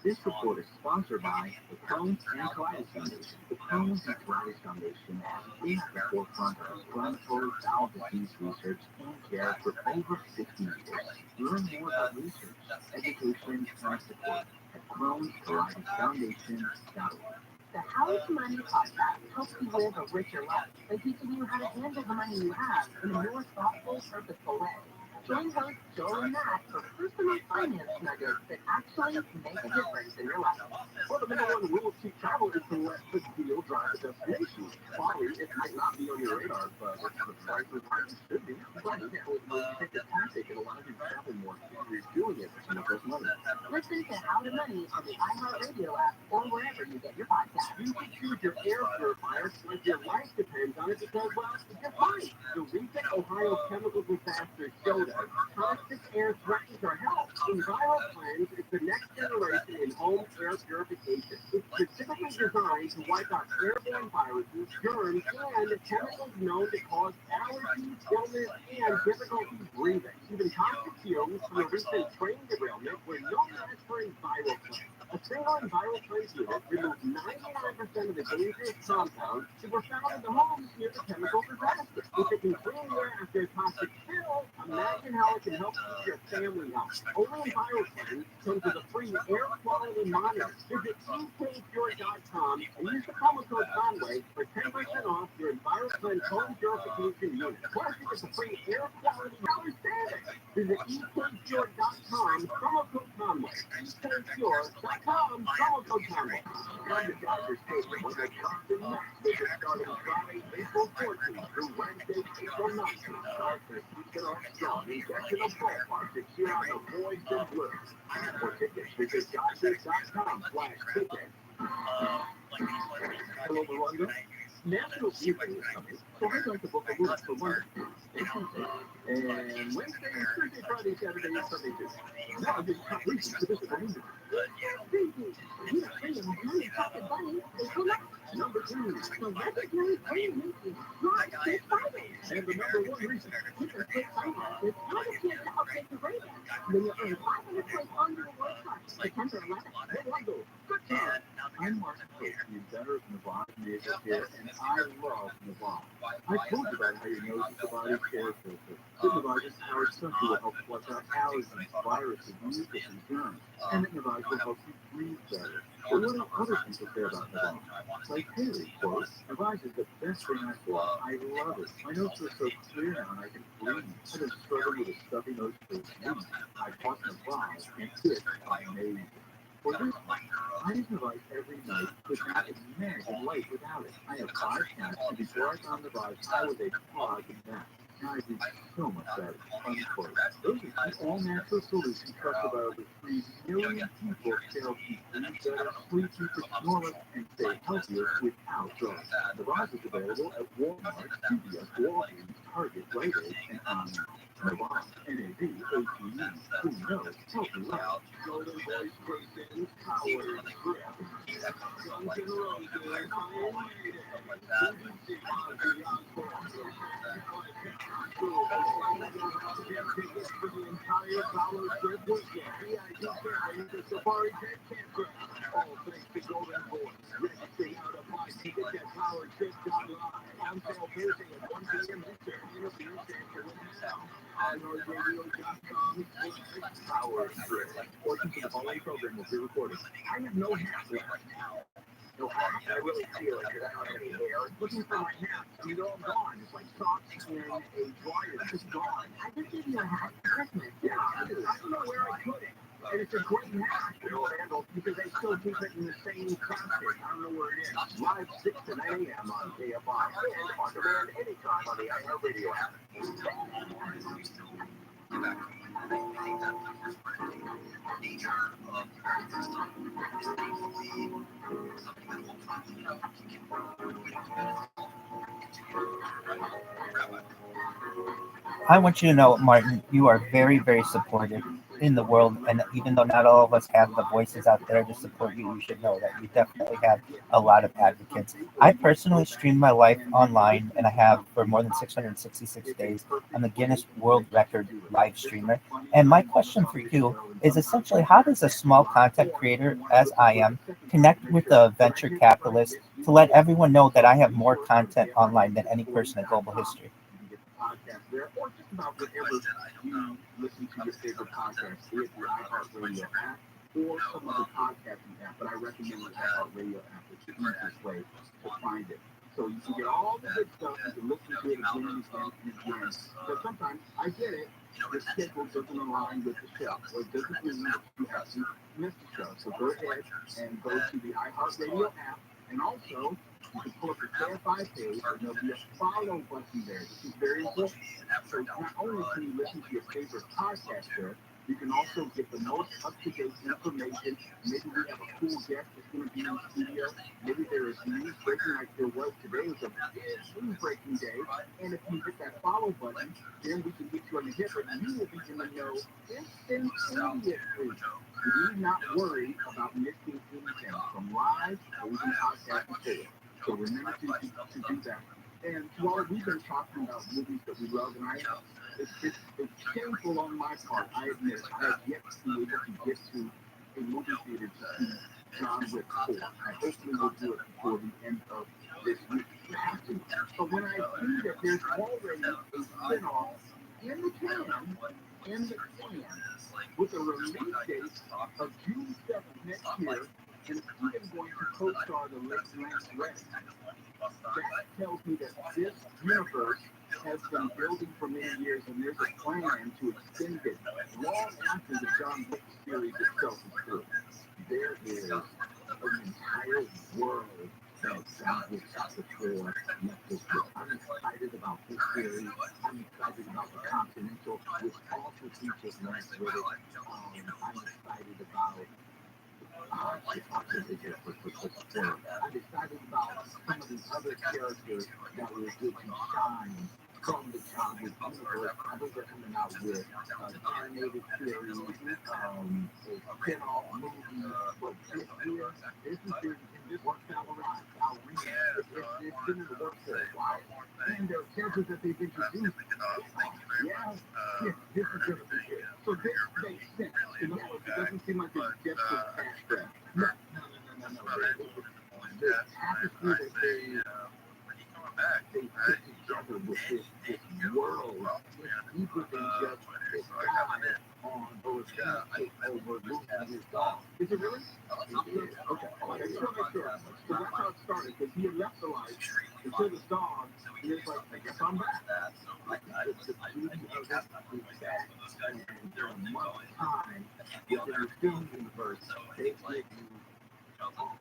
This report is sponsored by the Crohn's and Colitis Foundation. The Crohn's and Colitis Foundation has been at the forefront of inflammatory bowel disease research and care for over 50 years. Learn more about research, education, and support at Crohn'sColitisFoundation.org. The How to Money podcast helps you live a richer life by teaching you how to handle the money you have in a more thoughtful, purposeful way. Join host Joel and Matt for personal finance nuggets that actually make a difference in your life. Well, the number one rule of cheap travel is to let the deal drive the destination. Probably it might not be on your radar, but it's the price of life it should be. But when you take the tactic, it allows you to travel more if you're doing it for some of those money. Listen to How to Money on the iHeartRadio app or wherever you get your podcasts. You can choose your air purifier like your life depends on it because, well, it's just fine. The recent Ohio chemical disaster showed us toxic air threatens our health. ViralRabbi is the next generation in home air purification. It's specifically designed to wipe out airborne viruses, germs, and chemicals known to cause allergies, illness, and difficulty breathing. Even toxic fumes from a recent train derailment were no match for a ViralRabbi. A single ViralRabbi unit removed 99% of the dangerous compounds that were found in the homes near the chemical disaster. If it can clean the air after a toxic spill, imagine how it can help keep your family healthy. Only ViralRabbi comes with a free air quality monitor. Visit ekpure.com and use the promo code Conway for 10% off your ViralRabbi home purification unit. Plus, you get the free air quality monitor. Visit ekpure.com, promo code Conway. ekpure.com, promo code Conway. Come to Dodger Stadium when the Boston Nets visit starting Friday, April 14th through Wednesday, April 19th. Dodgers keep it off strong in National Ballpark to cheer on the boys and blues. For tickets, visit Dodgers.com/tickets. Hello, Rwanda. National Evening is coming, so I'd like to book a room for Monday, Tuesday, and Wednesday, Thursday, Friday, Saturday, and Sunday too. Now I'm getting top reasons to visit the movie. Number two, the legendary Green is not fit finals. And the number one reason, With a fit finals, it's not a chance to update the rating. When you earn 500 points on your World Cup, September 11th. Orlando, good time. I'm Mark Coach, the inventor of Navarre Nasal Care, and I love Navarre. I told you about how your nose is the body's air filter. Good Navarre powered something will help flush out allergens, viruses, mucus, and germs. And that Navarre will help you breathe better. But what do other people say about Navarre? Like Haley, quote, Navarre is the best thing I feel. I love it. My nose feels so clear now and I can breathe. I've been struggling with a stuffy nose for weeks. I bought Navarre and it's amazing. For this one, I use Navarre every night, but not imagine life without it. I have 5 cats, and before I found Navarre, I was a clog in that. Now I do so much better. Unquote. Those are 2 all-natural solutions trusted by over 3 million people to help you breathe better, sleep deeper, snore, and stay healthier without drugs. Navarre is available at Walmart, CVS, Walgreens, Target, Rite Aid, and online. Navarre, N-A-V-A-T-E, who knows healthy life. Golden Voice Person, Power, Grip. Guns N' Roses, Iron Maiden, BBC, tickets for the entire Dollar Trip weekend. VIP family, the Safari Jet Campground. All thanks to Golden Voice. Register now to buy tickets at PowerTrip.live. On sale Thursday at 1 p.m. Eastern. Interviews and to win now. iHeartRadio.com Power Trip. Portions of the following program will be recorded. I have no hat left. No hat. I really feel like I don't have any hair. Looking for my hat. I mean, they're all gone. It's like socks and a dryer. It's just gone. I just gave you a hat for Christmas. Yeah, I don't know where I And it's a great match, because they still keep it in the same content. I don't know where it is. Live 6 to 9 a.m. on KFI. And on demand anytime on the iHeartRadio app. I want you to know, Martin, you are very, very supported in the world. And even though not all of us have the voices out there to support you, you should know that you definitely have a lot of advocates. I personally stream my life online, and I have for more than 666 days. I'm a Guinness World Record live streamer. And my question for you is essentially, how does a small content creator, as I am, connect with a venture capitalist to let everyone know that I have more content online than any person in global history? Podcast there, or just about wherever you listen to your favorite podcast, be it the iHeartRadio app or some other podcasting app. But I recommend the iHeartRadio app. It's the easiest way to find it. So you can get all the good stuff. You can listen to it again and again. But sometimes, I get it, the schedule doesn't align with the show. So it doesn't mean that you have to miss the show. So go ahead and go to the iHeartRadio app. And also, you can pull up the KFI page, and there'll be a follow button there. This is very important. So not only can you listen to your favorite podcast there, you can also get the most up-to-date information. Maybe we have a cool guest that's going to be in the studio. Maybe there is news breaking like there was today. It was a big news breaking day. And if you hit that follow button, then we can get you on the hip, and you will be in the know instantaneously. You need not worry about missing anything from live or even podcast material. So remember to do that. And while we've been talking about movies that we love, and it's shameful on my part, I admit, I have yet to be able to get to a movie theater to see John Wick 4. I hopefully will do it before the end of this week. But when I see that there's already a spin-off in the can, with a release date of June 7th next year, and even going to co-star the late Lance Reddick. That tells me that this universe has been building for many years, and there's a plan to extend it long after the John Wick series itself is through. There is an entire world that John Wick Chapter 4 Netflix. I'm excited about this series. I'm excited about the Continental, which also features Lance Reddick. I'm excited about I'm excited about some of the other characters that will get you shine from the John Wick universe. I think they're coming out with animated series, a spin-off movie. But this is worked out a lot. It's been in the works for a while. And there are characters that they've introduced. This is going to be it. So this makes sense. It doesn't seem like it's just a cash grab. No. The tapestry that they put together with this world is deeper than just this guy on Boris take over losing his dog. Is it really? It is. Okay. I just want to make sure. So that's how it started, because he had left the life and killed his dog, and it's like, I guess I'm back. It's the beauty of this is that, and for a month's time, within the film universe, they give you a whole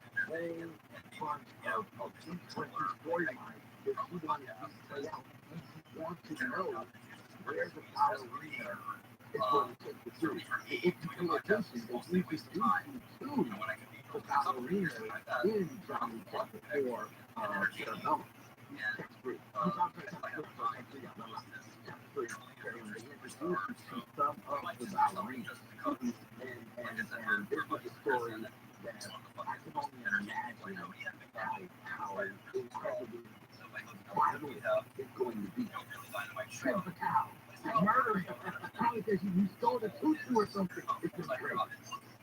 bunch of different storylines that you want to see play out. You want to know where the ballerina is going to take the truth. If you pay attention, they introduce you to the ballerina in Johnny Chapter 4, Cerebellum. Chapter 3. They introduce you to some of the ballerinas. And this was a story that I can only imagine how incredibly violent it's going to be. Shrimp a cow. Murder. Because you stole the tutu or something. It's just great.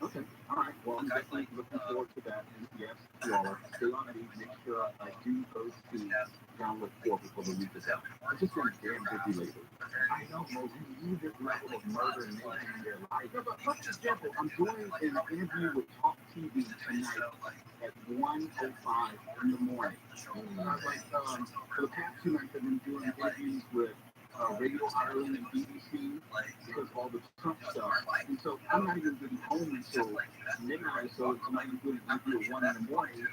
Okay. All right. Well, I'm definitely looking forward to that. And yes, you all stay on me. Make sure I do those two download 4 before the week is out. I'm just been damn busy lately. I know, Mo, you need this level of murder and mayhem in your life. Yeah, but for example, I'm doing an interview with Talk TV tonight at 1:05 in the morning. Like, for the past 2 nights, I've been doing interviews with Radio Ireland and BBC because of all the Trump stuff. And so I'm not even getting home until midnight, so I'm not even doing it until 1 in the morning.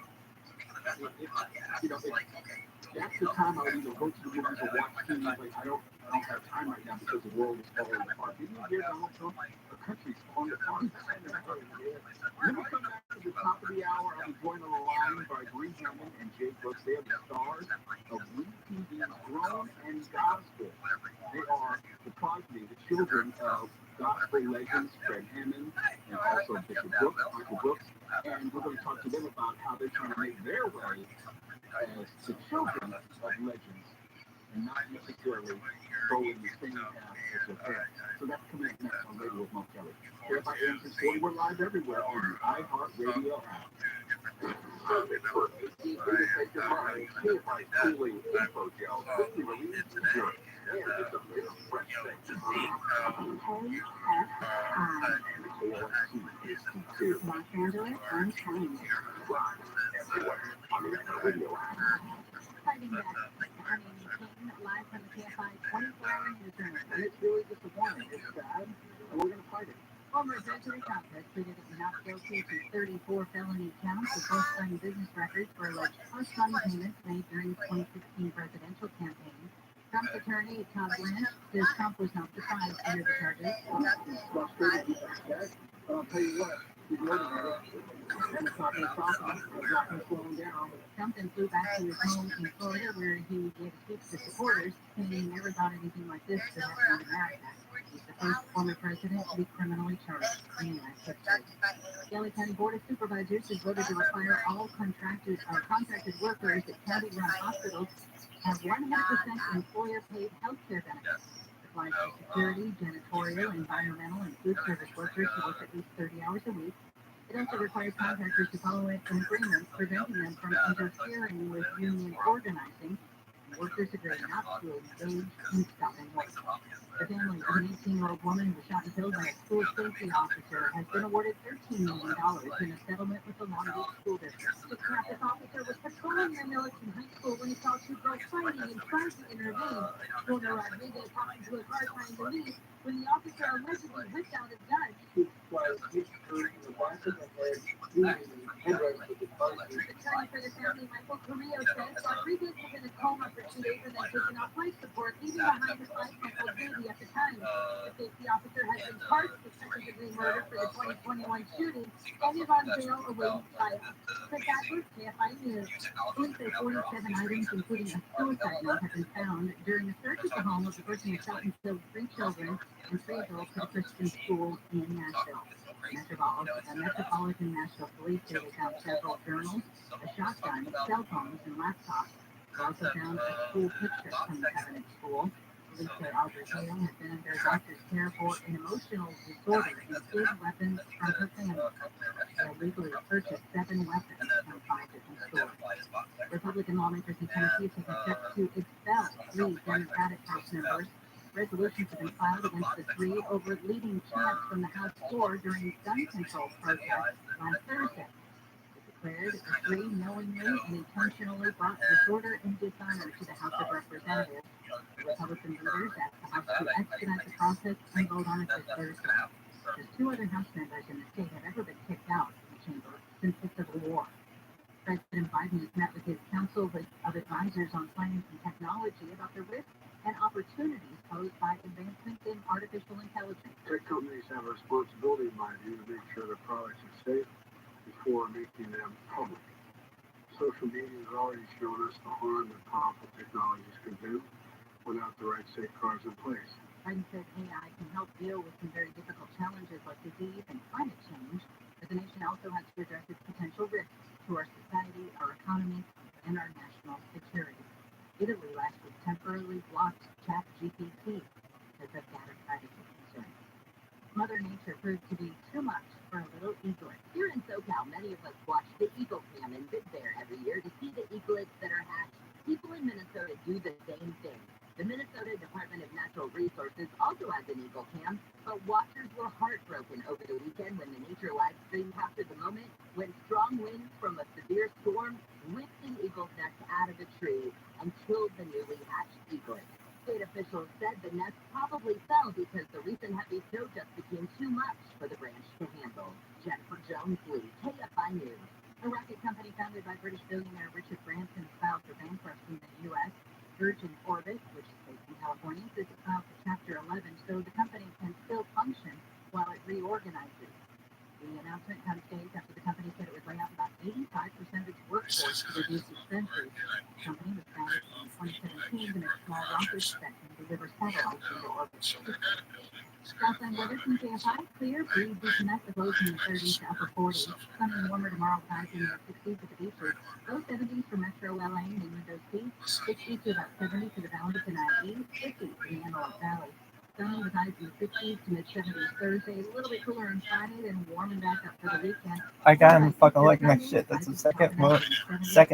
That's the time I would either go to the movies or watch TV. Like, I don't have time right now because the world is falling apart. Did you hear Donald Trump? The country's falling apart. When we come back to the top of the hour, I'll be joined on the line by Bree Hammond and Jay Brooks. They are the stars of WeTV's Grown and Gospel. They are the progeny, the children of gospel legends Fred Hammond and also Bishop Brooks, Uncle Brooks. And we're going to talk to them about how they're trying to make their way as the children of legends and not necessarily go in the same path as their parents. So that's coming up next on Radio with Mo Kelly. Here by AM640, we're live everywhere on the iHeartRadio app. Los Angeles Unchained. Fighting back. King live from the KFI 24-hour newsroom. And it's really just a warning. It's bad, and we're going to fight it. Former Executive Congress pleaded not guilty to 34 felony counts of falsifying business records for alleged trust fund payments made during the 2016 presidential campaign. Trump's attorney, Todd Blanche, says Trump was not surprised to hear the charges. I'll tell you what, he's looking at it. And it's not going to stop him. It's not going to slow him down. Trump then flew back to his home in Florida, where he gave a speech to supporters, saying he never thought anything like this could happen in America. He's the first former president to be criminally charged in the United States. The LA County Board of Supervisors has voted to require all contracted workers at county-run hospitals have 100% employer-paid health care benefits. It applies to security, janitorial, environmental, and food service workers who work at least 30 hours a week. It also requires contractors to follow an agreement preventing them from interfering with union organizing. Workers agree not to engage in stopping work. The family of an 18-year-old woman who was shot and killed by a school safety officer has been awarded $13 million in a settlement with the Long Beach School District. The traffic officer was patrolling near Milliken High School when he saw two girls fighting and tried to intervene. Jordan Rodriguez hopped into a car trying to leave when the officer allegedly whipped out a gun. Attorney for the family, Michael Carrillo, says Rodriguez was in a coma for 2 days and then taken off life support, leaving behind his 5-month-old baby at the time. The safety officer has been charged with second-degree murder for the 2021 shooting and is on bail awaiting trial. Chris Adler, KFI News. Police say 47 items, including a suicide note, have been found during a search at the home of the person who shot and killed 3 children and 3 adults at a Christian school in Nashville. Metropolitan Nashville Police say they found several journals, a shotgun, cell phones, and laptops. They also found a school picture from the Covenant School. Police say Audrey Hale has been under doctor's care for an emotional disorder and hid weapons from her family. They illegally purchased 7 weapons from 5 different stores. Republican lawmakers in Tennessee take a step to expel 3 Democratic House members. Resolutions have been filed against the 3 over leading chants from the House floor during gun control protests last Thursday. It declared the 3 knowingly and intentionally brought disorder and dishonor to the House of Representatives. The Republican leaders asked the House to expedite the process and vote on it this Thursday. Just 2 other House members in the state have ever been kicked out of the chamber since the Civil War. President Biden has met with his council of advisors on science and technology about the risks and opportunities posed by advancements in artificial intelligence. Tech companies have a responsibility, in my view, to make sure their products are safe before making them public. Social media has already shown us the harm that powerful technologies can do without the right safeguards in place. Biden said AI can help deal with some very difficult challenges like disease and climate change, but the nation also has to address its potential risks to our society, our economy, and our national security. Italy last week temporarily blocked ChatGPT because of data privacy concerns. Mother Nature proved to be too much for a little eaglet. Here in SoCal, many of us watch the Eagle Cam in Big Bear every year to see the eaglets that are hatched. People in Minnesota do the same thing. The Minnesota Department of Natural Resources also has an Eagle Cam, but watchers were heartbroken over the weekend when the nature live stream captured the moment when strong winds from a severe storm whipped an eagle's nest out of a tree and killed the newly hatched eaglet. State officials said the nest probably fell because the recent heavy snow just became too much for the branch to handle. Jennifer Jones Lee, KFI News. A rocket company founded by British billionaire Richard Branson filed for bankruptcy in the U.S. Virgin Orbit, which is based in California, says it filed for Chapter 11 so the company can still function while it reorganizes. The announcement comes days after the company said it would lay off about 85% of its workforce to reduce expenses. The company was founded in 2017 to make small rockets that can deliver satellites into orbit. Southland weather from KFI, clear, breeze due to mess, lows in the 30s to upper 40s. Sunny and warmer tomorrow, highs in the 60s at the beaches. Low 70s for Metro LA and inland OC. 60 to about 70 for the Valley tonight. 50 for the Antelope Valley. Sunny with highs in the 50s to mid-70s Thursday. A little bit cooler on Friday, then warming back up for the weekend. I got him fucking like my shit. That's the second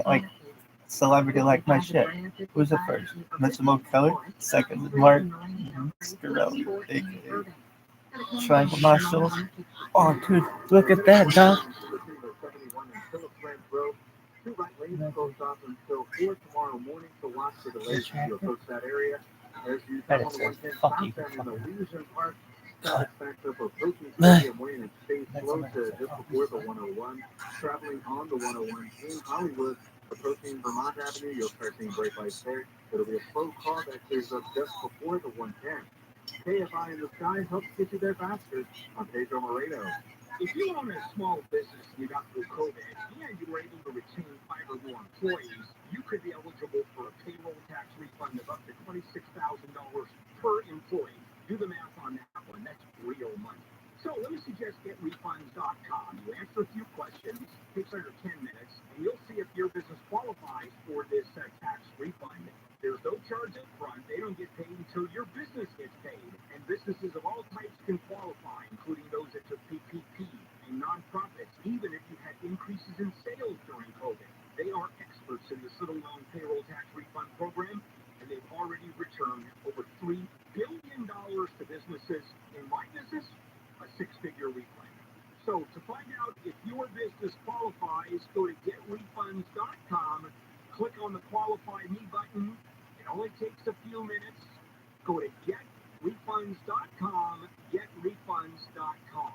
like celebrity like my shit. Who's the first? Mr. Mo Kelly. Second is Mark Scarelli, aka Triangle Marshall. Oh, dude, look at that, dog. Two right lanes closed off until 4 tomorrow morning, so watch for delays as you approach that area. As you That come is on the 110 fuck you. southbound in the Legion Park, traffic backed up approaching Stadium Way and stays slow to just before the 101. Traveling on the 101 in Hollywood, approaching Vermont Avenue, you'll start seeing bright lights there. It'll be a slow car that clears up just before the 110. KFI in the sky helps get you there faster. I'm Pedro Moreno. If you own a small business and you got through COVID and you were able to retain 5 or more employees, you could be eligible for a payroll tax refund of up to $26,000 per employee. Do the math on that one. That's real money. So let me suggest GetRefunds.com. You answer a few questions, takes under 10 minutes, and you'll see if your business qualifies for this tax refund. There's no charge up front. They don't get paid until your business gets paid. And businesses of all types can qualify, including those that took PPP and nonprofits, even if you had increases in sales during COVID. They are experts in the student loan payroll tax refund program, and they've already returned over $3 billion to businesses. In my business, a 6-figure refund. So to find out if your business qualifies, go to GetRefunds.com, click on the Qualify Me button. It only takes a few minutes. Go to GetRefunds.com, GetRefunds.com.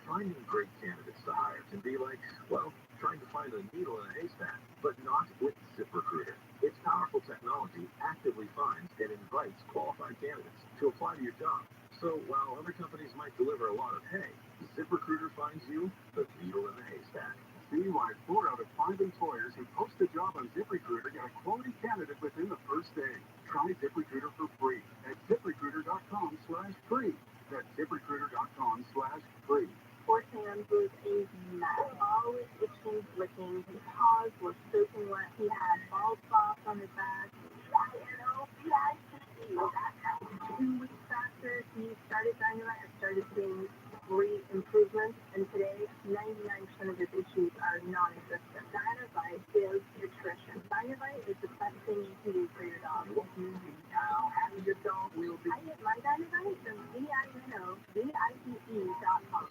Finding great candidates to hire can be like, well, trying to find a needle in a haystack, but not with ZipRecruiter. Its powerful technology actively finds and invites qualified candidates to apply to your job. So while other companies might deliver a lot of hay, ZipRecruiter finds you the needle in the haystack. See why 4 out of 5 employers who post a job on ZipRecruiter get a quality candidate within the first day. Try ZipRecruiter for free at ZipRecruiter.com/free. That's ZipRecruiter.com/free. Poor Sam was a mess. Always itching, flicking. His paws were soaking wet. He had bald spots on his back. Yeah, 2 weeks after he started Dynamite, I started seeing great improvements, and today 99% of his issues are non-existent. Dynamite is nutrition. Dynamite is the best thing you can do for your dog. Now, having your dog will be. I get my Dynamite from VINOVITE.com.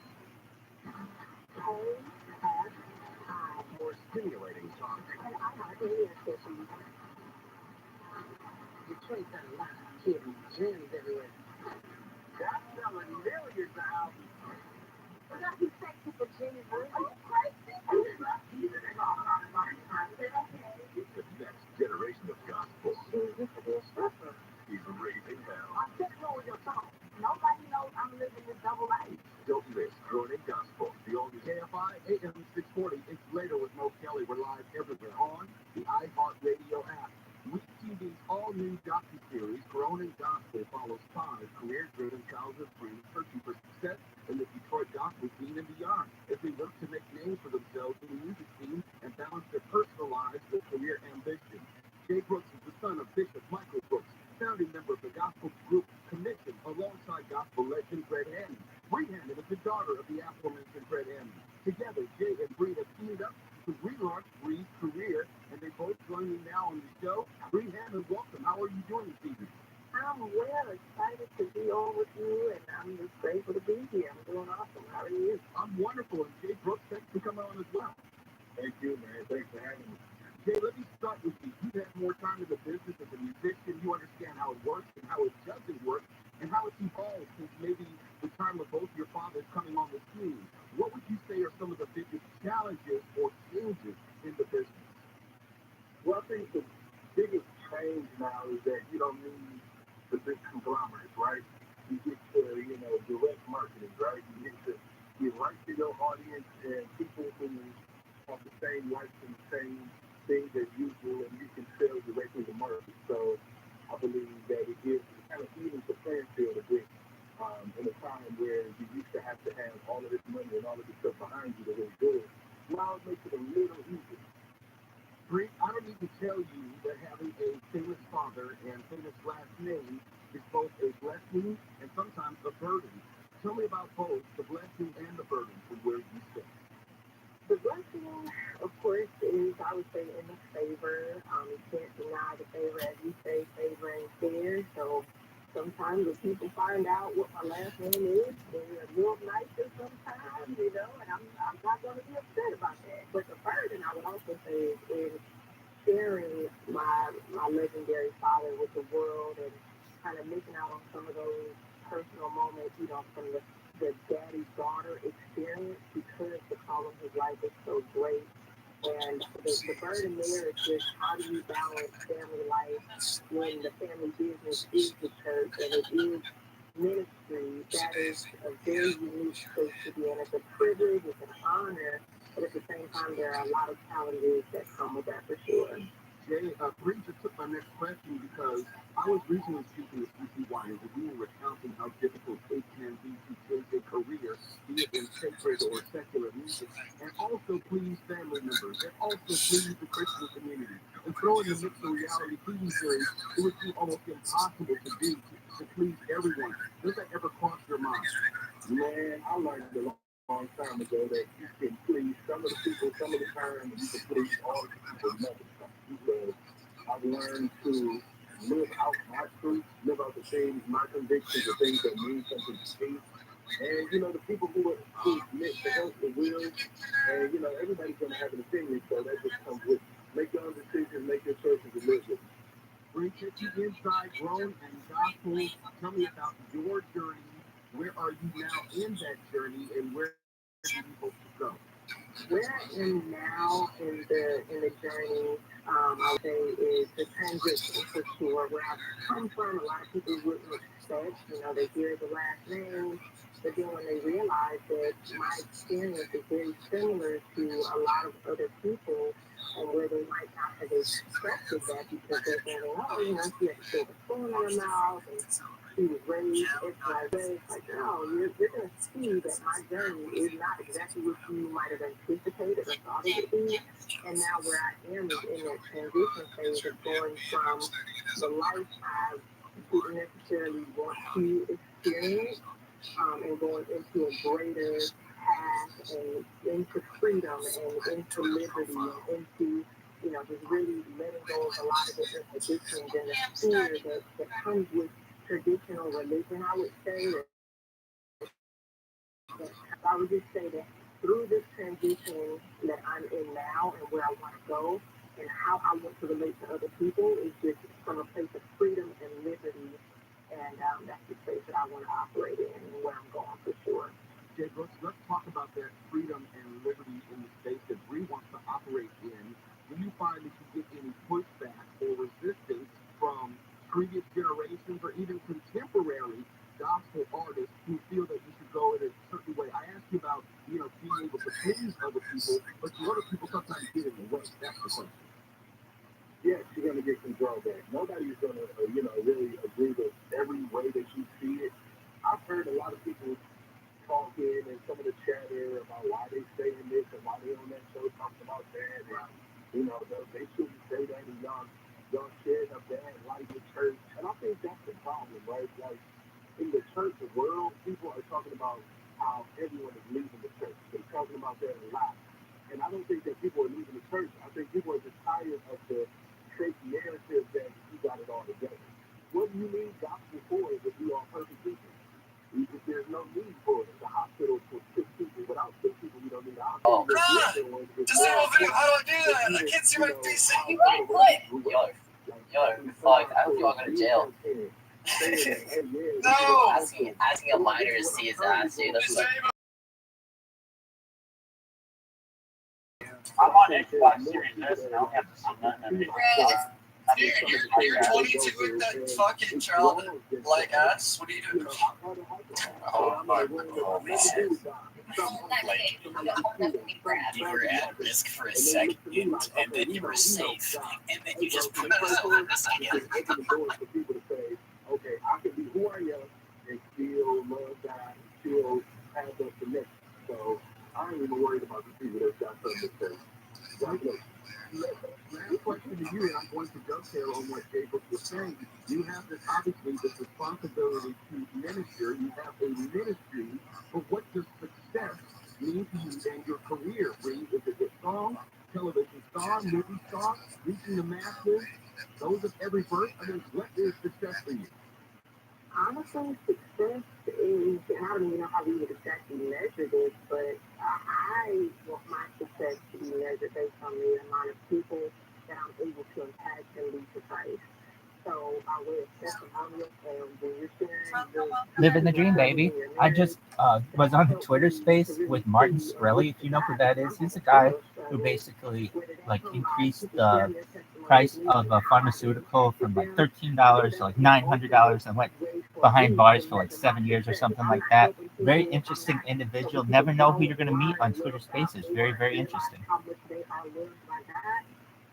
More stimulating talk. And I'm on a radio station. Detroit got a lot of hidden gems everywhere. That's selling millions of albums. We're not too sexy for Jimmy Boo. Are you crazy? It's the next generation of gospel. He's used to be a stripper. He's raising hell. I'm sitting here with your song. Nobody knows I'm living this double life. Don't miss Growing Gospel, the only KFI AM 640. It's later with Mo Kelly. We're live everywhere on the iHeartRadio app. Week TV's all-new docuseries, Grown Gospel, follows 5 career-driven childhood friends searching for success in the Detroit gospel scene and beyond, as they work to make names for themselves in the music scene and balance their personal lives with career ambition. Jay Brooks is the son of Bishop Michael Brooks, founding member of the gospel group Commission, alongside gospel legend Fred Hammond. Bree Hammond is the daughter of the aforementioned Fred Hammond. Together, Jay and Bree have teamed up to relaunch Bree's career, and they both join me now on the show. Bree Hammond, welcome. How are you doing this evening? I'm well excited to be on with you, and I'm just grateful to be here. I'm doing awesome. How are you? I'm wonderful, and Jay Brooks, thanks for coming on as well. Thank you, man. Thanks for having me. Jay, let me start with you. You've had more time in the business as a musician. You understand how it works and how team, what would you say are some of the biggest challenges or changes in the business? Well, I think the biggest change now is that you don't need the big conglomerates, right? You get to, direct marketing, right? You get to get right to your audience and people who have the same likes and the same things as usual, and you can sell directly to market. So I believe that it gives kind of evens the playing field a bit in a time where you used to have all of this money and all of this stuff behind you to really do it. Now it makes it a little easier. Bree, I don't need to tell you that having a famous father and famous last name is both a blessing and sometimes a burden. Tell me about both the blessing and the burden from where you sit. The blessing, of course, is, I would say, in the favor. You can't deny the favor, as you say, favor and fear. So sometimes when people find out what my last name is, they're a little nicer sometimes, and I'm not going to be upset about that. But the burden, I would also say, is in sharing my legendary father with the world and kind of missing out on some of those personal moments, from the daddy-daughter experience because the call of his life is so great. And the burden there is just how do you balance family life when the family business is the church and it is ministry. That is a very unique place to be in. It's a privilege, it's an honor, but at the same time, there are a lot of challenges that come with that for sure. Jay, Bree just took my next question because I was recently speaking with CC Wines and we were recounting how difficult it can be to take a career, be it in sacred or secular music, and also please family members, and also please the Christian community. And throw in the mix of reality TV series, it would be almost impossible to do to please everyone. Does that ever cross your mind? Man, I learned a long time ago that you can please some of the people some of the time, and you can please all the people another time. Because I've learned to live out my truth, live out the things, my convictions, the things that mean something to me. And the people who admit to help the will, and everybody's gonna have an opinion, so that just comes with make your own decisions, make your choices, and live with it. Bree, take you inside grown and gospel. Tell me about your journey. Where are you now in that journey, and where do you hope to go? Where I am now in the journey, I would say, is the transition for sure. Where I've come from, a lot of people wouldn't expect. They hear the last name, but then when they realize that my experience is very similar to a lot of other people, and where they might not have expected that because they're thinking, oh, she has to fill the spoon in her mouth, and she was raised X, Y, Z. It's like, no, you're going to see that my journey is not exactly what you might have anticipated or thought it would be. And now where I am is in that transition phase of going from the life I didn't necessarily want to experience and going into a greater path and into freedom and into liberty and into, just really letting go of a lot of the addictions and the fear that comes with traditional religion, I would say. I would just say that through this transition that I'm in now and where I want to go and how I want to relate to other people is just from a place of freedom and liberty. And that's the space that I want to operate in and where I'm going for sure. Jay, let's talk about that freedom and liberty in the space that Bree wants to operate in. Do you find that you get any pushback or resistance from previous generations or even contemporary gospel artists who feel that you should go in a certain way? I asked you about, being able to please other people, but do other people sometimes get in the way? That's the question. Yes, you're going to get some drawback. Nobody's going to, really agree with every way that you see it. I've heard a lot of people talking and some of the chatter about why they say this and why they on that show talking about that. And, they shouldn't say that and y'all sharing a bad life in church. And I think that's the problem, right? Like, in the church world, people are talking about how everyone is leaving the church. They're talking about that a lot. And I don't think that people are leaving the church. I think people are just tired of the fake narrative that you got it all together. What do you need gospel for if you are perfect people? If there's no need for it. It's a hospital for sick people. Without sick people, you don't need a hospital. Oh, God! Disable video, how do I do that? I can't see my face. Yo, fuck, I hope you all go to jail. No! Asking a minor to see his ass, dude, that's like I'm on Xbox Series S and I don't have to see nothing of it. You're 22 with that fucking child like us? What are you doing? Oh, man. You were at risk for a second, and then you were safe, and then you just put us on a second. Okay, I can be who I am and still love God and still have that connection. So I ain't even worried about the people that's got something to say. Right, look, last question to you, and I'm going to dovetail on what Jacob was saying. You have this, obviously, this responsibility to minister. You have a ministry, but what does success mean to you in your career? Is it a song, television star, movie star, reaching the masses? Those of every birth? I mean, what is success for you? Honestly, success is, and I don't even know how we would exactly measure this, but I want my success to be measured based on the amount of people that I'm able to impact and lead to Christ. So our way of testimonial, when you're sharing Living the dream, baby. I just was on the Twitter space with Martin Shkreli, if you know who that is. He's a guy who basically like increased the price of a pharmaceutical from like $13 to like $900 and went behind bars for like 7 years or something like that. Very interesting individual. Never know who you're going to meet on Twitter Spaces. Very, very interesting.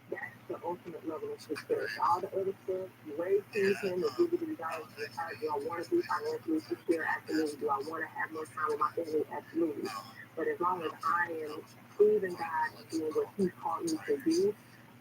That's the ultimate level of success. All the other stuff, you raise children, or give it dollars, do I want to be financially secure? Absolutely. Do I want to have more time with my family? Absolutely. But as long as I am proving God and doing what He called me to do,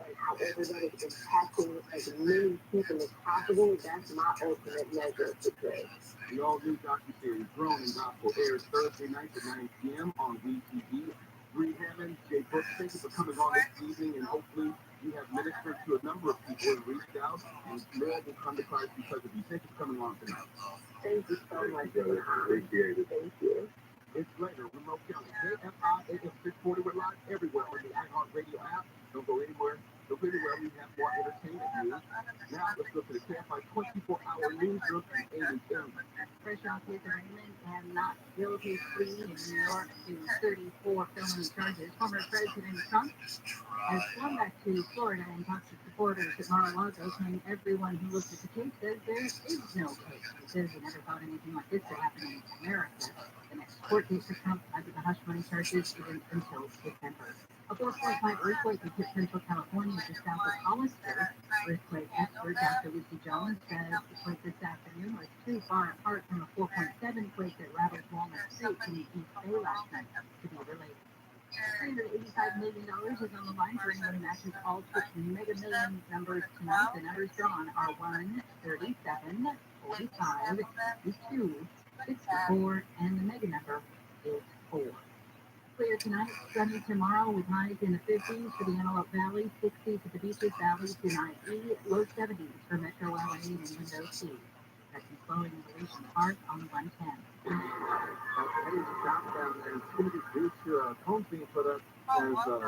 and however that is impacting as many people as possible, that's my ultimate measure of success. The all-new docuseries, Grown and Gospel, airs Thursday nights at 9 p.m. on VTV. Bree Hammond, Jay Brooks, thank you for coming on this evening, and hopefully you have ministered to a number of people and reached out, and more will come to Christ because of you. Thank you for coming on tonight. Thank you so much. Appreciate it. Thank you. It's later, remote county. KFI AM 640. We're live everywhere on the iHeartRadio app. Don't go anywhere. Look anywhere. We have more entertainment news. Now let's go to the KFI 24-hour newsroom and Amy Jones. Fresh off his arraignment and not guilty plea in New York to 34 felony charges, former President Trump has flown back to Florida and talked to supporters at Mar-a-Lago, saying everyone who looks at the case says there is no case. He says he never thought anything like this would happen in America. The next court date for Trump under the hush money charges isn't until December. A 4.5 earthquake hit Central California just south of Hollister. Earthquake expert Dr. Lucy Jones says the quake this afternoon was too far apart from a 4.7 quake that rattled Walnut Creek in the East Bay last night to be related. $385 million is on the line for anyone who matches all six Mega Millions numbers tonight. The numbers drawn are 1, 37, 45, 52, 64, and the mega number is 4. Clear tonight, sunny tomorrow with highs in the 50s for the Antelope Valley, 60s at the Beaches Valley tonight, low 70s for Metro LA and Window C. That's in flowing in Galatian Park on 110. Heading to downtown, and it's going to be due to cones being put up as to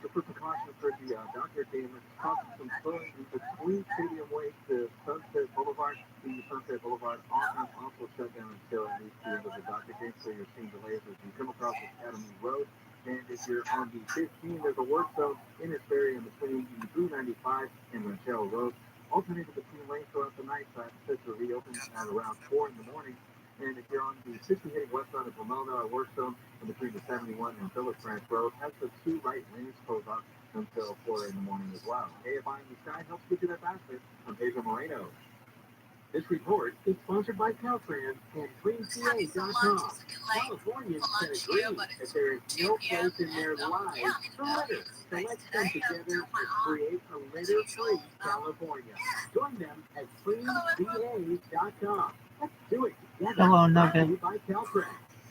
put precautions for the Dodger game. It's causing some flooding between Stadium Way to Sunset Boulevard. The Sunset Boulevard also shut down until at least the end of the Dodger game, so you're seeing delays as you come across Academy Road. And if you're on the 15, there's a work zone in this area in between the Blue 95 and Ranchero Road. Alternated between lanes throughout the night, so it's to reopen at around 4 in the morning. And if you're on the 60 heading west side of Pomona, a work zone in between the 71 and Phillips Branch Road has the 2 right lanes closed off until 4 in the morning as well. KFI in the Sky helps get you that faster. I'm Pedro Moreno. This report is sponsored by Caltrans and DreamCA.com. Californians can agree that there is no place in their lives for litter. So let's come together and create a litter-free California. Join them at DreamCA.com. Let's do it together. Hello, Nugget. By Caltrans.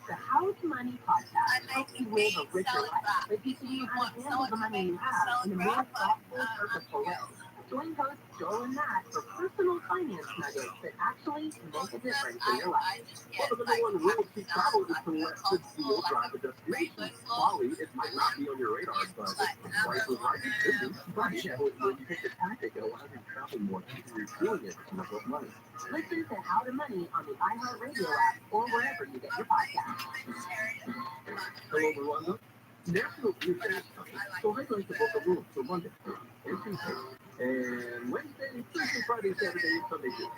The How to Money podcast helps you live a richer life by teaching you how to handle the money you have in a more thoughtful, purposeful way. Join hosts Joel and Matt for personal finance nuggets that actually make a difference in your life. Well, the number one rule to travel is to let the deal drive the destination. Bali, it might not be on your radar, but if the price was right, it could be. But when you take the tactic, it allows you to travel more because you're doing it to make up money. Listen to How to Money on the iHeartRadio app or wherever you get your podcasts. Hello, Rwanda. National Youth Dance Night. So I'd like to book a room for Monday and Tuesday. And Wednesday, Thursday, Friday, Saturday, and Sunday too.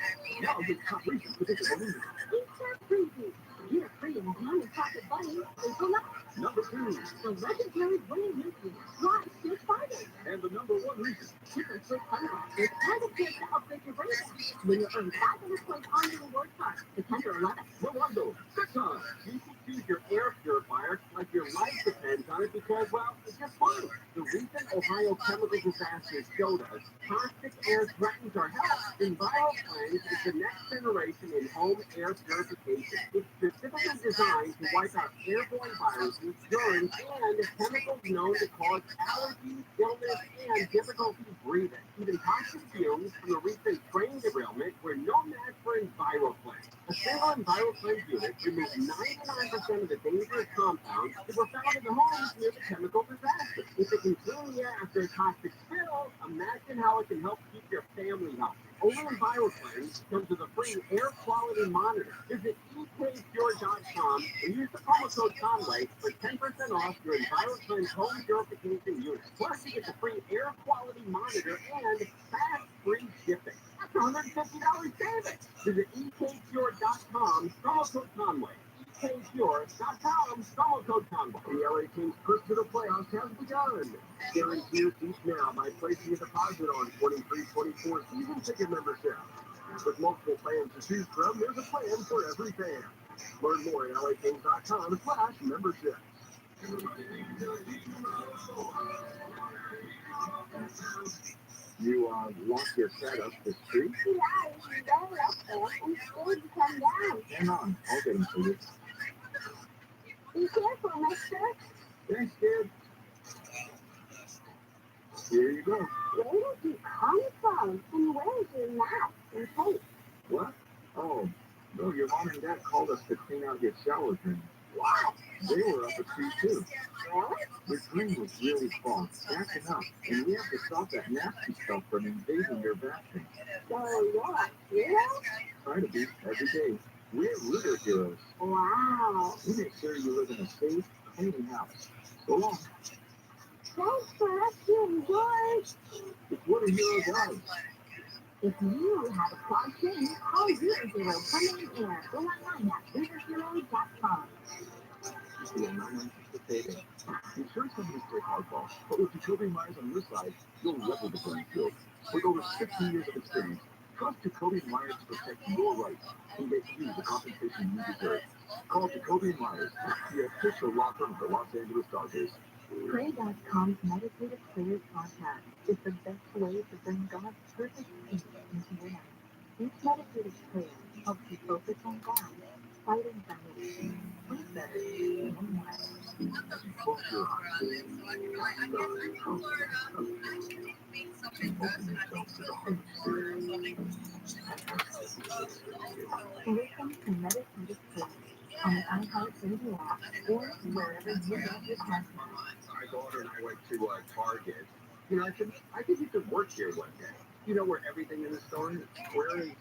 Now I'll get top reason for this one. Insert preview. Get a free and Diamond Pocket Bunny April 9th. Number 2. The legendary winning movie, Rise Still Fighting. And the number 1 reason. Super Quick Hunger with all the kids to upgrade your rating. When you earn 500 points on your reward card, the 10th or 11th. No wonder. 6 times. You can choose your air purifier like your life depends on it because, well, it's just fun. The recent Ohio chemical disasters showed us toxic air threatens our health. EnviroCleanse is the next generation in home air purification. It's specifically designed to wipe out airborne viruses, germs, and chemicals known to cause allergies, illness, and difficulty breathing. Even toxic fumes from the recent train derailment were no match for EnviroCleanse. A single EnviroCleanse unit removes 99% of the dangerous compounds that were found in the homes near the chemical disaster. If it can clean the air after a toxic spill, imagine how it can help keep your family healthy. Only EnviroCleanse comes with a free air quality monitor. Visit ekpure.com and use the promo code Conway for 10% off your EnviroCleanse home purification unit. Plus, you get the free air quality monitor and fast free shipping. That's $150 savings. Visit ekpure.com, promo code Conway. ekpure.com, promo code Conway. The LA Kings' push to the playoffs has begun. Guarantee your seats now by placing a deposit on 23-24 season ticket membership. With multiple plans to choose from, there's a plan for every fan. Learn more at lakings.com/membership. You lost your set up the street? Yeah, it's very up there and scared to come down. Hang on, I'll get into it. Be careful, mister. Thanks, kid. Here you go. Where did you come from? And where's your mask and tape? What? Oh, no, your mom and dad called us to clean out your shower drain. What? They were up a tree too. Really? The drain was really clogged, backing up, and we have to stop that nasty stuff from invading your bathroom. So you're a hero? Try to be every day. We're leader heroes. Wow. We make sure you live in a safe, clean house. Go on. Thanks for rescuing George. It's what a hero does. If you have a clogged drain, call Zero Zero Plumbing and Air. Go online at zeroZero.com. Yeah, not anticipating. Insurance companies take hardball, but with Jacoby Myers on your side, you'll level the playing field. With over 60 years of experience, trust Jacoby Myers to protect your rights and get you the compensation you deserve. Call Jacoby Myers, the official law firm of the Los Angeles Dodgers. Pray.com's meditative prayer podcast is the best way to bring God's perfect peace into your life. This meditative prayer helps you focus on God, fight anxiety, sleep better, and more. Close your eyes. Open yourself to the Holy Spirit. Listen to meditative prayer on the iHeartRadio app or wherever you get your podcasts. My daughter and I went to Target. You know, I think you could work here one day. You know where everything in the store is? Where is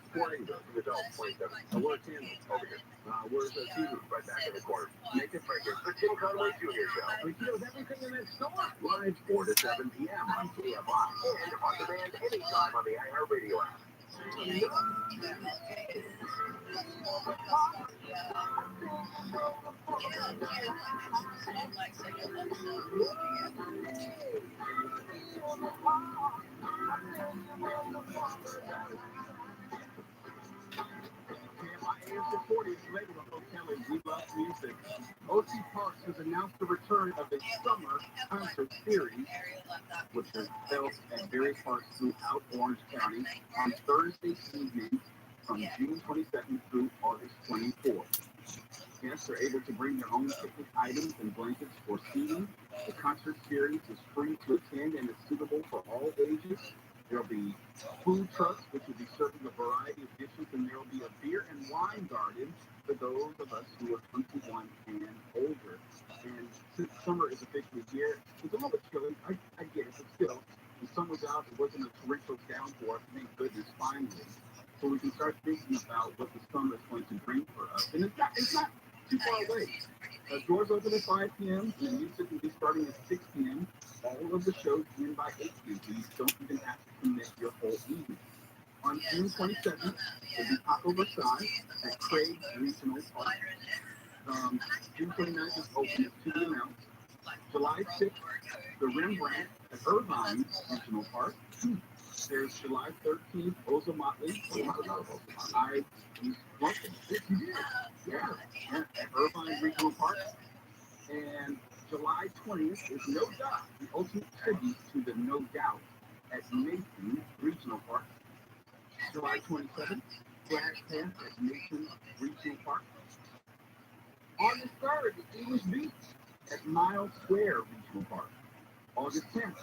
sporting goods, adult 27. Where's candles? Over here. Where's the seafood right back in the corner? Make it break. It's the Tim Conway Jr. Show. He knows everything in that store. Live 4 to 7 p.m. on TFI. And on demand anytime on the iHeartRadio app. O.C. Parks has announced the return of the summer concert series, which is held at various parks throughout Orange County on Thursday evening from June 22nd through August 24th. Guests are able to bring their own picnic items and blankets for seating. The concert series is free to attend and is suitable for all ages. There will be food trucks, which will be serving a variety of dishes, and there will be a beer and wine garden for those of us who are 21 and older. And since summer is officially here, it's a little bit chilly. I get it, but still, the sun was out. It wasn't a torrential downpour. Thank goodness, finally. So we can start thinking about what the summer is going to bring for us. And it's not too far away. Doors open at 5 p.m. The music will be starting at 6 p.m. All of the shows end by 8 p.m. So you don't even have to commit your whole evening. On June 27th, will be Taco Versailles at Craig Regional Park. June 29th is open at 2 announced. July 6th, the Rembrandt at Irvine Regional Park. There's July 13th, Rosa Motley. I was welcome. Yeah, at Irvine Regional Park. And July 20th is No Doubt, the ultimate tribute to the No Doubt at Mason Regional Park. July 27th, Flash Dance at Mason Regional Park. August 3rd, English Beach at Mile Square Regional Park. August 10th,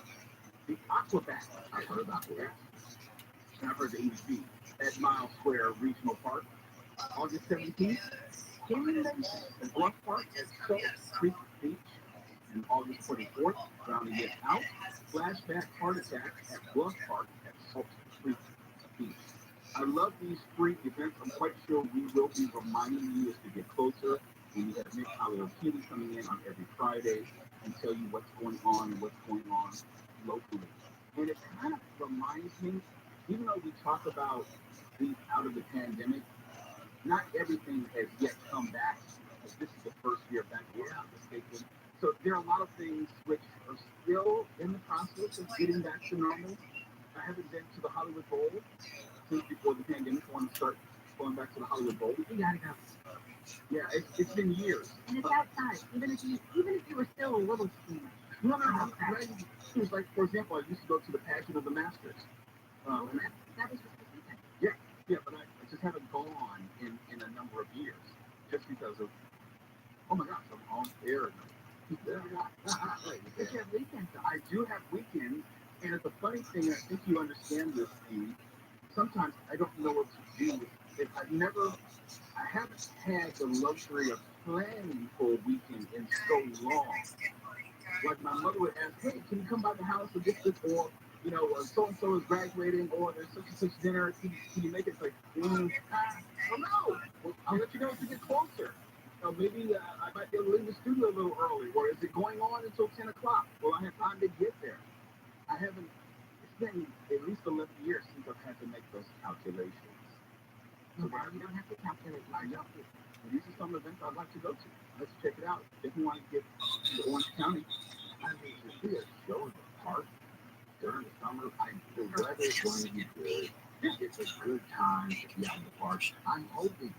the Aquabat. I've heard of Aquabat. And I've heard the English Beach at Mile Square Regional Park. August 17th, King and Bluff Park at Salt Creek Beach. And August 24th, rounding it out, Flashback Heart Attack at Bluff Park at Salt Creek Beach. I love these free events. I'm quite sure we will be reminding you as we get closer. We have Nick Aliottini coming in on every Friday and tell you what's going on and what's going on locally. And it kind of reminds me, even though we talk about being out of the pandemic, not everything has yet come back. This is the first year back, if I'm not mistaken. So there are a lot of things which are still in the process of getting back to normal. I haven't been to the Hollywood Bowl since before the pandemic. I want to start going back to the Hollywood Bowl. We gotta go. Yeah, it's been years. And it's outside, even if you were still a little steamer. No. It was like, for example, I used to go to the Pageant of the Masters. That was just the weekend. Yeah, but I just haven't gone in a number of years just because of, oh my gosh, I'm on air. But you have weekends. I do have weekends, and it's a funny thing. I think you understand this, Steve. Sometimes I don't know what to do. I haven't had the luxury of planning for a weekend in so long. Like my mother would ask, hey, can you come by the house or get this, or so-and-so is graduating, or there's such and such dinner, can you make it? It's like, no. Well, I'll let you know as we get closer. Maybe I might be able to leave the studio a little early, or is it going on until 10 o'clock? Will I have time to get there? It's been at least 11 years since I've had to make those calculations. So now you don't have to calculate. I know. These are some events I'd like to go to. Let's check it out. If you want to get to Orange County, I mean, to see a show in the park during the summer, the weather is going to be good. It's a good time to be out in the park. I'm hoping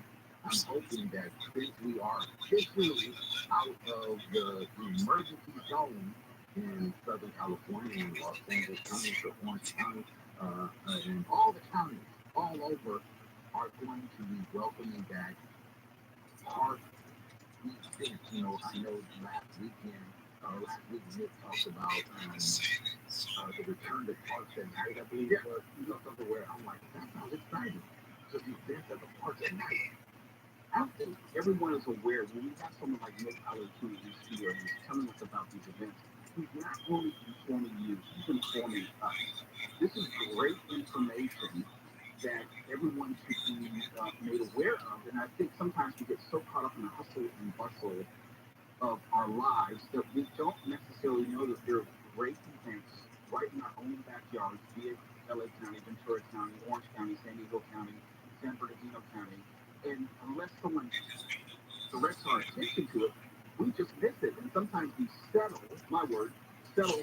that since we are officially out of the emergency zone in Southern California and Los Angeles County, so Orange County, and all the counties all over are going to be welcoming back park events. I know last week Nick talked about the return to parks at night, I believe it was. Something where I'm like, that sounds exciting. So the events at the parks at night. I think everyone is aware when we have someone like Nick Aliottini in the studio and he's telling us about these events, he's not only informing you, he's informing us. This is great information that everyone should be made aware of. And I think sometimes we get so caught up in the hustle and bustle of our lives that we don't necessarily know that there are great events right in our own backyards, be it LA County, Ventura County, Orange County, San Diego County, San Bernardino County. And unless someone directs our attention to it, we just miss it. And sometimes we settle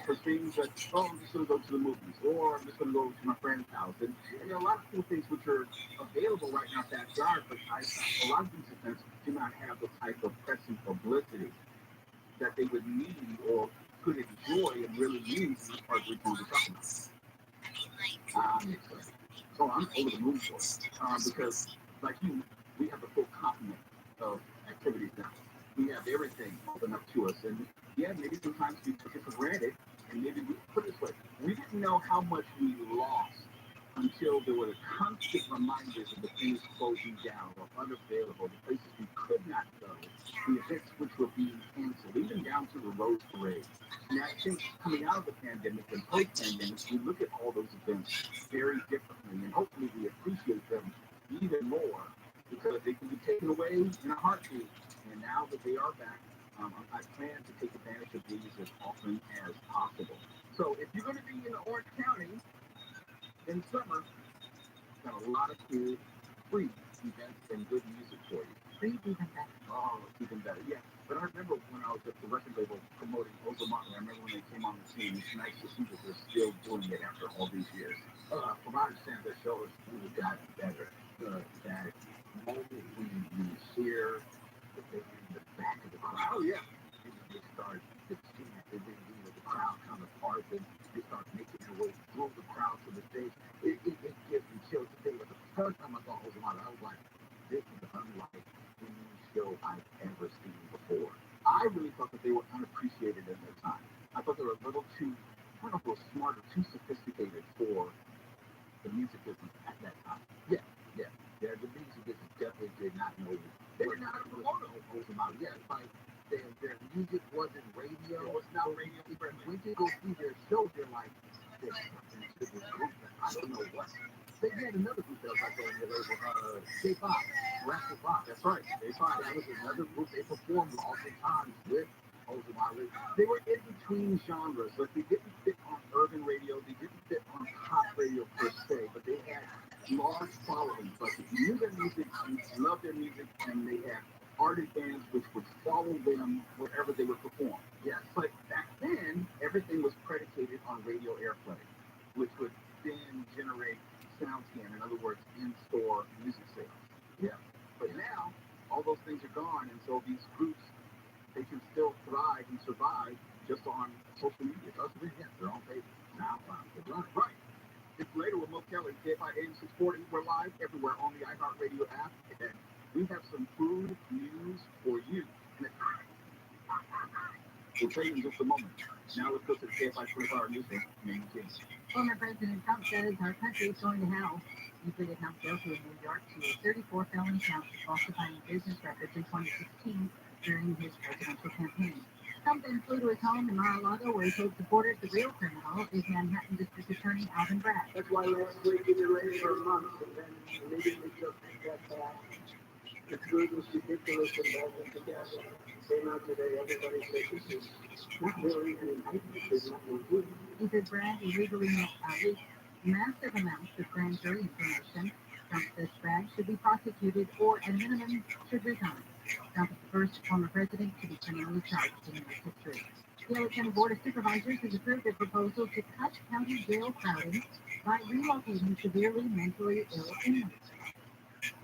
for things that, I'm just going to go to the movies, or I'm just going to go to my friend's house. And there are a lot of cool things which are available right now in that backyard, but a lot of these events do not have the type of pressing publicity that they would need or could enjoy and really use in the part we're going to talk about. So I'm over the moon for it, because like you, we have a full complement of activities now. We have everything open up to us, and yeah, maybe sometimes we took it for granted, and maybe we put it this way, we didn't know how much we lost until there were the constant reminders of the things closing down or unavailable, the places we could not go, the events which were being canceled, even down to the Rose Parade. And I think coming out of the pandemic and post-pandemic, we look at all those events very differently, and hopefully we appreciate them even more, because they can be taken away in a heartbeat. And now that they are back, I plan to take advantage of these as often as possible. So if you're going to be in Orange County in summer, got a lot of cool free events and good music for you. Free even better. Oh, it's even better, yeah. But I remember when I was at the record label promoting Ozamani, I remember when they came on the scene. It's nice to see that they're still doing it after all these years. From what I understand, their show has really gotten better. That moment when you hear that they're in the back of the crowd. Oh, yeah. And they start to see the crowd kind of part, and they start making their way through the crowd to the stage. It gives me chills today. But the first time I saw Ozamani, I was like, this is unlike any show I've ever seen before. I really thought that they were unappreciated in their time. I thought they were a little too, I don't know, smart or too sophisticated for the music business at that time. Yeah. The music business definitely did not know. They were not a promoter of Ozamani. Yeah, it's like their music wasn't radio. It was not radio. When you go see their show, they're like, there's something to this group. I don't know what. They had another group that was like on their label, J5, Rascal 5. That's right, J5. That was another group they performed oftentimes with Ozamani. They were in between genres. Like they didn't fit on urban radio. They didn't fit on pop radio per se, but they had large followings. Like if you knew their music, you loved their music, and they had ardent fans which would follow them wherever they would perform. Yes, but back then, everything was predicated on radio airplay, which would then generate SoundScan, in other words, in-store music sales. Yeah. But now, all those things are gone, and so these groups, they can still thrive and survive just on social media. That's what they get. They're on paper. SoundCloud. Right. It's later with Mo Kelly, KFI 8640. We're live everywhere on the iHeartRadio app, and we have some food news for you. We'll tell you in just a moment. Now let's go to the KFI 24-hour news. Former President Trump says our country is going to hell. He pleaded not guilty in New York to a 34 felony count of falsifying business records in 2016 during his presidential campaign. Trump then flew to his home in Mar-a-Lago, where he told supporters the real criminal is Manhattan District Attorney Alvin Bragg. That's why last week we were ready for a month, and then immediately took that back. The truth was ridiculous and bad together. Came out today, everybody said this is not really an indictment, there's nothing good. He said Bragg illegally leaked massive amounts of grand jury information. Trump says Bragg should be prosecuted or, at a minimum, should resign. Trump is the first former president to be criminally charged in U.S. history. The LA County Board of Supervisors has approved a proposal to cut county jail crowding by relocating severely mentally ill inmates.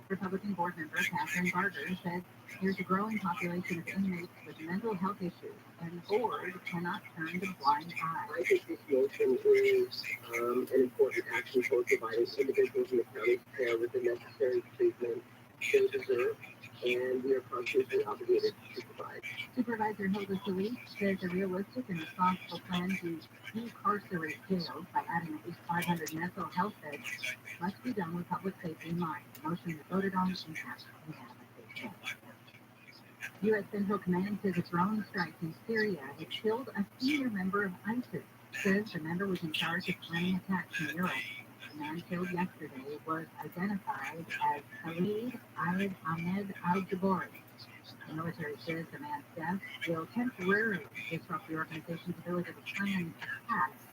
Republican board member Catherine Barger said there's a growing population of inmates with mental health issues, and the board cannot turn a blind eye. I think this motion is an important action toward providing individuals in the county care with the necessary treatment they deserve, and we are constitutionally obligated to provide. Supervisor Hilda Solis says a realistic and responsible plan to decarcerate jails by adding at least 500 mental health beds must be done with public safety in mind. The motion was voted on and passed unanimously. U.S. Central Command says a drone strike in Syria has killed a senior member of ISIS. Says the member was in charge of planning attacks in Europe. The man killed yesterday was identified as Khalid Ahmed al-Jabari. The military says the man's death will temporarily disrupt the organization's ability to plan attacks.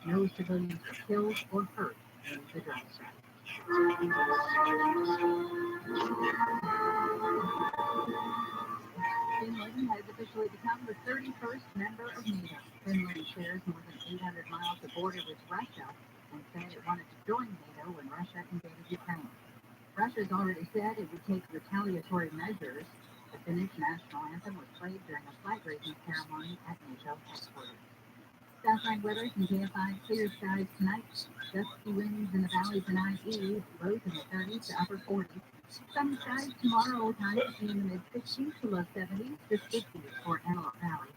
No civilians were killed or hurt in the drone strike. Finland has officially become the 31st member of NATO. Finland shares more than 800 miles of border with Russia and said it wanted to join NATO when Russia invaded Ukraine. Russia has already said it would take retaliatory measures. The Finnish national anthem was played during a flag-raising ceremony at NATO headquarters. Southside weather from KFI, clear skies tonight. Dusty winds in the valleys and IE, lows in the 30s to upper 40s. Sunny skies tomorrow, times between the mid-60s to low 70s to 50s for Antelope Valley.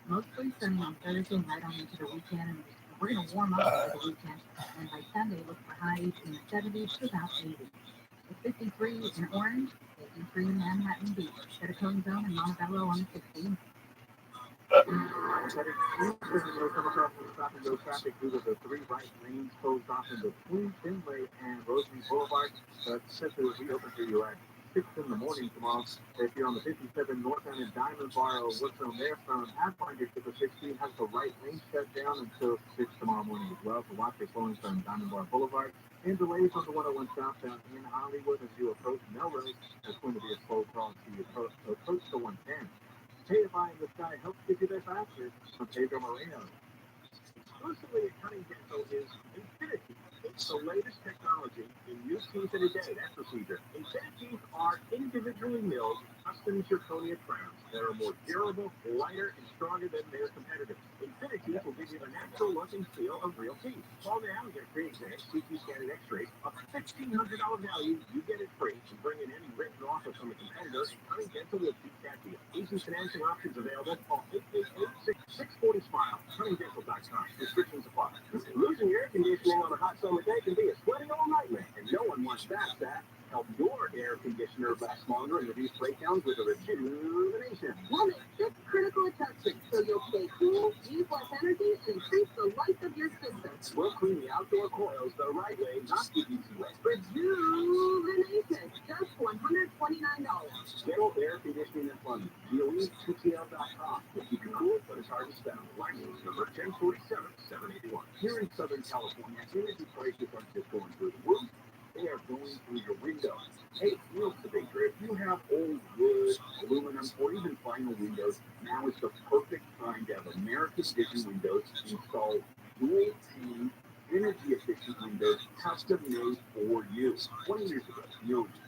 Mostly sunny on Thursday and right on into the weekend. And we're going to warm up over the weekend. And by Sunday, look for highs in the 70s to about 80s. It's 53 in Orange, 53 in Manhattan Beach. Got a cone zone in Montebello on the 60s. Stopping no traffic due to the 3 right lanes closed off in between Finlay and Rosemary Boulevard. Since it was reopened for you, right? 6 in the morning tomorrow. If you're on the 57 northbound in Diamond Bar or what's on there from Pathfinder to the 16 has the right lane shut down until 6 tomorrow morning as well. So watch your flowing from Diamond Bar Boulevard. And delays on the 101 southbound in Hollywood as you approach Melrose. That's going to be a slow crawl to you approach the 110. KFI in the Sky helps get you there faster from Pedro Moreno. Exclusively at Cunning Dental is Infinity. It's the latest technology in use teeth in a day. That procedure. Infinities are individually milled custom zirconia crowns that are more durable, lighter, and stronger than their competitors. Infinities will give you the natural look and feel of real teeth. Call now and get a free exam, CT scan, and X-ray. A $1,500 value, you get it free. And bring in any written offer from a competitor. Cunning Dental will beat that deal. Easy financing options available. Call 888-640-SMILE. CunningDental.com. Restrictions apply. Losing your air conditioning on a hot summer day can be a sweaty old nightmare, and no one wants that. Help your air conditioner last longer and reduce breakdowns with a rejuvenation. We'll make 6 critical adjustments so you'll stay cool, use less energy, and increase the life of your system. We'll clean the outdoor coils the right way, not the easy way. Rejuvenation, just $129. General Air Conditioning and Plumbing. GOETTL.com. We'll keep you cool, but it's hard to spell. License number 1047781. Here in Southern California, energy prices aren't just going through the roof. They are going through your windows. Hey, real debater, if you have old wood, aluminum, or even vinyl windows, now is the perfect time to have American Vision windows installed dual pane, energy efficient windows custom made for you. 20 years ago,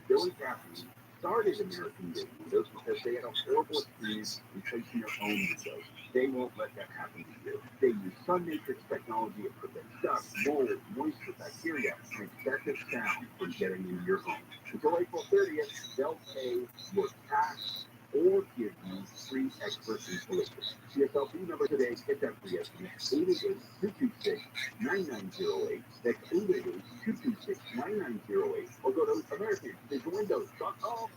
Billy Cathy started American Vision windows because they had a horrible experience replacing their own windows. They won't let that happen to you. They use sun matrix technology to prevent dust, mold, moisture, bacteria, and excessive sound from getting into your home. Until April 30th, they'll pay your tax or give you free expert installation. CSLB number today, get that free estimate, 888-226-9908. That's 888-226-9908. Or go to AmericanVisionWindows.com.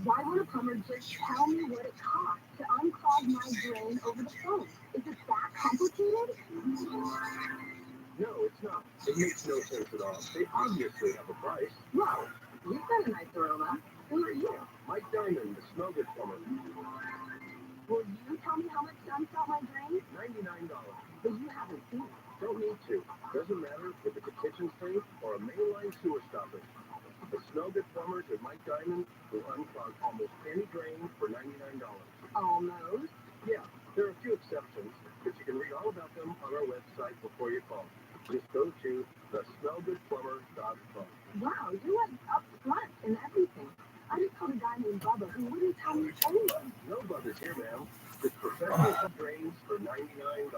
Why would a plumber just tell me what it costs to unclog my drain over the phone? Is it that complicated? No, it's not. It makes no sense at all. They obviously have a price. Wow, you've got a nice aroma. Who are you? Mike Diamond, the smell good plumber. Will you tell me how much to unclog my drain? $99. But you haven't seen it. Don't need to. Doesn't matter if it's a kitchen sink or a mainline sewer stopper. The smell good plumbers at Mike Diamond will unclog almost any drain for $99. Almost. Yeah, there are a few exceptions, but you can read all about them on our website before you call. Just go to thesmellgoodplumber.com. Wow, you went up front and everything. I just called a guy named Bubba who wouldn't tell me anything. No Bubba's here, ma'am. It's professional drains for $99.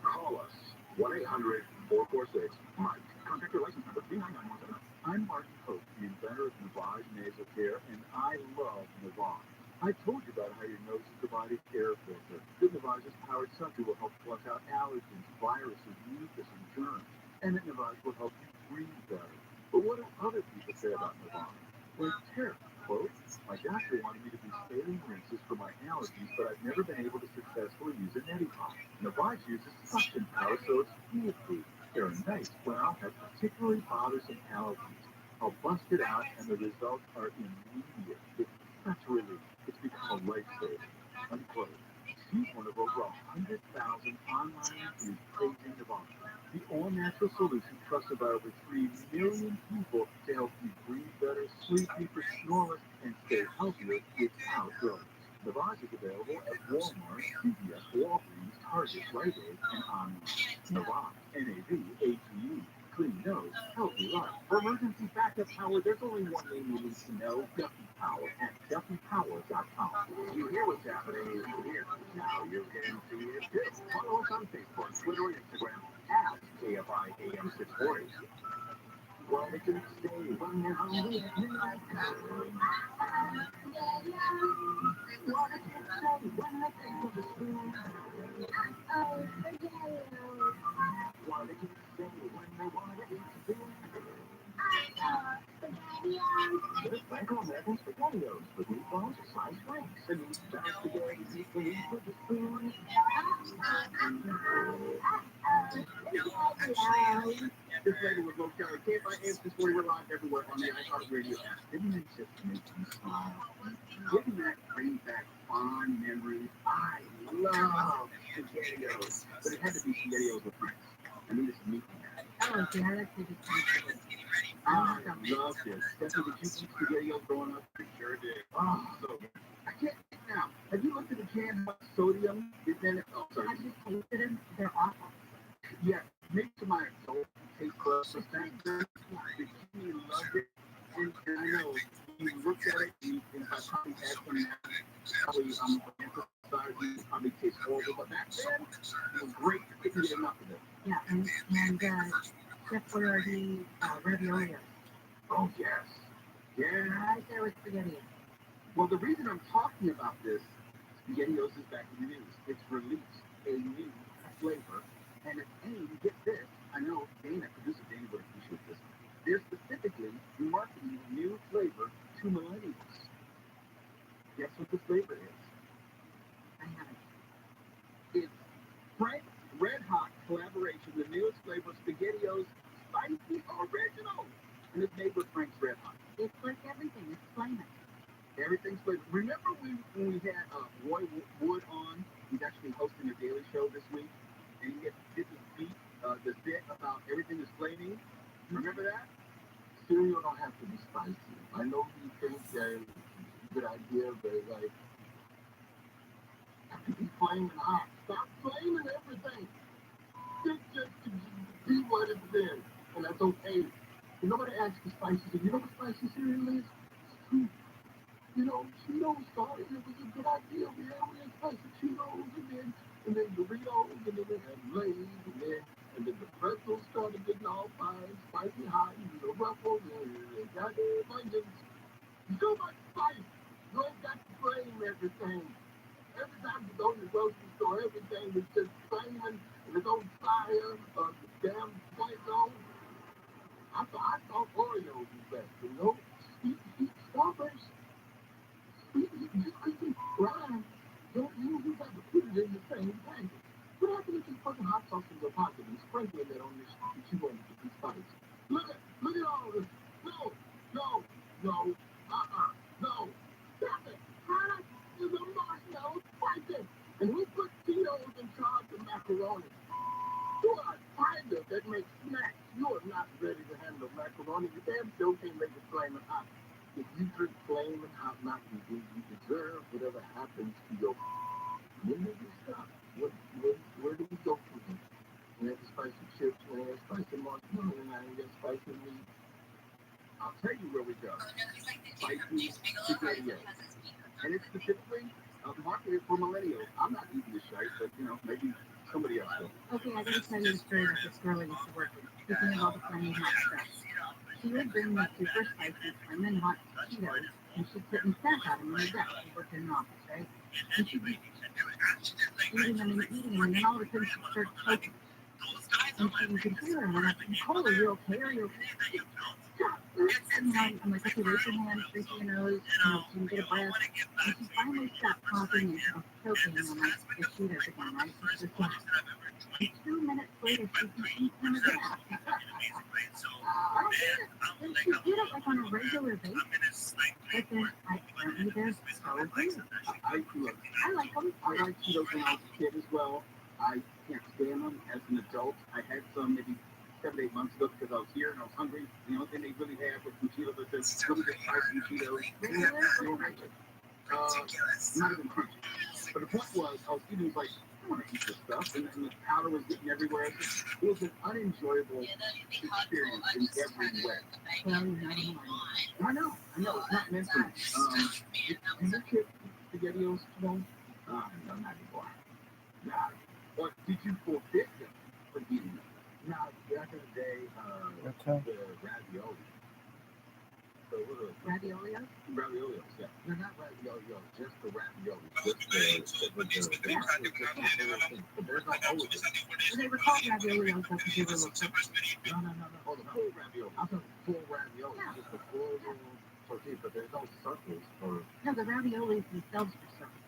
Call us. 1-800-446-MIKE. Contact your license number 39917. I'm Martin Pope, the inventor of Navage Nasal Care, and I love Navage. I told you about how your nose is divided air filter. Good Navage's powered sucker will help flush out allergens, viruses, mucus, and germs. And that Navage will help you breathe better. But what do other people say about Navage? Well, terrible. Quote, my doctor wanted me to do saline rinses for my allergies, but I've never been able to successfully use a neti pot. Navage uses suction power, so it's foolproof. They're nice when I'll have particularly bothersome allergies. I'll bust it out, and the results are immediate. It's such a relief. It's become a lifesaver. Unquote. She's one of over 100,000 online reviews praising Navage, the all-natural solution trusted by over 3 million people to help you breathe better, sleep deeper, snore less, and stay healthier without drugs. Navage is available at Walmart, CVS, Walgreens, Target, Rite Aid, and online. Navage, N-A-V-A-G-E. Clean nose, healthy life. For emergency backup power, there's only one name you need to know, Duffy Power at DuffyPower.com. You hear what's happening here. Now you can see it too. Follow us on Facebook, Twitter, and Instagram at KFI AM 640. Well, they can stay when they're hungry. What they can say when they think of the spoon. What they can say when they want to eat spoon. Just Franco American SpaghettiOs with meatballs, sliced franks, and better spaghetti you can eat with a spoon. This lady was low carry. Can't find answers for you live everywhere on the iHeartRadio app. Didn't it just make you smile? Didn't that bring back fond memories? I love SpaghettiOs, but it had to be SpaghettiOs with friends. I needed some meat in that. Oh, yeah, that's a good point. I love this. Stephanie, did you eat SpaghettiOs growing up? I sure did. Oh, so good. I can't think now. Have you looked at the can of sodium? Oh, sorry. Have you tasted them? They're awful. Yeah, maybe to my adult taste buds, but back then, the kidney loved it. And I know, you looked at it, and if I probably had some now, probably emphasize it, probably taste horrible, but back then, it was great. Couldn't get enough of it. Yeah, and Chef, what are the ravioli? Oh, yes. Yeah. Right there with spaghetti. Well, the reason I'm talking about this, SpaghettiOs is back in the news. It's released a new flavor, and it's aimed, get this, I know Dana, producer Dana, would appreciate this. They're specifically marketing a new flavor to millennials. Guess what this flavor is? I haven't. It's Frank's Red Hot collaboration, the newest flavor, SpaghettiOs Spicy Original. And it's made with Frank's Red Hot. It's like everything. It's flaming. Everything's flavored. Remember when we had Roy Wood on? He's actually hosting a daily show this week. And he did this bit about everything is flaming. Remember that? Cereal don't have to be spicy. I know you think that it's a good idea, but it's like, have to be flaming hot. Stop flaming everything. Just be what it is. And that's okay. You nobody asks for spicy. You know what spicy cereal is? You know, Cheetos started, it was a good idea. We had spicy Cheetos, and then Doritos, and then we had Lay's, and then the pretzels started getting all fine, spicy hot, and the Ruffles, and goddamn onions. So much spice. You ain't got to flame everything. Every time you go to the grocery store, everything is just flaming, and it's on fire, the damn Play-Doh. I thought Oreos was best, you know? Eat Starburst. Just quickly grind. Don't you got to put it in the same thing. What happened if you fucking hot sauce in your pocket and sprinkling it on this that you want to be spicy? Look at all of this. No. No. Stop it. Hot is a marshmallow spicy. And who put Cheetos in charge of macaroni? You are a tiger that makes snacks. You are not ready to handle macaroni. You damn still can't make it flaming hot. If you drink flaming hot Mountain Dew, you deserve whatever happens to your. When did you stop? Where do we go from here? We have spicy chips, we have spicy marshmallow, and now we have spicy meat. I'll tell you where we go. Spicy SpaghettiOs. And it's specifically marketed for millennials. I'm not eating this shit, but maybe somebody else will. Okay, I gotta tell you a story about this girl I used to work with. Speaking of all the flaming hot stuff. She would bring me super spicy, flaming hot Cheetos, and she'd sit and snack on them in the desk. She worked in an office, right? And she'd be eating them, and then all of a sudden she'd start choking. And you could hear her, and I'm like, Nicole, are you okay? Are you okay? And I'm like, okay, raise your hand, raise your nose, so you get a breath. And she finally stopped coughing and stopped choking, and I'm like, the Cheetos again, right? So she's like, and 2 minutes later, she can eat them again. I don't get it. And she did it like on a regular basis. But then apparently they're so good. I like them. I like Cheetos when I was a kid as well. I can't stand them as an adult. I had some maybe 7, 8 months ago because I was here and I was hungry. The only thing they really had was some Cheetos that said really good spicy Cheetos. Not even crunchy. But the point was, I was eating like, I want to eat this stuff, and the powder was getting everywhere. It was an unenjoyable experience in every way. I know, it's not meant for me. Is your kid SpaghettiOs today? No, not anymore. Nah. Or did you forbid them from eating them? No, back in the day, the ravioli. So Raviolios? Raviolios, yeah. They're not raviolios, just the raviolis. They were called raviolios because they were little chips. No. Oh, the full ravioli. I thought full ravioli. Yeah. Just the full tortilla, but there's no circles for. No, the raviolis themselves are circles.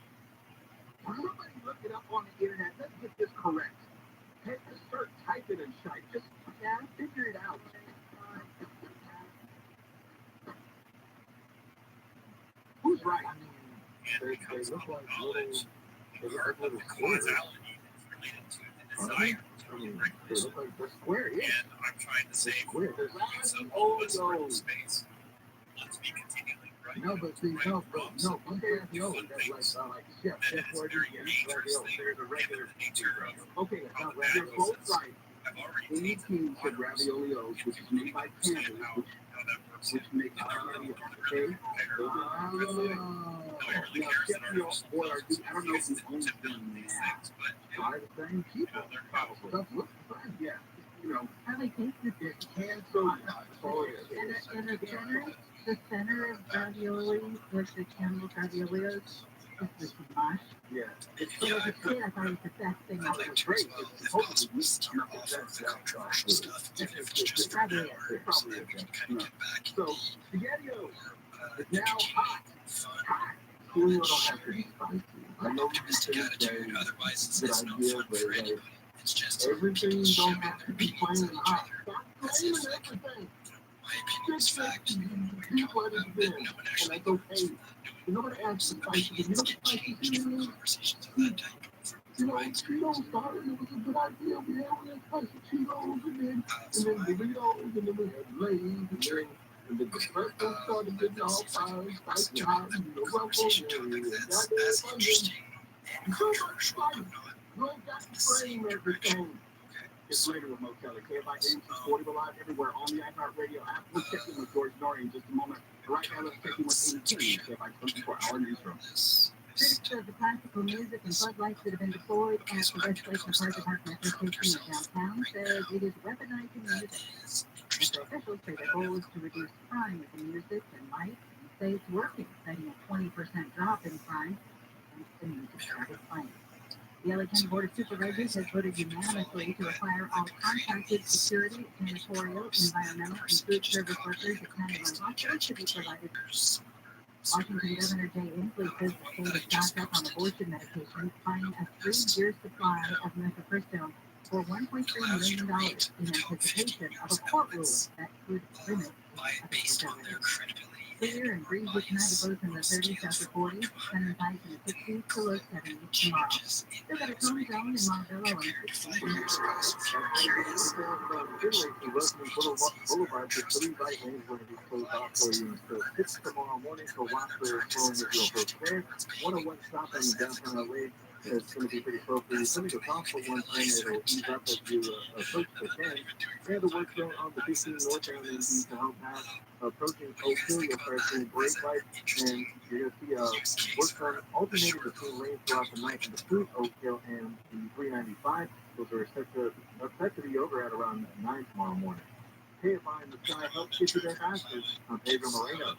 Somebody look it up on the internet. Let's get this correct. Just start typing and shite. Just figure it out. look like little, they look like little causality squares. related to the Aren't desire they? for I mean, direct they look like they're square, yeah. And I'm trying to say, Square. They're some oh, of us are no. in space. Let's be continually right. No, but see, Right no, from no, some ravioli. That's like chef. that Chef is word very is dangerously ravioli. There's a regular. given the nature of Okay, it's not ravioli. You're both right. I've already AT taken said ravioli oats, which is made by Campbell's, how that works. which makes And they're really, okay. really fair. Oh, now Chef boy, I don't know if he owns them now. By the same people, probably. Stuff looks fine, yeah. You know, How they taste the dish. canned soda. That's all it And is. the center of ravioli, like the Campbell's raviolis, is this mush. Yeah. It's So as a kid, I thought it was the best thing It's ever. great. It's hopefully we Start off with the controversial stuff, even if it's just Probably three is. hours, Probably then we is, can kind of get back So, in SpaghettiOs. the It's now hot. fun. Hot. Cereal don't have to be spicy. I know Optimistic you can attitude, say otherwise it's good no idea, fun but for like, anybody. It's just everything don't have to be opinions flaming of each hot. other. Stop As blaming if, like, everything. my opinion is fact, You we're keep what talking it's about, been, but no one and actually that's okay. doing Nobody asks some for spicy. You opinions know get spicy changed from is? conversations of that type from You know, my experience. Cheetos started, it was a good idea. We had spicy Cheetos, and So then Doritos, and then we had Lay's, and then the first one started getting all fine, spicy hot, and the Ruffles, conversation and topic the that's goddamn as onions. interesting and So much controversial, spice. but not You ain't got the to frame same everything. direction. Okay. It's later with Mo Kelly. KFI is Portable Live everywhere on the iHeartRadio app. We'll check in with George Norrie in just a moment. Right now, let's check in with AT, KFI 24-hour newsroom. Critics of the classical music and floodlights that have been deployed at the West Lake Park Metro Station in downtown says it is weaponizing music. Metro officials say their goal is to reduce crime with music and lights, and say it's working, citing a 20% drop in crime since the music started playing. The LA County Board of Supervisors has voted unanimously to require all contracted security, janitorial, environmental, and food service workers at county-run hospitals to be provided. Washington Governor Jay Inslee says the state is stocked up on abortion medications, buying a 3-year supply of mifepristone for $1.3 million in anticipation of a court ruling that could limit its availability. Clear and breezy tonight, both in the 30s after 40s, sun and highs in the 60s to low 70s tomorrow. Still got a cool zone in Montebello and 60s. Boulevard for 3 bike lanes going to be closed off for you until 6 tomorrow morning. So watch for slowing as you'll approach there. 101 stop in downtown LA. It's going to be pretty slow for you. Some of the possible ones, and it'll ease up as you approach the 10. And the work zone on the 15 northbound and east to help pass. Approaching Oak Hill, you'll start seeing brake lights, and you're going to see work zone alternating between lanes throughout the night between Oak Hill and the 395. Those are set to be over at around 9 tomorrow morning. KFI in the Sky helps get you there faster. I'm Pedro Moreno.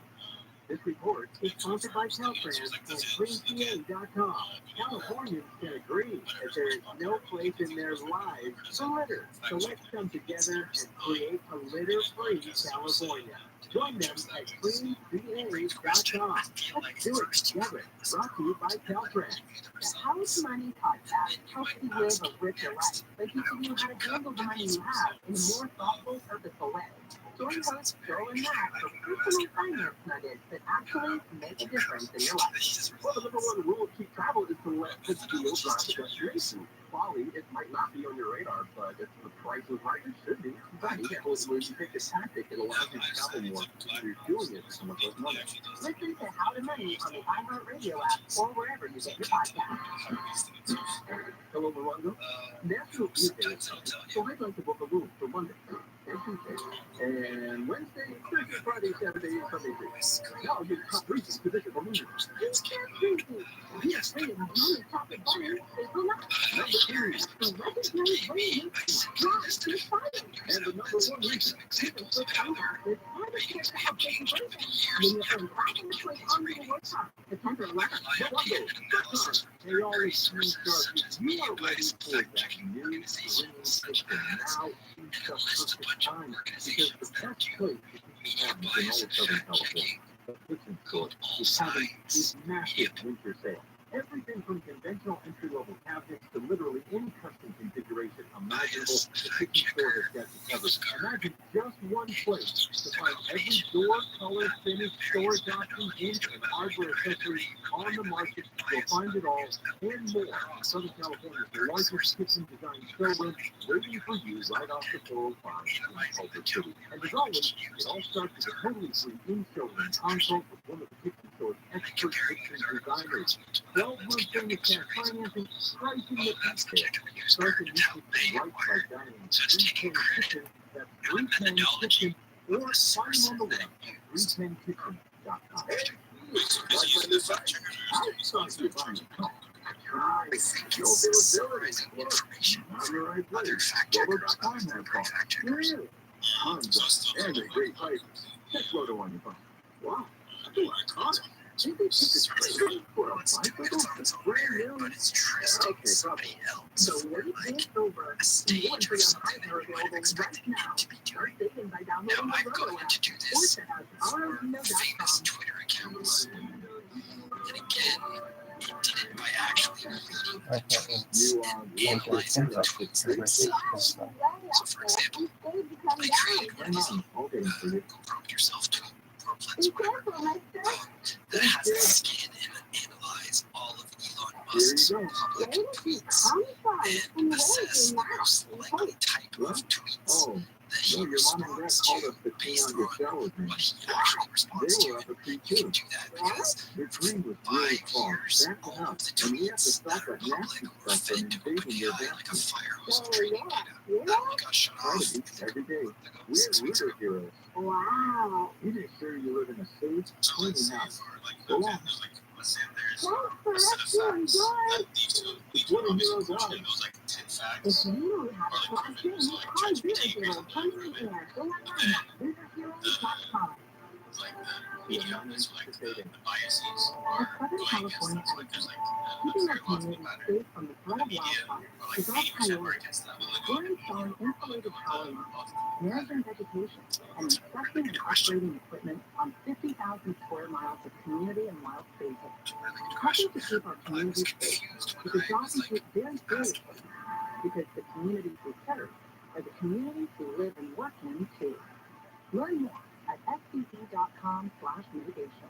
This report is sponsored by Caltrans and CleanPA.com. Californians can agree that there is no place in their lives for litter. So let's come together and create a litter-free California. Join them at CleanPA.com. Let's do it together. Brought to you by Caltrans. The House Money Podcast helps you live a richer life by teaching you how to handle the money you have in a more thoughtful, purposeful way. Join hosts Joel and Matt for personal finance nuggets that actually make a difference in your life. Well, the number one rule of cheap travel is to let the deal drive the destination. Quality, it might not be on your radar, but if the price is right, it should be. But when you take this tactic, it allows you to travel more. You're doing it for some of those money. Listen to How to Money on the iHeartRadio app or wherever you get your podcasts. Hello, Morongo. National Beer Day is coming, so I'd like to book a room for Monday and Tuesday, and Wednesday, Thursday, Friday, Saturday, and Sunday. Now I'll give you top reasons to visit Bermuda. Yes, wait a minute. You're talking about it. Number 2, The recognized rating is not too fine. and the number 1 reason. People switch out. It's hard to get the updated version. When you're from back in the place on your workshop, September 11th. Morongo, they always screenshots. You are ready for that new green system. Now is the perfect time, because the best place to keep your cabins in all of Southern California, the Kitchen Store, is having this massive winter sale. Everything from conventional entry-level cabinets to literally any custom configuration a imaginable the kitchen store has got you covered. Imagine just one place to find every door, color, finish, storage option, and hardware accessory on the market. You'll find it all and more. Southern California's largest kitchen design showroom waiting for you right off the 405 in Culver City. And as always, it all starts with a totally free in-showroom consult with one of the kitchen store's expert kitchen designers. 12-month famous cash financing, pricing the detail. Start the new kitchen right by dialing 310 Kitchen. That's 310 Kitchen, or find them on the web at 310kitchen.com. Other fact-checkers Tons of and a great price. Check Roto on your phone. Wow, that's a lot of cost. Maybe this is crazy for a bicycle. It's brand new. but it's trusting somebody else. So when you take over, A stage or something are that you might available expect right now. to be Start doing. saving by Now, downloading the I'm Roto going app. to do Or this check out for famous ROTHSCHILD.com. Twitter accounts. And again, he did it by actually reading the tweets and analyzing the tweets themselves. So, for example, I created one of these little go prompt yourself tweet prompts whatever that has the skin and analyze all of Elon Musk's public tweets and assess the most likely type of tweets that he responds to based on what he actually responds to. And you can do that because for 5 years, all of the tweets that are public were fed to OpenAI like a fire hose of training data. That one got shut off. Every day. Like, We're 6 weeks ago. heroes. Wow. You make sure you live in a safe, So clean let's say house. for like Go on. there's like let's say there's Thanks for a set of rescuing, facts guys. that these two What are obviously heroes each are? of those like 10 If facts you don't have are a like one of it question, was like call ChatGPT or 001 something, Go right? online at ViralRabbi.com. Like the media outlets, like the biases At are Southern going against California this. Like there's like keeping very our logical community pattern. safe from the But threat the of media wildfire are like is our 80% are priority. against that. But like We're installing insulated power lines, managing vegetation, and inspecting and operating equipment on 50,000 square miles of community and wild spaces. Helping to keep our community safe is a job we take very seriously because the communities we serve are the communities we live and work in too. Learn more at scc.com/mitigation.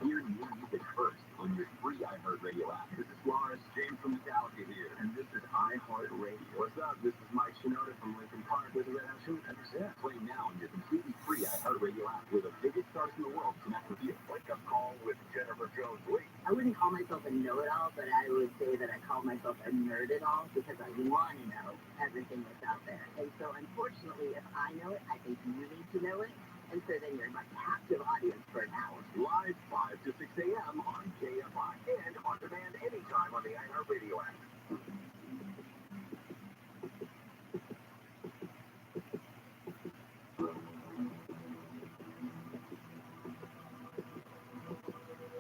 Here you get first on your free iHeartRadio app. This is Lawrence James from Metallica here, and this is iHeartRadio. What's up? This is Mike Shinoda from Lincoln Park with the Red Hot Chili Peppers. Play now on your completely free iHeartRadio app with the biggest stars in the world connect with you. Wake up call with Jennifer Jones-Lee. I wouldn't call myself a know-it-all, but I would say that I call myself a nerd-it-all because I want to know everything that's out there. And so, unfortunately, if I know it, I think you need to know it. And so then you're my captive audience for an hour. Live 5 to 6 a.m. on KFI and on demand anytime on the iHeartRadio app.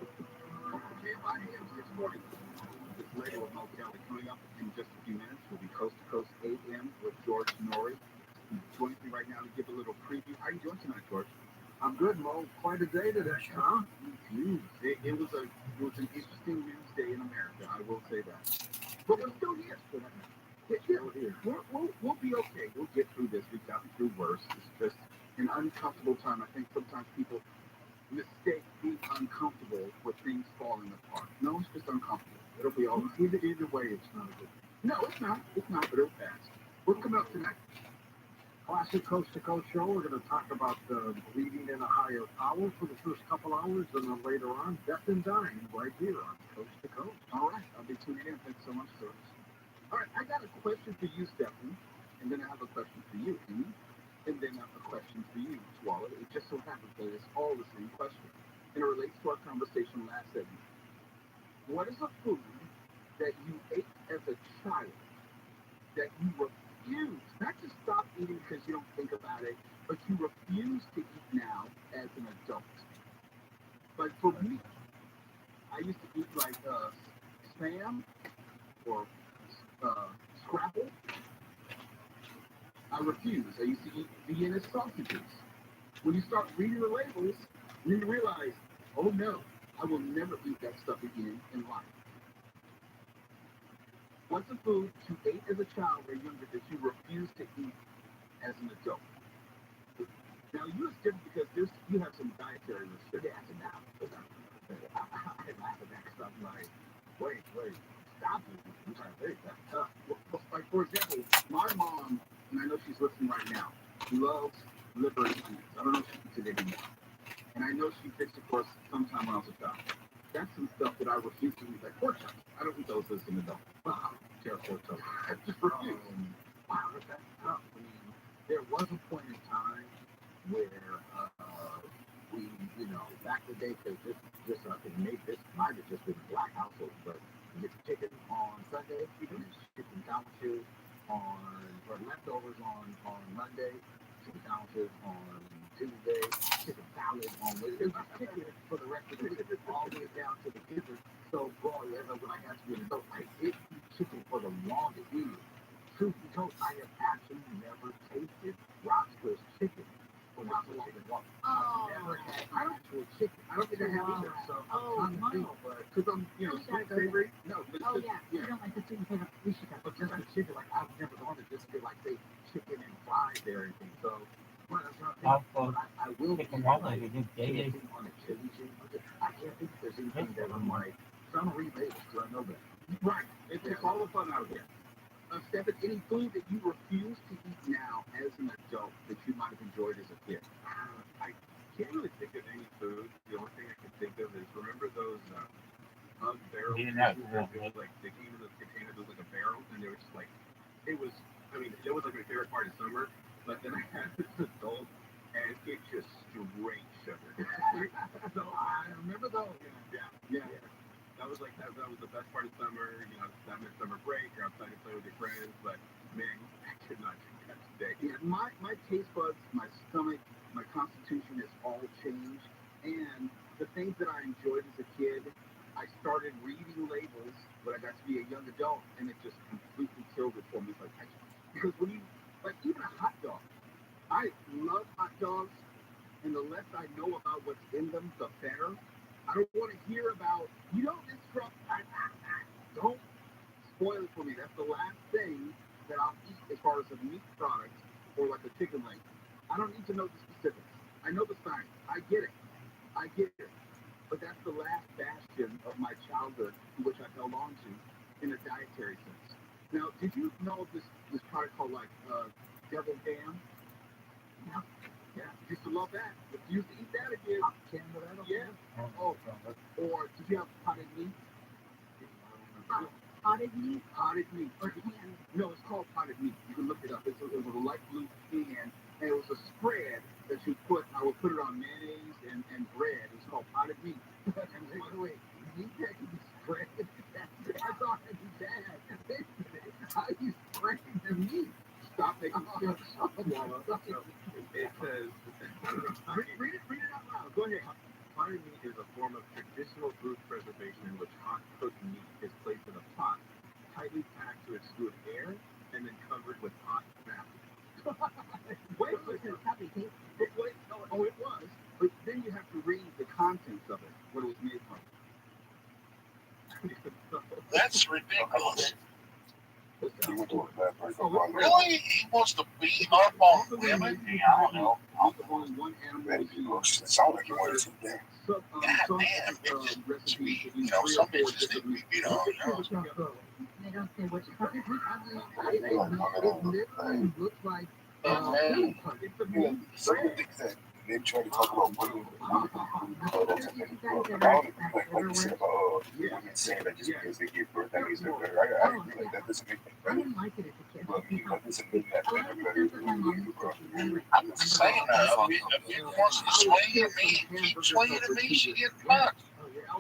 KFI AM 640. This radio with Mo Kelly coming up in just a few minutes will be Coast to Coast AM with George Norrie. He's joining me right now to give a little preview. How are you doing tonight, George? I'm good, Mo. Quite a day today, huh? It was an interesting news day in America. I will say that. But we're still here. We're still here. We'll be okay. We'll get through this. We've gotten through worse. It's just an uncomfortable time. I think sometimes people mistake being uncomfortable with things falling apart. No, it's just uncomfortable. It'll be all right. Either way, it's not a good thing. No, it's not. It's not, but it'll pass. What's coming up tonight? Classic Coast to Coast show. We're going to talk about believing in a higher power for the first couple hours, and then later on, death and dying right here on Coast to Coast. All right. I'll be tuning in. Thanks so much, sir. All right. I got a question for you, Stephanie, and then I have a question for you, Amy, and then I have a question for you, Swallow. It just so happens that it's all the same question, and it relates to our conversation last segment. What is a food that you ate as a child that you refuse, not just stop eating because you don't think about it, but you refuse to eat now as an adult? Like for me, I used to eat like Spam or Scrapple. I refuse. I used to eat Vienna sausages. When you start reading the labels, you realize, oh no, I will never eat that stuff again in life. What's a food you ate as a child or younger that you refuse to eat as an adult? Now, you is different because you have some dietary restrictions. Yeah, I laugh at that stuff like, wait, stop it. I'm trying to think. That's tough. Like, for example, my mom, and I know she's listening right now, loves liver and onions. I don't know if she eats it anymore. And I know she fixed it for us sometime when I was a child. That's some stuff that I refuse to eat, like pork chops. I don't eat those as an adult. Wow, terrible pork chops. I just refuse. Wow, that's tough. I mean, there was a point in time where we, back in the day, because this I think maybe this might have just been a black household, but we get chicken on Sunday, chicken sandwiches or leftovers on Monday, chicken sandwiches on Tuesday, chicken salad on Wednesday. It was chicken for the rest of the week, all the way down to the dinner. So, boy, when I got to be an adult, I did eat chicken for the longest years. Truth be told, I have actually never tasted ROTHSCHILD chicken. When I was chicken walk. I've never had actual chicken. I don't think I have either. So I'm trying to think, but because I'm, sweet savory. No, but it's just, You don't like the chicken for the chicken. But just the chicken, like I've never gone to just get like say chicken and fries there or anything. So, but I'm trying to think. I will be like anything on occasion. I can't think if there's anything that I'm like. So I'm gonna read labels because I know that. Right. It takes all the fun out of it. Stephen, any food that you refuse to eat now as an adult that you might have enjoyed as a kid? I can't really think of any food. The only thing I can think of is remember those hug barrels? Like they came in the container that was like a barrel, and they were just like it was. I mean, it was like my favorite part of summer. But then I had this adult, and it just straight sugar. So I remember those. Yeah. That was like that was the best part of summer. That meant summer break. You're outside to play with your friends. But man, I could not drink that today. Yeah, my taste buds, my stomach, my constitution has all changed. And the things that I enjoyed as a kid, I started reading labels when I got to be a young adult, and it just completely killed it for me. It's like because when you like even a hot dog, I love hot dogs, and the less I know about what's in them, the better. I don't want to hear about, this truck. Don't spoil it for me. That's the last thing that I'll eat as far as a meat product or like a chicken leg. I don't need to know the specifics. I know the science. I get it. But that's the last bastion of my childhood, which I held on to in a dietary sense. Now, did you know of this product called like deviled ham? Yeah, used to love that. Used to eat that again. Yeah. Oh, or did you have potted meat? Potted meat? Potted meat. Or can? No, it's called potted meat. You can look it up. It was a light blue can, and it was a spread that you put. I would put it on mayonnaise and bread. It's called potted meat. And by the way, meat that can be spread. That's already bad. How do you spread the meat? Stop making sense. It says, read it out loud. Go ahead. Potted meat is a form of traditional food preservation in which hot cooked meat is placed in a pot, tightly packed to exclude air, and then covered with hot fat. Wait, it was. But then you have to read the contents of it, what it was made from. That's ridiculous. Really? Really? He wants to beat up on women? I don't know. It sounds like you wanted to do. God damn, some bitches need to be beat on. They don't say which part. It literally looks like it's a meat bread. They try to talk about women. Women saying that just because they give birth, that means they're better. I agree, like that doesn't make them I better. didn't like it as a kid. But that doesn't mean that they're better than you across the board. I'm just saying that. If you wants to swing at me and keep swinging at me, she gets fucked. That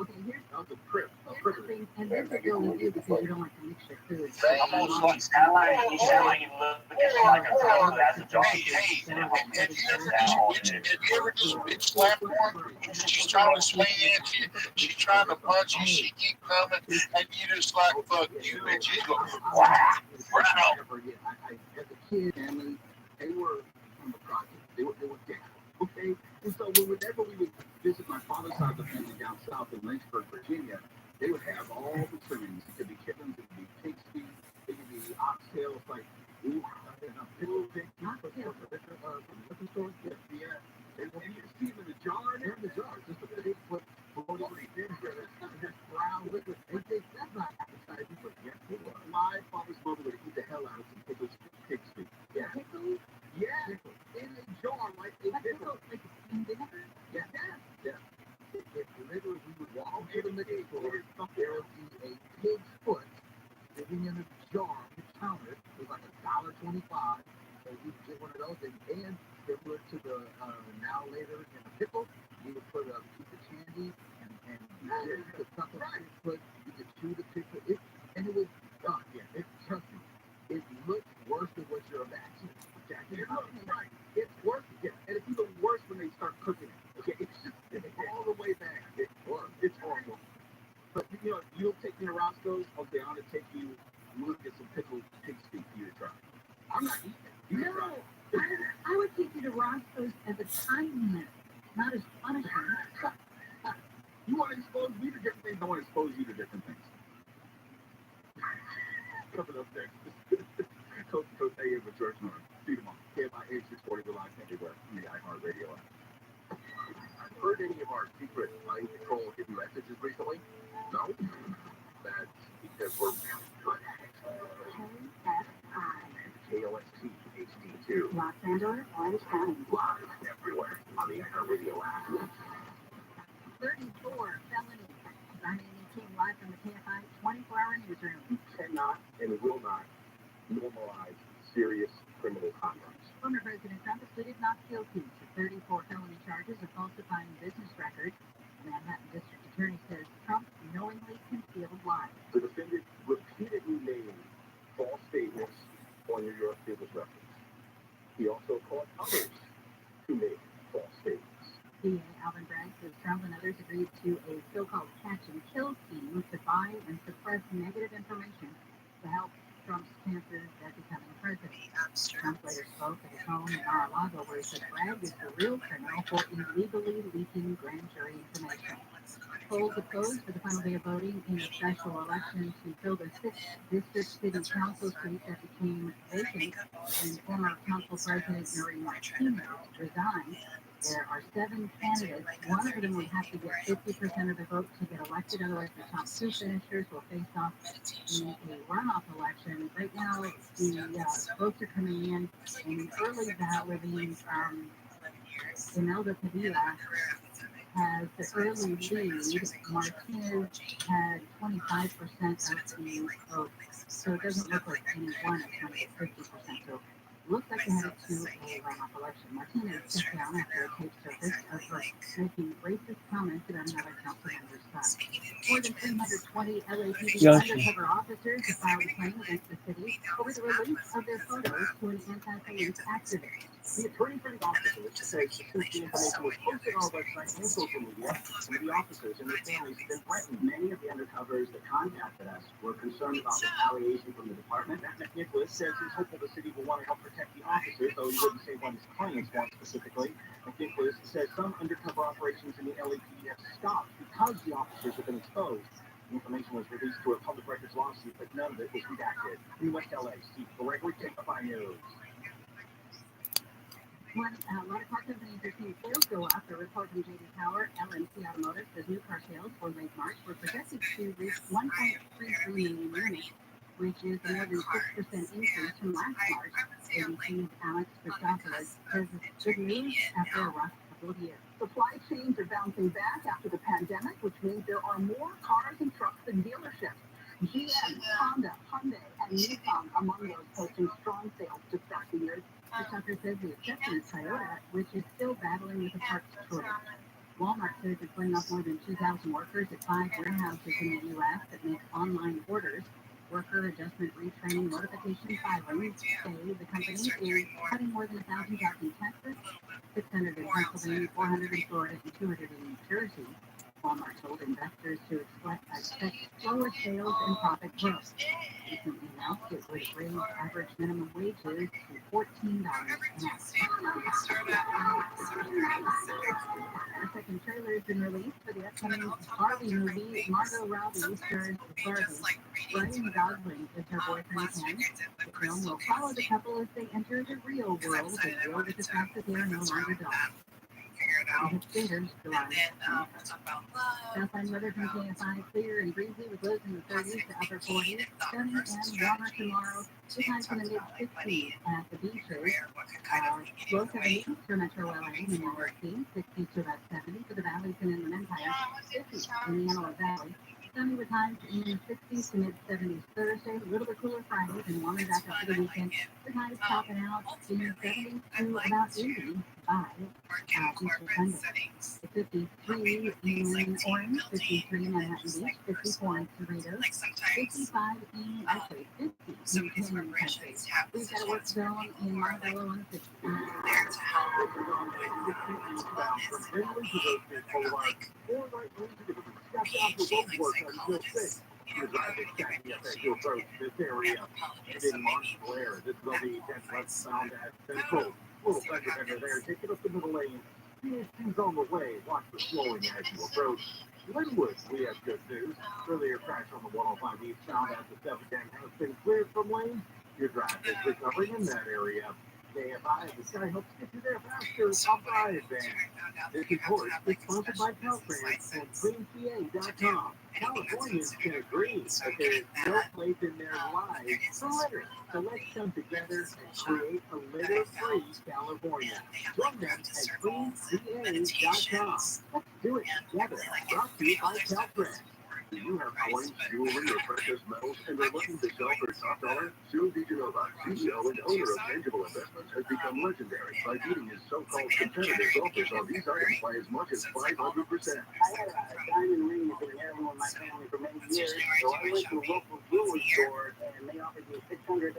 was a trip. Here's the thing, and this is the only thing because you don't like to mix your food. Almost like Skyline, he's showing looking like a fellow that's a jockey. Hey, have you ever just bitch slapped one? She's trying to swing at you, she's trying to punch you, she keep coming, and you just like, fuck you, bitch. You go, wow, wow. As a kid, family, they were from the project. They were down. Okay? And so whenever we would visit my father's side of the family down south in Lynchburg, Virginia, they would have all the trimmings. It could be chickens, it could be pig's feet, oxtail, it's like, ooh, pickle pig, from the liquor store. Yeah. And when you see them in the jar, they're in the jar. Just a big foot, bloated things that are just brown liquid. And they said that. My father's mother would eat the hell out of some pickled pig's feet. Yeah. Pickles? Yeah. In a jar, like a pickle. Like in vinegar? Yeah. Yeah. If literally we would walk to the liquor store, there would be a pig's foot sitting in a jar on the counter. It was like $1.25. And you get one of those, and similar to the now later in a pickle, you would put a piece of candy and you could suck a foot, you could chew the pickle, and it was trust me, it looks worse than what you're imagining. Right. It's worse, and it's even worse when they start cooking it. Okay, it's all the way back. It's horrible. But you'll take me to Roscoe's. Okay, I'm gonna take you. We'll get some pickled pig's feet for you to try. I'm not eating it. No, I would take you to Roscoe's as a kindness, not as punishment. You want to expose me to different things? I want to expose you to different things. Coming up next, Coast to Coast AM with George Norton. See tomorrow. KMI 8640 relies everywhere on the iHeartRadio app. Heard any of our secret mind control hidden messages recently? No? That's because we're good at it. KOST HD2. Los Angeles, Orange County. Live everywhere on the iHeartRadio app. 34 felonies. I'm Amy King, live from the KFI 24-hour newsroom. You cannot and will not normalize serious criminal conduct. Former President Trump is pleaded not guilty to 34 felony charges of falsifying business records. The Manhattan District Attorney says Trump knowingly concealed lies. The defendant repeatedly made false statements on New York business records. He also caught others who made false statements. DA Alvin Bragg says Trump and others agreed to a so-called catch-and-kill scheme to buy and suppress negative information to help Trump's chances at becoming president. Trump later spoke at his home in Mar-a-Lago where he said Bragg is the real criminal for illegally leaking grand jury information. Polls are closed for the final day of voting in a special election to fill the 6th district city council seat that became vacant when former council president Marie Martinez resigned. There are 7 candidates. One of them would have to get 50% of the vote to get elected. Otherwise, the top 2 finishers will face off in a runoff election. Right now, the votes are coming in early balloting. Imelda Padilla has the early lead. Martinez had 25% of the vote. So it doesn't look like anyone is going to get 50%. So looks like they had it to a runoff election. Martinez stepped down after a tape surfaced of her making racist comments about another council member's son. More than 320 LAPD undercover officers have filed a claim against the city over the release of their photos to an anti-police activist. The attorney for the officers says since the information was posted on our website and social media, some of the officers and their families have been threatened. Many of the undercovers that contacted us were concerned about retaliation from the department. Matt McNicholas says he's hopeful the city will want to help protect the officers, though he wouldn't say what his clients want specifically. McNicholas says some undercover operations in the LAPD have stopped because the officers have been exposed. The information was released to a public records lawsuit, but none of it was redacted. In West LA, Steve Gregory, KFI News. A lot of car companies are seeing sales go up. A report from J.D. Power, LMC Automotive, says new car sales for late March were projected to reach 1.33 million units, which is a more than 6% increase from last March. ABC's Alex Christopoulos says it's good news after a rough couple of years. Supply chains are bouncing back after the pandemic, which means there are more cars and trucks than dealerships. GM, Honda, Hyundai, and Nissan among those posting strong sales to start the year. Christopher says the exception is Toyota, which is still battling with a parts shortage. Walmart says it's laying off more than 2,000 workers at 5 warehouses in the U.S. that make online orders. Worker adjustment retraining notification filings say the company is cutting more than 1,000 jobs in Texas, 600 in Pennsylvania, 400 in Florida, and 200 in New Jersey. Walmart told investors to expect slower sales and profit growth. Recently announced it would raise average minimum wages to $14 an hour. A second trailer has been released for the upcoming Barbie movie. Margot Robbie stars Barbie. Ryan Gosling is her boyfriend Ken. The film will follow the couple as they enter the real world, a world with the fact that they are no longer dogs. Theaters July. Southline weather from KFI, clear and breezy with lows in the 30s to upper 40s. Sunny and warmer tomorrow. With highs in the mid 60s at the beaches. Low 70s for Metro LA and New 60s to about 70 for the valleys and Inland Empire. 50s in the Antelope Valley. Sunny with highs in the 60s to mid 70s Thursday. A little bit cooler Friday and warming back up for the weekend. With highs topping out in the 70s to about 80 by Easter Sunday. 53 in Orange, 53 in Manhattan Beach, 54 in Cerritos, 55 in, actually 50 in Canyon Country. We've got a work zone in Montebello on 60. You're driving standing up as you approach this area. And in Montclair, this will be 10 westbound at Central. Little fender bender there, taking up the middle lane. PhD's on the way. Watch the slowing as you approach. Linwood, we have good news. Earlier crash on the 105 eastbound at the 710 has been cleared from lane. Your drive is recovering in that area. KFI, the sky helps get you there faster. Uprise then. This report is sponsored by Caltrans and CleanCA.com. Californians can agree that there is no place in their lives for litter. So let's come together and create a litter-free California. Join them at CleanCA.com. Let's do it together. Brought to you by Caltrans. Do you have coins, jewelry, or precious metals and are looking to sell for top dollar? Sue DiGenova, CEO and owner of Tangible Investments, has become legendary by beating his so-called competitive golfers on these items by as much as 500%. I had a diamond ring that's been an heirloom in my family for many years, so I went to a local jewelry store and they offered me $600.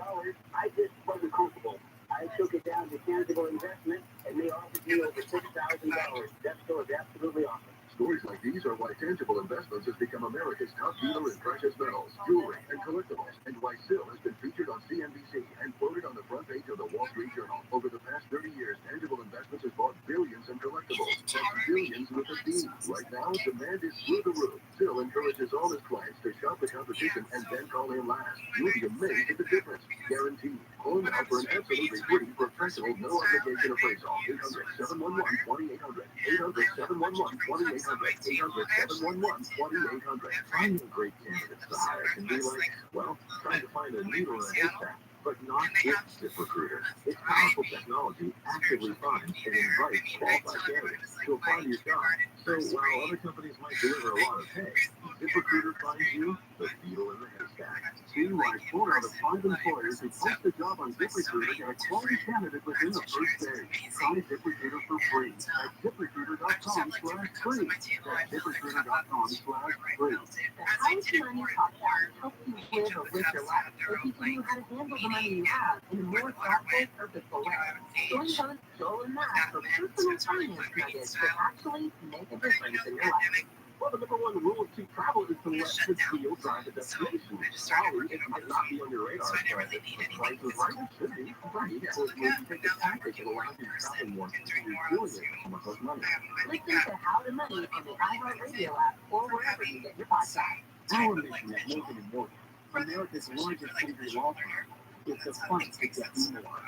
I just wasn't comfortable. I took it down to Tangible Investment and they offered me over $6,000. That store is absolutely awesome. Stories like these are why Tangible Investments has become America's top dealer in precious metals, jewelry, and collectibles, and why Sill has been featured on CNBC and quoted on the front page of the Wall Street Journal. Over the past 30 years, Tangible Investments has bought billions in collectibles. That's billions with a B. Right now, demand is through the roof. Sill encourages all his clients to shop the competition and then call him last. You'll be amazed at the difference. Guaranteed. Call now for an absolutely free, professional, no-obligation appraisal. 800-711-2800. 800-711-2800. 800-711-2800. Finding great candidates to hire can be like, well, trying to find a needle in a haystack, but not with ZipRecruiter. Its powerful technology actively finds and invites qualified candidates to apply to your job. So while other companies might deliver a lot of pay, ZipRecruiter finds you the needle in the haystack. See why 4 out of 5 employers who post a job on ZipRecruiter get a quality candidate within the first day. Try ZipRecruiter for free at ZipRecruiter.com/free. That's ZipRecruiter.com/free. The House Money Podcast helps you live a richer life by teaching you how to handle the money you have in a more thoughtful, purposeful way. Join host Joel and Matt for personal finance nuggets that actually make a difference in your life. Well, the number one rule to travel is to let the deal drive the destination. Sorry, it might not be on your radar, but if the price is right, it should be. Right, so when you take a tactic that allows you to travel more, you're doing it for much money. Listen to How to Money on the iHeartRadio app or wherever you get your podcast. Our mission at Morgan & Morgan, America's largest injury law firm, is to fight to get more.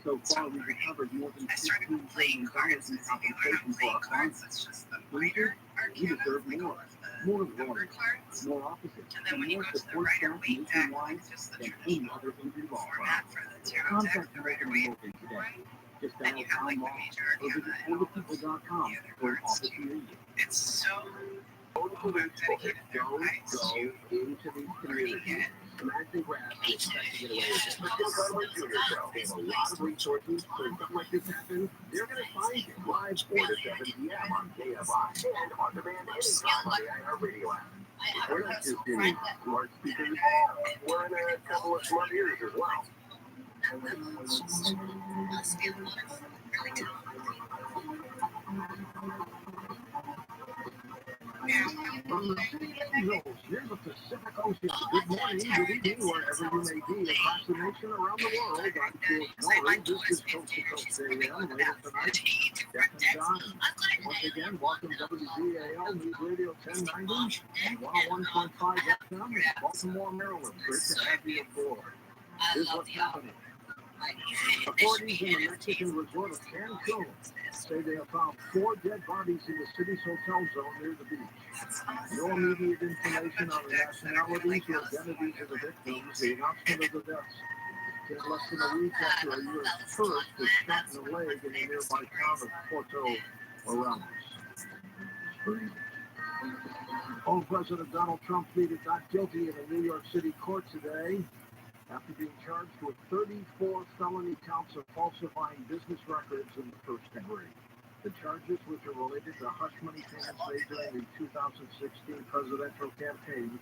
So far, we've recovered more than $15 billion in compensation for our clients. Injured? You deserve more. More lawyers, more officers, and more support staff nationwide than any other injury law firm. Contact Morgan & Morgan today. Just dial Town Law or visit forthepeople.com for an office near you. It's so Don't go into these communities. Smash and grab and expect to get away with it. But they have a lot of resources, so if something like this happens, they're going to find you live 4 to 7 p.m. on KFI and on demand anytime on the iHeartRadio app. We're not just in smart speakers, we're in a couple of smart ears as well. From the city angels near the Pacific Ocean, good morning, good evening, wherever you may be across the nation, around the world. I'm George Murray. This is Coast to Coast AM. Later tonight, Jeff and John. Once again, welcome WVAL News Radio 1090 and 101.5 FM in Baltimore, Maryland. Great to have you aboard. Here's what's happening. Authorities in the Mexican resort of Cancun say they have found 4 dead bodies in the city's hotel zone near the beach. No immediate information on the nationalities or identities of the victims. The announcement of the deaths came less than a week after a U.S. tourist was shot in the leg in the nearby town of Porto Oramos. President Donald Trump pleaded not guilty in a New York City court today after being charged with 34 felony counts of falsifying business records in the first degree. The charges, which are related to hush money payments made during the 2016 presidential campaign,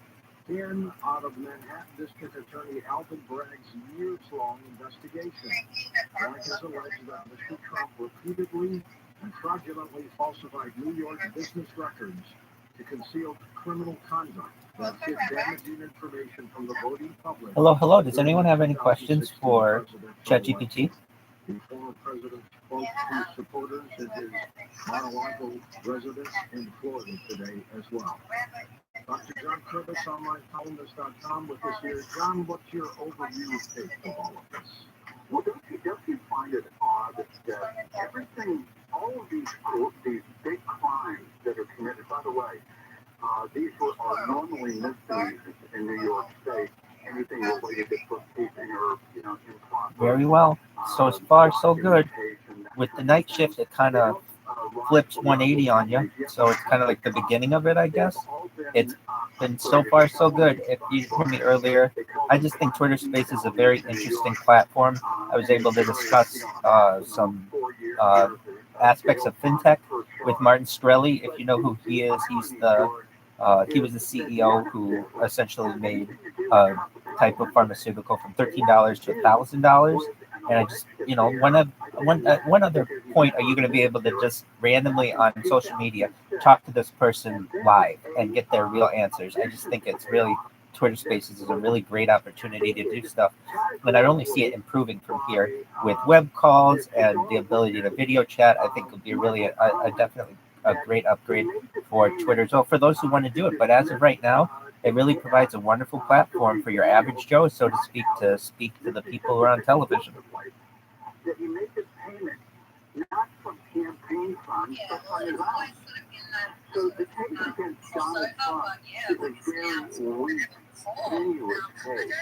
came out of Manhattan District Attorney Alvin Bragg's years-long investigation. Bragg has alleged that Mr. Trump repeatedly and fraudulently falsified New York business records to conceal criminal conduct that hid damaging information from the voting public. Hello. Does anyone have any questions for ChatGPT? The former president spoke to supporters at his Mar-a-Lago residence in Florida today as well. Dr. John Curtis, onlinecolumnist.com with us here. John, what's your overview take of all of this? Well, don't you find it odd that everything, all of these big crimes that are committed, by the way, these are normally misdemeanors in New York State, anything related to bookkeeping or, improper. Very well. So far, so good. With the night shift, it kind of flips 180 on you. So it's kind of like the beginning of it, I guess. It's been so far, so good. If you heard me earlier, I just think Twitter Space is a very interesting platform. I was able to discuss some aspects of fintech with Martin Shkreli. If you know who he is, he was the CEO who essentially made a type of pharmaceutical from $13 to $1,000. And I just, one other point, are you going to be able to just randomly on social media talk to this person live and get their real answers? I just think it's really, Twitter Spaces is a really great opportunity to do stuff. And I only see it improving from here with web calls and the ability to video chat. I think it'll be really definitely a great upgrade for Twitter. So for those who want to do it, but as of right now, it really provides a wonderful platform for your average Joe, so to speak to the people who are on television. That you make this payment not from campaign funds, but from his own. So the case against Donald Trump is a very weak, tenuous case.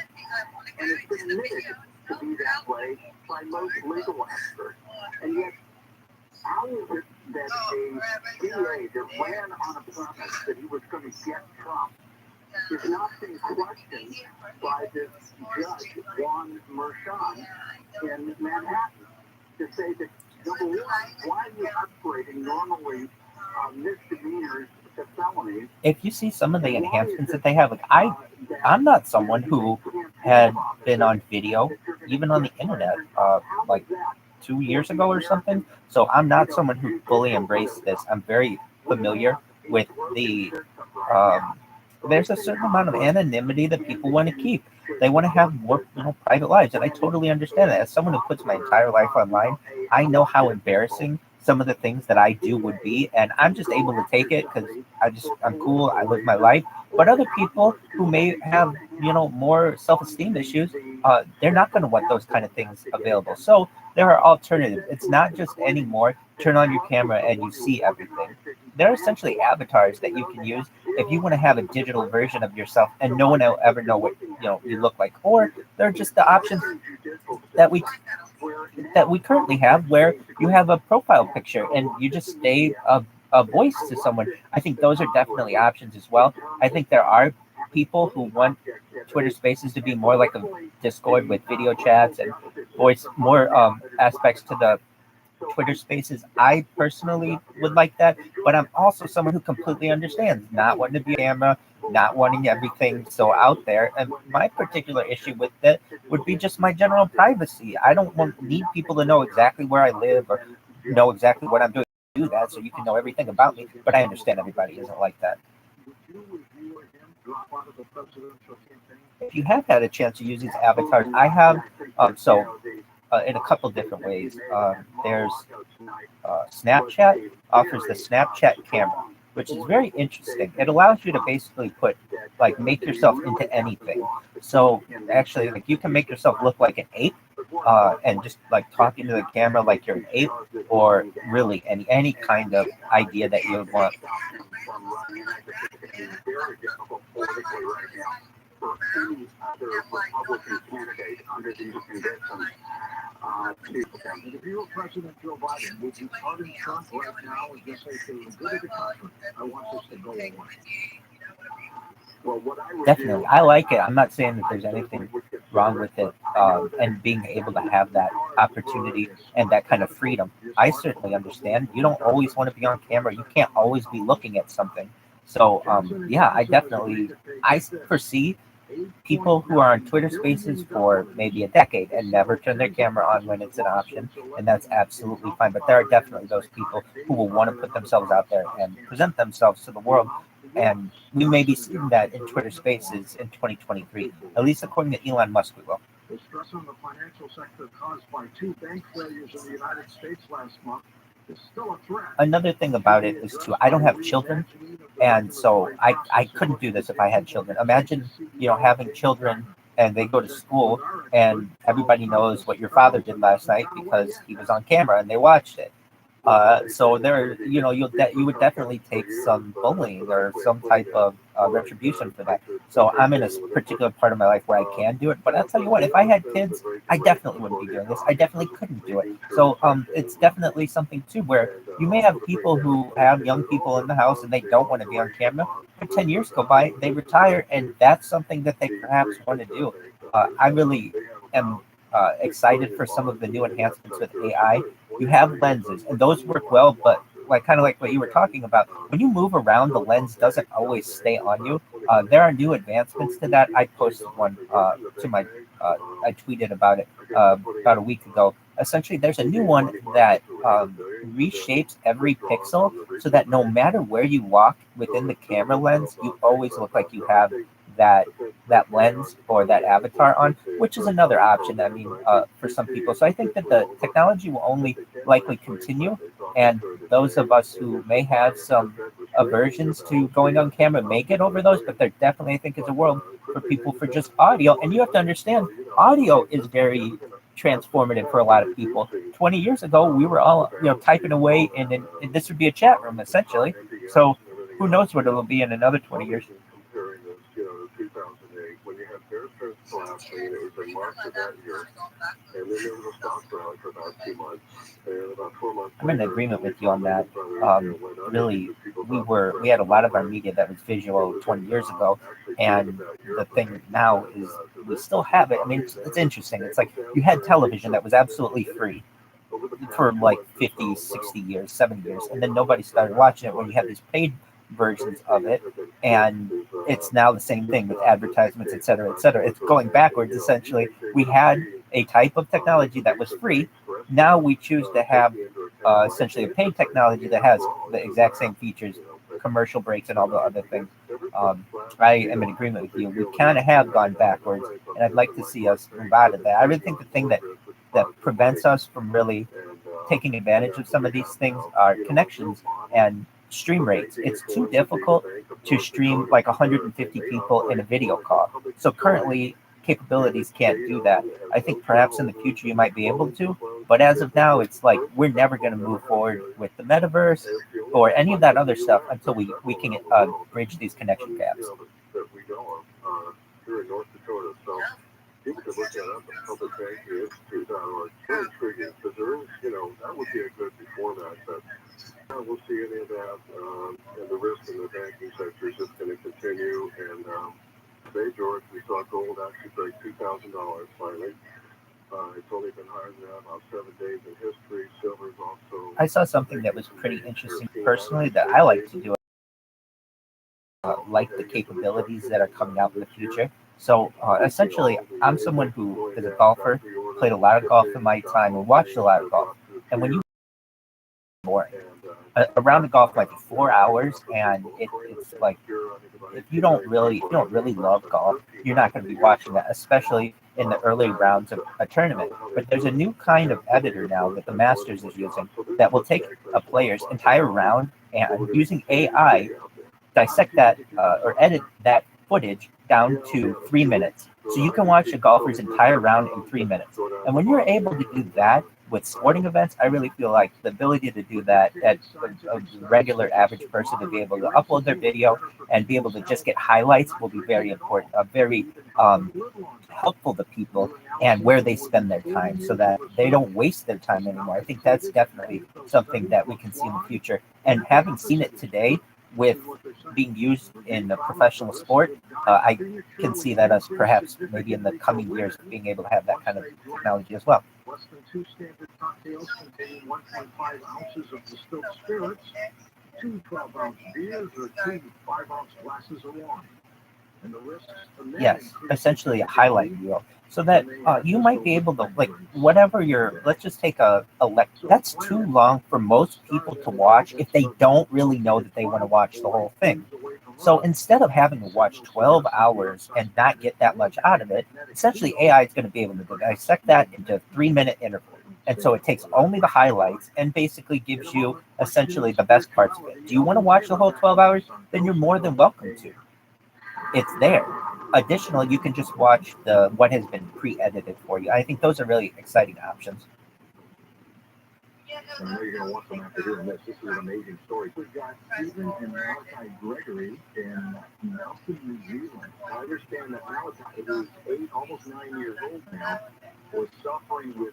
And it's been admitted to be that way by most legal experts. And yet, how is it that a DA that ran on a promise that he was going to get Trump is not being questioned by this judge, Juan Merchan, in Manhattan, to say that, number one, why are you upgrading normally misdemeanors to felonies? If you see some of the enhancements that they have, like I'm not someone who had been on video, even on the internet, like 2 years ago or something. So I'm not someone who fully embraced this. I'm very familiar with the there's a certain amount of anonymity that people want to keep. They want to have more, private lives, and I totally understand that. As someone who puts my entire life online, I know how embarrassing some of the things that I do would be, and I'm just able to take it because I'm cool. I live my life. But other people who may have, more self-esteem issues, they're not going to want those kind of things available. So there are alternatives. It's not just anymore turn on your camera and you see everything. There are essentially avatars that you can use if you want to have a digital version of yourself and no one will ever know what you look like. Or they're just the options that we currently have where you have a profile picture and you just stay a voice to someone. I think those are definitely options as well. I think there are people who want Twitter Spaces to be more like a Discord with video chats and voice, more aspects to the Twitter Spaces. I personally would like that, but I'm also someone who completely understands not wanting to be a camera, not wanting everything so out there. And my particular issue with that would be just my general privacy. I don't need people to know exactly where I live or know exactly what I'm doing. Do that so you can know everything about me, but I understand everybody isn't like that. If you have had a chance to use these avatars, I have. In a couple different ways. There's Snapchat offers the Snapchat camera, which is very interesting. It allows you to basically make yourself into anything. So actually, like you can make yourself look like an ape, and just like talking to the camera like you're an ape, or really any kind of idea that you would want. For any other Republican candidate under these conditions. If you were President Joe Biden, would you pardon Trump right now and just say to him, go to the country, I want this to go away? Definitely, I like it. I'm not saying that there's anything wrong with it, and being able to have that opportunity and that kind of freedom. I certainly understand. You don't always want to be on camera. You can't always be looking at something. So, yeah, I foresee people who are on Twitter Spaces for maybe a decade and never turn their camera on when it's an option, and that's absolutely fine. But there are definitely those people who will want to put themselves out there and present themselves to the world. And we may be seeing that in Twitter Spaces in 2023, at least according to Elon Musk, we will. The stress on the financial sector caused by 2 bank failures in the United States last month is still a threat. Another thing about it is, too, I don't have children, and so I couldn't do this if I had children. Imagine, having children and they go to school and everybody knows what your father did last night because he was on camera and they watched it. So there, you would definitely take some bullying or some type of retribution for that. So I'm in a particular part of my life where I can do it. But I'll tell you what, if I had kids, I definitely wouldn't be doing this. I definitely couldn't do it. So it's definitely something too where you may have people who have young people in the house and they don't want to be on camera. But 10 years go by, they retire, and that's something that they perhaps want to do. I really am excited for some of the new enhancements with AI. You have lenses, and those work well, but kind of like what you were talking about, when you move around, the lens doesn't always stay on you. There are new advancements to that. I posted one to my, I tweeted about it about a week ago. Essentially, there's a new one that reshapes every pixel so that no matter where you walk within the camera lens, you always look like you have that lens or that avatar on, which is another option, for some people. So I think that the technology will only likely continue, and those of us who may have some aversions to going on camera may get over those, but there definitely, I think, is a world for people for just audio. And you have to understand, audio is very transformative for a lot of people. 20 years ago, we were all typing away, and this would be a chat room, essentially. So who knows what it'll be in another 20 years. 2008, when you had Bear Stearns collapsing, and it was in March of that year, and then there was a stock rally for about 2 months, and about 4 months. I'm in agreement with you on that. Really, we had a lot of our media that was visual 20 years ago, and the thing now is we still have it. I mean, it's interesting. It's like you had television that was absolutely free for like 50, 60 years, 70 years, and then nobody started watching it when you had these paid versions of it, and it's now the same thing with advertisements, et cetera, et cetera. It's going backwards. Essentially, we had a type of technology that was free. Now we choose to have essentially a paid technology that has the exact same features, commercial breaks, and all the other things. I am in agreement with you. We kind of have gone backwards, and I'd like to see us move out of that. I really think the thing that prevents us from really taking advantage of some of these things are connections and stream rates. It's too difficult to stream like 150 people in a video call. So currently, capabilities can't do that. I think perhaps in the future you might be able to, but as of now, it's like we're never going to move forward with the metaverse or any of that other stuff until we can bridge these connection gaps. That we know of here in North Dakota. So people can look that up at publicbankinginstitute.org. Very intriguing because there is, that would be a good before that, but we'll see any of that, and the risk in the banking sector is just going to continue. And today, George, we saw gold actually break $2,000 finally. It's only been higher than that about 7 days in history. Silver's also. I saw something that was pretty interesting personally that I like to do. Like the capabilities that are coming out in the future. So essentially, I'm someone who is a golfer, played a lot of golf in my time, and watched a lot of golf. And when you boring. a round of golf might be 4 hours, and it's like if you don't really love golf, you're not going to be watching that, especially in the early rounds of a tournament. But there's a new kind of editor now that the Masters is using that will take a player's entire round and using AI dissect that or edit that footage down to 3 minutes. So you can watch a golfer's entire round in 3 minutes. And when you're able to do that with sporting events, I really feel like the ability to do that, that a regular average person to be able to upload their video and be able to just get highlights will be very important, very helpful to people and where they spend their time so that they don't waste their time anymore. I think that's definitely something that we can see in the future. And having seen it today with being used in a professional sport, I can see that us perhaps maybe in the coming years being able to have that kind of technology as well. Less than 2 standard cocktails containing 1.5 ounces of distilled spirits, 2 12-ounce beers, or 2 5-ounce glasses of wine. And the risks Yes, essentially a highlight reel. So that you might be able to, like, whatever let's just take that's too long for most people to watch if they don't really know that they want to watch the whole thing. So instead of having to watch 12 hours and not get that much out of it, essentially AI is going to be able to dissect that into 3-minute intervals. And so it takes only the highlights and basically gives you essentially the best parts of it. Do you want to watch the whole 12 hours? Then you're more than welcome to. It's there. Additionally, you can just watch what has been pre-edited for you. I think those are really exciting options. I know you're going to want some after doing this. This is an amazing story. We've got Stephen and Malachi Gregory in Nelson, New Zealand. I understand that Malachi, who's 8, almost 9 years old now, was suffering with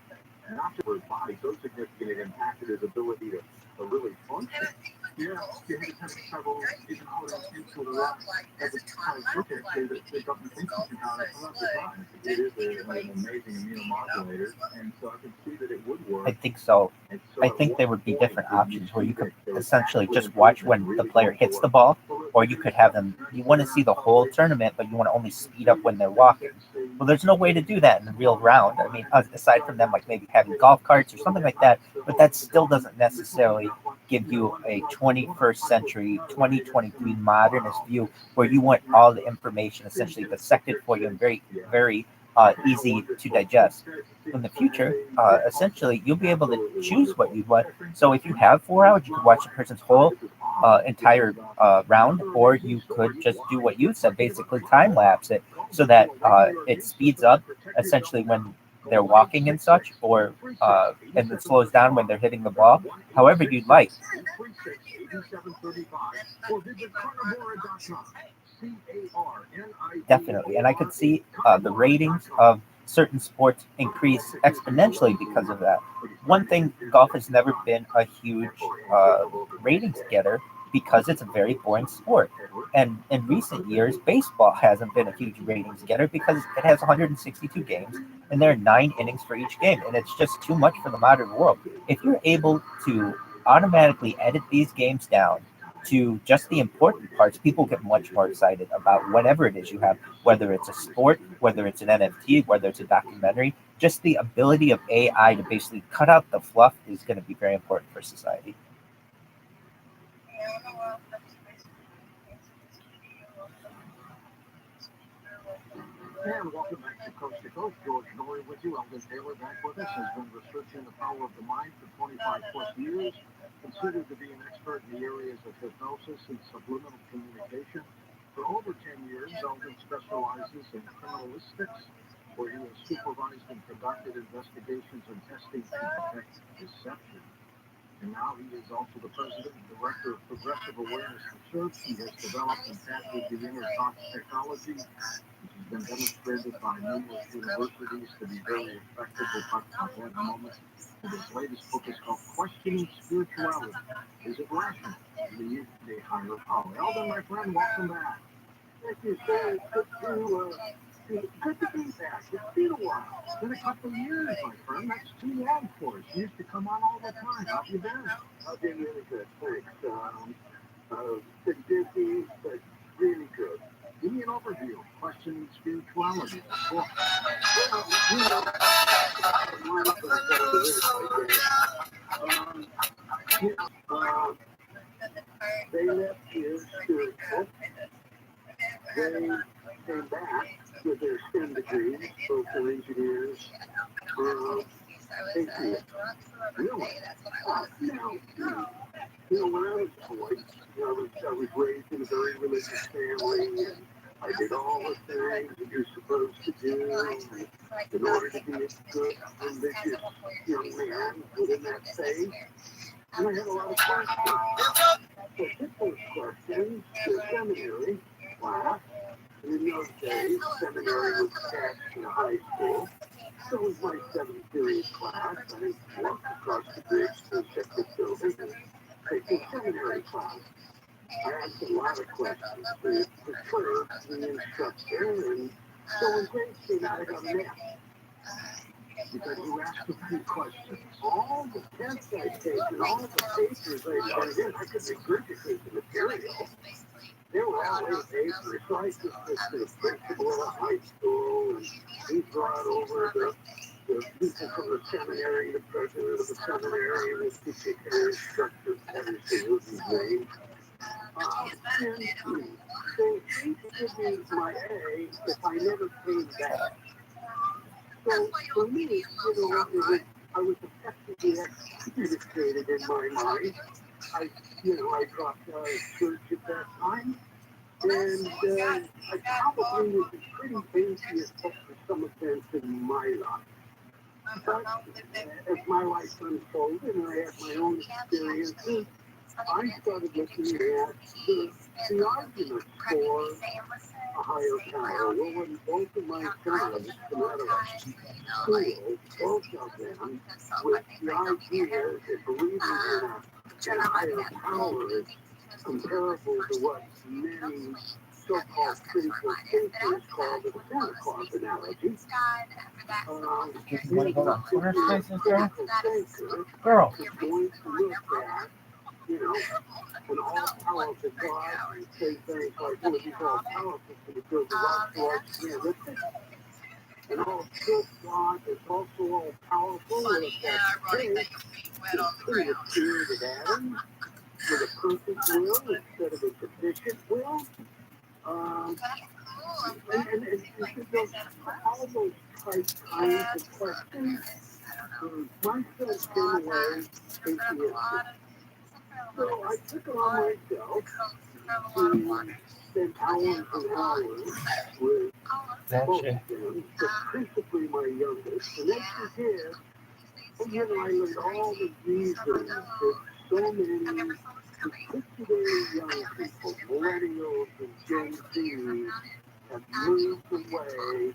not just his body so significant it impacted his ability to really function. Yeah, he had to have several even out into the rock as a kind of circuit that they got me thinking about it throughout the time. It is an amazing immunomodulator, and so I can see that it would work. I think so. I think there would be different options where you could essentially just watch when the player hits the ball, or you could have them, you want to see the whole tournament, but you want to only speed up when they're walking. Well, there's no way to do that in the real round. I mean, aside from them like maybe having golf carts or something like that, but that still doesn't necessarily give you a 21st century, 2023 modernist view where you want all the information essentially dissected for you and very, very easy to digest. In the future, essentially, you'll be able to choose what you want. So if you have 4 hours, you can watch a person's whole entire round, or you could just do what you said, basically time lapse it so that it speeds up essentially when they're walking and such, or and it slows down when they're hitting the ball, however you'd like. Definitely, and I could see the ratings of certain sports increase exponentially because of that. One thing, golf has never been a huge ratings getter because it's a very boring sport. And in recent years, baseball hasn't been a huge ratings getter because it has 162 games and there are 9 innings for each game. And it's just too much for the modern world. If you're able to automatically edit these games down to just the important parts, people get much more excited about whatever it is you have, whether it's a sport, whether it's an NFT, whether it's a documentary. Just the ability of AI to basically cut out the fluff is going to be very important for society. And welcome back to Coast to Coast. George Norrie with you. Eldon Taylor back with us. Has been researching the power of the mind for 25 plus years. Considered to be an expert in the areas of hypnosis and subliminal communication. For over 10 years, Eldon specializes in criminalistics, where he has supervised and conducted investigations and testing to detect deception. And now he is also the president and director of Progressive Awareness Research. He has developed and patented the inner thought technology, which has been demonstrated by numerous universities to be very effective. We'll talk about that in a moment. And his latest book is called Questioning Spirituality. Is it rational to believe a higher power? Eldon, my friend, welcome back. Thank you, sir. Good to be back. It's been a while. It's been a couple of years, my friend. That's too long for us. You used to come on all the time. How have you been? I've been really good. Thanks. Been busy, but really good. Give me an overview of Questioning Spirituality. Well, atheist. Really? Now, when I was a boy, I was raised in a very religious family, and I did all the things that you're supposed to do in order to be a good religious young man within that faith. And I had a lot of questions. So I took those questions to seminary class. And in those days, seminary was attached to high school. So it was my 7th period class. I walked across the bridge to check the building and take the seminary class. I asked a lot of questions to perturb the instructor, and so when grades came out, I got an F. Because you asked a few questions. All the tests I taken, all the papers I turned in, I could regurgitate the material. They were all A papers, so I just went to the principal of high school, and he brought over the people from the seminary, the president of the seminary, and this particular instructor, Patterson was his name. And they give me my A if I never came back. So for me, I was effectively excommunicated in my mind. I dropped out of church at that time, and I probably was a pretty atheist up to some extent in my life. But as my life unfolded and I had my own experiences, I started looking at the arguments for a higher power. Well, when both of my sons come out of school, both of them, with the idea that believing in a higher power is comparable to what many so-called critical thinkers call the Santa Claus analogy. Hold on. Corner slices, girl? Girl. Is going to look at, an all-powerful God and say things like, well, he's all-powerful, so he throws a rock towards realistic. An all-good God is also all-powerful, and if that's the case, he could have created Adam with a perfect will instead of a deficient will. And all those kinds of questions, my son came away atheistic. So I took it on myself to spend hours and hours with both of them, but principally my youngest. And as she did, and then I learned all the reasons that so many particularly young people, millennials and Gen Z, have moved away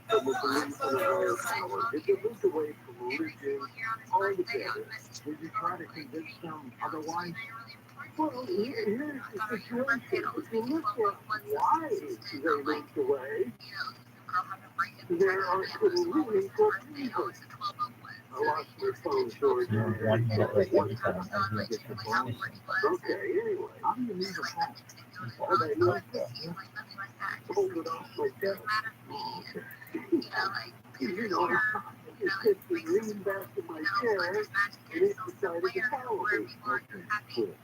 from a belief in a higher power. They moved away from religion altogether. Did you try to convince them otherwise? Well, here's the situation. If you look at why they moved away, there are some really good reasons. I lost my phone, George. 1 minute late every time I get the phone. Okay, anyway. How do you leave a phone? Oh, they moved it. Pulled it off my desk. Oh, okay. I just leaned back in my chair, and it decided to follow me. Okay, cool.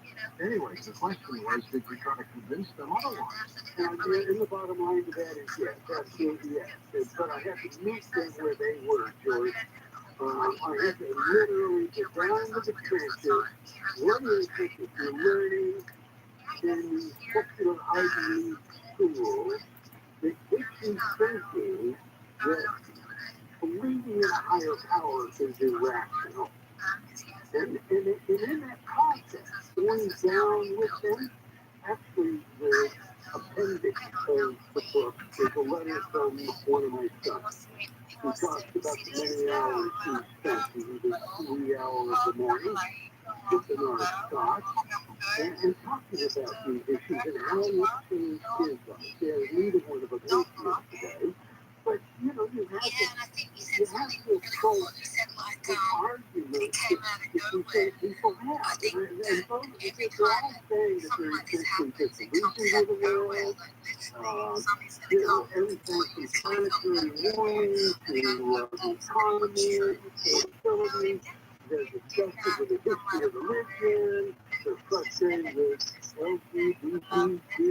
Anyway, the question was, did you try to convince them otherwise? And the bottom line to that is yes, absolutely yes. But I had to meet them where they were, George. I had to literally get down to the trenches. What is it that you're learning in these popular Ivy League schools that gets you thinking that believing in a higher power is irrational? And in that process, going down with them, actually the appendix of the book is a letter from one of my sons. He talks about the many hours he spent, either 3 hours a morning, sitting on his cot, and talking about these issues and how it changed his life. Yeah, neither one of us atheists today, but you have to approach the argument that you say people have. And both, they're all saying that they're essentially disillusioned with the world. Everything from planetary warming to the economy, to fertility. They're disgusted with the history of religion. They're frustrated with LGBT,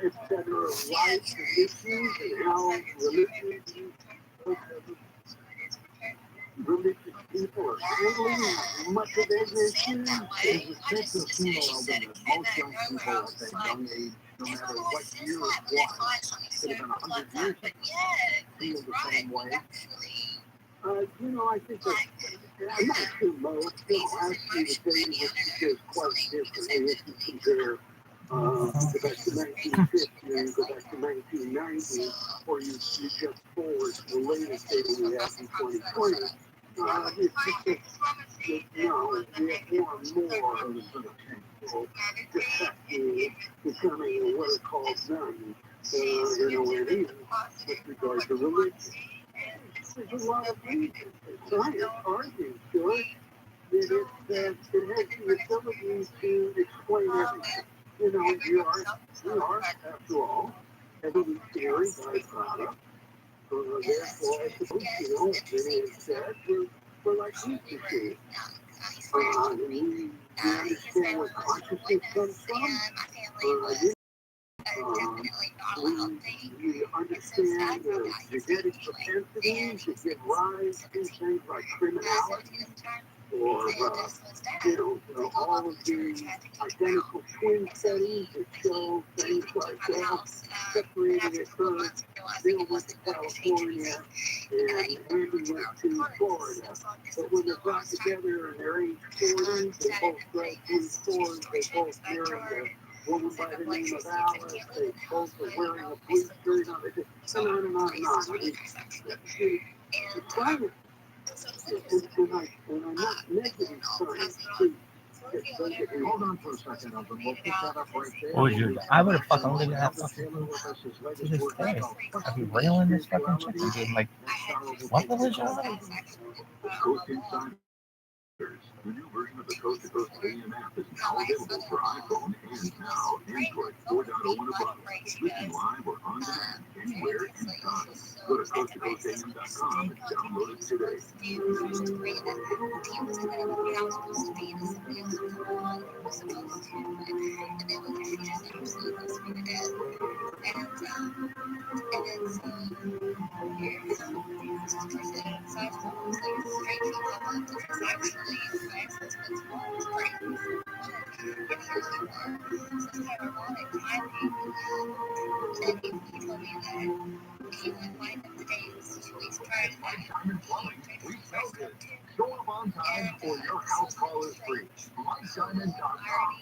etc. rights and issues and how religion religious people are handling much of their issues. There's a sense of female that most young people at that young age, no matter what year it was, could have been 100 years ago, feel the same way. I think that I'm not too low. Actually, the day which is quite different. If you compare go back to 1950 and go back to 1990, or you just forward to the latest data we have in 2020, it's just that, we have more and more of the potential defective becoming what are called none, with regard to religion. There's a lot of reasons. Science argues, George, that it has the ability to explain everything. We are, after all, evolutionary byproduct. Therefore, I suppose, many have said, we're like species. We understand where consciousness comes from. We understand the genetic propensity to give rise to things like criminality, or all of the identical twin studies that show things like separated at birth. Bill went to California and Andy went to Florida. But when they're brought together and they're age 40, they both graduate Ford, they both marry a woman by the name of Alice, they both are wearing a blue shirt on it, and on and on and on. I mean, the climate, and I'm not negative science, too. Hold on for a second, Elvin. We'll pick that up right there. What would you do? I would have fucking lived in that fucking to this day. I'd be railing this fucking chicken. Being like, what religion are they? The new version of the Coast to Coast AM app is now available for iPhone and now Android 4.0 and above. Listen live or on demand anywhere, anytime. Go to coasttocoastam.com and download it today. Show up on time or your house call is free. MikeDiamond.com.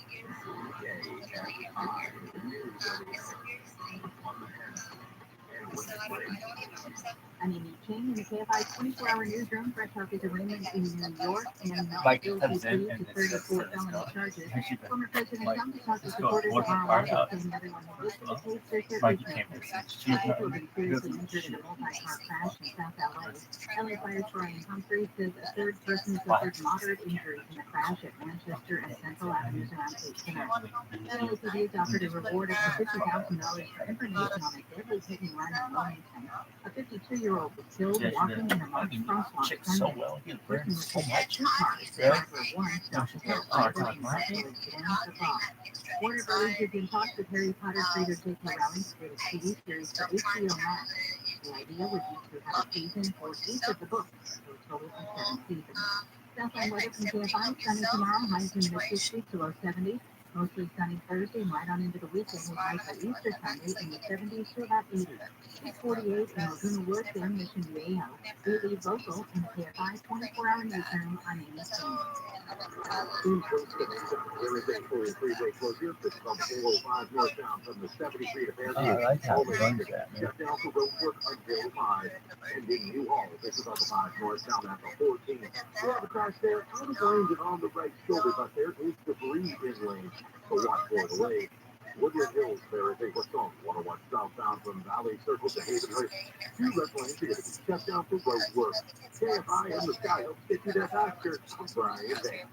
I'm Amy King in the KFI 24-hour newsroom. Fresh off his arraignment in New York and Like, guilty comes in plea and to it's 34 just felony charges. Former President like, Trump talked to just go supporters of work the car ROTHSCHILD, out. saying everyone who First of all, visits the case, like, you can't miss it. She's Five not people have been seriously injured in a shit. multi-car crash in South LA. LA Fire Brian Humphreys says a third person suffered moderate injuries in the crash at Manchester and Central Avenues around 8 tonight. LAPD has offered a reward of $50,000 for information on a deadly hit-and-run in Wilmington. A 52-year-old was killed Yeah, walking in a marked crosswalk chick so Sunday. well. He The learned person was so hit by much. two cars. Driver one stopped to help driver and rapidly damaged the car. Warner Brothers is in talks with Harry Potter creator J.K. Rowling to create a TV series for HBO Max. The idea would be to have a season for each of the books, so a total of 7 seasons. Southland weather from KFI, sunny tomorrow, highs in the mid-60s to low 70s. Mostly sunny Thursday and right on into the weekend with highs by Easter Sunday in the 70s to about 80. 648 in Laguna Woods and Mission Viejo. We leave local in the KFI 24-hour newsroom on Amy King. Everything for your freeway closure, it's from 405 northbound from the 73 to Oh, I like how he runs that, man. Shut down for road work until 5. And in New Hall, this is on the 5 northbound at the 14. We have a crash there. All the lanes are on the right shoulder, but there is debris in lane. So watch for the way. Woodland Hills, there is a what's on 101 southbound from Valley Circle to Haven Heights. 2 left lanes are going to be shut down for road work. KFI in the sky, help get you there faster. I'm Brian Van.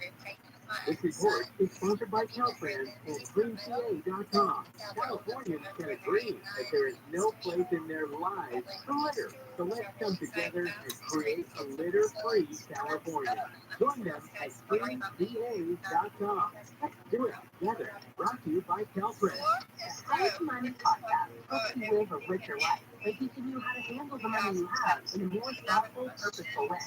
This report is sponsored by Caltrans and GreenCA.com. Californians can agree that there is no place in their lives to litter. So let's come together and create a litter-free California. Join them at GreenCA.com. Let's do it together. Brought to you by Caltrans. Highest Money Podcast helps you live a richer life by teaching you how to handle the money you have in a more thoughtful, purposeful way.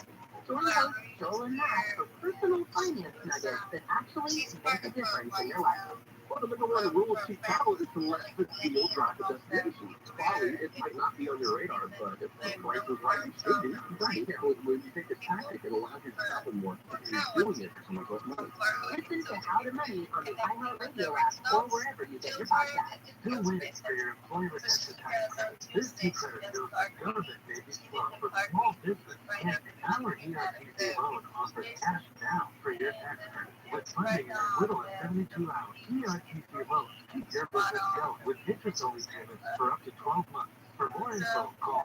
Join host Joel and Matt for personal finance nuggets that actually make a difference in your life. Well, the number one rule of cheap travel is to let the deal drive the destination. Quality, it might not be on your radar, but if the price is right, it should be. Right. When you take a tactic, it allows you to travel more and you're doing it for so much less money. Listen to How to Money on the iHeartRadio app or wherever you get your podcasts. Who wins for your employee retention tax credit? This key credit goes to government, baby. Well, for small business, and our ERTC loan offers cash now for your tax credit. With funding in as little as 72 hours, ERTC loans keep your business going with interest-only payments for up to 12 months. For more info, call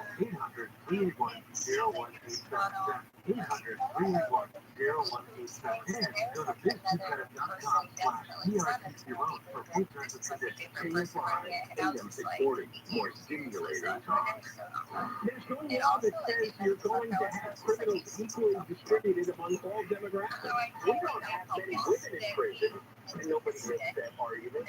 800-381-0187. 800-381-0187. And go to bizkeycredit.com/ERTC loan for full terms and conditions. KFI AM 640. More stimulating talk. There's no law that says you're going to have criminals equally distributed among all demographics. We don't have many women in prison, and nobody makes that argument.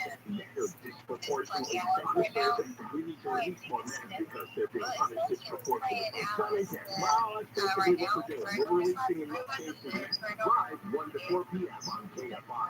They're disproportionately segregated. We need to release more men because they're being punished disproportionately. Well, that's basically what we're doing. We're releasing in most cases live 1 to 4 p.m. on KFI.